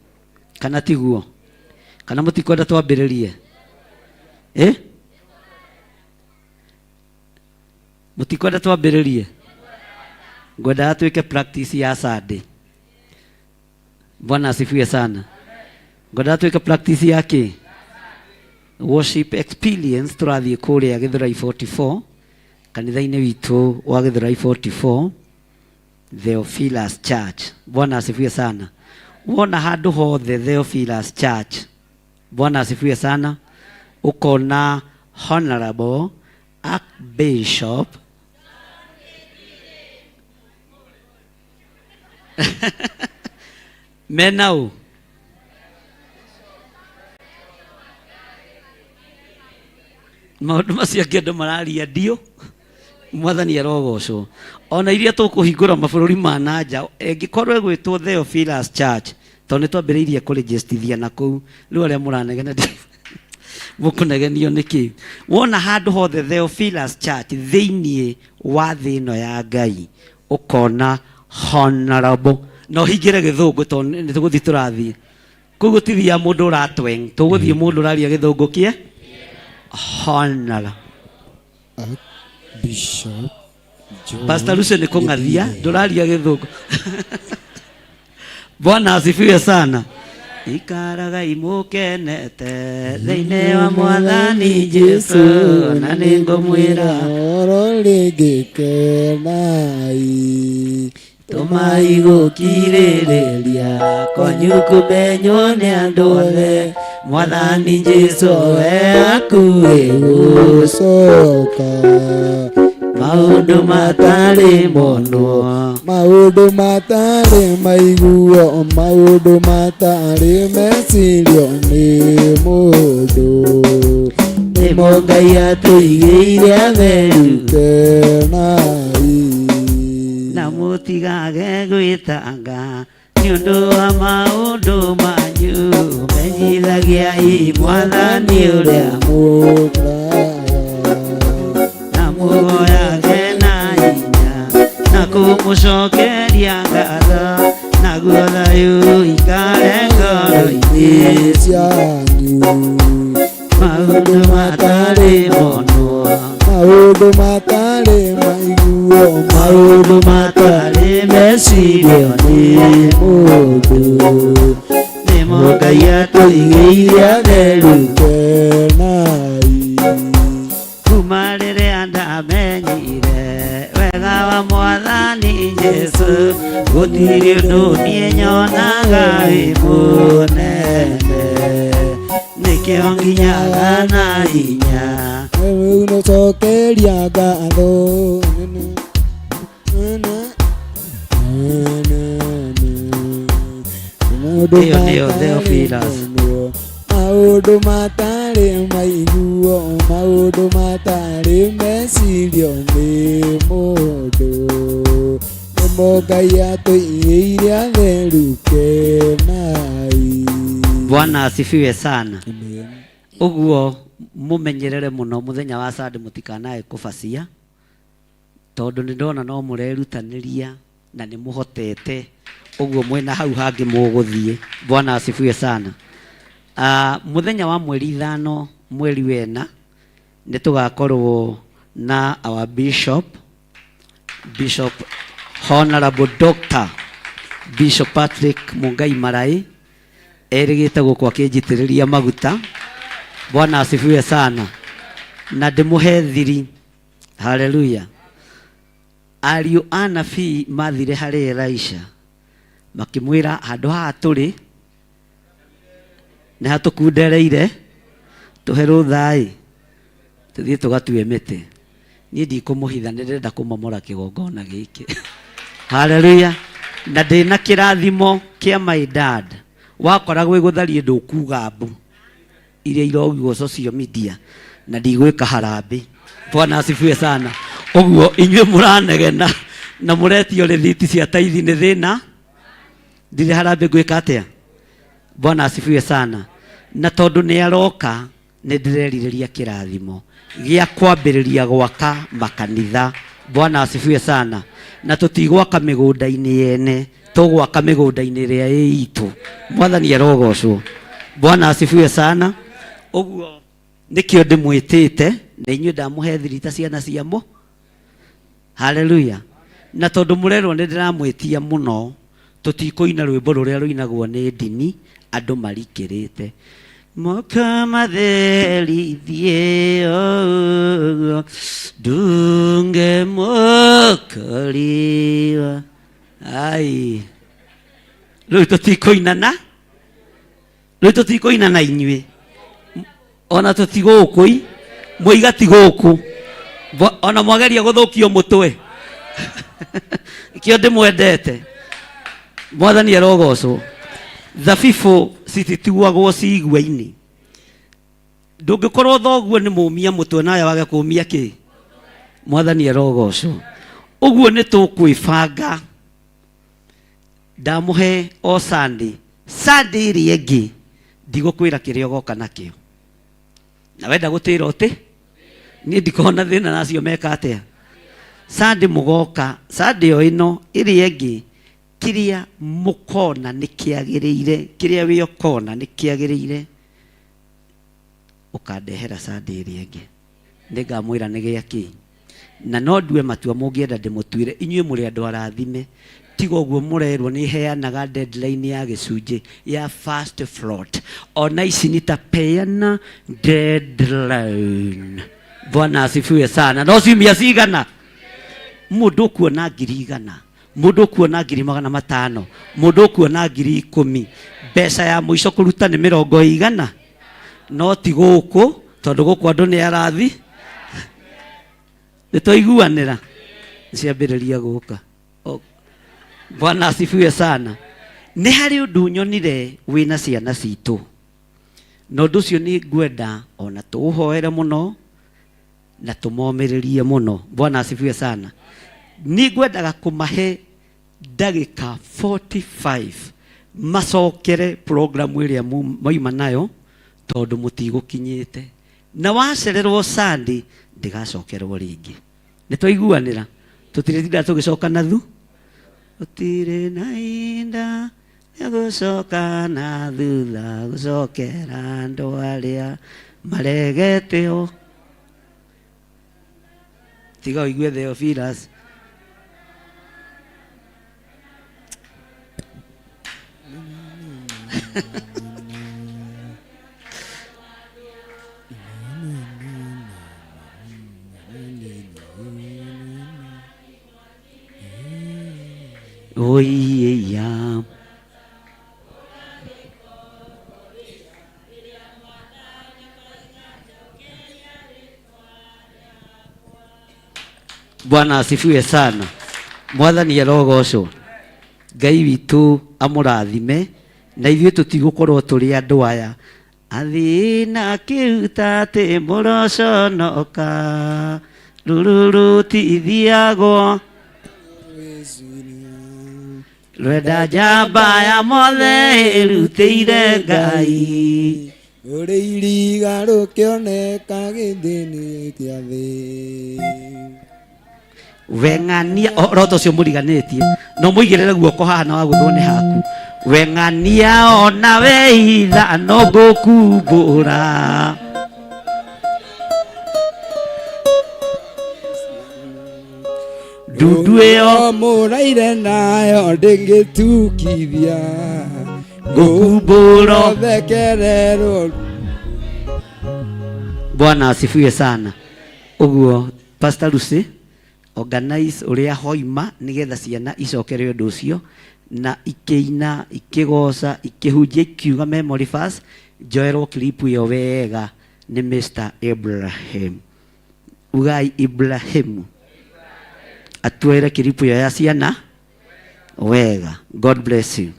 kana tiguo kana mutikwenda twambiririe mutikwenda twambiririe ngwenda tuweke practice ya Sunday. Bwana asifiwe sana. Ngwenda tuweke practice yake worship experience turathie kuria Githurai 44 kanitha-inĩ witũ wa Githurai 44 Theophilus Church. Bwana asifiwe sana. Wona handu hothe Theophilus Church, Bwana asifiwe sana, ukona Honorable Archbishop menau maundu macio angĩ mararia ndio mwathani arogocwo. Ona iria tukuhingũra mabũrũri ma nanja ĩngĩkorwo ĩgwĩtwo Theophilus Church tondũ nĩtwambĩrĩirie kũrĩnjĩstithia na kũu rĩu arĩa mũranegena mũkũnegenio nĩkĩ. Wona handũ hothe Theophilus Church thĩinĩ wa thĩ ĩno ya Ngai ũkona Honorable no hingire gĩthũngũ tondũ nĩtũgũthiĩ tũrathiĩ kũu gũtithia mũndũ ũratweng tũgũthiĩ mũndũ ũraria gĩthũngũ kĩe Honorable Bishop Pastor Luce nĩ kũng'athia ndũraria gĩthũngũ. Bwana asifiwe sana. Ikaraga imukenete thĩinĩ wa Mwathani Jesu na nĩngũmwĩra oro rĩngĩkenai tumai gũkirĩrĩria kwanyu kũmenywo nĩ andũ othe Mwathani Jesu we hakuhĩ gũcoka maũndũ matarĩ monwo maũndũ matarĩ maiguo maũndũ matarĩ mecirio nĩ mũndũ nĩmo Ngai atũigĩire atheru kenai na mũtigage gwĩtanga nĩ ũndũ wa maũndũ manyu menyithagiai Mwathani ũrĩa na muoyage na hinya na kũmũcokeria ngatho naguo thayũ ikare ngoro-inĩ cianyu maũndũ matarĩ monwo maũndũ matarĩ maiguo maũndũ matarĩ mecirio nĩ mũndũ nĩmo Ngai atũigĩire atheru kenai kuma rĩrĩa ndamenyire wega wa Mwathani Jesu gũtirĩ ũndũ niĩ nyonaga wĩ mũnene nĩkĩo nginyaga na hinya rĩu nĩcokeria ngatho ĩyo nĩyo Theophilus. maũndũ matarĩ maiguo maũndũ matarĩ mecirio nĩ mũndũ nĩmo Ngai atũigĩire atheru kenai. Bwana asifiwe sana. Uguo mumenyerere muno muthenya wa Sunday mutikanae kubacia tondu ni ndona no murerutaniria na ni muhotete uguo mwena hau hangi muguthie. Bwana asifiwe sana. Muthenya wa mweri 5 mweri wena ni tugakorwo na our bishop Honorable Dr. Bishop Patrick Mungai Marai erigite guko akinjitiriria maguta. Bwana asifiwe sana. Na ndimuhe thiri. Hallelujah. Ariũ anabii mathire harĩ Elisha makimwĩra handũ haha tũrĩ nĩ hatũkundereire tũhe rũtha tũthiĩ tũgatue mĩtĩ. Niĩ ndikũmũhitha, nĩ ndĩrenda kũmomora kĩgongona gĩkĩ. Hallelujah. Na ndĩna kĩrathimo kĩa my dad wakoragwo igũtharie ndũkuga mbu iria irogio social media na ndigwĩka harambĩ. Bwana asifiwe sana. Oguo inyuĩ mũranegena na mũretio rĩthiti cia taithi nĩ thĩna ndirĩ harambĩ gwĩka atĩa. Bwana asifiwe sana. Na tondũ nĩ aroka nĩ ndĩrerirĩria kĩrathimo gĩa kwambĩrĩria gwaka makanitha. Bwana asifiwe sana. Na tũtigwaka mĩgũnda-inĩ yene, tũgwaka mĩgũnda-inĩ ĩrĩa ĩ itũ. Mwathani arogocwo. Bwana asifiwe sana. Oguo nikio ndimwitite na inyuĩ ndamũhe thiri ta ciana ciamo. Hallelujah. Na tondu murerwo ni ndiramwitia muno tutikoina rwimbo ruria ruinagwo ni ndini andu marikirite. Moka matherithie dunge mokaliwa. Ai. Rĩu tutikoinana. Rĩu tutikoinana inyuĩ. Ona tutigũkũ muiga tigũkũ. Ona mwageria guthukio mutwe. Ikio ndimwendete. Mwathani arogocwo. Thabibu citituagwo cigwa-ini. Ndũngĩkorwo thoguo nĩ mũmia mũtwe nawe wage kũmia kĩ. Mwathani arogocwo. Ũguo nĩ tũkwĩbanga. Ndamũhe o Sunday ĩrĩa ĩngĩ ndigũkwĩra kĩrĩa ũgoka nakĩo. Na wenda gũtĩra ũtĩ niĩ ndikona thĩna nacio meka atĩa. Sunday mũgoka Sunday o ĩno ĩrĩa ĩngĩ kĩrĩa mũkona nĩ kĩagĩrĩire, kĩrĩa wĩ ũkona nĩ kĩagĩrĩire ũkandehera Sunday ĩrĩa ĩngĩ. Nĩngamwĩra nĩ gĩakĩ. Na no ndue matua mũngĩenda ndĩmũtuĩre. Inyuĩ mũrĩ andũ arathime. Tiga ũguo mũrerwo nĩ heanaga deadline ya gĩcunjĩ ya first float. Ona ici nitapeana deadline. Bwana asifiwe sana. No ciumia cigana? Mũndũ kuona 100,000, mũndũ kuona 500,000, mũndũ kuona 10,000. Mbeca ya mũico kũruta nĩ 100. No ti gũkũ tondũ gũkũ andũ nĩ arathi. Nĩtwaiguanĩra ciambĩrĩria gũka. Bwana asifiwe sana. Nĩ harĩ ũndũ nyonire wĩna ciana citũ. Na ũndũ ũcio nĩ ngwenda ona tũũhoere mũno na tũmomĩrĩrie mũno. Bwana asifiwe sana. Nĩ ngwendaga kũmahe ndagĩka 45 macokere programu ĩrĩa moima nayo tondũ mũtigũkinyĩte. Na wacererwo Sunday ndigacokerwo rĩngĩ. Nĩtwaiguanĩra. Tũtirĩtinda tũgĩcoka na thu. Gũtirĩ na inda ya gũcoka na thutha gũcokera andũ arĩa maregeteo. Tiga ũigue Theophilus. Oiya. Bwana asifiwe sana. Mwathani arogocwo. Ngai witũ amũrathime na ithuĩ tũtigũkorwo tũrĩ andũ aya. Athina kĩuta atĩ mũroconoka rũrũ tithiagwo. Rwenda njamba ya mothe ĩrutĩire Ngai. Ũrĩ iriga rũkĩoneka gĩthĩ-inĩ kĩa thĩ. weng'ania roto cio mũriganĩtie no mũigĩrĩre guoko haha na wagũthwo nĩ haku weng'ania ona weitha no ngũkumbũra ndundu ĩyo mũraire nayo ndĩngĩtukithia ngũkumbũro thekererwo. Bwana asifiwe sana. Uguo Pastor Lucy organize uria hoima nigetha ciana icokere undu ucio na ikeina ikigoca ikihunjia ikiuga memory verse njoerwo clip yo wega ni Mr. Abraham. Ugai Ibrahim atwere clip yo ya ciana wega. God bless you.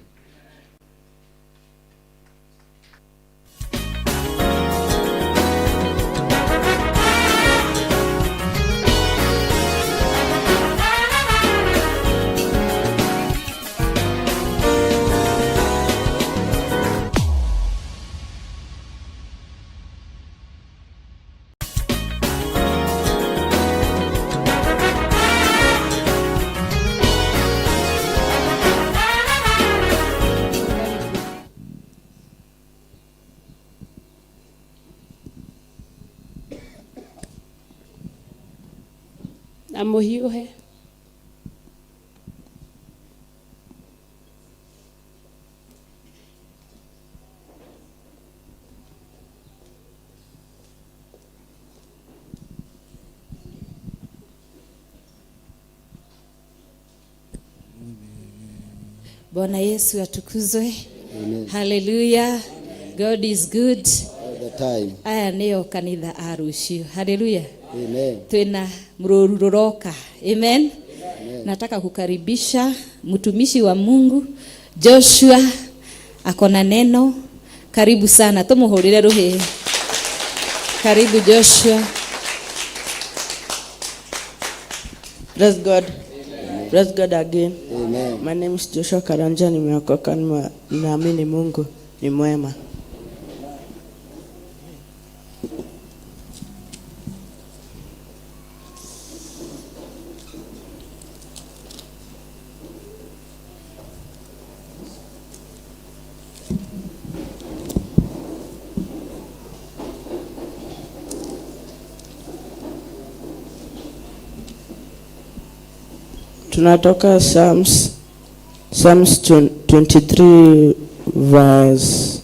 na muhiuhe Bwana Yesu atukuzwe. Hallelujah. God is good All the time. Aya nĩo kanitha a rũciũ. Hallelujah. Amen. Twina mrũru rũroka. Amen. Amen. Nataka kukaribisha mtumishi wa Mungu Joshua akona neno. Karibu sana. Tumuhurire ruhi. Karibu Joshua. Praise God. Praise God again. Amen. My name is Joshua Karanja, nimeokoka, naamini Mungu ni mwema. Tunatoka Psalms 23 verse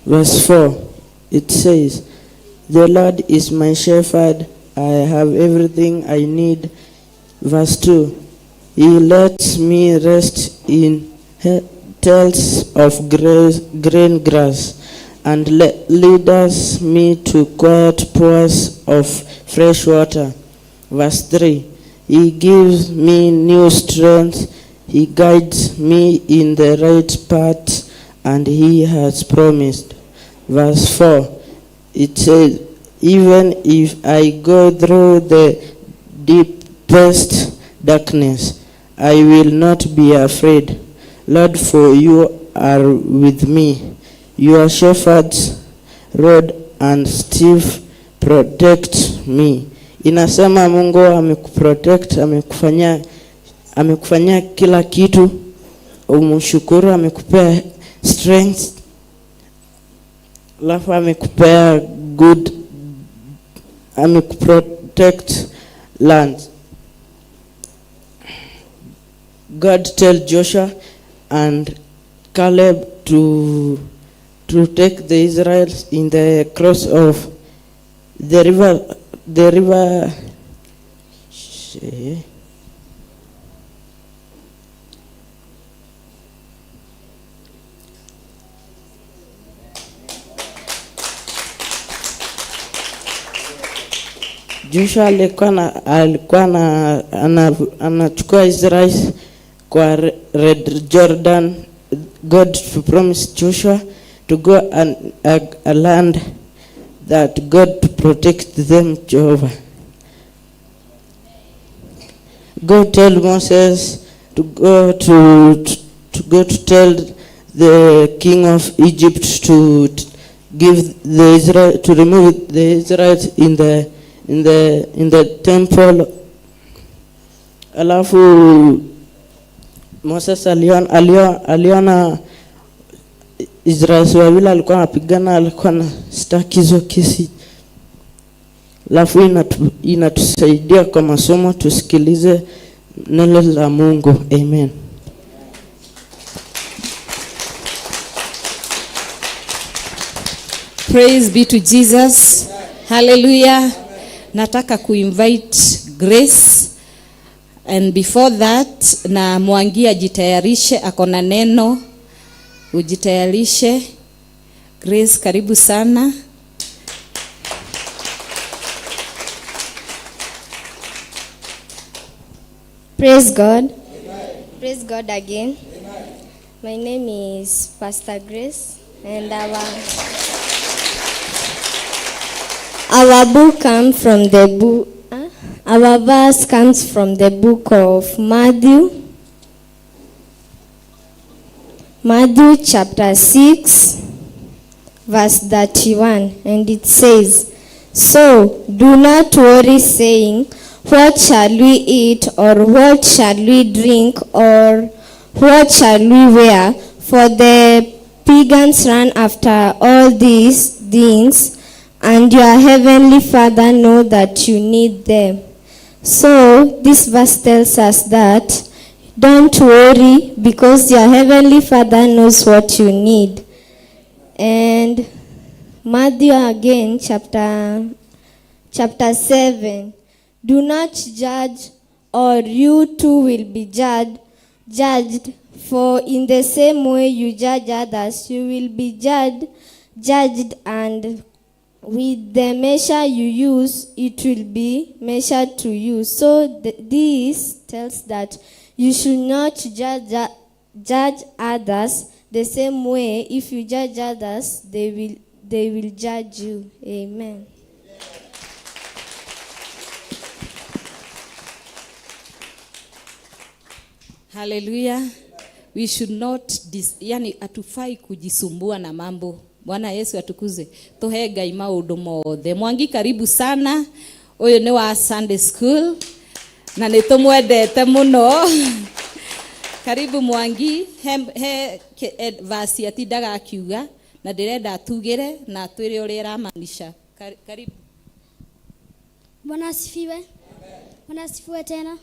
4. It says, "The Lord is my shepherd, I have everything I need." Verse 2, "He lets me rest in tails of green grass, and leads me to quiet pools of fresh water." Verse 3, "He gives me new strength. He guides me in the right path, and He has promised." Verse 4, it says, "Even if I go through the deepest darkness, I will not be afraid. Lord, for you are with me. Your shepherd's rod and staff protect me." Inasema Mungu amekuprotect, amekufanyia kila kitu. Umshukuru, amekupea strength. Alafu amekupea good, amekuprotect land. God tell Joshua and Caleb to take the Israelites in the cross of the river. Joshua alikuwa anachukua Israeli kwa Red Jordan. God promised Joshua to go and a land that God to protect them, Jehovah. God tell Moses to go to tell the king of Egypt to give the Israel, to remove the Israelites in the temple Alafu Moses aliona Israeli wawili alikuwa anapigana, alikuwa na staki hizo kesi. Alafu inatusaidia kwa masomo, tusikilize neno la Mungu. Amen. Praise be to Jesus. Hallelujah. Nataka kuinvite Grace, and before that na Mwangi ajitayarishe, akona neno. Ujitayarishe. Grace, karibu sana. Praise God. Amen. Praise God again. Amen. My name is Pastor Grace, and our book comes from the book. Our verse comes from the book of Matthew. Matthew chapter 6, verse 31, and it says, "So do not worry, saying, what shall we eat, or what shall we drink, or what shall we wear? For the pagans run after all these things, and your heavenly Father knows that you need them." So this verse tells us that don't worry, because your heavenly Father knows what you need. And Matthew again, chapter 7. "Do not judge, or you too will be judged. For in the same way you judge others, you will be judged, and with the measure you use, it will be measured to you." So this tells that you should not judge others the same way. If you judge others, they will judge you. Amen. Hallelujah. We should not yani atufai kujisumbua na mambo. Bwana Yesu atukuze. Tuhe Ngai maundu mothe. Mwangi, karibu sana. Uyu ni wa Sunday school na nitumwendete muno. Karibu Mwangi. He verse atindaga akiuga na ndirenda atugire na atwire uria ramaanisha. Karibu. Bwana asifiwe. Bwana asifiwe tena.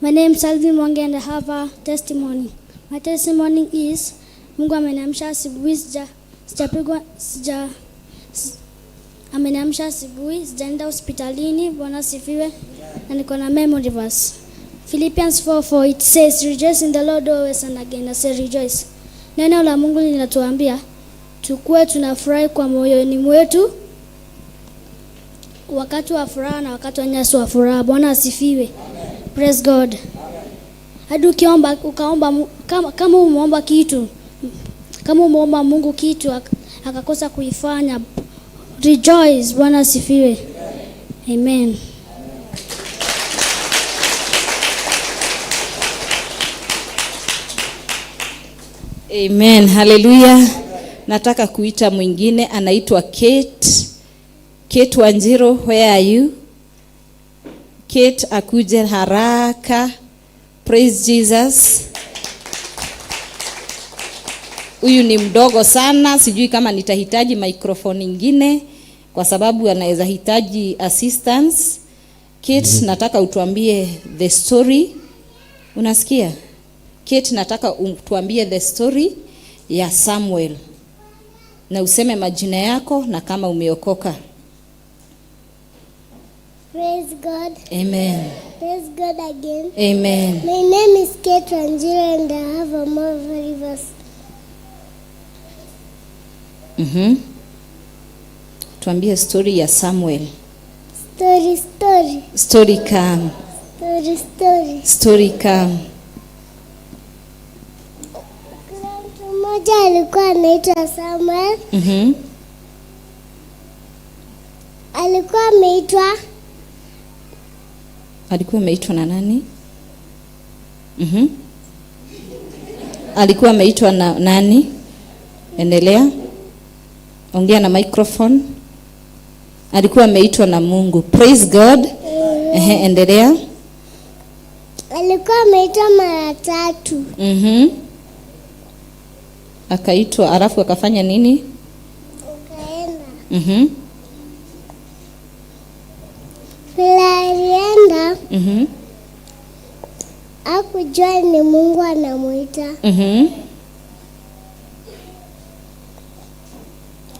My name is Salvi Mwangi, and I have a testimony. My testimony is Mungu ameniamsha asubuhi, ameniamsha asubuhi, sijaenda hospitalini. Bwana asifiwe. Na niko na memory verse. Philippians 4:4, it says, "Rejoice in the Lord always," and again I say rejoice. Neno la Mungu linatuambia tukue tunafurahi kwa moyoni mwetu wakati wa furaha na wakati wa nyasi wa furaha. Bwana asifiwe. Praise God. Hadi ukiomba kama umeomba kitu, kama umeomba Mungu kitu akakosa kuifanya, rejoice. Bwana asifiwe. Amen. Amen. Hallelujah. Nataka kuita mwingine, anaitwa Kate Wanjiro. Where are you? Kate akuje haraka. Praise Jesus. Huyu ni mdogo sana, sijui kama nitahitaji microphone nyingine kwa sababu anaweza hitaji assistance. Kate, nataka utuambie the story. Unasikia? Kate, nataka utuambie the story ya Samuel. Na useme majina yako na kama umeokoka. Praise God. Amen. Praise God again. Amen. My name is Kate Wanjiro, and I have a memory verse. Tuambie story ya Samuel. Story. Story come. Story. Come. Kuna mtu mmoja alikuwa anaitwa Samuel. Alikuwa ameitwa na nani? Alikuwa ameitwa na nani? Endelea. Ongea na microphone. Alikuwa ameitwa na Mungu. Praise God. Endelea. Alikuwa ameitwa mara 3. Akaitwa alafu akafanya nini? Akaenda. Bila alienda. Hakujua ni Mungu anamuita.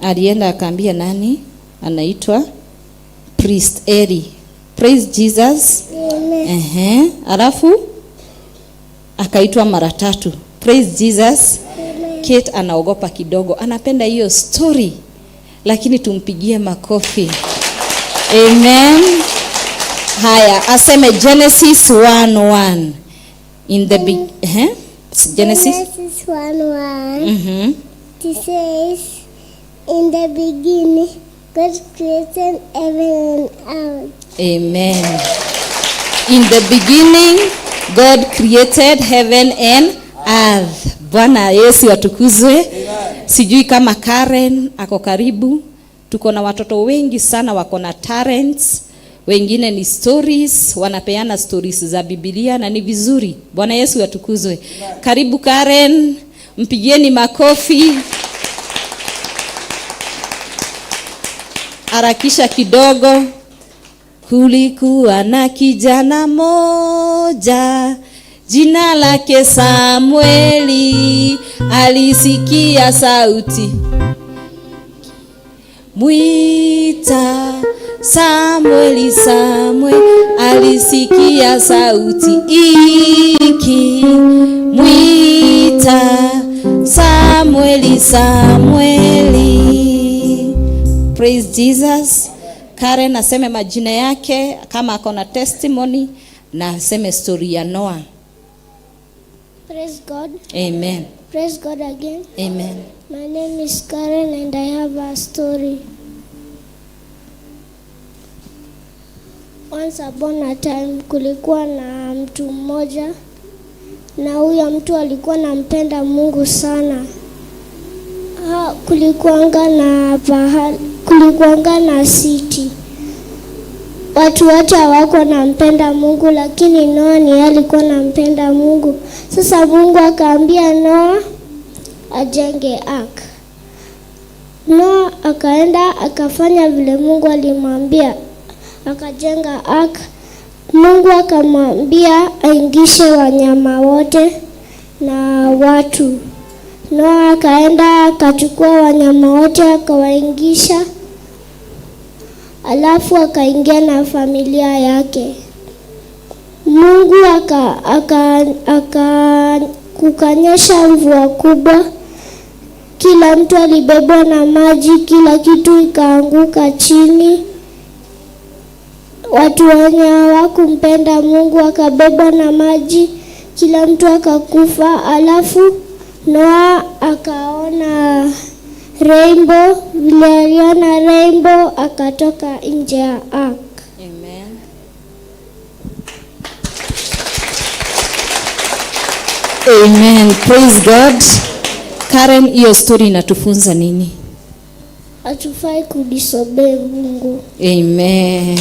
Alienda akaambia nani? Anaitwa Priest Eri. Praise Jesus. Amen. Alafu akaitwa mara 3. Praise Jesus. Amen. Kate anaogopa kidogo. Anapenda hiyo story. Lakini tumpigie makofi. Amen. Haya, aseme Genesis 1:1. In the Genesis 1:1. It says, in the beginning, God created heaven and earth. Amen. In the beginning, God created heaven and earth. Bwana Yesu atukuzwe. Sijui kama Karen ako karibu. Tuko na watoto wengi sana wako na talents. Wengine ni stories, wanapeana stories za Biblia na ni vizuri. Bwana Yesu atukuzwe. Karibu Karen, mpigieni makofi. Harakisha kidogo. Kulikuwa na kijana moja, jina lake Samueli, alisikia sauti mwita Samueli, Samueli, alisikia sauti iki mwita Samueli, Samueli. Praise Jesus. Karen aseme majina yake kama ako na testimony na aseme story ya Noah. Praise God. Amen. Praise God again. Amen. My name is Karen and I have a story. Once upon a time kulikuwa na mtu mmoja, na huyo mtu alikuwa anampenda Mungu sana. Kulikuanga na city. Watu wote hawako nampenda Mungu, lakini Noah ni alikuwa nampenda Mungu. Sasa Mungu akaambia Noah ajenge ark. Noah akaenda akafanya vile Mungu alimwambia. Akajenga ark. Mungu akamwambia aingishe wanyama wote na watu. Noah akaenda akachukua wanyama wote akawaingisha. Alafu akaingia na familia yake. Mungu kukanyesha mvua kubwa. Kila mtu alibebwa na maji, kila kitu ikaanguka chini. Watu wenye hawakumpenda Mungu wakabebwa na maji, kila mtu akakufa. Alafu Noah akaona rainbow. Vile aliona rainbow akatoka nje ya ark. Amen. Amen. Praise God. Karen, hiyo story inatufunza nini? Hatufai kudisobey Mungu. Amen.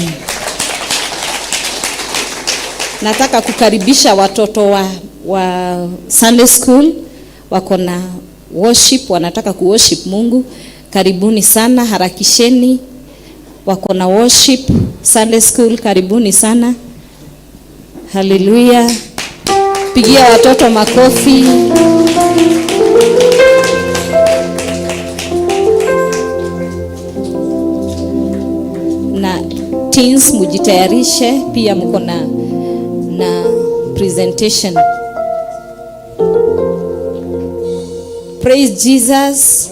Nataka kukaribisha watoto wa Sunday school wako na worship, wanataka kuworship Mungu. Karibuni sana, harakisheni. Wako na worship Sunday school, karibuni sana. Hallelujah. Pigia watoto makofi. Na teens mujitayarishe, pia mko na presentation. Praise Jesus.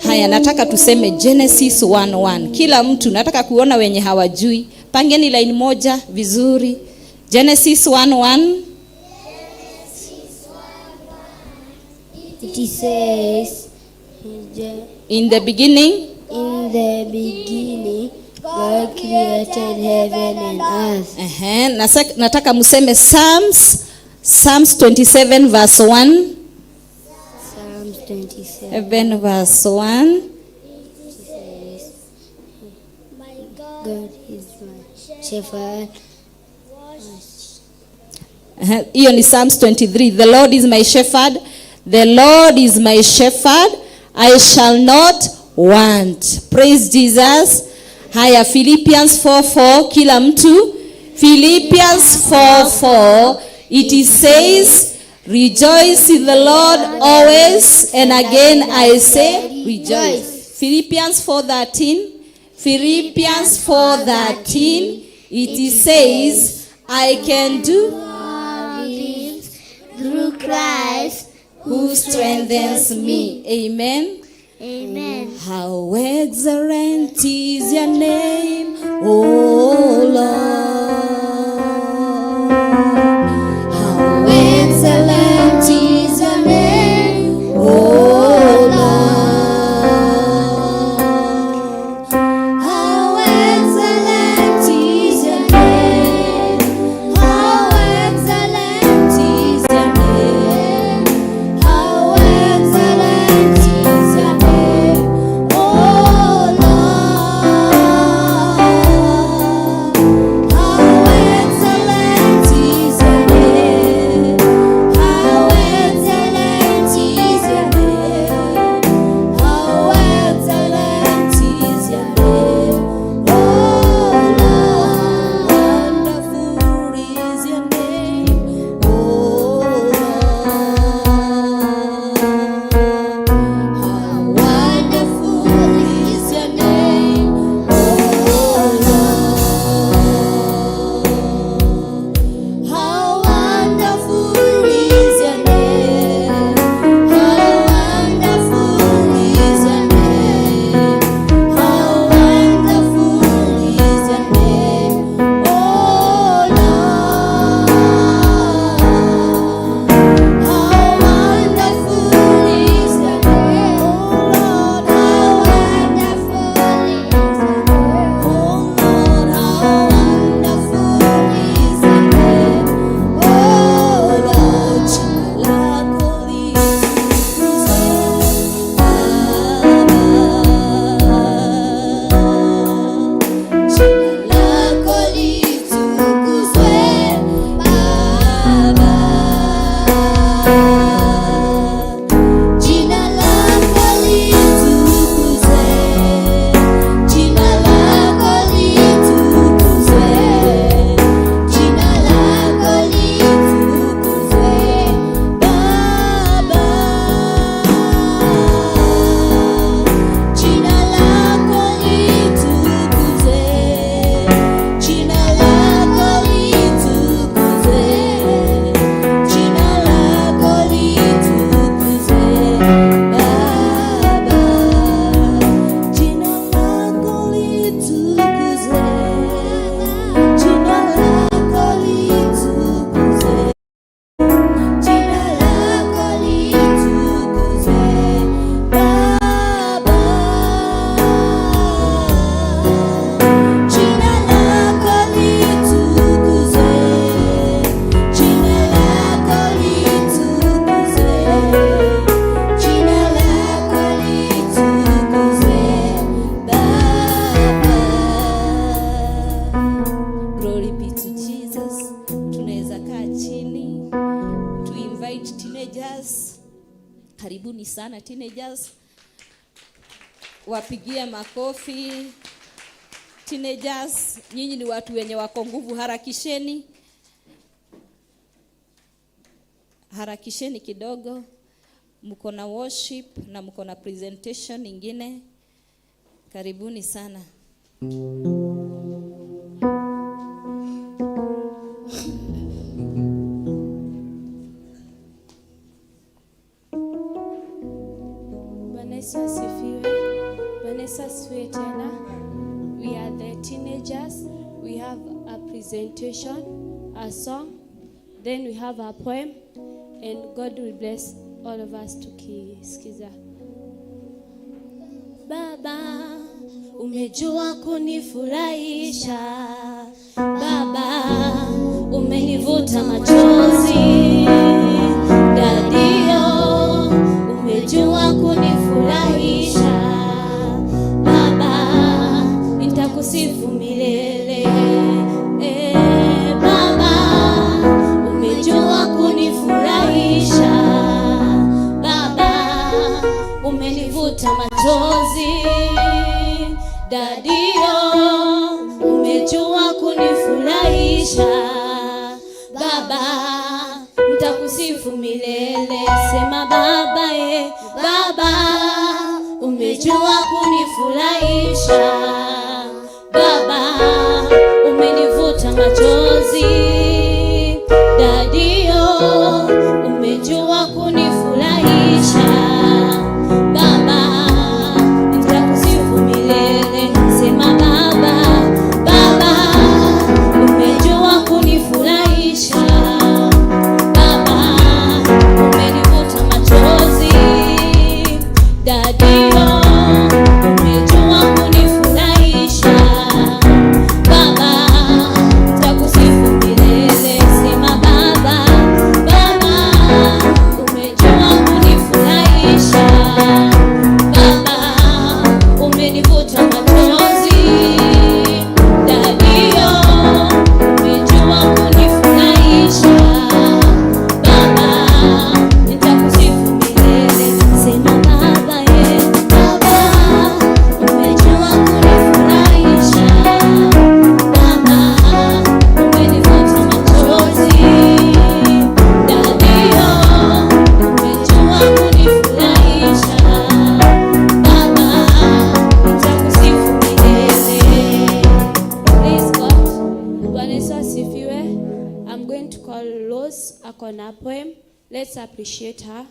Haya, nataka tuseme Genesis 1:1. Kila mtu, nataka kuona wenye hawajui. Pangeni line moja vizuri. Genesis 1:1. It says, in the beginning, God created heaven and earth. Nataka museme Psalms 27 verse 1. Psalms 27 verse 1. My God God is my shepherd. Hiyo ni Psalms 23. The Lord is my shepherd. The Lord is my shepherd. I shall not want. Praise Jesus. Haya, Philippians 4:4 kila mtu. Philippians 4:4 it says, rejoice in the Lord always, and again I say rejoice. Philippians 4:13. Philippians 4:13 it says, I can do all things through Christ who strengthens me. Amen. Amen. How excellent is your name, O Lord. How excellent is your name, O Lord. How excellent is your name. How excellent is your name. How excellent is your name, O Lord. How excellent is your name. How excellent is your name. How excellent is your name, O Lord. Wonderful is your name, O Lord. How wonderful is your name, O Lord. How wonderful is your name. How wonderful is your name. How wonderful is your name, O Lord. How wonderful is your name, O Lord. How wonderful is your name, O Lord. How wonderful is your name, O Lord. Jina lako litukuzwe Baba. Jina lako litukuzwe Baba. Jina lako litukuzwe. Jina lako litukuzwe Baba. Jina lako litukuzwe. Jina lako litukuzwe. Jina lako litukuzwe Baba. Jina lako litukuzwe. Jina lako litukuzwe. Jina lako litukuzwe Baba. Jina lako litukuzwe. Jina lako litukuzwe. Jina lako litukuzwe Baba. Glory be to Jesus. Tunaweza kaa chini. To invite teenagers. Karibuni sana teenagers. Wapigie makofi. Teenagers, nyinyi ni watu wenye wako nguvu, harakisheni. Harakisheni kidogo. Mko na worship na mko na presentation ingine. Karibuni sana. Bwana Yesu asifiwe. Bwana Yesu asifiwe tena. We are the teenagers. We have a presentation, a song, then we have a poem, and God will bless all of us tukisikiza. Baba, umejua kunifurahisha. Baba, umenivuta machozi. Dadio, umejua kunifurahisha. Baba, nitakusifu milele. machozi. Dadio, umejua kunifurahisha. Baba, nitakusifu milele. Sema baba, baba, umejua kunifurahisha. Baba, umenivuta machozi. Dadio, umejua kunifurahisha. Baba, nitakusifu milele. Sema baba, baba, umejua kunifurahisha. Baba, umenivuta machozi. Dadio, umejua kunifurahisha. Baba, nitakusifu milele. Sema baba, baba, umejua kunifurahisha. Baba, umenivuta machozi. Dadio, umejua kunifurahisha. Baba, nitakusifu milele. Sema baba, baba, umejua kunifurahisha. Baba, umenivuta machozi. Dadio, umejua kunifurahisha. Baba, nitakusifu milele. Praise God. Bwana Yesu asifiwe. I'm going to call Rose akona poem. Let's appreciate her.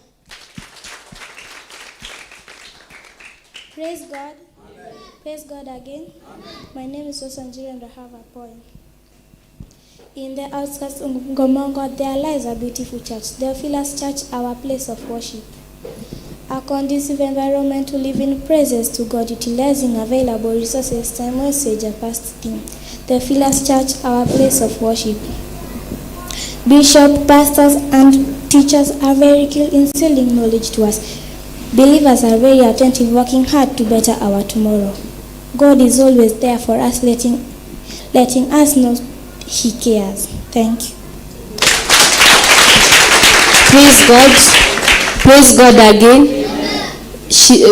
Praise God. Praise God again. My name is Rosanjiri and I have a poem. In the outskirts of Ngomongo, there lies a beautiful church, Theophilus Church, our place of worship. A conducive environment to live in praises to God, utilizing available resources, time, message, and past theme. Theophilus Church, our place of worship. Bishop, pastors, and teachers are very skilled in selling knowledge to us. Believers are very attentive, working hard to better our tomorrow. God is always there for us, letting us know He cares. Thank you. Praise God. Praise God again.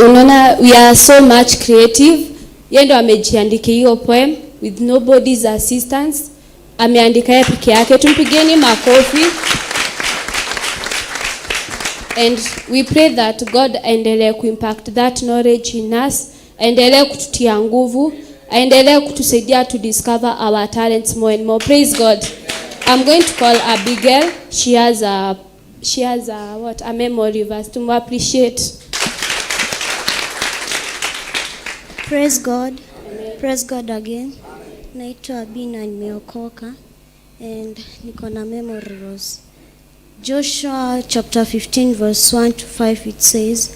Unaona, we are so much creative. Yeye ndo amejiandikia hiyo poem with nobody's assistance. Ameandika yeye peke yake. Tumpigeni makofi. And we pray that God aendelee kuimpact that knowledge in us, aendelee kututia nguvu, aendelee kutusaidia to discover our talents more and more. Praise God. I'm going to call Abigail. She has a memory verse to appreciate. Praise God. Amen. Praise God again. Naitwa Abina, nimeokoka and niko na memory verse. Joshua chapter 15 verse 1 to 5, it says,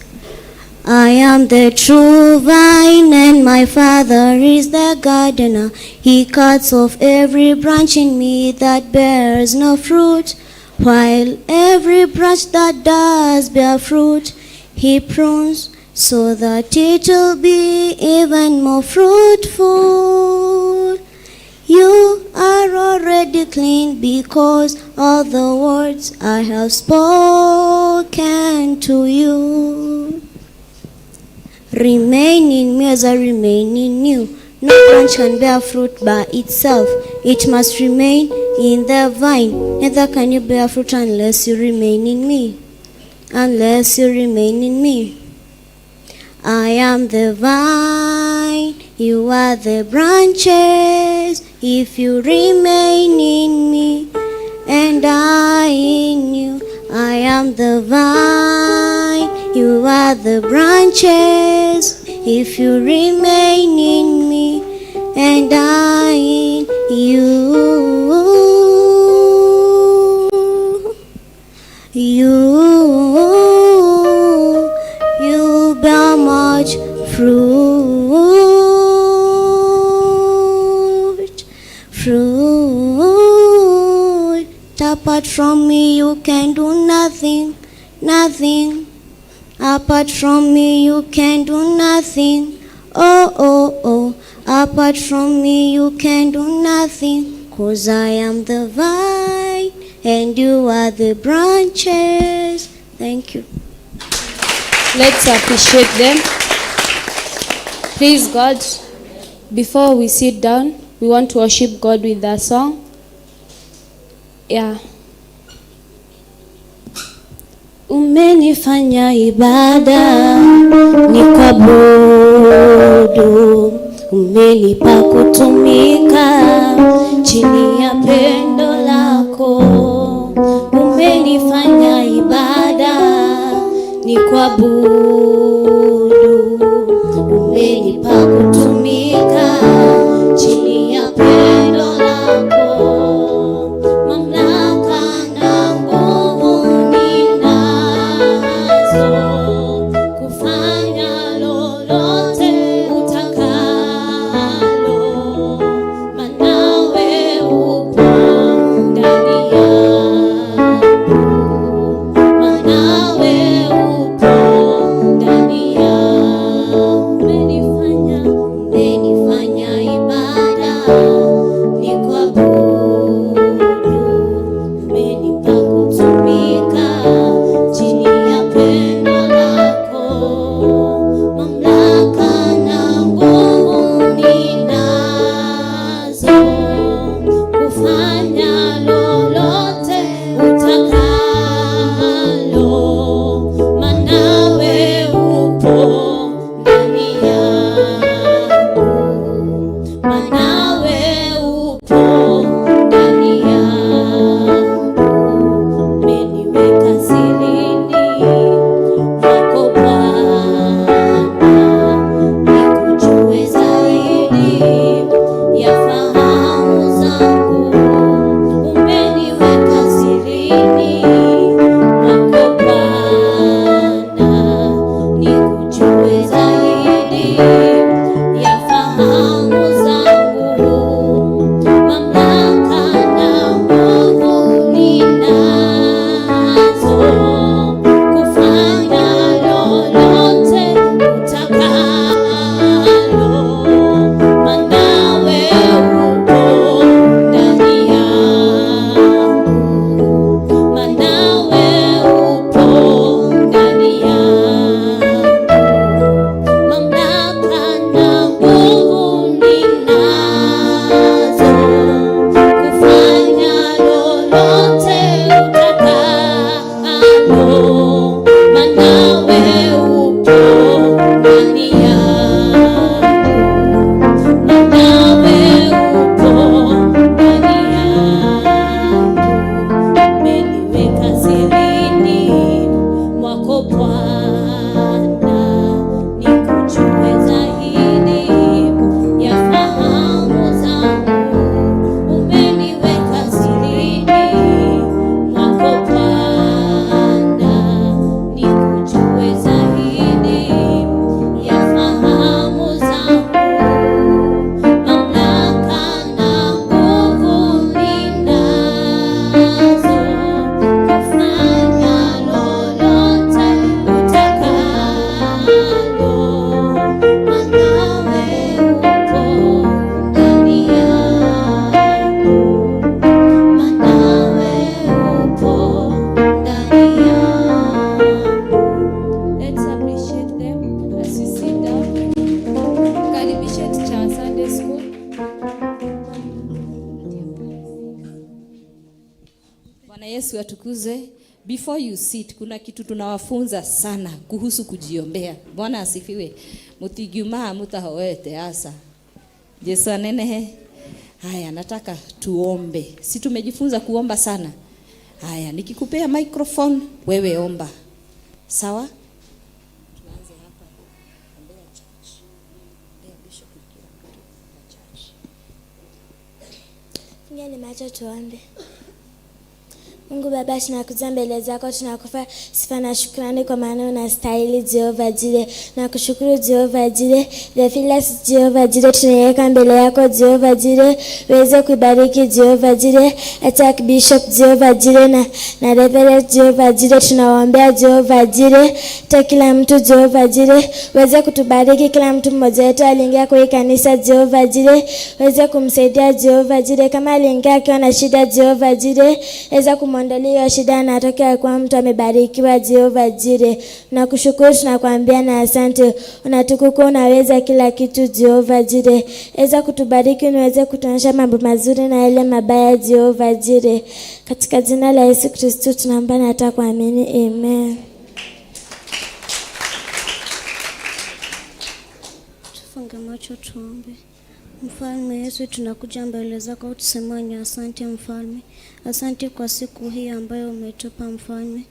I am the true vine and my Father is the gardener. He cuts off every branch in me that bears no fruit, while every branch that does bear fruit, He prunes so that it will be even more fruitful. You are already clean because all the words I have spoken to you. Remain in me as I remain in you. No branch can bear fruit by itself. It must remain in the vine. Neither can you bear fruit unless you remain in me. Unless you remain in me. I am the vine, you are the branches. If you remain in me and I in you, I am the vine, you are the branches. If you remain in me and I in you, you bear much fruit. Apart from me you can do nothing. Apart from me you can do nothing. Oh. Apart from me you can do nothing. 'Cause I am the vine and you are the branches. Thank you. Let's appreciate them. Praise God. Before we sit down, we want to worship God with a song. Yeah. Umenifanya ibada nikuabudu, umenipa kutumika chini ya pendo lako. Umenifanya ibada nikuabudu, umenipa kutumika chini ya pendo lako. Mamlaka na nguvu ninazo, kufanya lolote utakalo, maana wewe upo ndani yangu, maana wewe upo ndani yangu. Umenifanya ibada nikuabudu, umenipa kutumika chini ya pendo lako. Mamlaka na nguvu ninazo, kufanya lolote utakalo, maana wewe upo ndani yangu, maana wewe upo ndani yangu. Umeniweka sirini mwako Bwana, nikujue zaidi ya fahamu zangu. Umeniweka sirini mwako Bwana, nikujue zaidi ya fahamu zangu. Mamlaka na nguvu ninazo, kufanya lolote utakalo, maana wewe upo ndani yangu, maana wewe upo ndani yangu. Mamlaka na nguvu ninazo, kufanya lolote utakalo, maana wewe upo ndani yangu, maana wewe upo ndani yangu. Umeniweka sirini mwako Bwana, nikujue zaidi ya fahamu zangu. Umeniweka sirini mwako Bwana, nikujue zaidi ya fahamu zangu. Mamlaka na nguvu ninazo, kufanya lolote utakalo, maana wewe upo ndani yangu, maana wewe upo ndani yangu. Let's appreciate them as we sit down. Karibisha teacher wa Sunday school. Bwana Yesu atukuze. Before you sit, kuna kitu tunawafunza sana kuhusu kujiombea. Bwana asifiwe. Mutigiuma mutahowete asa. Yesu anenehe. Haya, nataka tuombe. Si tumejifunza kuomba sana? Haya, nikikupea microphone, wewe omba. Sawa? Tuanze hapa. Ombea church. Ombea bishop kila mtu wa church. Ngeni macho tuombe. Mungu Baba, tunakuja mbele zako, tunakupa sifa na shukrani kwa maana unastahili Jehova Jire. Nakushukuru Jehova Jire. The Filas Jehova Jire tunaweka mbele yako Jehova Jire. Weze kubariki Jehova Jire. Attack Bishop Jehova Jire na Reverend Jehova Jire, tunawaombea Jehova Jire. Ta kila mtu Jehova Jire. Weze kutubariki kila mtu mmoja wetu aliingia kwa kanisa Jehova Jire. Weze kumsaidia Jehova Jire kama aliingia akiwa na shida Jehova Jire. Weza kumwona ameondoliwa shida na atokea kwa mtu amebarikiwa. Jehova Jire, nakushukuru, tunakuambia na asante. Unatukuka, unaweza kila kitu. Jehova Jire, weza kutubariki, niweze kutuonyesha mambo mazuri na yale mabaya. Jehova Jire, katika jina la Yesu Kristo tunaomba na hata kuamini, amen. Tufunge macho tuombe. Mfalme Yesu, tunakuja mbele zako tuseme ni asante Mfalme. Asante kwa siku hii ambayo umetupa Mfalme.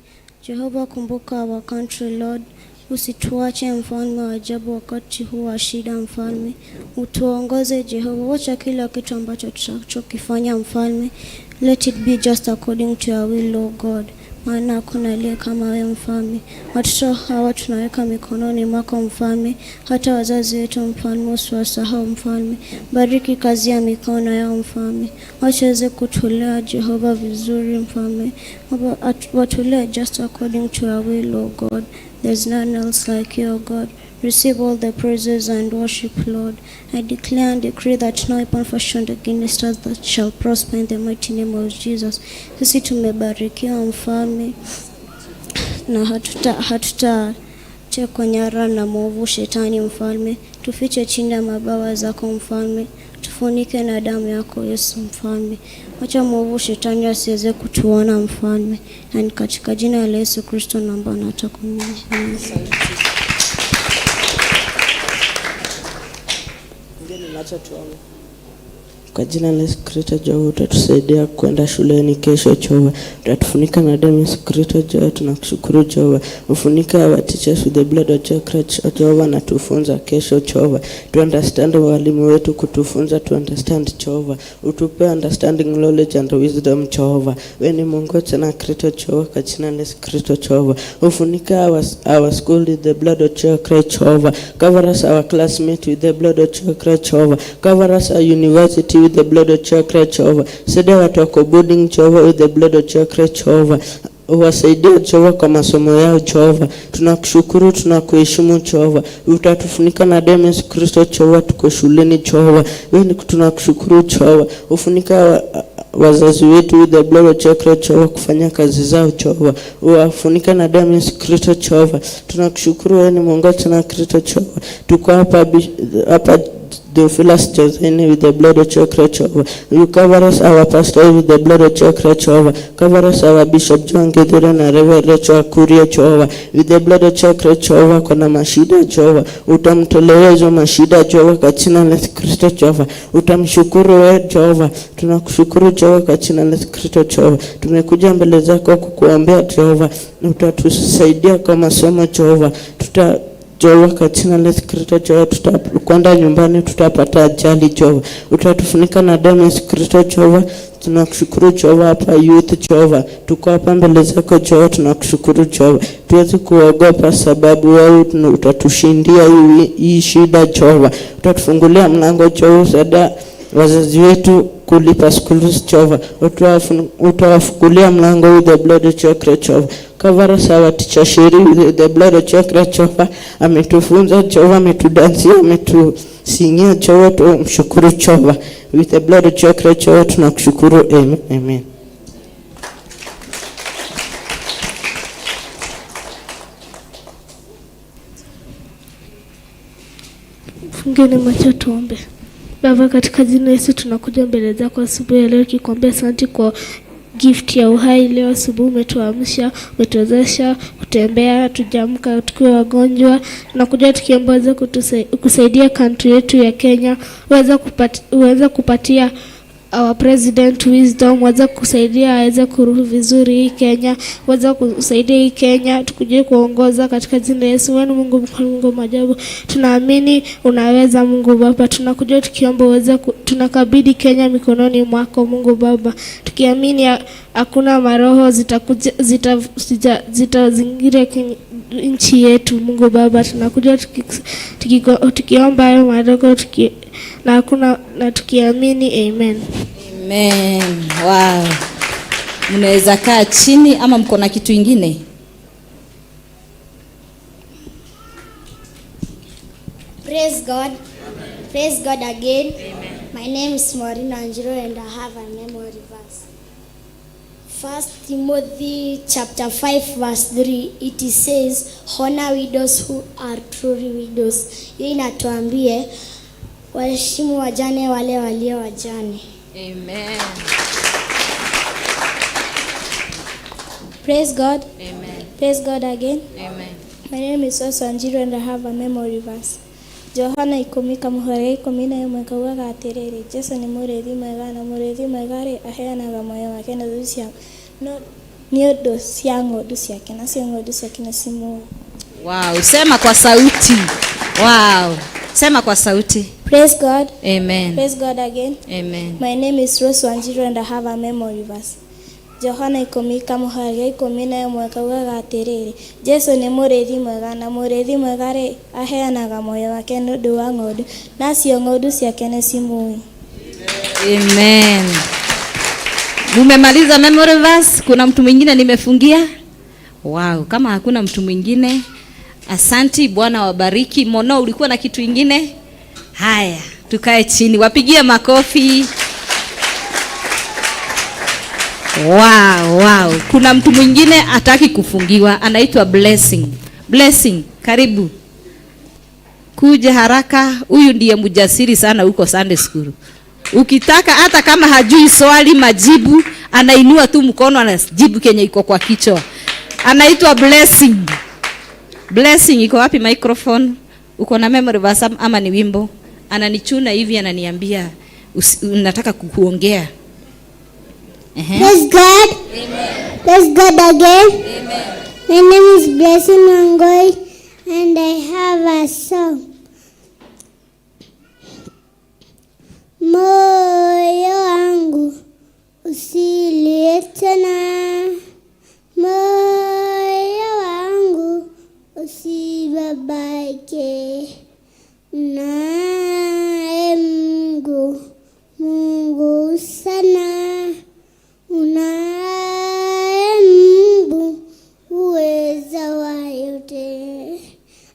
Jehova, kumbuka our country Lord. Usituache Mfalme wa ajabu wakati huu wa shida Mfalme. Utuongoze Jehova, wacha kila kitu ambacho tutachokifanya Mfalme. Let it be just according to your will, Lord God. Maana hakuna aliye kama wewe Mfalme. Watoto hawa tunaweka mikononi mwako Mfalme. Hata wazazi wetu Mfalme, usiwasahau Mfalme. Bariki kazi ya mikono yao Mfalme. Wacheze kutulea Jehova vizuri Mfalme. Watulea just according to your will, Lord God. There's none else like you, God. Receive all the praises and worship, Lord. I declare and decree that no weapon fashioned against us that shall prosper in the mighty name of Jesus. Sisi tumebarikiwa Mfalme, na hatutatekwa nyara na mwovu Shetani Mfalme. Tufiche chini ya mabawa zako Mfalme. Tufunike na damu yako Yesu Mfalme. Wacha mwovu Shetani asiweze kutuona Mfalme. Na katika jina la Yesu Kristo naomba na atakuamini. Kwa jina la Yesu Kristo Jehova, utatusaidia kwenda shuleni kesho Jehova. Utatufunika na damu ya Yesu Kristo Jehova. Tunakushukuru Jehova. Ufunika our teachers with the blood of Jesus Christ Jehova, na tufunza kesho Jehova. To understand walimu wetu kutufunza to understand Jehova. Utupe understanding, knowledge and wisdom Jehova. Wewe ni Mungu tena Kristo Jehova, kwa jina la Yesu Kristo Jehova. Ufunika our school with the blood of Jesus Christ Jehova. Cover us our classmates with the blood of Jesus Christ Jehova. Cover us our university with the blood of Jesus Christ Jehova. Saidia watu wako boarding Jehova with the blood of Jesus Christ Jehova. Uwasaidie Jehova kwa masomo yao Jehova. Tunakushukuru, tunakuheshimu Jehova. Utatufunika na damu ya Yesu Kristo Jehova, tuko shuleni Jehova. Wewe tunakushukuru Jehova. Ufunika wazazi wetu with the blood of Jesus Christ Jehova, kufanya kazi zao Jehova. Uwafunika na damu ya Yesu Kristo Jehova. Tunakushukuru, wewe ni Mungu tena Kristo Jehova. Tuko hapa the Philas Josene with the blood of Jesus Christ Jehova. You cover us our pastor with the blood of Jesus Christ Jehova. Cover us our Bishop John Githera na Reverend Rachel Kuria Jehova with the blood of Jesus Christ Jehova. Kuna mashida Jehova, utamtolea hizo mashida Jehova kwa jina la Kristo Jehova. Utamshukuru wewe Jehova. Tunakushukuru Jehova kwa jina la Kristo Jehova. Tumekuja mbele zako kukuombea Jehova. Utatusaidia kwa masomo Jehova. Jehova kwa jina la Kristo Jehova, tutakwenda nyumbani tutapata ajali Jehova. Utatufunika na damu ya Kristo Jehova. Tunakushukuru Jehova, hapa youth Jehova. Tuko hapa mbele zako Jehova, tunakushukuru Jehova. Tuweze kuogopa sababu wewe utatushindia hii shida Jehova. Utatufungulia mlango Jehova, sada wazazi wetu kulipa schools Jehova. Utawafungulia mlango with the blood of Jesus Christ Jehova. Cover us our teacher Sheri with the blood of Jesus Christ Jehova. Ametufunza Jehova, ametudansia, ametusingia Jehova, tumshukuru Jehova. With the blood of Jesus Christ Jehova tunakushukuru, amen, amen. Fungeni macho tuombe. Baba, katika jina la Yesu tunakuja mbele zako asubuhi ya leo kikwambia asante kwa gift ya uhai. Leo asubuhi umetuamsha, umetuwezesha kutembea, tujaamka tukiwa wagonjwa. Tunakuja tukiomba kusaidia country yetu ya Kenya, uweze kupatia our president wisdom, waweza kusaidia aweze kuruhu vizuri hii Kenya, waweza kusaidia hii Kenya tukuje kuongoza katika jina la Yesu. Wewe Mungu mkuu, Mungu maajabu, tunaamini unaweza Mungu Baba. Tunakuja tukiomba uweze tunakabidhi Kenya mikononi mwako Mungu Baba, tukiamini hakuna maroho zitazingira nchi yetu Mungu Baba. Tunakuja tukiomba hayo madogo na hakuna na tukiamini, amen. Amen. Wow. Mnaweza kaa chini ama mko na kitu kingine? Praise God. Praise God again. Amen. My name is Maureen Anjiro and I have a memory verse. 1 Timothy chapter 5 verse 3, it says honor widows who are truly widows. Hii inatuambie waheshimu wajane wale walio wajane. Amen. Praise God. Amen. Praise God again. Amen. My name is Oso Anjiru and I have a memory verse. Johana 10:11 kaugaga atiriri, Jesu ni mũrĩithi mwega na mũrĩithi mwega rĩ aheanaga muoyo wake na thũ cia no nĩ ũndũ cia ng'ondu ciake na cio ng'ondu ciake nĩ cimuoĩ. Wow, sema kwa sauti. Wow. Sema kwa sauti. Praise God. Amen. Praise God again. Amen. My name is Rose Wanjiru and I have a memory verse. Johana 10:11 kaugaga atiriri, Jesu ni mũrĩithi mwega na mũrĩithi mwega rĩ aheanaga muoyo wake nĩ ũndũ wa ng'ondu na cio ng'ondu ciake nĩ cimuoĩ. Amen. Mumemaliza memory verse? Kuna mtu mwingine nimefungia? Wow, kama hakuna mtu mwingine, asanti, Bwana wabariki. Mono, ulikuwa na kitu kingine? Haya, tukae chini. Wapigie makofi. Wow. Kuna mtu mwingine hataki kufungiwa, anaitwa Blessing. Blessing, karibu. Kuja haraka, huyu ndiye mjasiri sana huko Sunday school. Ukitaka hata kama hajui swali majibu, anainua tu mkono anajibu kenye iko kwa kichwa. Anaitwa Blessing. Blessing, iko wapi microphone? Uko na memory verse ama ni wimbo? Ananichuna hivi ananiambia nataka kukuongea. Praise God. Amen. Praise God again. Amen. My name is Blessing Wangoi and I have a song. Moyo wangu usilie tena, moyo wangu usibabaike, nae Mungu sana, unaye Mungu uweza wa yote.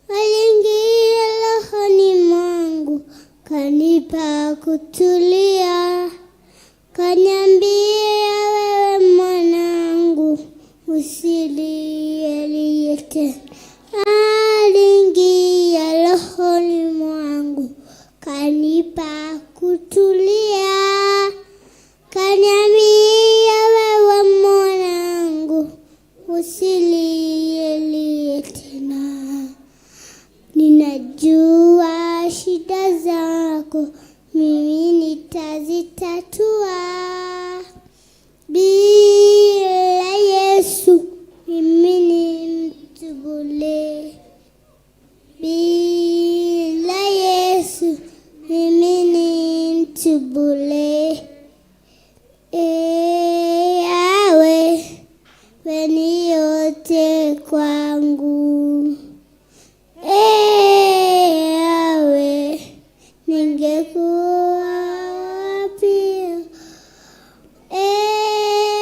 Aliingia rohoni mwangu kanipa kutulia, kaniambia wewe mwanangu usilie tena. Aliingia rohoni mwangu kanipa kutulia, kaniambia wewe mwanangu usilie tena. Ninajua shida zako mimi nitazitatua, bila Yesu mimi ni mtu bure, bila Yesu mimi ni mtu bure. Yawe weni yote kwangu, Yawe ningekuwa wapi?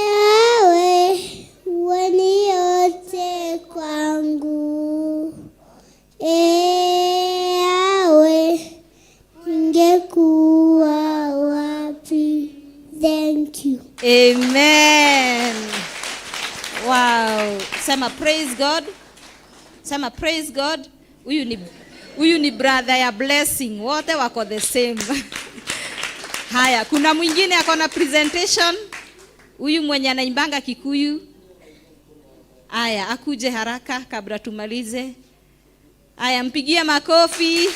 Yawe weni yote kwangu, Yawe ningekuwa wapi? Thank you. Amen. Wow. Sema praise God. Sema praise God. Huyu ni brother ya Blessing. Wote wako the same. Haya, kuna mwingine ako na presentation. Huyu mwenye anaimbanga Kikuyu. Haya, akuje haraka kabla tumalize. Haya, mpigie makofi.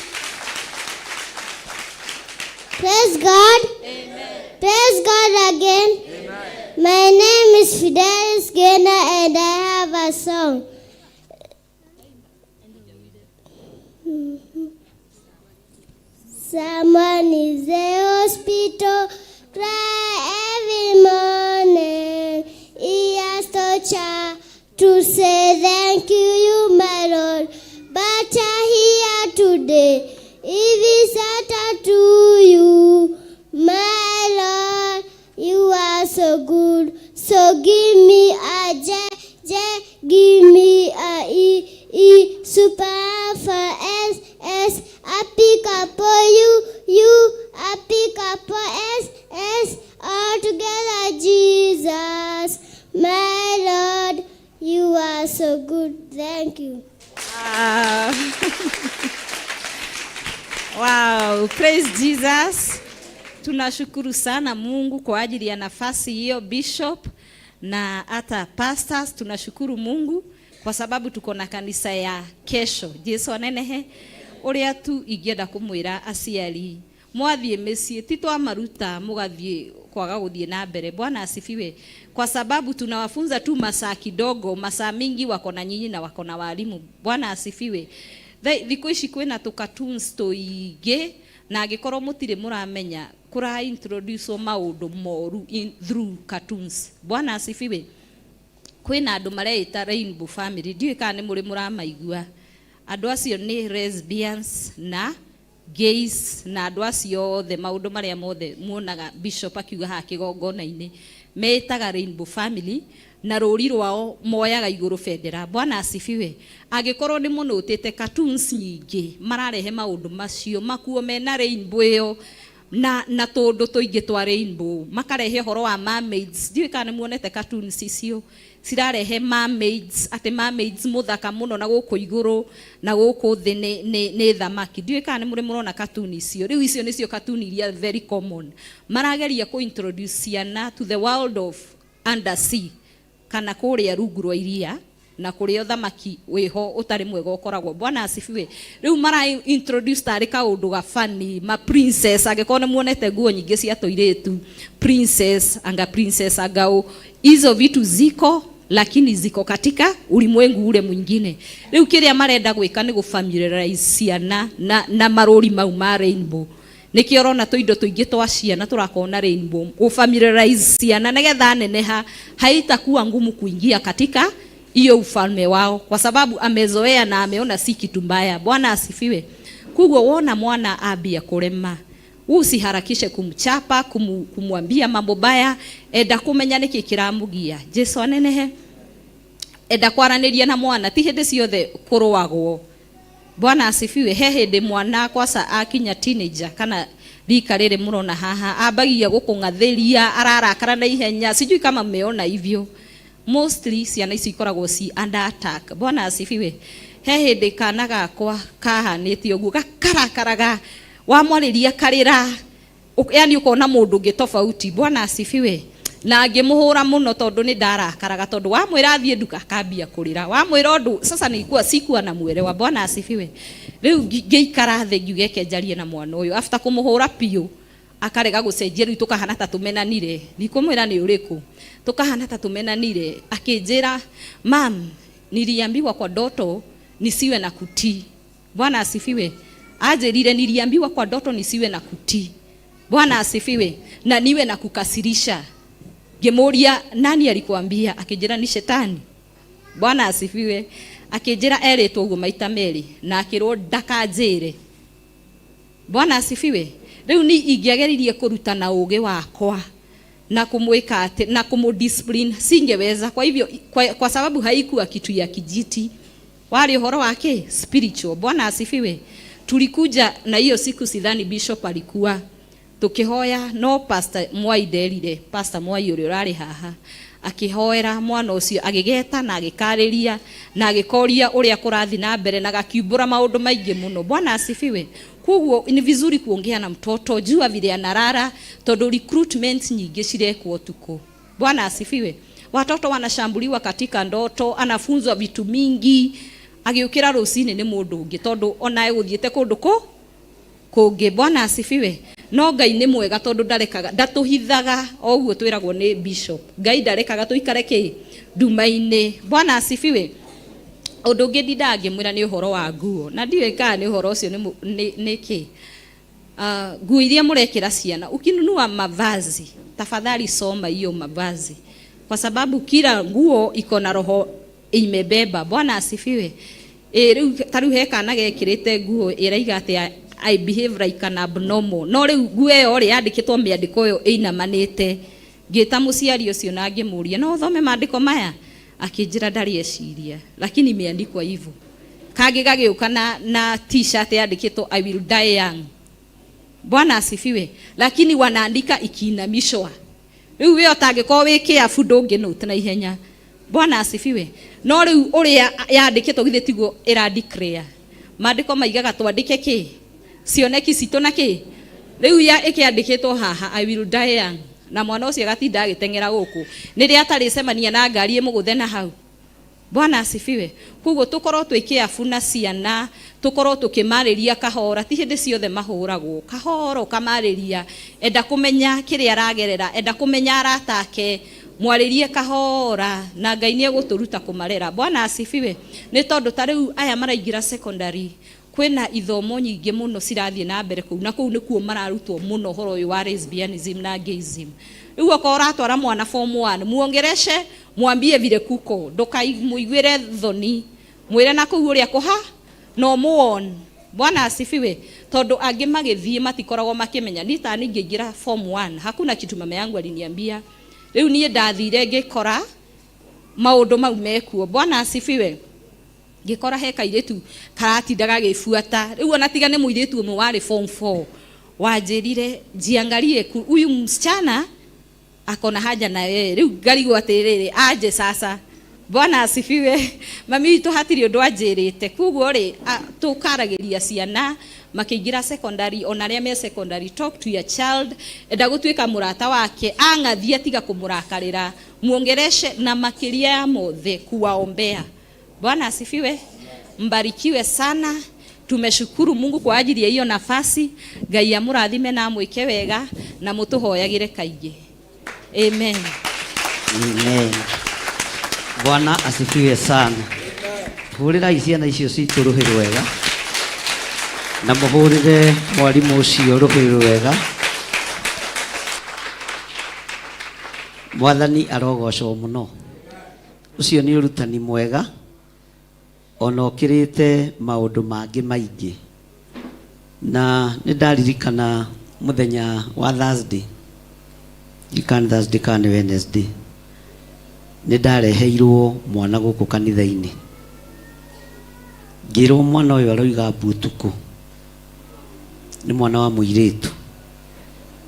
Praise God. Amen. Praise God again. Amen. My name is Fidelis Gena and I have a song. Someone is the hospital, cry every morning. He has torture to say thank you, my Lord. But I'm here today. If it's to you, my Lord, you are so good. So give me a J, give me a E, super for S, I pick up for you, I pick up for S, all together Jesus. My are so good. Thank you. Wow, praise Jesus. Tunashukuru sana Mungu kwa ajili ya nafasi hiyo bishop na hata pastors. Tunashukuru Mungu kwa sababu tuko na kanisa ya kesho. Jesu anenehe uria tu ingienda kumwira aciari mwathie mĩciĩ ti twamaruta mugathie kwaga guthie na mbere. Bwana asifiwe. Kwa sababu tunawafunza tu masaa kidogo, masaa mingi wako na nyinyi na wako na walimu. Bwana asifiwe. Thikũ ici kwĩna tũ cartoons tũingĩ na angĩkorwo mũtirĩ mũramenya kũra introduce maũndũ moru through cartoons. Bwana asifiwe. Kwĩna andũ mareĩta Rainbow Family, ndiũĩ kana nĩ mũrĩ mũramaigua. Andũ acio nĩ lesbians na gays na andũ acio othe maũndũ marĩa mothe muonaga bishop akiuga ha kĩgongona-inĩ metaga Rainbow Family na rũri rwao moyaga igũrũ bendera. Bwana asifiwe. Angĩkorwo nĩ mũnũtĩte cartoons nyingĩ mararehe maũndũ macio makuo mena rainbow ĩyo na tũndũ tũingĩ twa rainbow makarehe ũhoro wa mermaids. Ndiũĩ kana nĩ muonete cartoons icio cirarehe mermaids, ati mermaids muthaka mũno na gũkũ igũrũ na gũkũ thĩ nĩ thamaki. Ndiũĩ kana nĩ mũrĩ mũrona cartoon icio. Rĩu icio nĩcio cartoon iria very common marageria ku introduce ciana to the world of undersea kana kũrĩa rungu rwa iria na kũrĩa thamaki wĩho ũtarĩ mwega ũkoragwo. Bwana asifiwe. Rĩu mara introduce tarĩ kaũndũ ga funny ma princess. Angĩkorwo nĩ muonete nguo nyingĩ cia tũirĩtu princess angao hizo vitu ziko lakini ziko katika ulimwengu ule mwingine. Rĩu kĩrĩa marenda gwĩka nĩ gũfamiliarize ciana na marũri mau ma rainbow. Nĩkĩo ũrona tũindo tũingĩ twa ciana tũrakona rainbow gũfamiliarize ciana nĩgetha neneha haitakuwa ngumu kuingia katika hiyo ufalme wao kwa sababu amezoea na ameona si kitu mbaya. Bwana asifiwe. Kugwo wona mwana abia kurema usiharakishe kumchapa kumwambia mambo baya, enda kumenya niki kiramugia. Jesu anenehe. Enda kwaranĩria na mwana ti hĩndĩ ciothe kũrũagwo. Bwana asifiwe. He hĩndĩ mwana kwasa akinya teenager kana rika rĩrĩ mũrona haha ambagia gũkũng'athĩria ararakara na ihenya. Sijui kama mmeona hivyo. Mostly ciana ici ikoragwo ci under attack. Bwana asifiwe. He hĩndĩ kana gakwa kahanĩtio ũguo gakarakaraga wamwarĩria karĩra, yani ũkona mũndũ ũngĩ tofauti. Bwana asifiwe. Na ngĩmũhũra mũno tondũ nĩ ndarakaraga tondũ wamwĩra athiĩ nduka akambia kũrĩra, wamwĩra ũndũ sasa nĩikuwa sikuwa na mwelewa. Bwana asifiwe. Rĩu ngĩikara thĩ ngiuge kenjarie na mwana ũyũ after kũmũhũra piũ akarega gũcenjia. Rĩu tũkahana ta tũmenanire, ndikumwĩra nĩ ũrĩkũ, tukahana ta tumenanire. Akijera, mam, niliambiwa kwa ndoto nisiwe na kutii. Bwana asifiwe. Ajerire niliambiwa kwa ndoto nisiwe na kutii. Bwana asifiwe. Na niwe na kukasirisha. Ngemuria, nani alikuambia? Akijera, ni shetani. Bwana asifiwe. Akijera eretwo ũguo maita merĩ na akĩrwo ndakanjĩre. Bwana asifiwe. Rĩu ni ingĩageririe kũruta na ũũgĩ wakwa na kumweka ate na kumudiscipline singeweza. Kwa hivyo kwa sababu haikuwa kitu ya kijiti, wale uhoro wake spiritual. Bwana asifiwe. Tulikuja na hiyo siku sidhani bishop alikuwa tukihoya no pastor Mwai Derire, pastor Mwai ũrĩa ũrarĩ haha akihoera mwana ũcio agĩgeta na agĩkarĩria na agĩkoria ũrĩa kũrathi na mbere na gakiumbũra maũndũ maingĩ mũno. Bwana asifiwe. Kugwo ni vizuri kuongea na mtoto, jua vile anarara, todo recruitment nyingi cirekwo tuko. Bwana asifiwe. Watoto wanashambuliwa katika ndoto, anafunzwa vitu mingi, agiukira rũcinĩ nĩ mũndũ ũngĩ tondũ ona egũthiĩte kũndũ kũngĩ. Bwana asifiwe. No Ngai nĩ mwega tondũ ndatũhithaga o ũguo twĩragwo nĩ bishop. Ngai ndarekaga tũikare nduma-inĩ. Bwana asifiwe. Ũndũ ũngĩ ndangĩmwĩra nĩ ũhoro wa nguo, na ndiũĩ kana nĩ ũhoro ũcio nĩ kĩ. Nguo iria mũrekĩra ciana ukinunua mavazi, tafadhali soma hiyo mavazi kwa sababu kila nguo iko na roho imebeba. Bwana asifiwe. Rĩu tarĩu he kana gekĩrĩte nguo ĩraiga atĩ I behave like an abnormal. No rĩu nguo ĩyo rĩ yandĩkĩtwo mĩandĩko ĩyo ĩinamanĩte. Ngĩta mũciari ũcio na ngĩmũria no thome maandĩko maya, akijira ndari eciria lakini imeandikwa hivyo. Kage gagĩũka na t-shirt yandĩkĩtwo I will die young. Bwana asifiwe. Lakini wanaandika ikiinamishwa. Rĩu we ũtangĩkorwo wĩ careful ndũngĩnũta na ihenya. Bwana asifiwe. No riu uria yandikitwo githe tiguo ira declare. Maandiko maigaga twandike ki? Cioneki citũ na ki? Riu ya ikiandikitwo haha, I will die young. Na mwana ucio agatinda agitengera guku. Niria atari cemania na ngari imuguthe na hau. Bwana asifiwe. Kuguo tukorwo twikiabu na ciana, tukorwo tukimariria kahora, ti hindi ciothe mahuragwo. Kahoro kamariria, enda kumenya kiria aragerera, enda kumenya aratake, mwaririe kahora na Ngai ni eguturuta kumarera. Bwana asifiwe. Ni tondu tariu aya maraingira secondary, kwina ithomo nyingi muno cirathie na mbere kuu, na kuu nikuo mararutwo muno horo uyu wa lesbianism na gayism. Riu akora atwara mwana form 1, muongereshe, mwambie vile kuko, ndukaimuigwire thoni, mwire na kuu uria kuha no muon. Bwana asifiwe. Tondu angi magithie matikoragwo makimenya. Nita ningiingira form 1, hakuna kitu mama yangu aliniambia. Riu nie ndathire ngikora maundu mau mekuo. Bwana asifiwe. Ngikora he kairetu karatindaga gifuata. Riu ona tiga ni muiretu umwe wari form 4. Wanjirire jiangalie huyu msichana akona haja na yeye. Riu ngarigo atiriri aje sasa. Bwana asifiwe. Mami witu hatiri undu anjirite. Kuguo ri tukaragiria ciana makiingira secondary, ona ria me secondary, talk to your child. Enda gutwika murata wake, angathia tiga kumurakarira, muongereshe na makiria ya mothe kuwaombea. Bwana asifiwe. Mbarikiwe sana. Tumeshukuru Mungu kwa ajili ya hiyo nafasi. Ngai amurathime na amwike wega na mutuhoyagire kaingi. Amen. Amen. Bwana asifiwe sana. Hurira ciana icio citu ruhiru wega. Na muhurire mwalimu ucio ruhiru wega. Mwathani arogocwo muno. Ucio ni urutani mwega. Ona ukirite maundu mangi maingi. Na nindaririkana muthenya wa Thursday. Ikan Thursday kan Wednesday. Nindareheirwo mwana guku kanitha-ini. Ngirwo mwana uyu aroiga mbutuku. Ni mwana wa muiritu.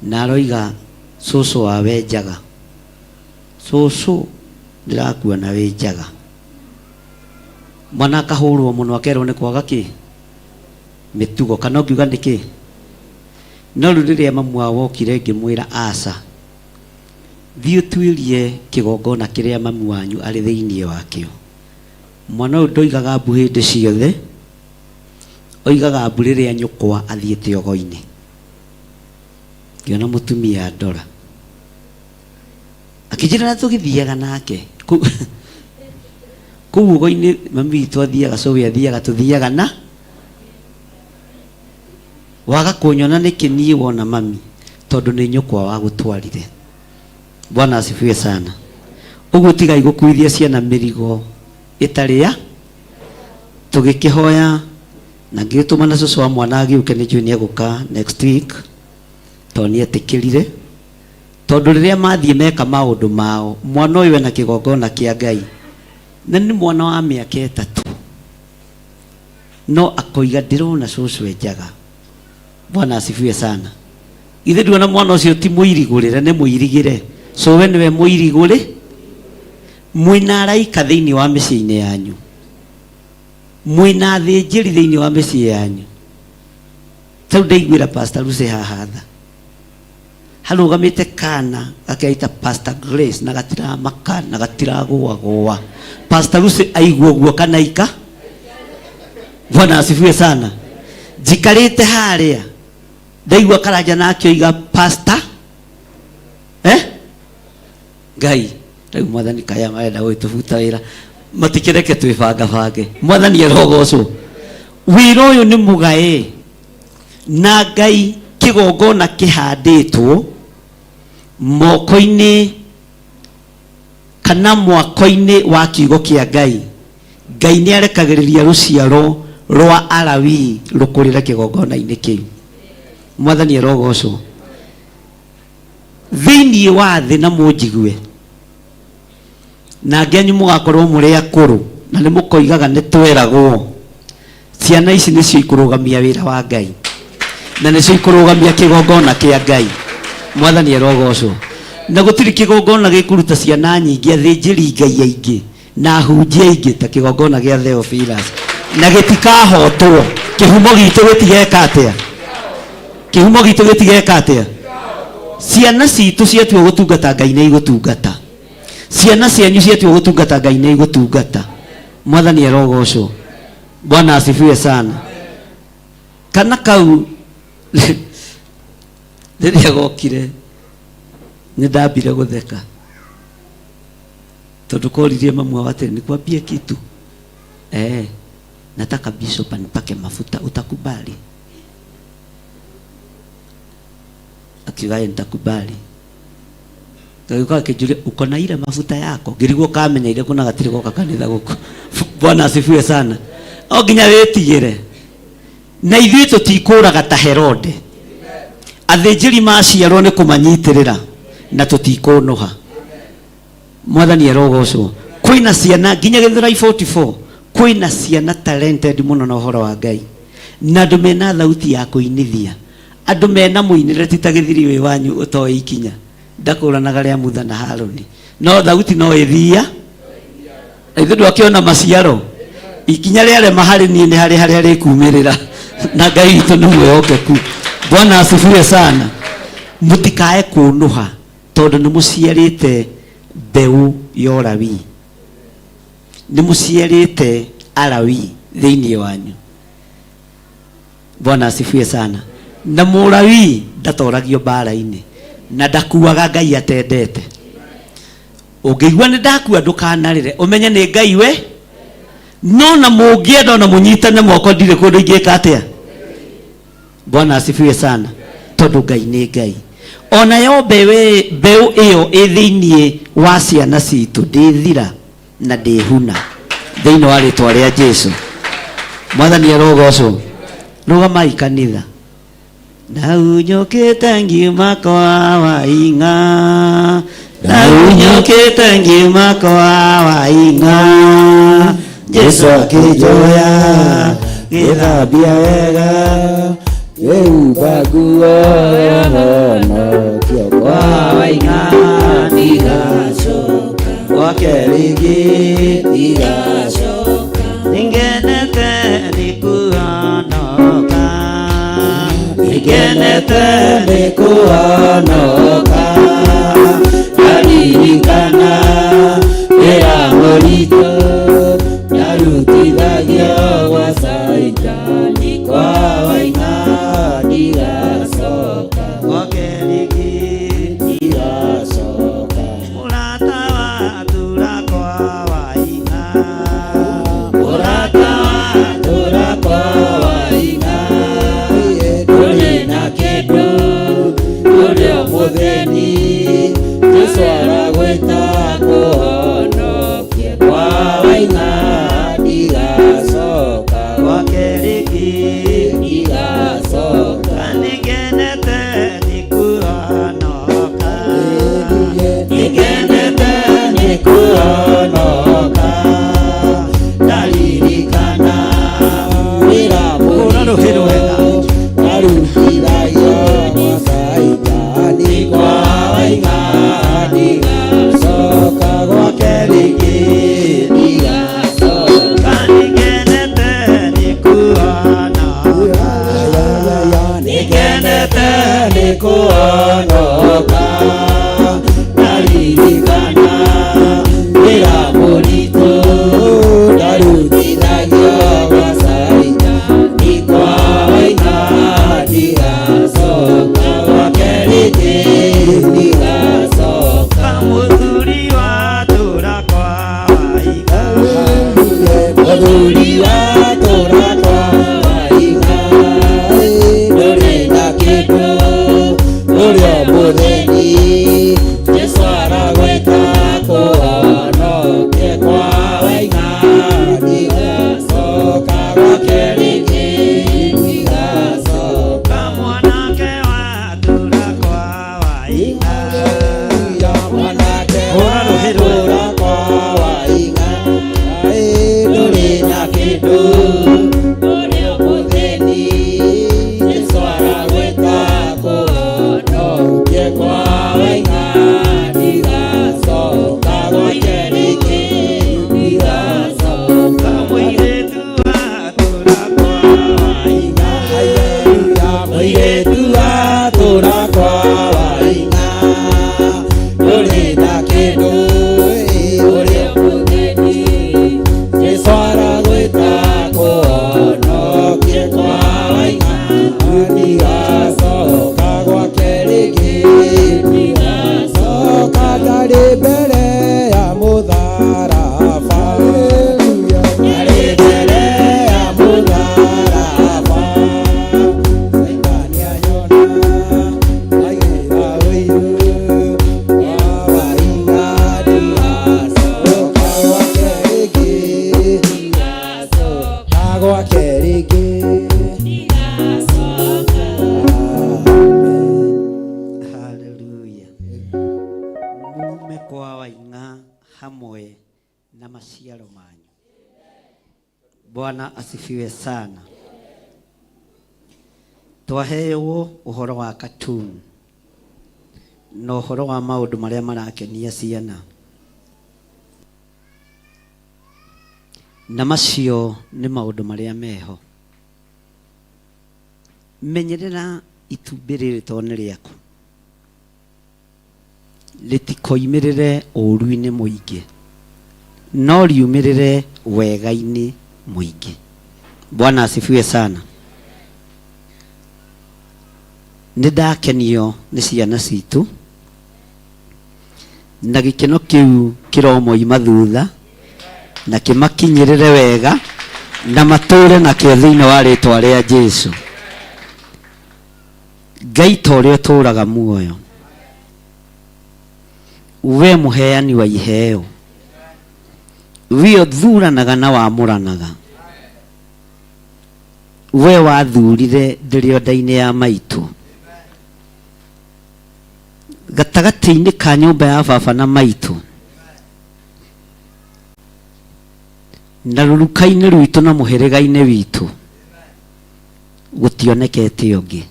Na aroiga cucu wa wenjaga. Cucu ndirakua na wenjaga. Mwana akahurwo muno akerwo ni kwaga ki mitugo kana ngiuga ndiki. No riria mamu wao wokire ngimwira aca. Thiĩ tuirie kigongona kiria mamu wanyu ari thiini wakio. Mwana uyu ndoigaga mbu hindi ciothe. Oigaga mbu riria nyukwa athiete ogo-ini. Ngiona mutumia ndora. Akijira na tugithiaga nake. Kuu ugo-ini mami witu athiaga cowe athiaga tuthiaga na. Waga kunyona niki nie wona mami tondu ni nyukwa wa gutwarire. Bwana asifiwe sana. Uguo tiga igukuithia ciana mirigo itari ya tugikihoya na ngituma na cucu wa mwana agiuke ni junior guka next week toni atikirire tondu riria mathie meka maundu mao mwana uyu na kigongona kia Ngai na ni mwana wa miaka 3 no akoiga ndirona cucu enjaga. Bwana asifiwe sana. Ithe nduona mwana ucio ti muirigurire ni muirigire. So we niwe muirigure mwina araika thiini wa micii-ini yanyu, mwina thinjiri thiini wa micii yanyu. Tau ndaiguira Pastor Lucy hahatha harugamite kana akaita Pastor Grace na gatira makana na gatira gwa Pastor Lucy aigua guo kana ika. Bwana asifiwe sana. Jikarite haria ndaigua karanja nakio iga pastor Ngai riu mwathani kaya marenda gwitubuta wira matikireke twibanga bange. Mwathani arogocwo. Wira uyu ni mugae na Ngai kigongona kihanditwo moko-ini kana mwako-ini wa kiugo kia Ngai. Ngai ni arekagiriria ruciaro rwa Alawi rukurira kigongona-ini kiu. Mwathani arogocwo. Thiini wa thi na munjigue na ngenyu mugakorwo muri akuru na ni mukoigaga ni tweragwo ciana ici nicio ikurugamia wira wa Ngai na nicio ikurugamia kigongona kia Ngai. Mwathani arogocwo. Na gutiri kigongona gikuruta ciana nyingi athinjiri Ngai aingi na hunjia ingĩ ta kĩgongona gĩa Theophilus na gĩtikahotwo. Kĩhumo gitũ gĩtigeka atĩa? Kĩhumo gitũ gĩtigeka atĩa? Ciana citũ ciatua gũtungata Ngai nĩ igũtungata. Ciana cianyu ciatua gũtungata Ngai nĩ igũtungata. Mwathani arogocwo. Bwana asifiwe sana. Kana kau rĩrĩa gokire nĩ ndambire gũtheka tondũ koririe mamu wao nikwambie kitu nataka bishop anipake mafuta, utakubali? Akiwa nitakubali. Kwa kijulia uko na ile mafuta yako ngirigwo kamenya ile kuna gatiri goka kanitha guku. Bwana asifiwe sana. O nginya wetigire na ithuĩ tũtikũraga ta Herode. Athĩnjĩri maciarwo nĩ kũmanyitirĩra na tũtikũnũha. Mwathani arogocwo. Kwĩna ciana nginya Gĩthũrai 44 kwĩna ciana talented mũno na ũhoro wa Ngai na andũ mena thauti ya kũinithia, andũ mena mũinĩre ti ta Gĩthiri wĩ wanyu ũtoĩ ikinya ndakũranaga rĩa Mutha na Harũni, no thauti no ĩthia ithuĩ ndwakĩona maciaro ikinya rĩarema harĩ niĩ nĩ harĩ kumĩrĩra na Ngai witũ nĩ mwĩhokeku. Bwana asifiwe sana. Mũtikae kũnũha tondũ nĩ mũciarĩte mbeũ ya ũrawi, nĩ mũciarĩte arawi thĩinĩ wanyu. Bwana asifiwe sana. Na mũrawi ndatoragio mbara-inĩ na ndakuaga Ngai atendete. Ũngĩigua nĩ ndakua ndũkanarĩre ũmenye nĩ Ngai we, no na mũngĩenda na mũnyitane moko ndirĩ kũndũ ingĩka atĩa. Bwana asifiwe sana. Tondũ Ngai nĩ Ngai. Ona yo mbeũ ĩyo thĩinĩ wa ciana citũ ndĩthira na ndĩhuna thĩinĩ wa rĩtwa rĩa Jesũ. Mwathani arogocwo. Rũgamai kanitha. Na unyokete ngiuma kwa waing'a, na unyokete ngiuma kwa waing'a, Jesũ akĩnjoya gĩthambia wega gĩhumba nguo ya ũhonokio kwa waing'a ndigacoka gwake rĩngĩ ndigacoka nĩngenete nĩkũhonoka nĩngenete nĩkũhonoka ndaririkana wĩra mũritũ ndarutithagio gwa Saitani kwa waing'a ndigacoka gwake rĩngĩ ndigacoka mũrata watũũra kwa waing'a mũrata watũũra kwa waing'a ndũrĩ na kĩndũ ndũrĩ o mũthĩni Jesũ aragwĩta kũhonokia kwa waing'a ndigacoka gwake rĩngĩ ndigacoka nĩngenete nĩkũhonoka nĩngenete nĩkũhonoka ndaririkana wĩra mũritũ ndarutithagio gwa Saitani kwa waing'a ndigacoka gwake rĩngĩ ndigacoka nĩngenete nĩkũhonoka nĩngenete nĩkũhonoka ndaririkana wĩra mũritũ ndarutithagio gwa Saitani kwa waing'a ndigacoka gwake rĩngĩ ndigacoka mũthuri watũũra kwa waing'a mũthuri watũũra kwa waing'a ndũrĩ na kĩndũ ndũrĩ o mũthĩni Jesũ aragwĩta kũhonokia kwa waing'a ndigacoka gwake rĩngĩ ndigacoka mwanake watũũra kwa waing'a mwanake watũũra kwa waing'a ndũrĩ na kĩndũ ndũrĩ o mũthĩni Jesũ aragwĩta kũhonokia kwa waing'a ndigacoka gwake rĩngĩ ndigacoka arĩ mbere ya mũtharaba, arĩ mbere ya mũtharaba, Saitani anyona aigĩra ũiru wa wainga ndigacoka gwake rĩngĩ, ndigacoka gwake rĩngĩ. Haleluya. Mume kwa wainga hamwe na maciaro manyu. Bwana asifiwe sana. Twaheo uhoro wa katuni no uhoro wa maundu maria marakenia ciana, na macio ni maundu maria meho. Menyerera itumbĩ rĩrĩ to nĩ rĩaku, rĩtikoimĩrĩre ũru-inĩ mũingĩ, no riumĩrĩre wega-inĩ mũingĩ. Bwana asifiwe sana. Nĩndakenio nĩ ciana citũ, na gĩkeno kĩu kĩromoima thutha na kĩmakinyĩrĩre wega na matũũre nakĩo thĩinĩ wa rĩĩtwa rĩa Jesũ. Ngai ta ũrĩa ũtũũraga muoyo, we mũheani wa iheo, we ũthuranaga na wamũranaga, we wathurire ndĩrĩ o nda-inĩ ya maitũ, gatagatĩ-inĩ ka nyũmba ya baba na maitũ, na rũruka-inĩ rwitũ na mũhĩrĩga-inĩ witũ gũtionekete ũngĩ.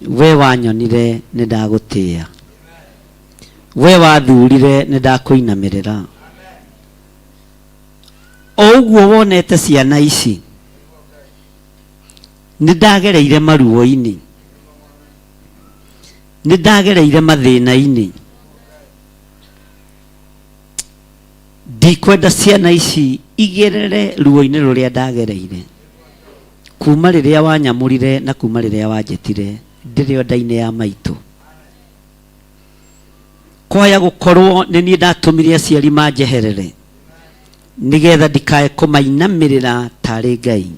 We wanyonire nĩ ndagũtĩĩa, we wathurire nĩ ndakũinamĩrĩra. O ũguo wonete ciana ici, nĩ ndagereire maruo-inĩ, nĩ ndagereire mathĩna-inĩ. Ndikwenda ciana ici igerere ruo-inĩ rũrĩa ndagereire, kuma rĩrĩa wanyamũrire na kuma rĩrĩa wanjetire ndĩrĩ o nda-inĩ ya maitũ. Kwaya gũkorwo nĩ niĩ ndatũmire aciari manjeherere nĩgetha ndikae kũmainamĩrĩra tarĩ Ngai.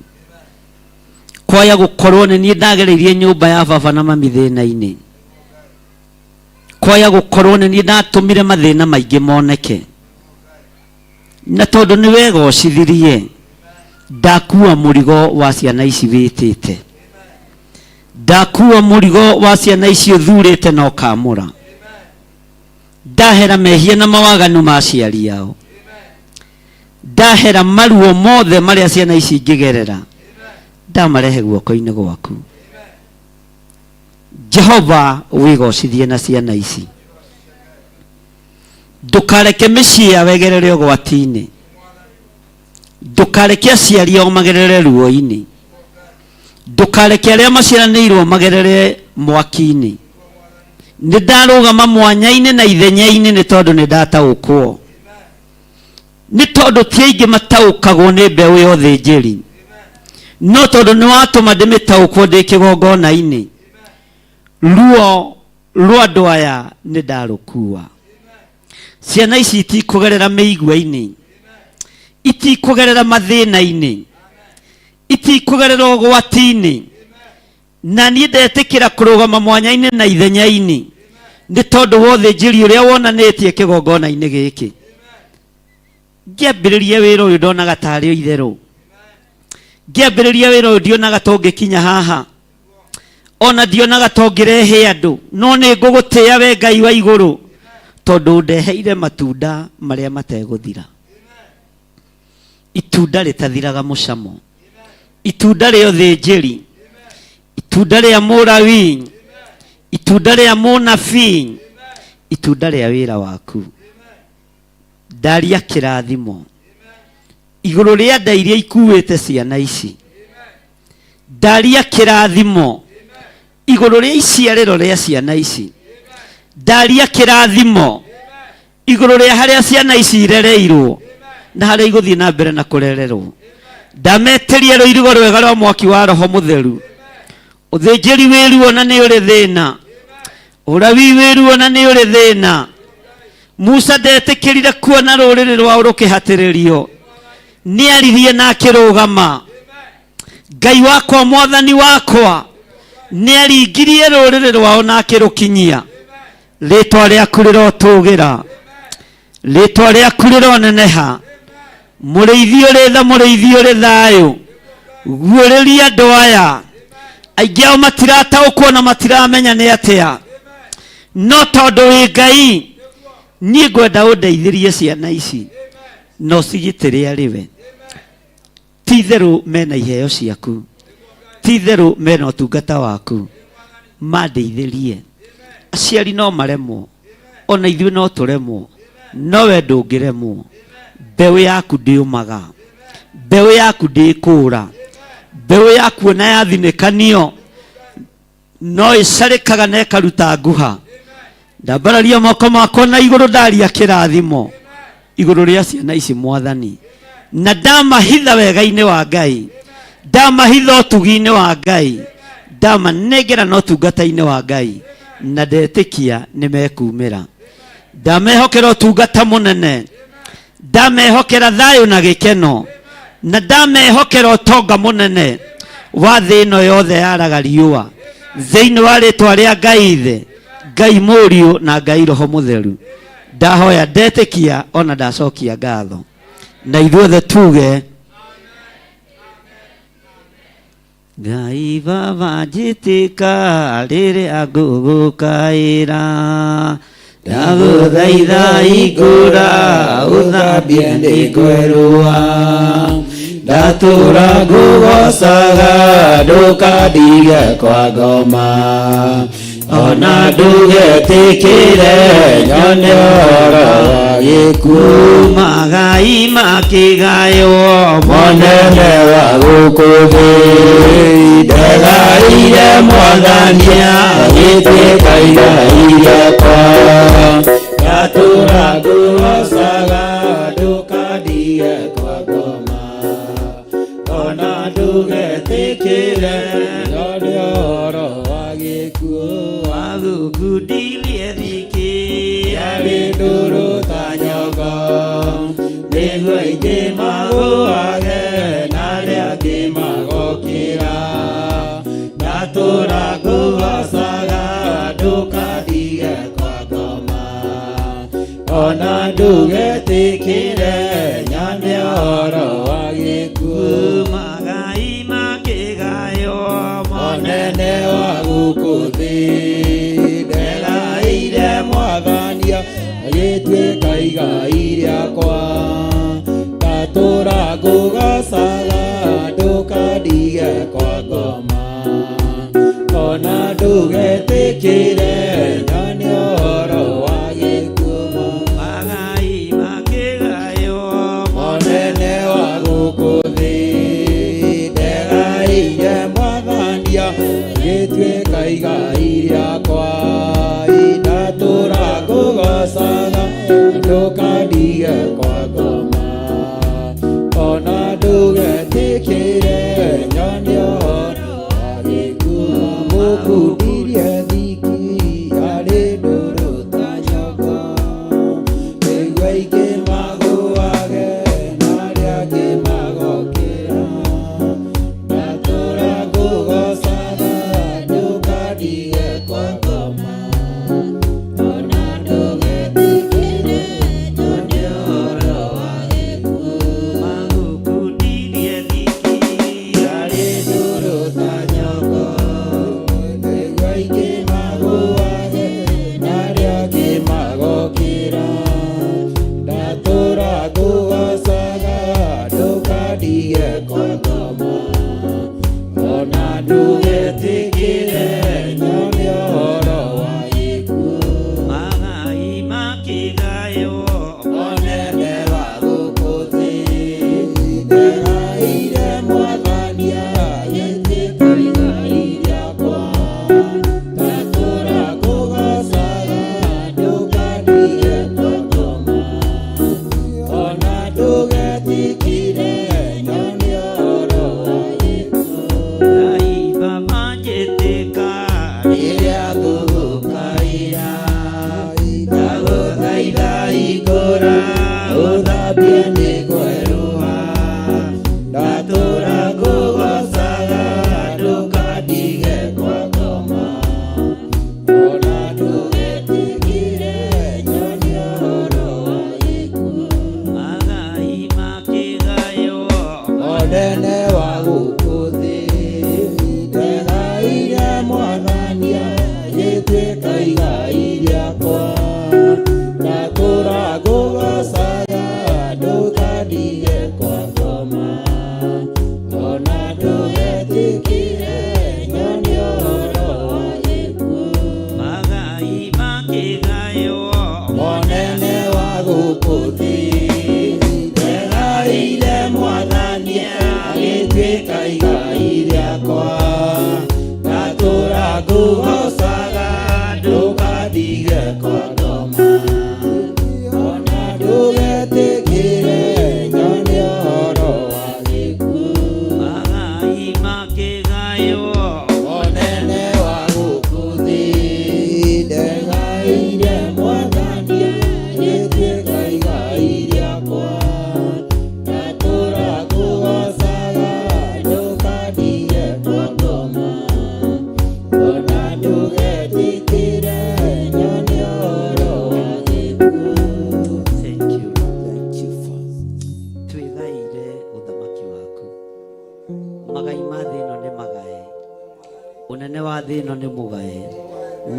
Kwaya gũkorwo nĩ niĩ ndagereirie nyũmba ya baba na mami thĩna-inĩ. Kwaya gũkorwo nĩ niĩ ndatũmire mathĩna maingĩ moneke, na tondũ nĩ wega ũcithirie, ndakua mũrigo wa ciana ici wĩtĩte, ndakua mũrigo wa ciana ici ũthurĩte na ũkamũra. Ndahera mehia na mawaganu ma aciari ao, ndahera maruo mothe marĩa ciana ici ingĩgerera, ndamarehe guoko-inĩ gwaku. Jehova wĩgocithie na ciana ici, ndũkareke mĩciĩ yao ĩgerere ũgwati-inĩ, ndũkareke aciari ao magerere ruo-inĩ, ndũkareke arĩa maciaranĩirwo magerere mwaki-inĩ. Nĩ ndarũgama mwanya-inĩ na ithenya-inĩ nĩ tondũ nĩ ndataũkwo, nĩ tondũ ti aingĩ mataũkagwo nĩ mbeũ ya ũthĩnjĩri, no tondũ nĩ watũma ndĩmĩtaũkwo ndĩ kĩgongona-inĩ. Ruo rwa andũ aya nĩ ndarũkua. Ciana ici itikũgerera mĩigua-inĩ, itikũgerera mathĩna-inĩ, itikũgerera ũgwati-inĩ, na niĩ ndetĩkĩra kũrũgama mwanya-inĩ na ithenya-inĩ nĩ tondũ wa ũthĩnjĩri ũrĩa wonanĩtie kĩgongona-inĩ gĩkĩ. Ngĩambĩrĩria wĩra ũyũ ndonaga tarĩ o itherũ, ngĩambĩrĩria wĩra ũyũ ndionaga to ngĩkinya haha, ona ndionaga to ngĩrehe andũ, no nĩ ngũgũtĩĩa we Ngai wa igũrũ tondũ ndeheire matunda marĩa mategũthira, itunda rĩtathiraga mũcamo, itunda rĩa ũthĩnjĩri, itunda rĩa mũrawi, itunda rĩa mũnabii, itunda rĩa wĩra waku. Ndaria kĩrathimo igũrũ rĩa nda iria ikuĩte ciana ici, ndaria kĩrathimo igũrũ rĩa iciarĩro rĩa ciana ici, ndaria kĩrathimo igũrũ rĩa harĩa ciana ici irereirwo na harĩa igũthiĩ na mbere na kũrererwo. Ndametĩria rũirigo rwega rwa mwaki wa Roho Mũtheru. Ũthĩnjĩri wĩruo na nĩ ũrĩ thĩna, ũrawi wĩruo na nĩ ũrĩ thĩna, Musa ndetikirire kuona ruriri rwao rukihatiririo, niaririe na akirugama. Ngai wakwa mwathani wakwa niaringirie ruriri rwao na akirukinyia. Ritwa riaku rirotugira, ritwa riaku rironeneha. Muriithio ritha, muriithio rithayo, guuriria andu aya aingi ao matirataũkwo na matiramenya ni atia, no tondu wi Ngai nie ngwenda undeithirie ciana ici no cigitire ariwe. Titheru mena iheo ciaku, titheru mena ũtungata waku, mandeithirie. Aciari no maremwo, ona ithuĩ no tũremwo, no we ndũngĩremwo. Mbeũ yaku ndĩũmaga, mbeũ yaku ndĩkũra, mbeũ yaku ona yathinĩkanio no ĩcarĩkaga na ĩkaruta nguha. Ndambararia moko makwa na igũrũ ndaria kĩrathimo igũrũ rĩa ciana ici Mwathani, na ndamahitha wega-inĩ wa Ngai, ndamahitha ũtugi-inĩ wa Ngai, ndamanengera na ũtungata-inĩ wa Ngai, na ndetĩkia nĩmekumĩra. Ndamehokera ũtungata mũnene, ndamehokera thayũ na gĩkeno, na ndamehokera ũtonga mũnene wa thĩ ĩno yothe yaraga riũa, thĩinĩ wa rĩtwa rĩa Ngai Ithe, Ngai Mũriũ na Ngai Roho Mũtheru. Ndahoya ndetĩkia ona ndacokia ngatho, na ithuothe tuge Ngai Baba njĩtĩka rĩrĩa ngũgũkaĩra, ndagũthaitha hingũra ũthambie ndĩkwerũa, ndatũra ngũgocaga ndũkandige kwa ngoma, ona ndũgetĩkĩre nyone ũhoro wa gĩkuũ. Magai makĩgaywo monene wa gũkũ thĩ, ndegaire Mwathania agĩtuĩka igai rĩakwa, ndatũra ngũgocaga ndũkandige kwa ngoma, ona ndũgetĩkĩre nyone ũhoro wa gĩkuũ. Wagukundirie thiki arĩ ndũrũ ta nyogo, nĩguo aingĩ magũage na arĩa angĩ magokĩra, ndatũra ngũgocaga ndũkandige kwa ngoma, ona ndũgetĩkĩre nyone ũhoro wa gĩkuũ. Magai makĩgaywo monene wa gũkũ thĩ, ndegaire Mwathania agĩtuĩka igai rĩakwa, ndatũra ngũgocaga ndũkandige kwa ngoma, ona ndũgetĩkĩre nyone ũhoro wa gĩkuũ. Magai makĩgaywo monene wa gũkũ thĩ, ndegaire Mwathania agĩtuĩka igai rĩakwa, ndatũra ngũgocaga ndũkandige kwa ngoma, ona ndũgetĩkĩre nyone ũhoro wa gĩkuũ. Mũkundirie thiki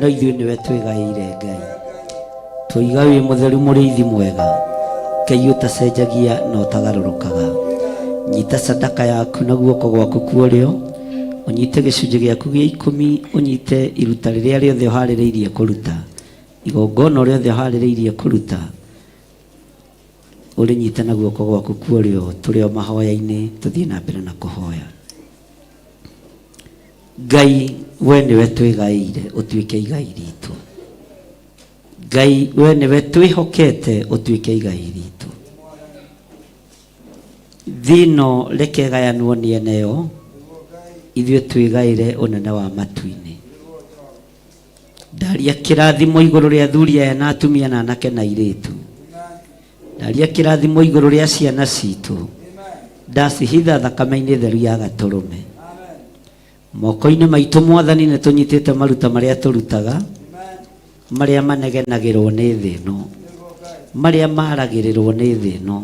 no ithuĩ nĩwe twĩgaĩire Ngai tũiga wĩ mũtheru mũrĩithi mwega Ngai ũtacenjagia na ũtagarũrũkaga nyita sadaka yaku na guoko gwaku kuorĩo ũnyite gĩcunjĩ gĩaku gĩa 10 ũnyite iruta rĩrĩa rĩothe ũharĩrĩirie kũruta igongona rĩothe ũharĩrĩirie kũruta ũrĩnyite na guoko gwaku kuorĩo tũrĩ o mahoya-inĩ tũthiĩ na mbere na kũhoya. Ngai we nĩwe twĩgaĩire ũtuĩke igai ritũ. Ngai we nĩwe twĩhokete ũtuĩke igai ritũ. Thino reke gayanwo nĩ eneo ithuĩ twĩgaĩre ũnene wa matu-inĩ. Ndaria kĩrathimo igũrũ rĩa athuri aya na atumia na anake na airĩtu. Ndaria kĩrathimo igũrũ rĩa ciana citũ. Ndacihitha thakame-inĩ theru ya Gatũrũme. Moko-inĩ maitũ Mwathani nĩ tũnyitĩte maruta marĩa tũrutaga marĩa manegenagĩrwo nĩ thĩ ĩno marĩa maragĩrĩrwo nĩ thĩ ĩno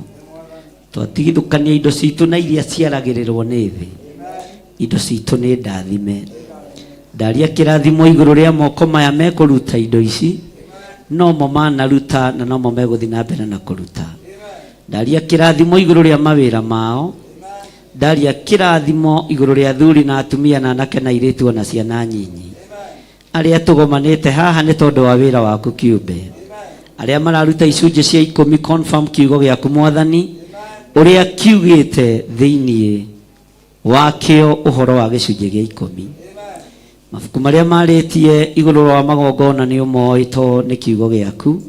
twatigithũkania indo citũ na iria ciaragĩrĩrwo nĩ thĩ indo citũ nĩ ndathime. Ndaria kĩrathimo igũrũ rĩa moko maya mekũruta indo ici no mo manaruta na no mo megũthiĩ na mbere na kũruta. Ndaria kĩrathimo igũrũ rĩa mawĩra mao. Ndaria kĩrathimo igũrũ rĩa athuri na atumia na anake na airĩtu ona ciana nyinyi arĩa tũgomanĩte haha nĩ tondũ wa wĩra waku kĩũmbe arĩa mararuta icunjĩ cia 10 confirm kiugo gĩaku Mwathani ũrĩa kiugĩte thĩinĩ wakĩo ũhoro wa gĩcunjĩ gĩa 10. Mabuku marĩa marĩtie igũrũ wa magongona nĩ ũmoĩ to nĩ kiugo gĩaku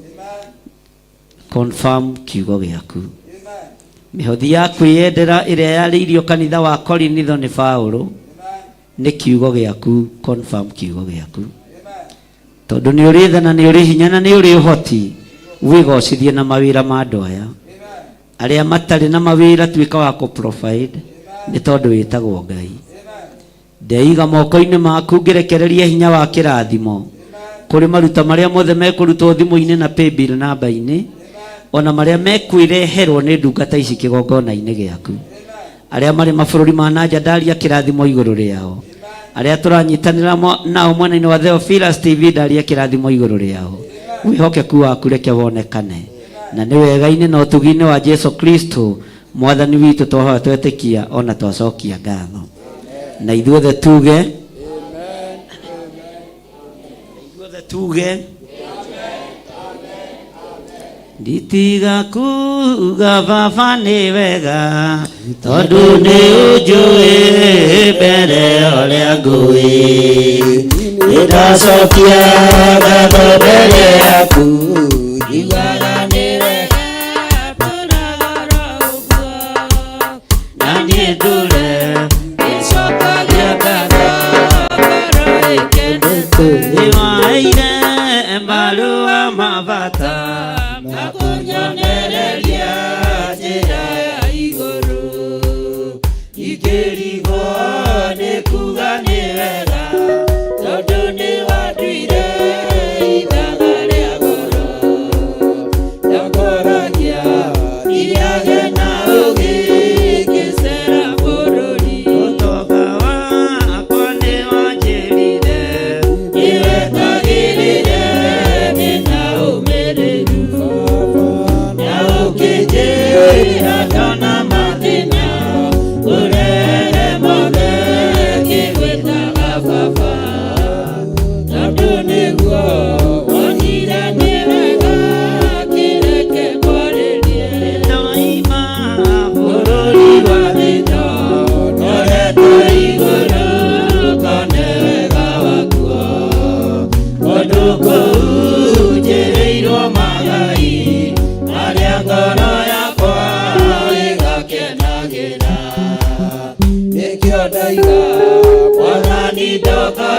confirm kiugo gĩaku. Mĩhothi ya kwĩyendera ĩrĩa yarĩirio kanitha wa Korinitho nĩ Paulo nĩ kiugo gĩaku confirm kiugo gĩaku. Tondũ nĩ ũrĩ tha na nĩ ũrĩ hinya na nĩ ũrĩ ũhoti wĩgocithie na mawĩra ma andũ aya arĩa matarĩ na mawĩra tuĩka wa kũ provide nĩ tondũ wĩtagwo Ngai. Ndeiga moko-inĩ maku ngĩrekereria hinya wa kĩrathimo kũrĩ maruta marĩa mothe mekũrutwo thimũ-inĩ na paybill namba-inĩ ona marĩa mekwĩreherwo nĩ ndungata ici kĩgongona-inĩ gĩaku arĩa marĩ mabũrũri ma nanja. Ndaria kĩrathimo igũrũ rĩao arĩa tũranyitanĩra nao mwena-inĩ wa Theophilus TV. Ndaria kĩrathimo igũrũ rĩao wĩhokeku waku reke wonekane na nĩ wega-inĩ na ũtugi-inĩ wa Jesu Kristo Mwathani witũ twahoya twetĩkia ona twacokia ngatho na ithuothe tuge nditiga kuga Baba nĩ wega tondũ nĩ ũnjũĩ mbere ũrĩa ngũĩ nĩndacokia ngatho mbere yaku njugaga nĩ wega na niĩ ndũre gĩcokagia ngatho ngoro ĩkenete nĩwaheire marũa ma bata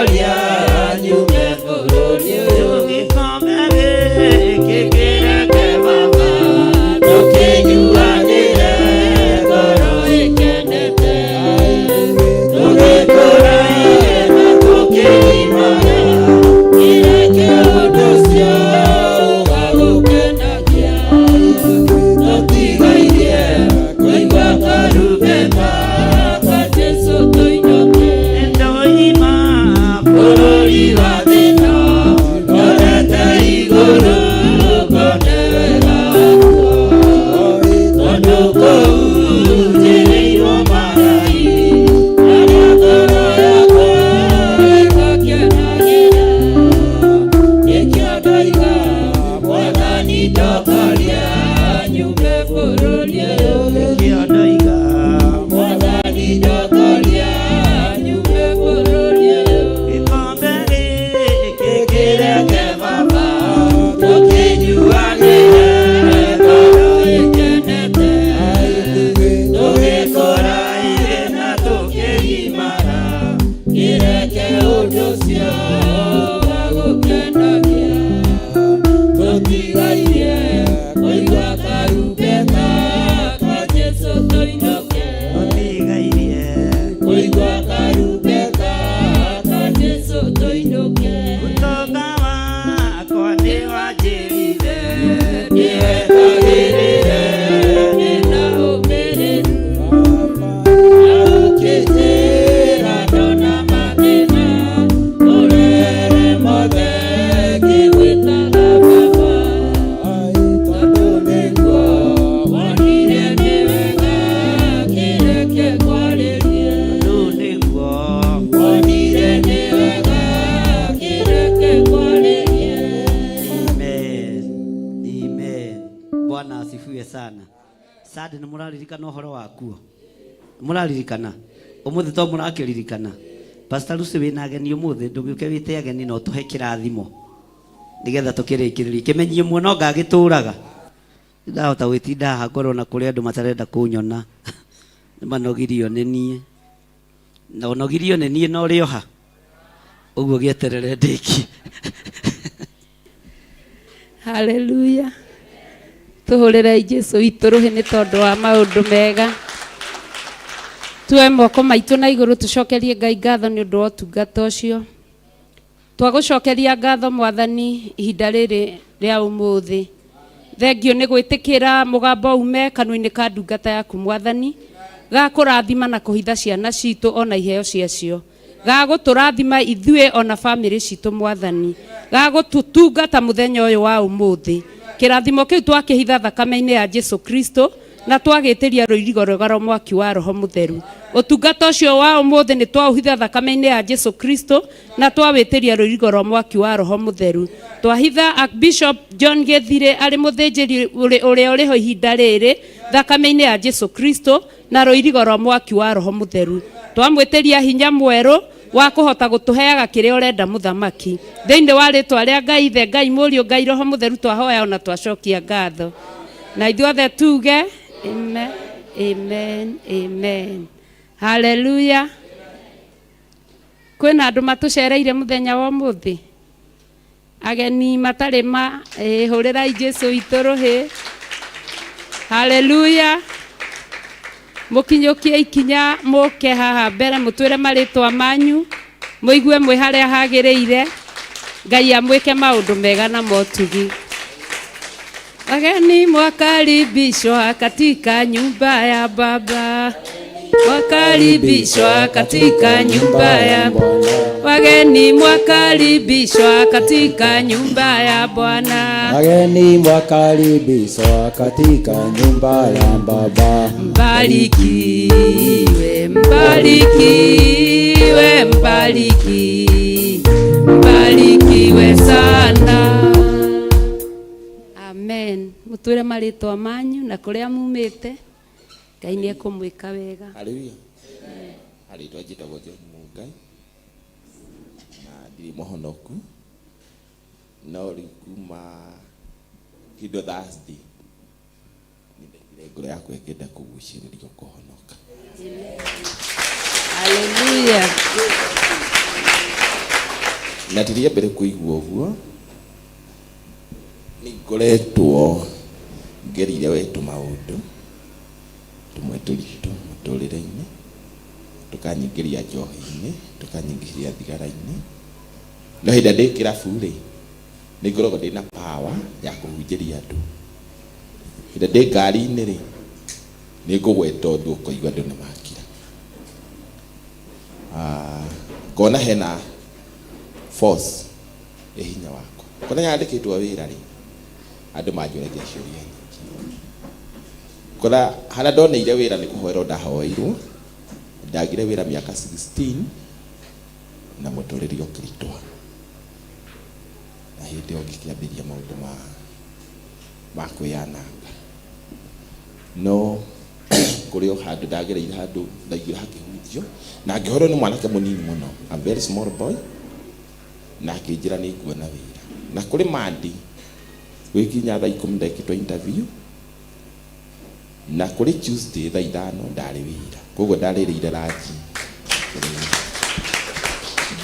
nitokaria nyume bũrũri ũyũ gĩkombe gĩkĩreke baba tũkĩnyuanĩre ngoro ĩkenete tũgĩkũraie na tũkĩimara ireke ũndũ ũcio ũgagũkenagia tũtigairie kũigua karubemba ka Jesũ tũinũke ndoima bũrũri wa thĩno ndorete igũrũ ngone wega wakuo tondũ kũu njĩrĩirwo marai arĩa ngoro yakwa ĩgakenagĩra nĩkĩo ndoiga Mwathani ndokaria nyume bũrũri ũyũ nĩkĩo ndoiga Mwathani ndokaria nyume bũrũri ũyũ gĩkombe gĩkĩ kĩreke baba tũkĩnyuanĩre ngoro ĩkenete tũgĩkũraie na tũkĩimara ireke ũndũ ũcio ũgagũkenagia tũtigairie kũigua karubemba ka Jesũ tũinũke tũtigairie kũigua karubemba ka Jesũ tũinũke ũtonga wakwa nĩ wanjĩrire nĩwetagĩrĩre nĩna ũmĩrĩru na ũkĩnjĩra ndona mathĩna ũrere mothe ngĩgwĩtaga baba tondũ nĩguo wonire nĩ wega kĩreke kwarĩrie tondũ nĩguo wonire nĩ wega kĩreke kwarĩrie. Amen. Amen. Bwana asifiwe sana. Sade nĩ mũraririkana ũhoro wakuo? Mũraririkana? Ũmũthĩ to mũrakĩririkana. Pastor Lucy wĩna ageni ũmũthĩ ndũgĩũke wĩte ageni no tũhe kĩrathimo nĩgetha tũkĩrĩkĩrĩrie kĩmenyie muono ngagĩtũraga ndahota gwĩtinda haha ngorwo na kũrĩa andũ matarenda kũnyona nĩmanogirio nĩ niĩ na ũnogirio nĩ niĩ no rĩoha ũguo gĩeterere ndĩki. Haleluya. Tuhũrĩre Jesũ witũ rũhĩ nĩ tondũ wa maũndũ mega. Tuoe moko maitũ na igũrũ tũcokerie Ngai ngatho nĩ ũndũ wa ũtungata ũcio. Twagũcokeria ngatho Mwathani ihinda rĩrĩ rĩa ũmũthĩ. Thengio nĩ gwĩtĩkĩra mũgambo ume kanua-inĩ ka ndungata yaku Mwathani ga kũrathima na kũhitha ciana citũ ona iheo ciacio. Ga gũtũrathima ithuĩ ona bamĩrĩ citũ Mwathani. Ga gũtũtungata mũthenya ũyũ wa ũmũthĩ. Kĩrathimo kĩu twakĩhitha thakame-inĩ ya Jesũ Kristo na twagĩtĩria rũirigo rwega rwa mwaki wa Roho Mũtheru. Ũtungata ũcio wa ũmũthĩ nĩ twahitha thakame-inĩ ya Jesũ Kristo na twawĩtĩria rũirigo rwa mwaki wa Roho Mũtheru. Twahitha Archbishop John Gĩthirĩ arĩ mũthĩnjĩri ũrĩa ũrĩ ho ihinda rĩrĩ thakame-inĩ ya Jesũ Kristo na rũirigo rwa mwaki wa Roho Mũtheru. Twamwĩtĩria hinya mwerũ wa kũhota gũtũheaga kĩrĩa ũrenda mũthamaki. Thĩinĩ wa rĩtwa rĩa Ngai Ithe, Ngai Mũriũ, Ngai Roho Mũtheru twahoya ona twacokia ngatho. Na ithuothe tuge amen, amen, amen. Haleluya. Kwĩna andũ matũcereire mũthenya wa ũmũthĩ. Ageni matarĩ hũrĩrai Jesũ witũ rũhĩ. Haleluya. Mũkinyũkie ikinya mũke haha mbere mũtwĩre marĩtwa manyu mũigue mwĩ harĩa hagĩrĩire. Ngai amwĩke maũndũ mega na motugi. Wageni mwakaribishwa katika nyumba ya Baba. Mwakaribishwa katika nyumba ya wageni mwakaribishwa katika nyumba ya Bwana. Wageni mwakaribishwa katika nyumba ya Baba. Mbarikiwe, mbarikiwe, mbarikiwe sana. Amen. Mutwire marĩtwa manyu na kũrĩa mumĩte. Ngai nĩ ekũmwĩka wega. Haleluya. Arĩtwa njĩtagwo John Mungai na ndirĩ mũhonoku no rĩu kuma kĩndũ Thursday nĩndekire ngoro yakwa ĩkĩenda kũgucĩrĩrio kũhonoka. Haleluya. na ndiria mbere kuigua uguo ni ngoretwo ngerire wetu maundu tumwe turitu muturire-ini tukanyingiria njohi-ini tukanyingiria thigara-ini no hinda ndi kirabu-ri ni ngoragwo ndina power ya kuhunjiria andu hinda ndi ngari-ini-ri ni ngugweta undu ukoigua andu ni makira ngona hena force hinya wako kona yandikitwo wira-ri andu manjuragia ciuria nyingi kona hana ndoneire wira ni kuhoerwo ndahoeirwo ndagire wira miaka 16 na muturiri ukiritwa na hindi ngikiambiria maundu ma kwiyananga no kuri o handu ndagereire handu ndaigire hakihunjio na ngihorwo ni mwanake munini muno, a very small boy, na akinjira ni nguona wira na kuri mandi gwikinya thaa 10 ndekitwo interview na kuri Tuesday thaa 5 ndari wira koguo ndaririire raji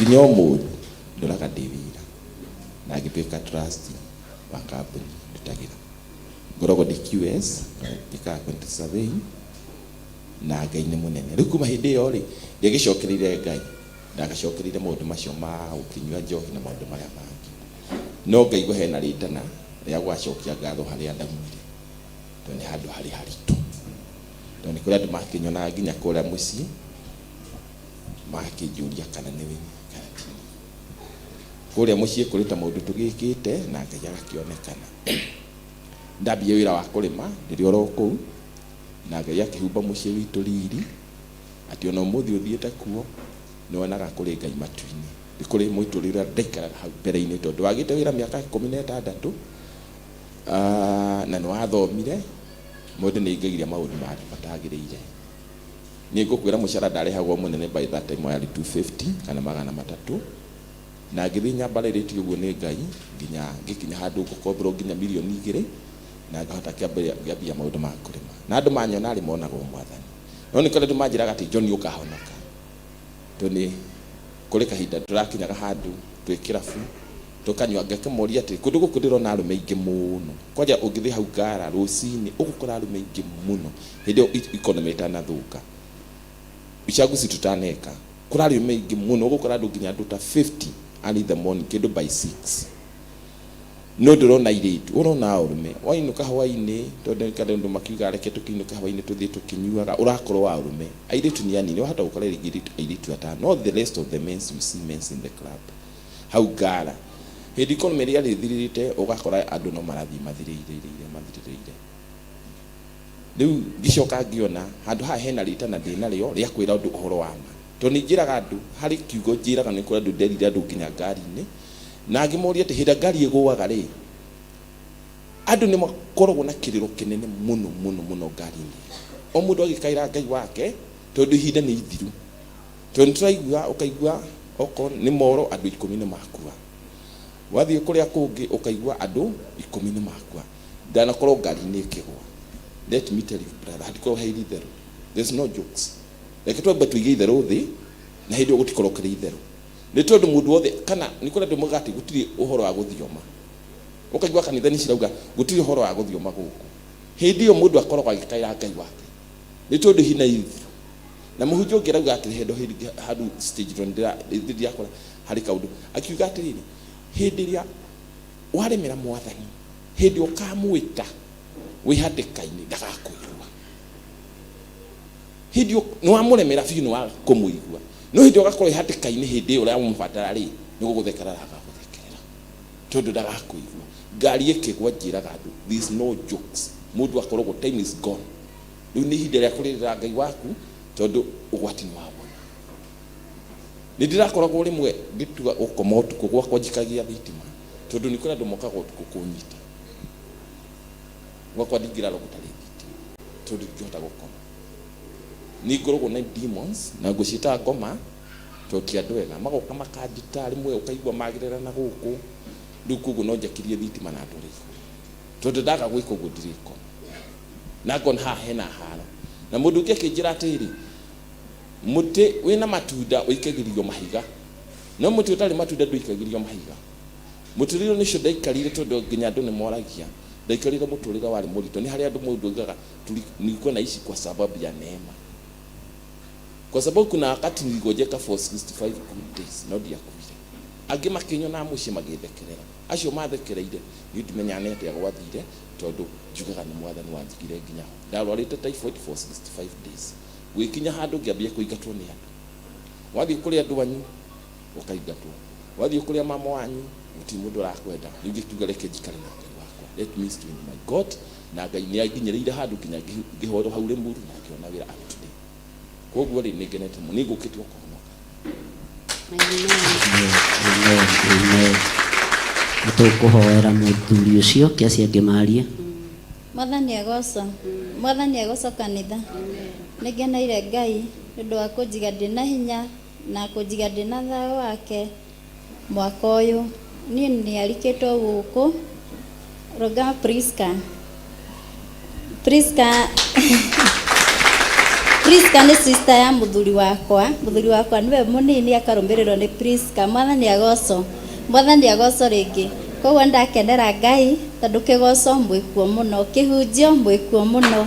nginya umuthi ndoraga ndi wira na ngituika trust wa kambuni ndutagira ngoragwo ndi QS ngika quantity survey na Ngai ni munene riu kuma hindi iyo ri ndigicokerire Ngai ndagacokerire maundu macio ma ukinyua njohi na maundu maya mangi no ngaigua hena ritana ria gwacokia ngatho haria ndamwire to ni handu hari haritu to ni kuria andu makinyona nginya kuria mucii makinjuria kana ni winyi kana ti kuria mucii kurita maundu tugikite na Ngai agakionekana ndambia wira wa kurima ndiri oro kuu na Ngai akihumba mucii witu riri ati ona umuthi uthiete kuo nonaga kuri Ngai matu-ini ndi kuri muiturira ndaikaraga hau mbere-ini tondu wagite wira miaka 16 na no athomire mundu ni ingagiria maundu matagiriire ni ngukwira mucara ndarehagwo munene by that time yari 250 kana 300 na ngithi nyambarĩrĩtie uguo ni Ngai nginya ngikinya handu ngukombero nginya milioni 2 na ngahota kiambia maundu ma kurima na andu manyona ari monagwo mwathani no ni kore andu manjiraga ati John ukahonoka toni kuri kahinda turakinyaga handu twikirabu tukanywa ngakimoria ati kundu guku ndirona arume ingi muno kwaja ungithi hau ngara rucini ugukora arume ingi muno hindi economy itanathuka ichaguzi tutaneka kura arume ingi muno ugukora andu nginya andu ta 50 early the morning kindu by 6 no ndirona iritu urona arume wainuka hwaini tondu kada ndu makiuga reke tukiinuka hwaini tuthie tukinyuaga urakorwo wa arume airitu ni anini wahota gukora iritu ata not the rest of the men you see men in the club hau ngara hindi economy ria rithiririte ugakora andu no marathi mathiriire riu gicoka ngiona handu ha hena ritana ndina rio ria kwira undu uhoro wa ma to ni njiraga andu hari kiugo njiraga ni kura andu nderire andu nginya ngari-ini na ngimuria ati hinda ngari iguaga ri andu ni makoragwo na kiriro kinene muno ngari-ini o mundu agikaira Ngai wake tondu hinda ni ithiru tondu turaigua ukaigua oko ni moro andu 10 ni makua wathie kuria kungi ukaigua andu 10 ni makua ndanakorwo ngari-ini ikigwa. Let me tell you brother, hadiko hairi theru, there's no jokes like twamba tuige itheru thi na hindi gutikorokera itheru ni tondu mundu wothe kana ni kura ndu mugati gutiri uhoro wa guthioma ukaigua kanitha ni cirauga gutiri uhoro wa guthioma guku hindi yo mundu akoragwo agikaira Ngai wake ni tondu hina ithu na muhunjia ngirauga ati hendo hadu stage rondira ithia kora hari kaundu akiuga atiriri hindi ria waremera mwathani hindi ukamwita wihatikaini ndagakuigua hindi no amuremera biu no kumuigua no hindi ugakorwo ihatikaini hindi uria umbatara ri ni guguthekera agaguthekerera tondu ndagakuigua ngari ikigwa njiraga andu these no jokes mundu akoragwo time is gone riu ni hindi ria kuririra Ngai waku tondu ugwati ni wabona ni ndirakoragwo rimwe ngituga ukoma utuku gwakwa njikagia thitima tondu ni kura andu mokaga utuku kunyita gwakwa ndingirara gutari thitima tondu ngihota gukoma ni ngoragwo na demons na ngucita ngoma to ti andu ega magoka makandita rimwe ukaigua magirira na guku riu kuguo no njakirie thitima na andu ri tondu ndaga gwika uguo ndiriko na ngona haha hena haro na mundu ungi akinjira atiri muti wina matunda uikagirio mahiga no muti utari matunda nduikagirio mahiga muturiro nicio ndaikarire tondu nginya andu ni moragia ndaikarire muturire wari murito ni hari andu mundu ngaga nilikuwa naishi kwa sababu ya neema, kwa sababu kuna wakati niligojeka for 65 good days no dia kuire angi makinyo na muci magithekerera acio mathekereire ni tumenyanete ya gwathire tondu njugaga ni mwathani wanjigire nginya ndarwarite typhoid for 65 days gwikinya handu ngiambia kuingatwo ni andu wathi kuri andu wanyu ukaingatwo wathi kuri mama wanyu muti mundu arakwenda ningikiuga reke njikare na Ngai wakwa let me stay in my God na Ngai ni aginyereire handu nginya ngihoro haure muru na kiona wira up today koguo ri ningenete mu ningukitwo kuhonoka. Amen. Tukuhoera muthuri ucio kiasi angimaria Mwathani agoca kanitha nigeneire Ngai ndu wa kunjiga ndina hinya na kunjiga ndina thayũ wake mwaka ũyũ niĩ nĩ arikĩtwo gũkũ Roga Priska nĩ sister ya mũthuri wakwa niwe mũnini akarũmĩrĩrwo nĩ Priska. Mwathani agocwo rĩngĩ koguo ndakenera Ngai tondũ kĩgoco mwĩkuo mũno kĩhunjio mwĩkuo mũno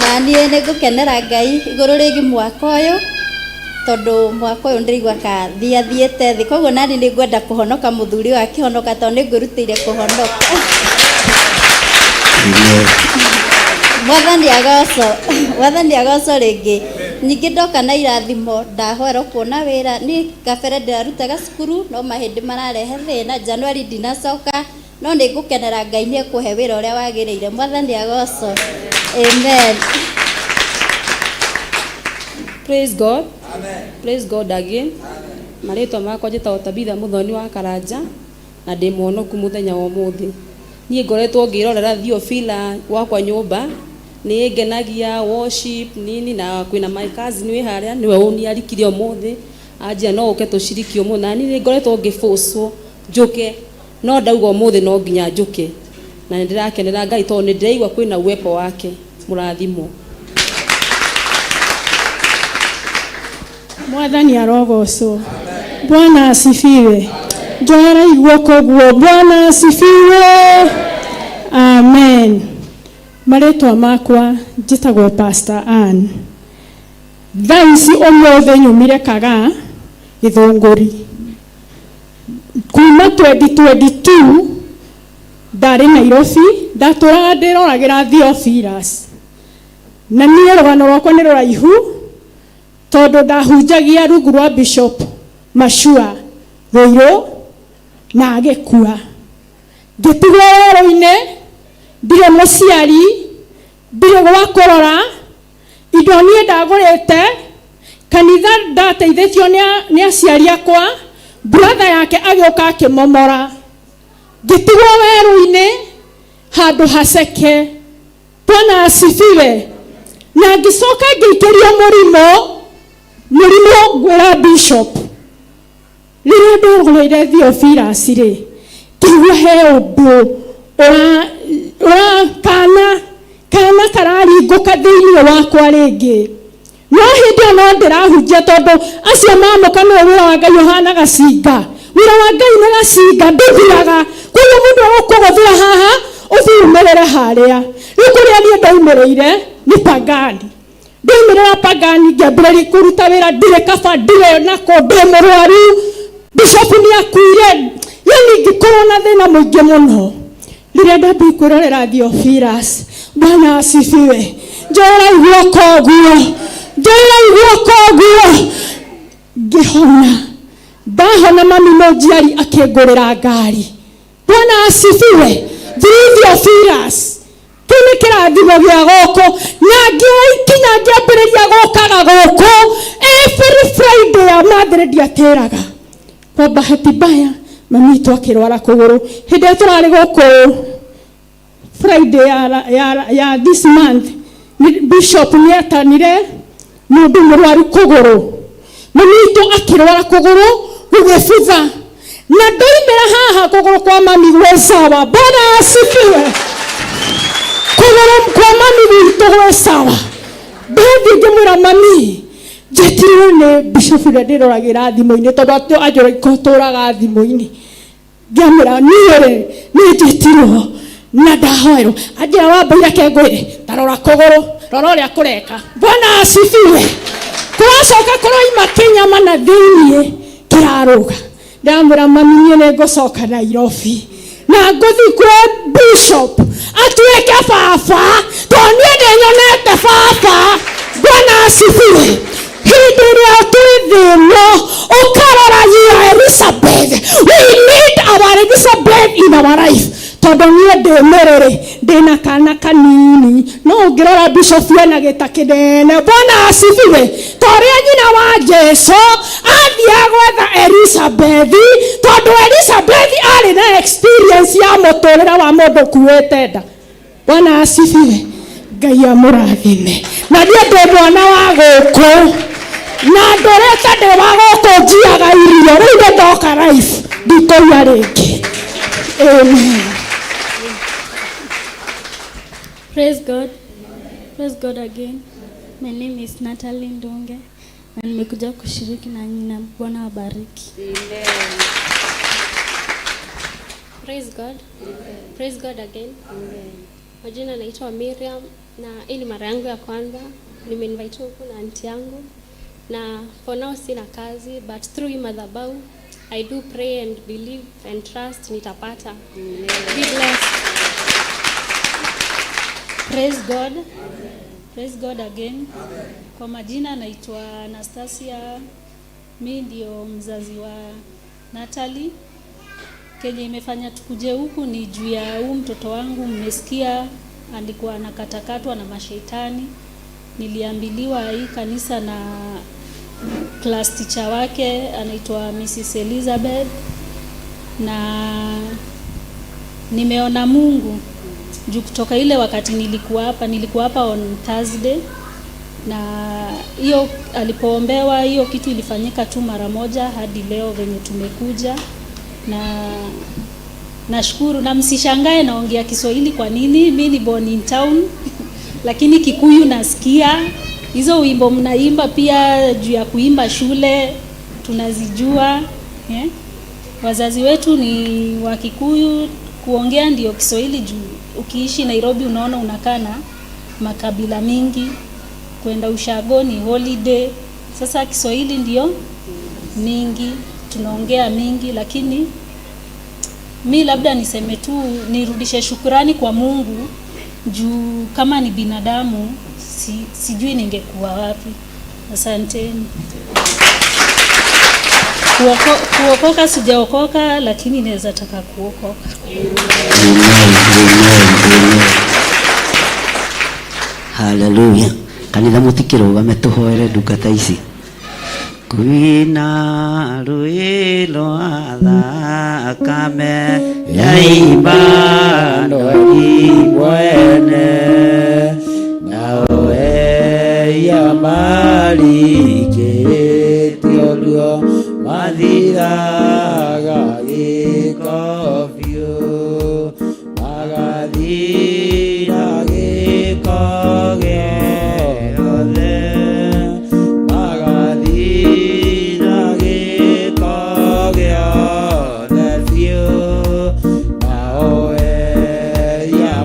na niĩ nĩ ngũkenera Ngai igũrũ rĩgiĩ mwaka ũyũ tondu mwaka ũyũ ndĩrigua ka thiathiĩte thĩ koguo nani nĩ ngwenda kũhonoka mũthuri ũyũ akĩhonoka tondũ nĩ ngũrutĩire kũhonoka. Mwathani agocwo rĩngĩ ningĩ ndoka na irathimo ndahoerwo kuona wĩra niĩ kabere ndĩrarutaga cukuru no mahĩndĩ mararehe thĩna January ndinacoka no nĩ ngũkenera Ngai nĩ ekũhe wĩra ũrĩa wagĩrĩire. Mwathani agocwo. Amen. Praise God. Amen. Praise God again. Marĩtwa makwa njĩtagwo Tabitha Mũthoni wa Karanja na ndĩ muonoku mũthenya wa ũmũthĩ. Niĩ ngoretwo ngĩrorera Theophila wakwa nyũmba nĩ ngenagia worship nini na kwĩna my cousin wĩ harĩa nĩwe ũniarikire ũmũthĩ anjia no ũke tũciriki ũmũthĩ na niĩ ngoretwo ngĩbũcwo njũke no ndauga ũmũthĩ no nginya njũke na nĩ ndĩrakenera Ngai tondũ nĩ ndĩraigua kwĩna uwepo wake. Mũrathimwo. Mwathani arogocwo. Bwana asifiwe. Njoera igua koguo. Bwana asifiwe. Amen. Marĩtwa makwa njĩtagwo Pastor Ann. Thaa ici ũmũthĩ nyumire Kagaa Gĩthũngũri. Kuma 2022 ndarĩ Nairobi ndatũraga ndĩroragĩra Theophilus na niĩ rũgano rwakwa nĩ rũraihu tondu ndahunjagia rungu rwa Bishop Mashua Rũirũ na agĩkua ngĩtigwo werũ-inĩ ndirĩ mũciari ndirĩ gwa kũrora indo niĩ ndagũrĩte kanitha ndateithĩtio nĩ aciari akwa brother yake agĩũka akĩmomora ngĩtigwo werũ-inĩ handũ haceke. Bwana asifiwe. Na ngĩcoka ngĩikĩrio mũrimũ ngwĩra Bishop rĩrĩa ndĩroreire Theophilus rĩ kĩigua he ũndũ kana kararingũka thĩinĩ wakwa rĩngĩ no hĩndĩ ĩyo no ndĩrahunjia tondũ acio mamoka no wĩra wa Ngai ũhana gacinga. Wĩra wa Ngai nĩ gacinga ndũthiraga koguo mũndũ agũkũgũthĩra haha ũthiĩ umĩrĩre harĩa. Rĩu kũrĩa niĩ ndaumĩrĩire nĩ Pangani ndaumĩrĩra Pangani ngĩambĩrĩria kũruta wĩra ndirĩ kaba ndirĩ nako ndĩ mũrwaru Bishop nĩ akuire yani ngĩkorwo na thĩna mũingĩ mũno rĩrĩa ndambi kwĩrorera Theophilus. Bwana asifiwe. Njoera igua koguo ngĩhona ndahona mami mũnjiari akĩngũrĩra ngari. Bwana asifiwe. Theophilus kĩu nĩ kĩrathimo gĩa gũkũ na ngĩkinya ngĩambĩrĩria gũkaga gũkũ every Friday ya mathĩrĩ ndiatĩraga. Kwa bahati mbaya mami itu akĩrwara kũgũrũ hĩndĩ ĩyo tũrarĩ gũkũ Friday ya this month Bishop nĩ atanire mũndũ mũrwaru kũgũrũ mami itu akĩrwara kũgũrũ gũgĩbutha na ndoimĩra haha kũgũrũ kwa mami gwĩ sawa. Bwana asifiwe. Kũgũrũ kwa mami gwitũ gwĩ sawa. Ndathiĩ ngĩmwĩra mami njetirwo nĩ bishop ũrĩa ndĩroragĩra thimũ-inĩ tondũ atĩ Anjoroika ũtũraga thimũ-inĩ, ngĩamwĩra niĩ-rĩ nĩ njĩtirwo na ndahoerwo. Anjĩra Wambũi reke ngwĩre, tarora kũgũrũ, rora ũrĩa kũreka. Bwana asifiwe. Kũracoka kũroima kĩnyama na thĩiniĩ kĩrarũga. Ndamwĩra mami niĩ nĩngũcoka Nairobi na ngũthiĩ kwĩ bishop atuĩke baba tondũ niĩ ndĩnyonete baba. Bwana asifiwe. Hĩndĩ ĩrĩa twĩ thĩ ĩno ũkaroragia Elizabeth, we need our Elizabeth in our life. Tondũ niĩ ndĩ mĩrĩrĩ ndĩna kana kanini, no ũngĩrora bishop ena gĩta kĩnene. Bwana asifiwe. Torĩa nyina wa Jesu athiĩ gwetha Elizabeth tondũ Elizabeth arĩ na experience ya mũtũrĩre wa mũndũ kuĩte nda. Bwana asifiwe. Ngai amũrathime. Na niĩ ndĩ mwana wa gũkũ na ndorete ndĩ wa gũkũ njiaga irio, rĩu nĩndoka life ndikũria rĩngĩ. Amen. Praise God. Praise God again. My name is Natalie Ndunge na nimekuja kushiriki na nyinyi na Bwana awabariki. Amen. Praise God. Praise God again. Amen. Majina naitwa Miriam na hii ni mara yangu ya kwanza. Nimeinvite huku na aunti yangu na for now sina kazi but through hii madhabahu I do pray and believe and trust nitapata. Amen. Be blessed. Praise God. Praise God again. Kwa majina naitwa Anastasia. Mimi ndio mzazi wa Natalie. Kenye imefanya tukuje huku ni juu ya huyu mtoto wangu, mmesikia alikuwa anakatakatwa na mashetani. Niliambiliwa hii kanisa na class teacher wake anaitwa Mrs. Elizabeth na nimeona Mungu juu kutoka ile wakati nilikuwa hapa on Thursday na hiyo alipoombewa hiyo kitu ilifanyika tu mara moja hadi leo venye tumekuja na nashukuru. Na msishangae naongea Kiswahili kwa nini, mimi ni born in town lakini Kikuyu nasikia. Hizo wimbo mnaimba pia juu ya kuimba shule tunazijua. Wazazi wetu ni wa Kikuyu, kuongea ndio Kiswahili juu ukiishi Nairobi unaona unakaa na makabila mingi, kwenda ushago ni holiday. Sasa Kiswahili ndio mingi, tunaongea mingi, lakini mi labda niseme tu nirudishe shukrani kwa Mungu juu kama ni binadamu sijui ningekuwa wapi. Asanteni. Kuokoka sijaokoka lakini naweza taka kuokoka. Hallelujah. Kanitha mutikirugame tuhoere ndungata ici. Kwina rũĩ rwa thakame yaimba ndwari mwene nao eya marikĩtio ruo mathiraga gĩko biũ magathira gĩko gĩothe magathira gĩko gĩothe biũ nao eya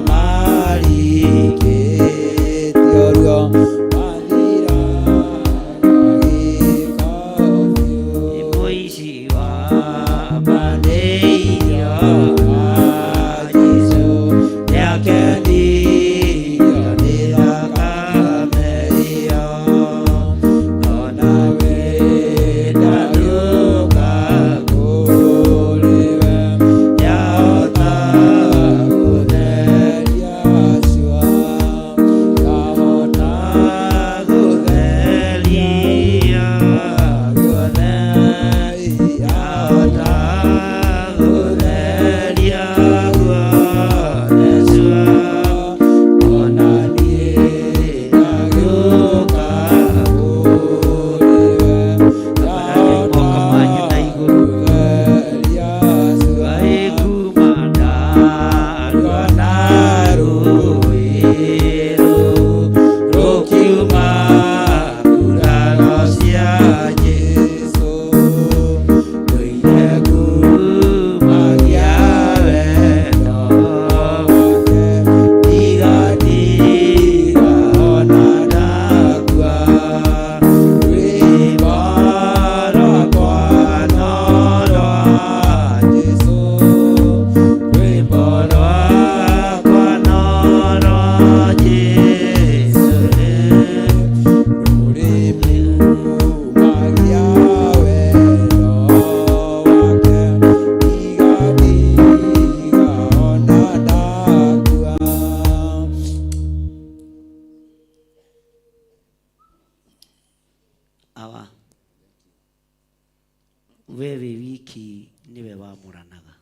wewe wiki niwe wamũranaga,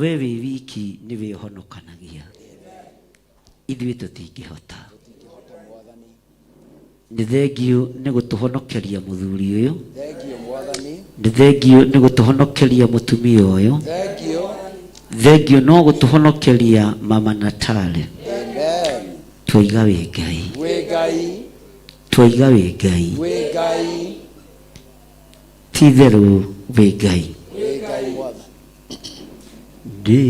wewe wiki niwe ũhonokanagia, ithuĩ tũtingĩhota. Nĩ thengiũ nĩ gũtũhonokeria mũthuri ũyũ, nĩ thengiũ nĩ gũtũhonokeria mũtumia ũyũ, thengiũ no gũtũhonokeria mama Natale. Twaiga wĩ Ngai, twaiga wĩ Ngai, ti-itherũ wĩ Ngai. Ndĩ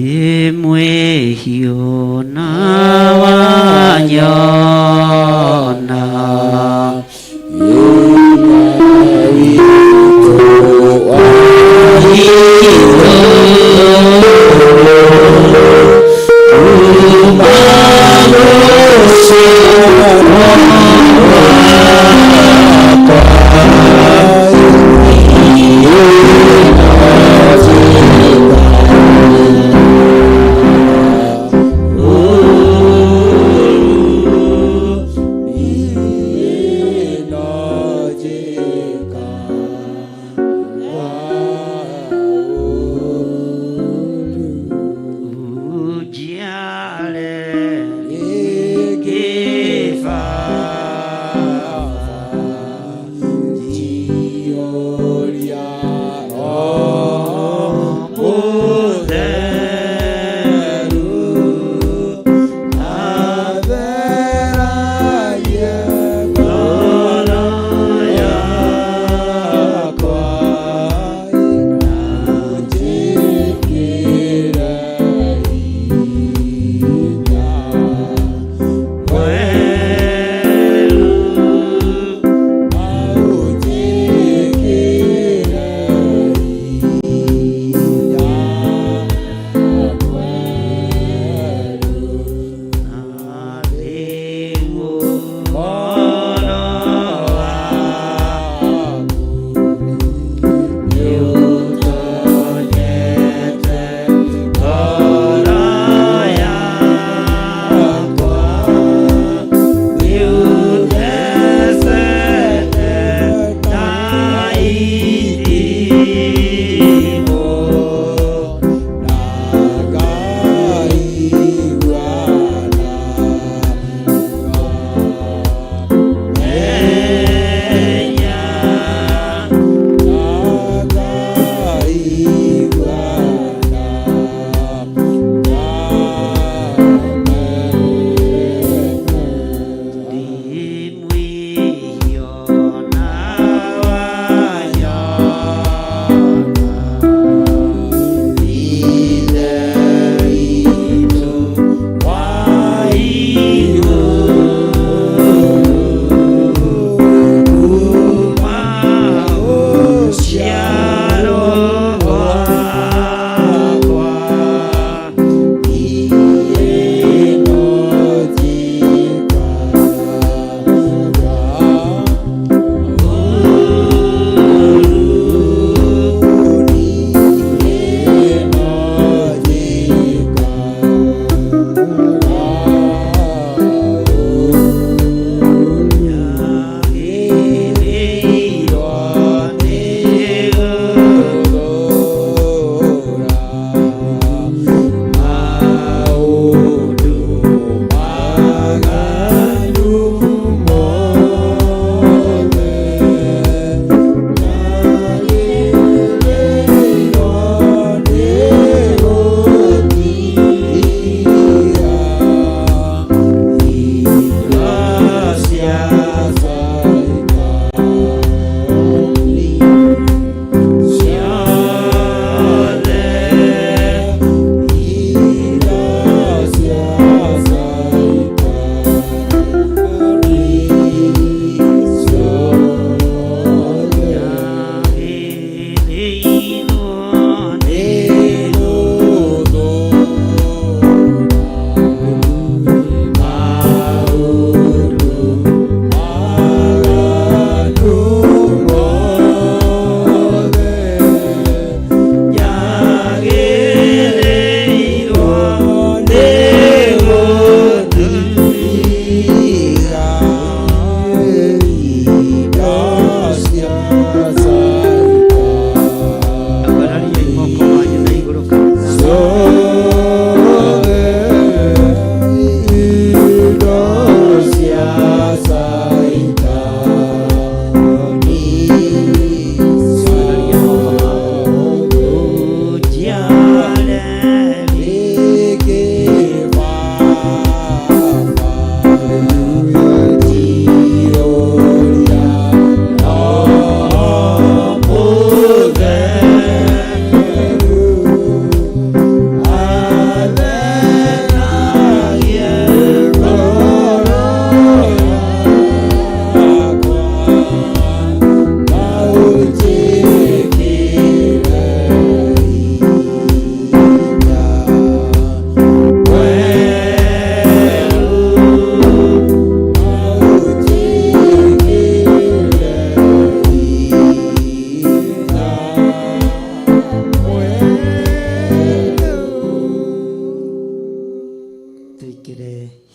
mwĩhiũ na wanyona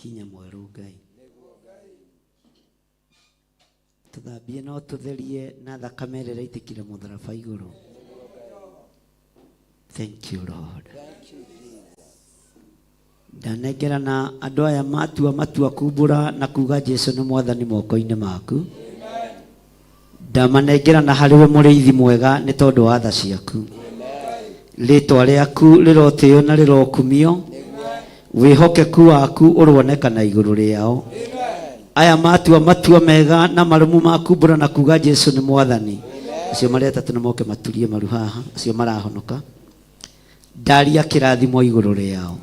hinya mweru Ngai. Tuthambie no tutherie na thakame ĩrĩa ĩraitĩkire mũtharaba igũrũ. Thank you Lord. Ndanengerana andũ aya matua kumbũra na kuga Jesu nĩ mwathani moko-inĩ maku. Ndamanengerana harĩ we mũrĩithi mwega nĩ tondũ wa tha ciaku. Rĩtwa rĩaku rĩrotĩo na rĩrokumio. Wĩhokeku waku ũronekana igũrũ rĩao. Aya matua mega na marũmu ma kumbũra na kuga Jesu nĩ mwathani. Acio marĩ atatũ nĩ moke maturie maru haha. Acio marahonoka. Ndaria kĩrathimo igũrũ rĩao.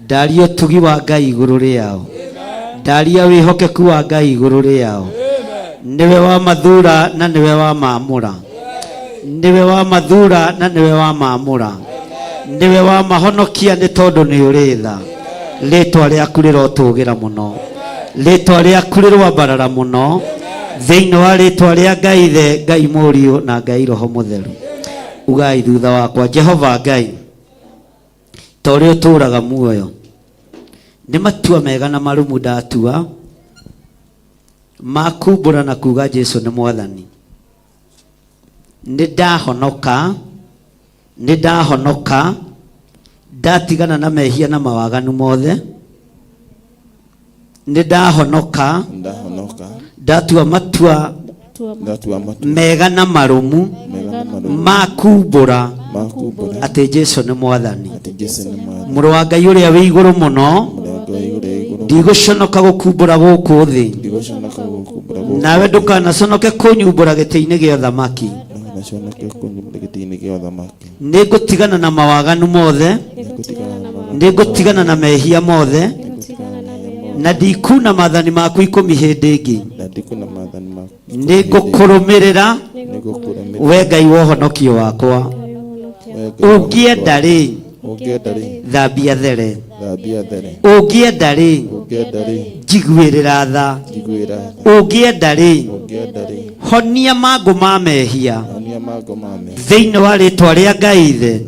Ndaria ũtugi wa Ngai igũrũ rĩao. Ndaria wĩhokeku wa Ngai igũrũ rĩao. Niwe wa mathura na niwe wa maamũra. Niwe wa mathura na niwe wa maamũra. Niwe wa mahonokia nĩ tondũ nĩ ũrĩ tha. Rĩtwa rĩaku rĩrotũgĩra mũno. Rĩtwa rĩaku rĩrwambarara mũno. Thĩinĩ wa rĩtwa rĩa Ngai Ithe, Ngai Mũriũ na Ngai Roho Mũtheru. Ugai thutha wakwa Jehova Ngai. Ta ũrĩa ũtũũraga muoyo. Nĩ matua mega na marũmu ndatua. Makumbũra na kuga Jesu nĩ mwathani. Nĩ ndahonoka. Ndatigana na mehia na mawaganu mothe. Nĩ ndahonoka. Ndatua matua mega na marũmu makumbũra atĩ Jesu nĩ mwathani. Mũrũ wa Ngai ũrĩa wĩ igũrũ mũno. Ndigũconoka gũkumbũra gũkũ thĩ. Nawe ndũkanaconoke kũnyumbũra gĩtĩ-inĩ gĩa ũthamaki. Nĩngũtigana na mawaganu mothe. Nĩngũtigana na mehia mothe. Na ndikuna maathani maku 10 hĩndĩ ĩngĩ. Nĩngũkũrũmĩrĩra we Ngai wa ũhonokio wakwa. Ũngĩenda rĩ, thambia there. Ũngĩenda rĩ, njiguĩrĩra tha. Ũngĩenda rĩ, honia mangũ ma mehia thĩinĩ wa rĩtwa rĩa Ngai Ithe,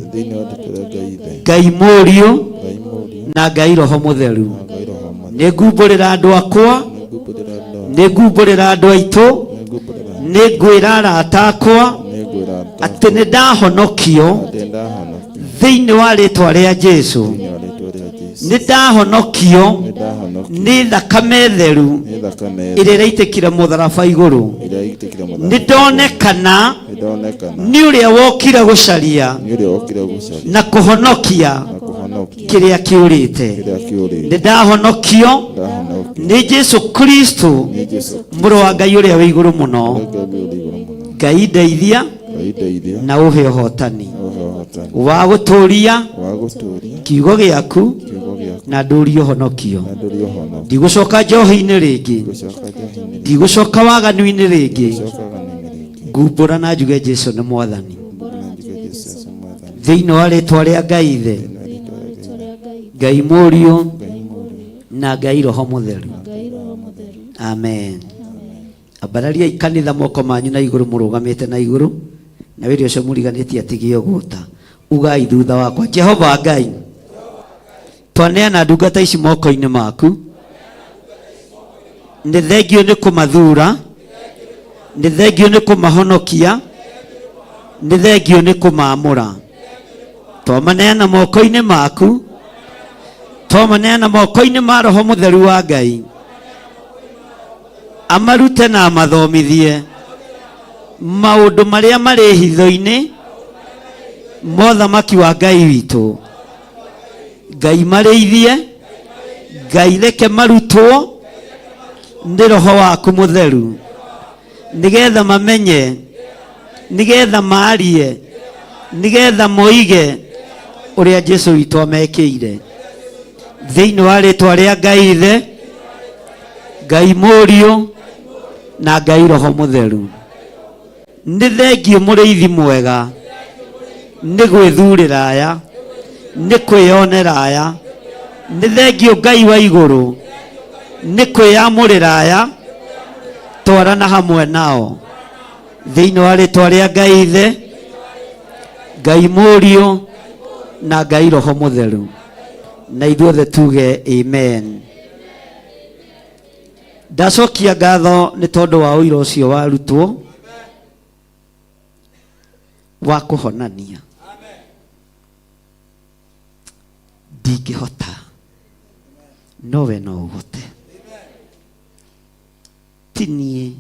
Ngai Mũriũ na Ngai Roho Mũtheru. Nĩngumbũrĩra andũ akwa, nĩngumbũrĩra andũ aitũ, nĩngwĩra arata akwa atĩ nĩ ndahonokio thĩinĩ wa rĩtwa rĩa Jesu. Nĩ ndahonokio nĩ thakame theru ĩrĩa ĩraitĩkire mũtharaba igũrũ. Nĩ ndonekana nĩ ũrĩa wokire gũcaria na kũhonokia kĩrĩa kĩũrĩte. Nĩ ndahonokio nĩ Jesu Kristo, mũrũ wa Ngai ũrĩa wĩ igũrũ mũno. Ngai ndeithia na ũhe ũhotani wa gũtũũria kiugo gĩaku na ndũũrie ũhonokio. Ndigũcoka njohi-inĩ rĩngĩ, ndigũcoka waganu-inĩ rĩngĩ. Ngumbũra na njuge Jesu nĩ mwathani thĩinĩ wa rĩtwa rĩa Ngai Ithe, Ngai Mũriũ na Ngai Roho Mũtheru. Amen. Ambararia ikanitha moko manyu na igũrũ, mũrũgamĩte na igũrũ, na wĩrĩ ũcio mũriganĩtie atigio gũta. Ugai thutha wakwa Jehova Ngai, twaneana ndungata ici moko-inĩ maku. Nĩ thengio nĩ kũmathura, nĩ thengio nĩ kũmahonokia, nĩ thengio nĩ kũmaamũra. Twamaneana moko-inĩ maku, twamaneana moko-inĩ ma Roho Mũtheru wa Ngai, amarute na amathomithie maũndũ marĩa marĩ hitho-inĩ ma ũthamaki wa Ngai witũ. Ngai marĩithie, Ngai reke marutwo nĩ Roho waku Mũtheru, nĩgetha mamenye, nĩgetha maarie, nĩgetha moige ũrĩa Jesu witũ amekĩire. Thĩinĩ wa rĩtwa rĩa Ngai Ithe, Ngai Mũriũ na Ngai Roho Mũtheru. Nĩ thengio mũrĩithi mwega, nĩ gwĩthurĩra aya, nĩ kwĩyonera aya. Nĩ thengio Ngai wa igũrũ, nĩ kwĩyamũrĩra aya. Twarana hamwe nao thĩinĩ wa rĩtwa rĩa Ngai Ithe, Ngai Mũriũ na Ngai Roho Mũtheru. Na ithuothe tuge amen. ndacokia ngatho nĩ tondũ wa ũira ũcio warutwo wa kũhonania. Ndingĩhota, nowe no ũhote. Ti niĩ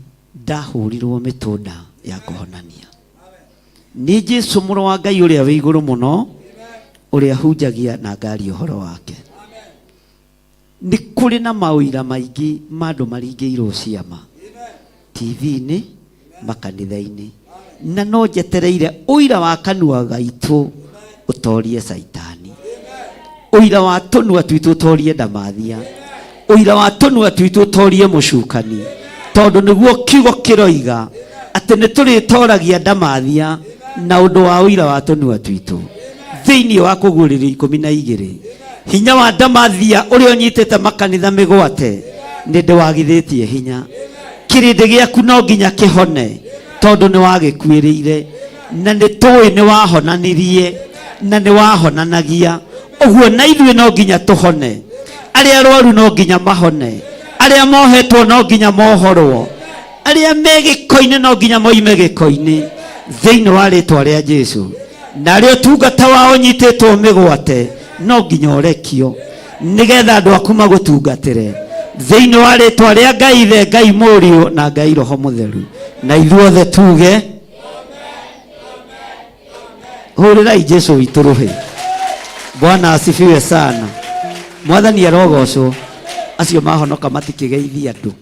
ndahũrirwo mĩtũnda ya kũhonania, nĩ Jesũ mũrũ wa Ngai ũrĩa wĩ igũrũ mũno, ũrĩa hunjagia na ngari ũhoro wake. Nĩ kũrĩ na maũira maingĩ ma andũ maringĩirwo ciama TV-inĩ, makanitha-inĩ, na no njetereire ũira wa kanua gaitũ ũtorie Saitani, ũira wa tũnua twitũ ũtorie ndamathia, ũira wa tũnua twitũ ũtorie mũcukani, tondũ nĩguo kiugo kĩroiga atĩ nĩ tũrĩtoragia ndamathia na ũndũ wa ũira wa tũnua twitũ. Thĩinĩ wa Kũguũrĩrio 12 hinya wa ndamathia ũrĩa ũnyitĩte makanitha mĩgwate nĩ ndĩwagithĩtie hinya. Kĩrĩndĩ gĩaku no nginya kĩhone, tondũ nĩ wagĩkuĩrĩire, na nĩ tũĩ nĩ wahonanirie na nĩ wahonanagia. Ũguo na ithuĩ no nginya tũhone, arĩa arwaru no nginya mahone, arĩa mohetwo no nginya mohorwo, arĩa me gĩko-inĩ no nginya moime gĩko-inĩ thĩinĩ wa rĩtwa rĩa Jesũ. Na arĩa ũtungata wao nyitĩtwo mĩgwate no nginya ũrekio, nĩgetha andũ aku magũtungatĩre thĩinĩ wa rĩtwa rĩa Ngai Ithe, Ngai Mũriũ na Ngai Roho Mũtheru. Na ithuothe tuge hũrĩrai Jesũ witũ rũhĩ. Bwana asifiwe sana. Mwathani arogocwo. Acio mahonoka matikĩgeithia andũ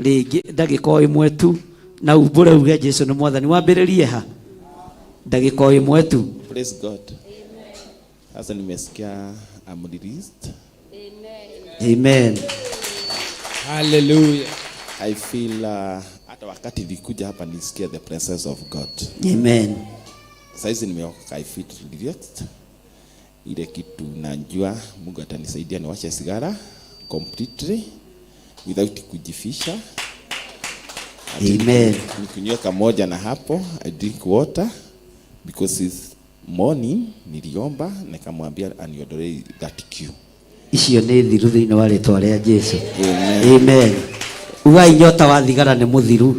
rĩngĩ ndagĩka ĩmwe tu, na umbũre uge Jesũ nĩ Mwathani. Wambĩrĩrie ha ndagĩka ĩmwe tu. Praise God. Sasa nimesikia I'm released. Amen. Hallelujah. I feel hata wakati nilikuja hapa nisikia the presence of God. Amen. Sasa nimeokoka, I feel relaxed. Ile kitu najua Mungu atanisaidia niwache sigara completely without kujifisha. Amen. Nikunyweka moja na hapo I drink water because it's morning. Niliomba nikamwambia aniondolee that queue. Icio nĩ thiru thĩinĩ wa rĩtwa rĩa Jesũ. Amen. Ugai nyota wa thigara nĩ mũthiru.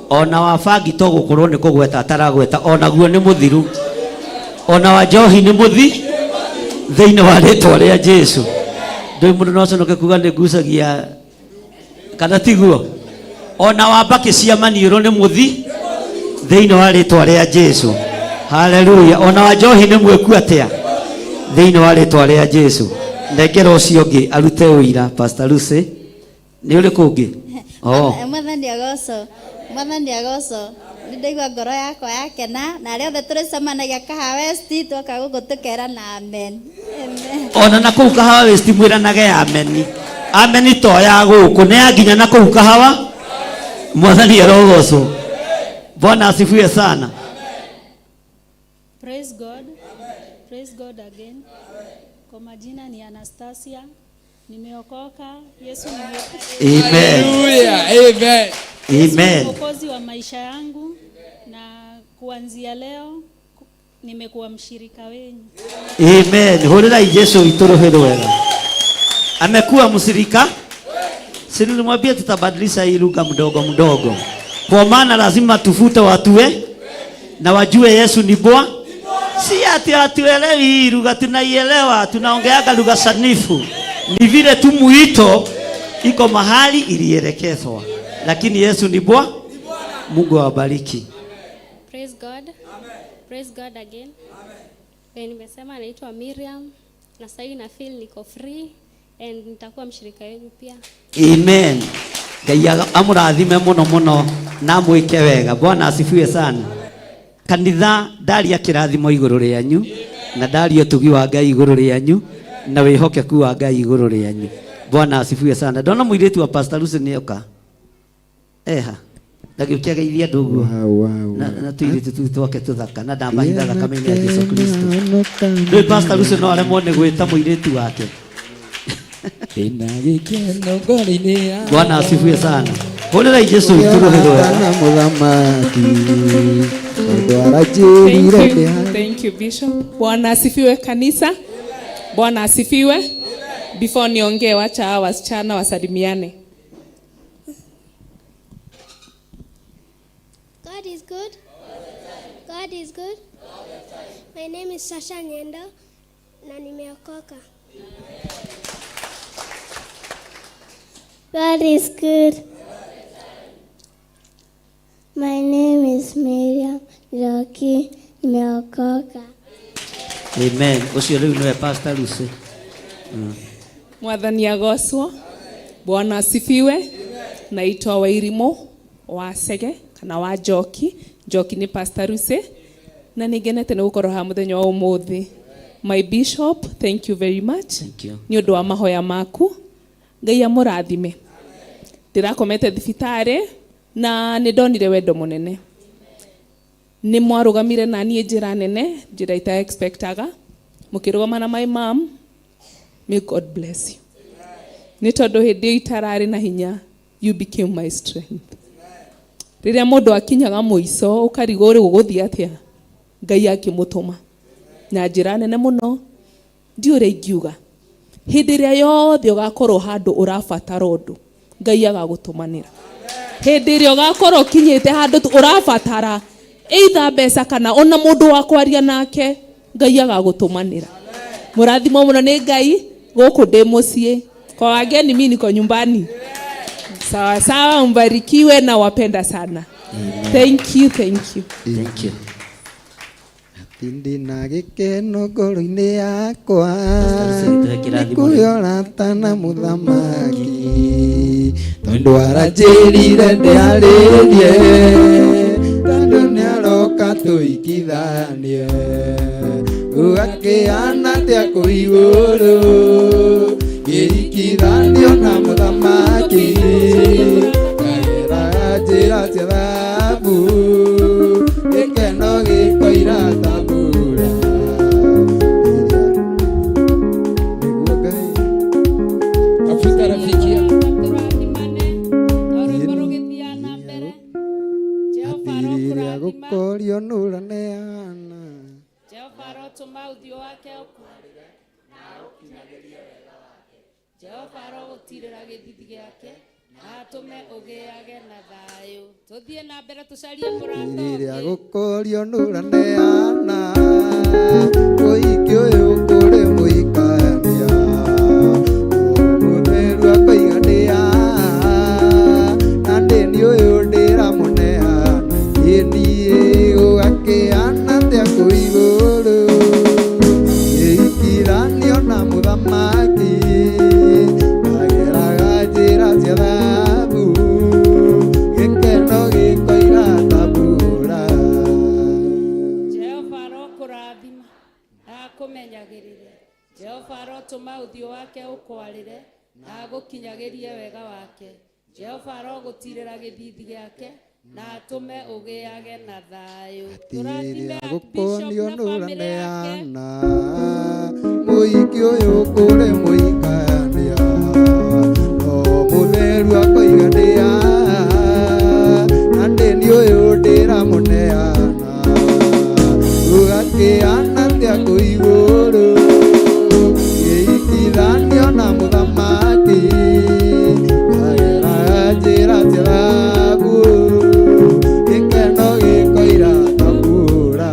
Ona wa bangi to gũkorwo nĩ kũgweta ataragweta, ona guo nĩ mũthiru. Ona wa njohi nĩ mũthi thĩinĩ wa rĩtwa rĩa Jesũ. Ndoi mũndũ no conoke kuga nĩ ngucagia kana tiguo. Ona wa mbakĩ cia maniũrũ nĩ mũthi thĩinĩ wa rĩtwa rĩa Jesũ. Hallelujah. Ona wa njohi nĩ mwĩku atĩa thĩinĩ wa rĩtwa rĩa Jesũ. Nengera ũcio ũngĩ arute ũira. Pastor Lucy nĩ ũrĩkũ ũngĩ? Mwathani agoco, Mwathani agoco. Nĩndaigua ngoro yakwa yakena, na arĩa othe tũrĩcemanagia Kahawa West twoka gũkũ tũkerana amen. Amen. Ona na kũu Kahawa West mwĩranage amen. Amen to ya gũkũ nĩ ya nginya na kũu Kahawa. Mwathani arogocwo. Bwana asifiwe sana. Praise God. Praise God again. Kwa majina ni Anastasia. Nimeokoka. Yesu ni Amen. Hallelujah. Amen. Amen. Mwokozi wa maisha yangu, na kuanzia leo nimekuwa mshirika wenu. Amen. Hurira Yesu itorohero wega. Amekuwa mshirika. Si nilimwambia tutabadilisha hii lugha mdogo mdogo. Kwa maana lazima tufute watu na wajue Yesu ni Bwana. Si ati hatuelewi hii lugha, tunaielewa, tunaongeaga lugha sanifu. Ni vile tu mwito iko mahali ilielekezwa. Lakini Yesu ni Bwana. Mungu awabariki. Praise God. Amen. Praise God again. Amen. Nimesema naitwa Miriam na sasa na feel niko free and nitakuwa mshirika wenu pia. Amen. Ngai amũrathime mũno mũno na mwĩke wega. Bwana asifiwe sana. Kanitha ndaria kĩrathimo igũrũ rĩanyu na ndaria ũtugi wa Ngai igũrũ rĩanyu na wĩhokeku wa Ngai igũrũ rĩanyu. Bwana asifiwe sana. Ndona mũirĩtu wa Pastor Lucy nĩoka. Eha. Ndagĩũkia geithia andũ ũguo. Na tuirĩtu tu twoke tũthaka na ndamahitha thakame-inĩ ya Jesũ Kristo. Ndũĩ Pastor Lucy no aremwo nĩ gwĩta mũirĩtu wake. Bwana asifiwe sana. Hũrĩra Jesũ itũrũhĩrwo wega. Thank you Bishop. Bwana asifiwe kanisa. Bwana asifiwe. Before niongee, wacha hawa wasichana wasalimiane. God is good. God is good. My name is Sasha Nyendo na nimeokoka. God is good. My name is Miriam Rocky, nimeokoka. Amen. Ucio riu niwe Pastor Lucy. Mwathani agocwo. Bwana asifiwe. Naitwa Wairimo wa Sege kana wa Njoki. Njoki ni Pastor Lucy. Na nigenete ni gukorwo ha muthenya wa umuthi. My bishop, thank you very much. Thank you. Ni undu wa mahoya maku. Ngai amurathime. Ndirakomete thibitari na ni ndonire wendo munene. Ni mwarugamire na niĩ njĩra nene, njĩra ita expectaga. Mũkĩrũgama na my mom. May God bless you. Nĩ tondũ hĩndĩ itararĩ na hinya, you became my strength. Rĩrĩa mũndũ akinyaga mũico, ũkarigwo rĩu gũthiĩ atĩa. Ngai akĩmũtũma. Na njĩra nene mũno, ndiũĩ ũrĩa ingiuga. Hĩndĩ ĩrĩa yothe ũgakorwo handũ ũrabatara ũndũ, Ngai agagũtũmanĩra. Hĩndĩ ĩrĩa ũgakorwo ũkinyĩte handũ ũrabatara either mbeca kana ona mũndũ wa kwaria nake, Ngai agagũtũmanĩra. Mũrathimo mũno nĩ Ngai, gũkũ ndĩ mũciĩ. Kwa wageni mimi niko nyumbani. Sawa sawa, mbarikiwe na wapenda sana. Thank you, thank you. Thank you. Tindi na gikeno ngoro-inĩ yakwa nĩkũyora tana mũthamaki tondũ aranjĩrire ndĩarĩrie tondũ nĩaroka tũikithanie ũgakĩana atĩa kũ igũrũ gĩikithanio na mũthamaki ngagera njĩra cia thahabu gĩkeno gĩkoira tabura nĩguo Ngai Afrika rafiki atirĩrĩa gũkorio nũraneana Jehova arotũma ũthiũ wake ũkwarĩre na ũkinyagĩrie wega wake. Jehova arogũtirĩra gĩthithi gĩake na atũme ũgĩage na thayũ. Tũthiĩ na mbere tũcarie mũrango. Rĩrĩa gũkorio nũraneana mũhiki ũyũ kũrĩ mũhikania mũtheru akoigania na ndĩni ũyũ ndĩramũneana niĩ ũgakĩana atĩa kũ igũrũ gĩikithanio na mũthamaki ngageraga njĩra cia thahabu gĩkeno gĩkoira tabura. Jehova arokũrathima na akũmenyagĩrĩre. Jehova arotũma ũthiũ wake ũkwarĩre na agũkinyagĩrie wega wake. Jehova arogũtirĩra gĩthithi gĩake na atũme ũgĩage na thayũ. Rĩrĩa gũkonio nũraneana mũhiki ũyũ kũrĩ mũhikania no mũtheru akoigania na ndĩni ũyũ ndĩramũneana ũgakĩana atĩa kũ igũrũ gĩikithanio na mũthamaki ngagera njĩra cia thahabu gĩkeno gĩkoira tabura.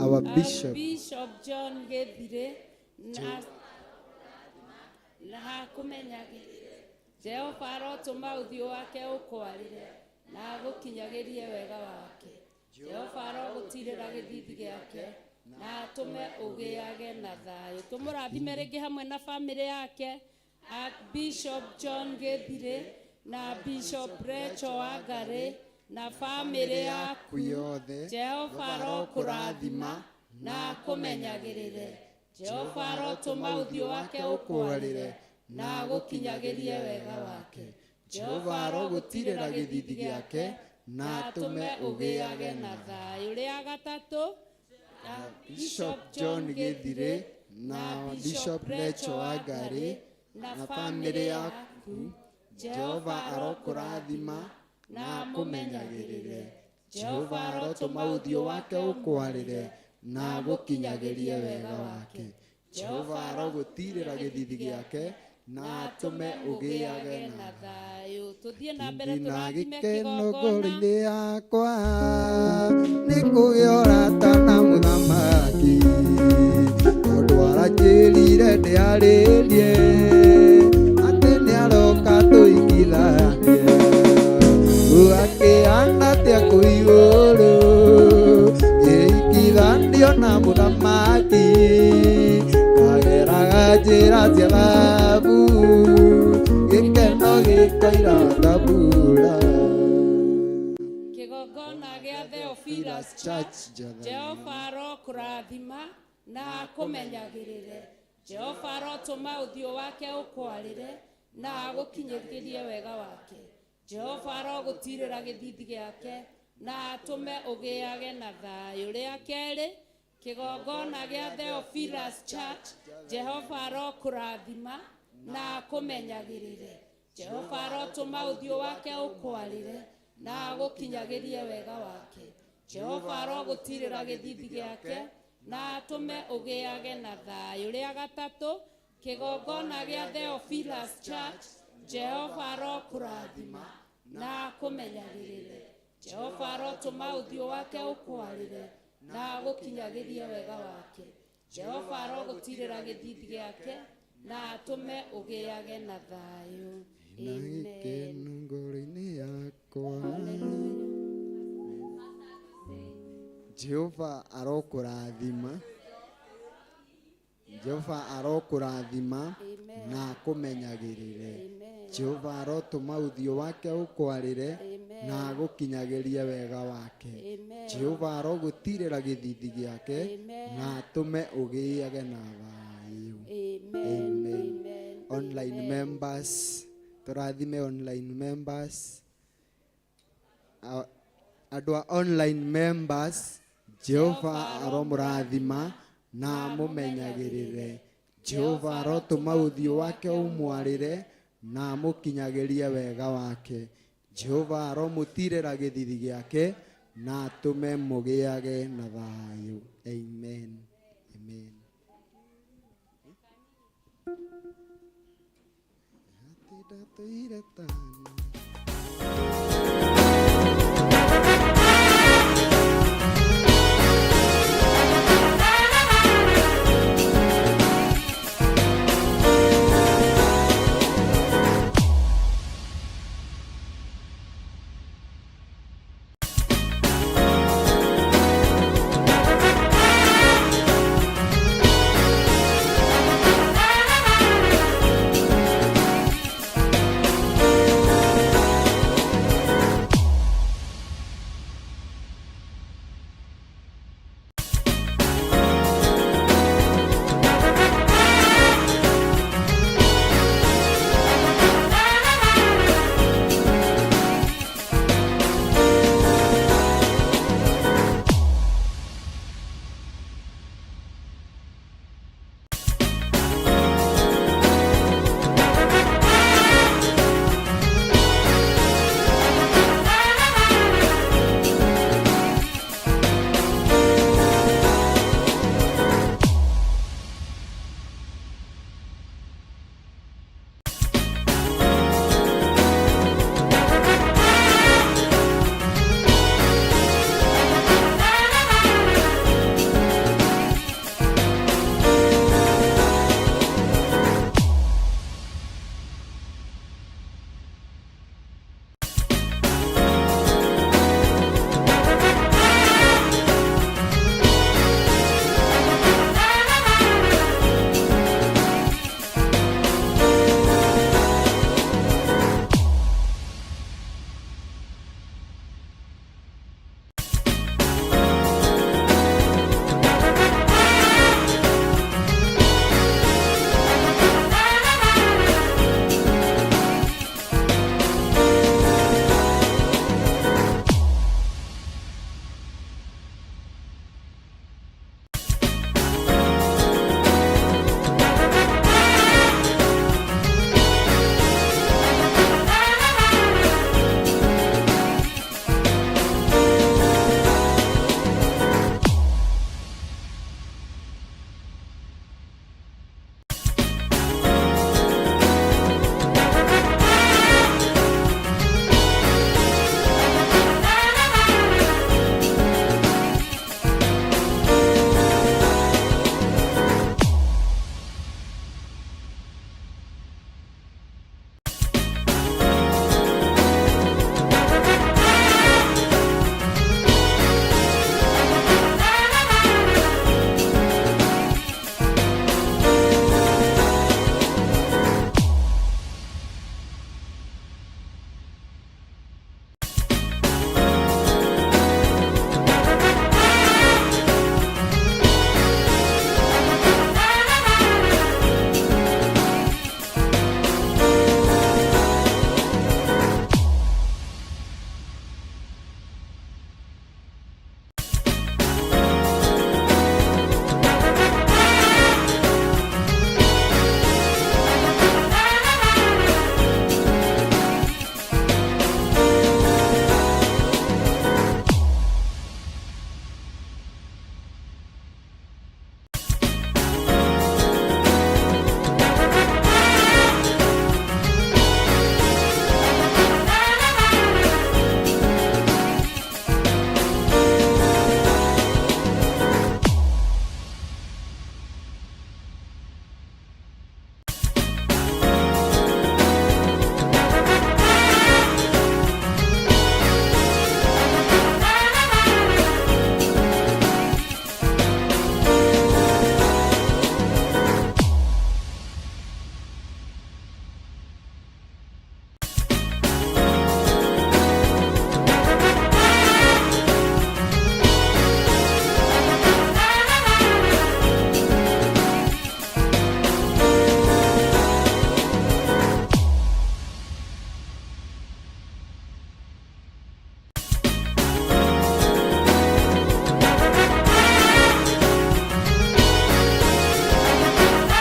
Our bishop Bishop John Gethire na akũmenyagĩrĩre. Jehova arotũma ũthiũ wake ũkwarĩre na agũkinyagĩrie wega wake. Jehova arogũtirĩra gĩthithi gĩake na atũme ũgĩage na thayũ. Tũmũrathime rĩngĩ hamwe na bamĩrĩ yake, Bishop John Gethire na Bishop Rachel Wangari na bamĩrĩ yaku yothe. Jehova arokũrathima na akũmenyagĩrĩre. Jehova arotũma ũthiũ wake ũkwarĩre na agũkinyagĩrie wega wake. Jehova arogũtirĩra gĩthithi gĩake na atũme ũgĩage na thayũ. Rĩa gatatũ, Bishop John Gethire na Bishop Rachel Wangari na bamĩrĩ yaku Jehova arokũrathima na akũmenyagĩrĩre. Jehova arotũma ũthiũ wake ũkwarĩre na agũkinyagĩrie wega wake. Jehova arogutirĩra gĩthithi gĩake na atũme ũgĩage na thayũ. Tũthiĩ na mbere na tũrathime gĩkeno kĩgongona. ngoro-inĩ yakwa nĩ kũgĩa ũrata na mũthamaki tondũ aranjĩrire ndĩarĩrie atĩ nĩ aroka tũiguithanie akĩhana atĩa kũ igũrũ gĩikithanio na mũthamaki ageraga njĩra cia thahabu gĩkeno gĩkoira thabura. Kĩgongona gĩa Theophilus Church. Jehova arokũrathima na akũmenyagĩrĩre. Jehova arotũma ũthiũ wake ũkwarĩre na agũkinyĩrie wega wake. Jehova arogũtirĩra gĩthithi gĩake na atũme ũgĩage na thayũ. Rĩa kerĩ, kĩgongona gĩa Theophilus Church. Jehova arokũrathima na akũmenyagĩrĩre. Jehova arotũma ũthiũ wake ũkwarĩre na agũkinyagĩrie wega wake. Jehova arogũtirĩra gĩthithi gĩake na atũme ũgĩage na thayũ. Rĩa gatatũ, kĩgongona gĩa Theophilus Church. Jehova arokũrathima na akũmenyagĩrĩre. Jehova arotũma ũthiũ wake ũkwarĩre na agũkinyagĩrie wega wake. Jehova arogũtirĩra gĩthithi gĩake na atũme ũgĩage na thayũ. Na gĩkeno ngoro-inĩ yakwa Jehova arokũrathima. Jehova arokũrathima na akũmenyagĩrĩre. Jehova arotũma ũthiũ wake ũkwarĩre na agũkinyagĩrie wega wake. Jehova arogũtirĩra gĩthithi gĩake na atũme ũgĩage na thayũ. Amen. Online members, tũrathime online members. Andũ a online members, Jehova aromũrathima na amũmenyagĩrĩre. Jehova arotũma ũthiũ wake ũmwarĩre na amũkinyagĩrie wega wake. Jehova aromũtirĩra gĩthithi gĩake na atũme mũgĩage na thayũ. Amen. Amen. Ndatũire tani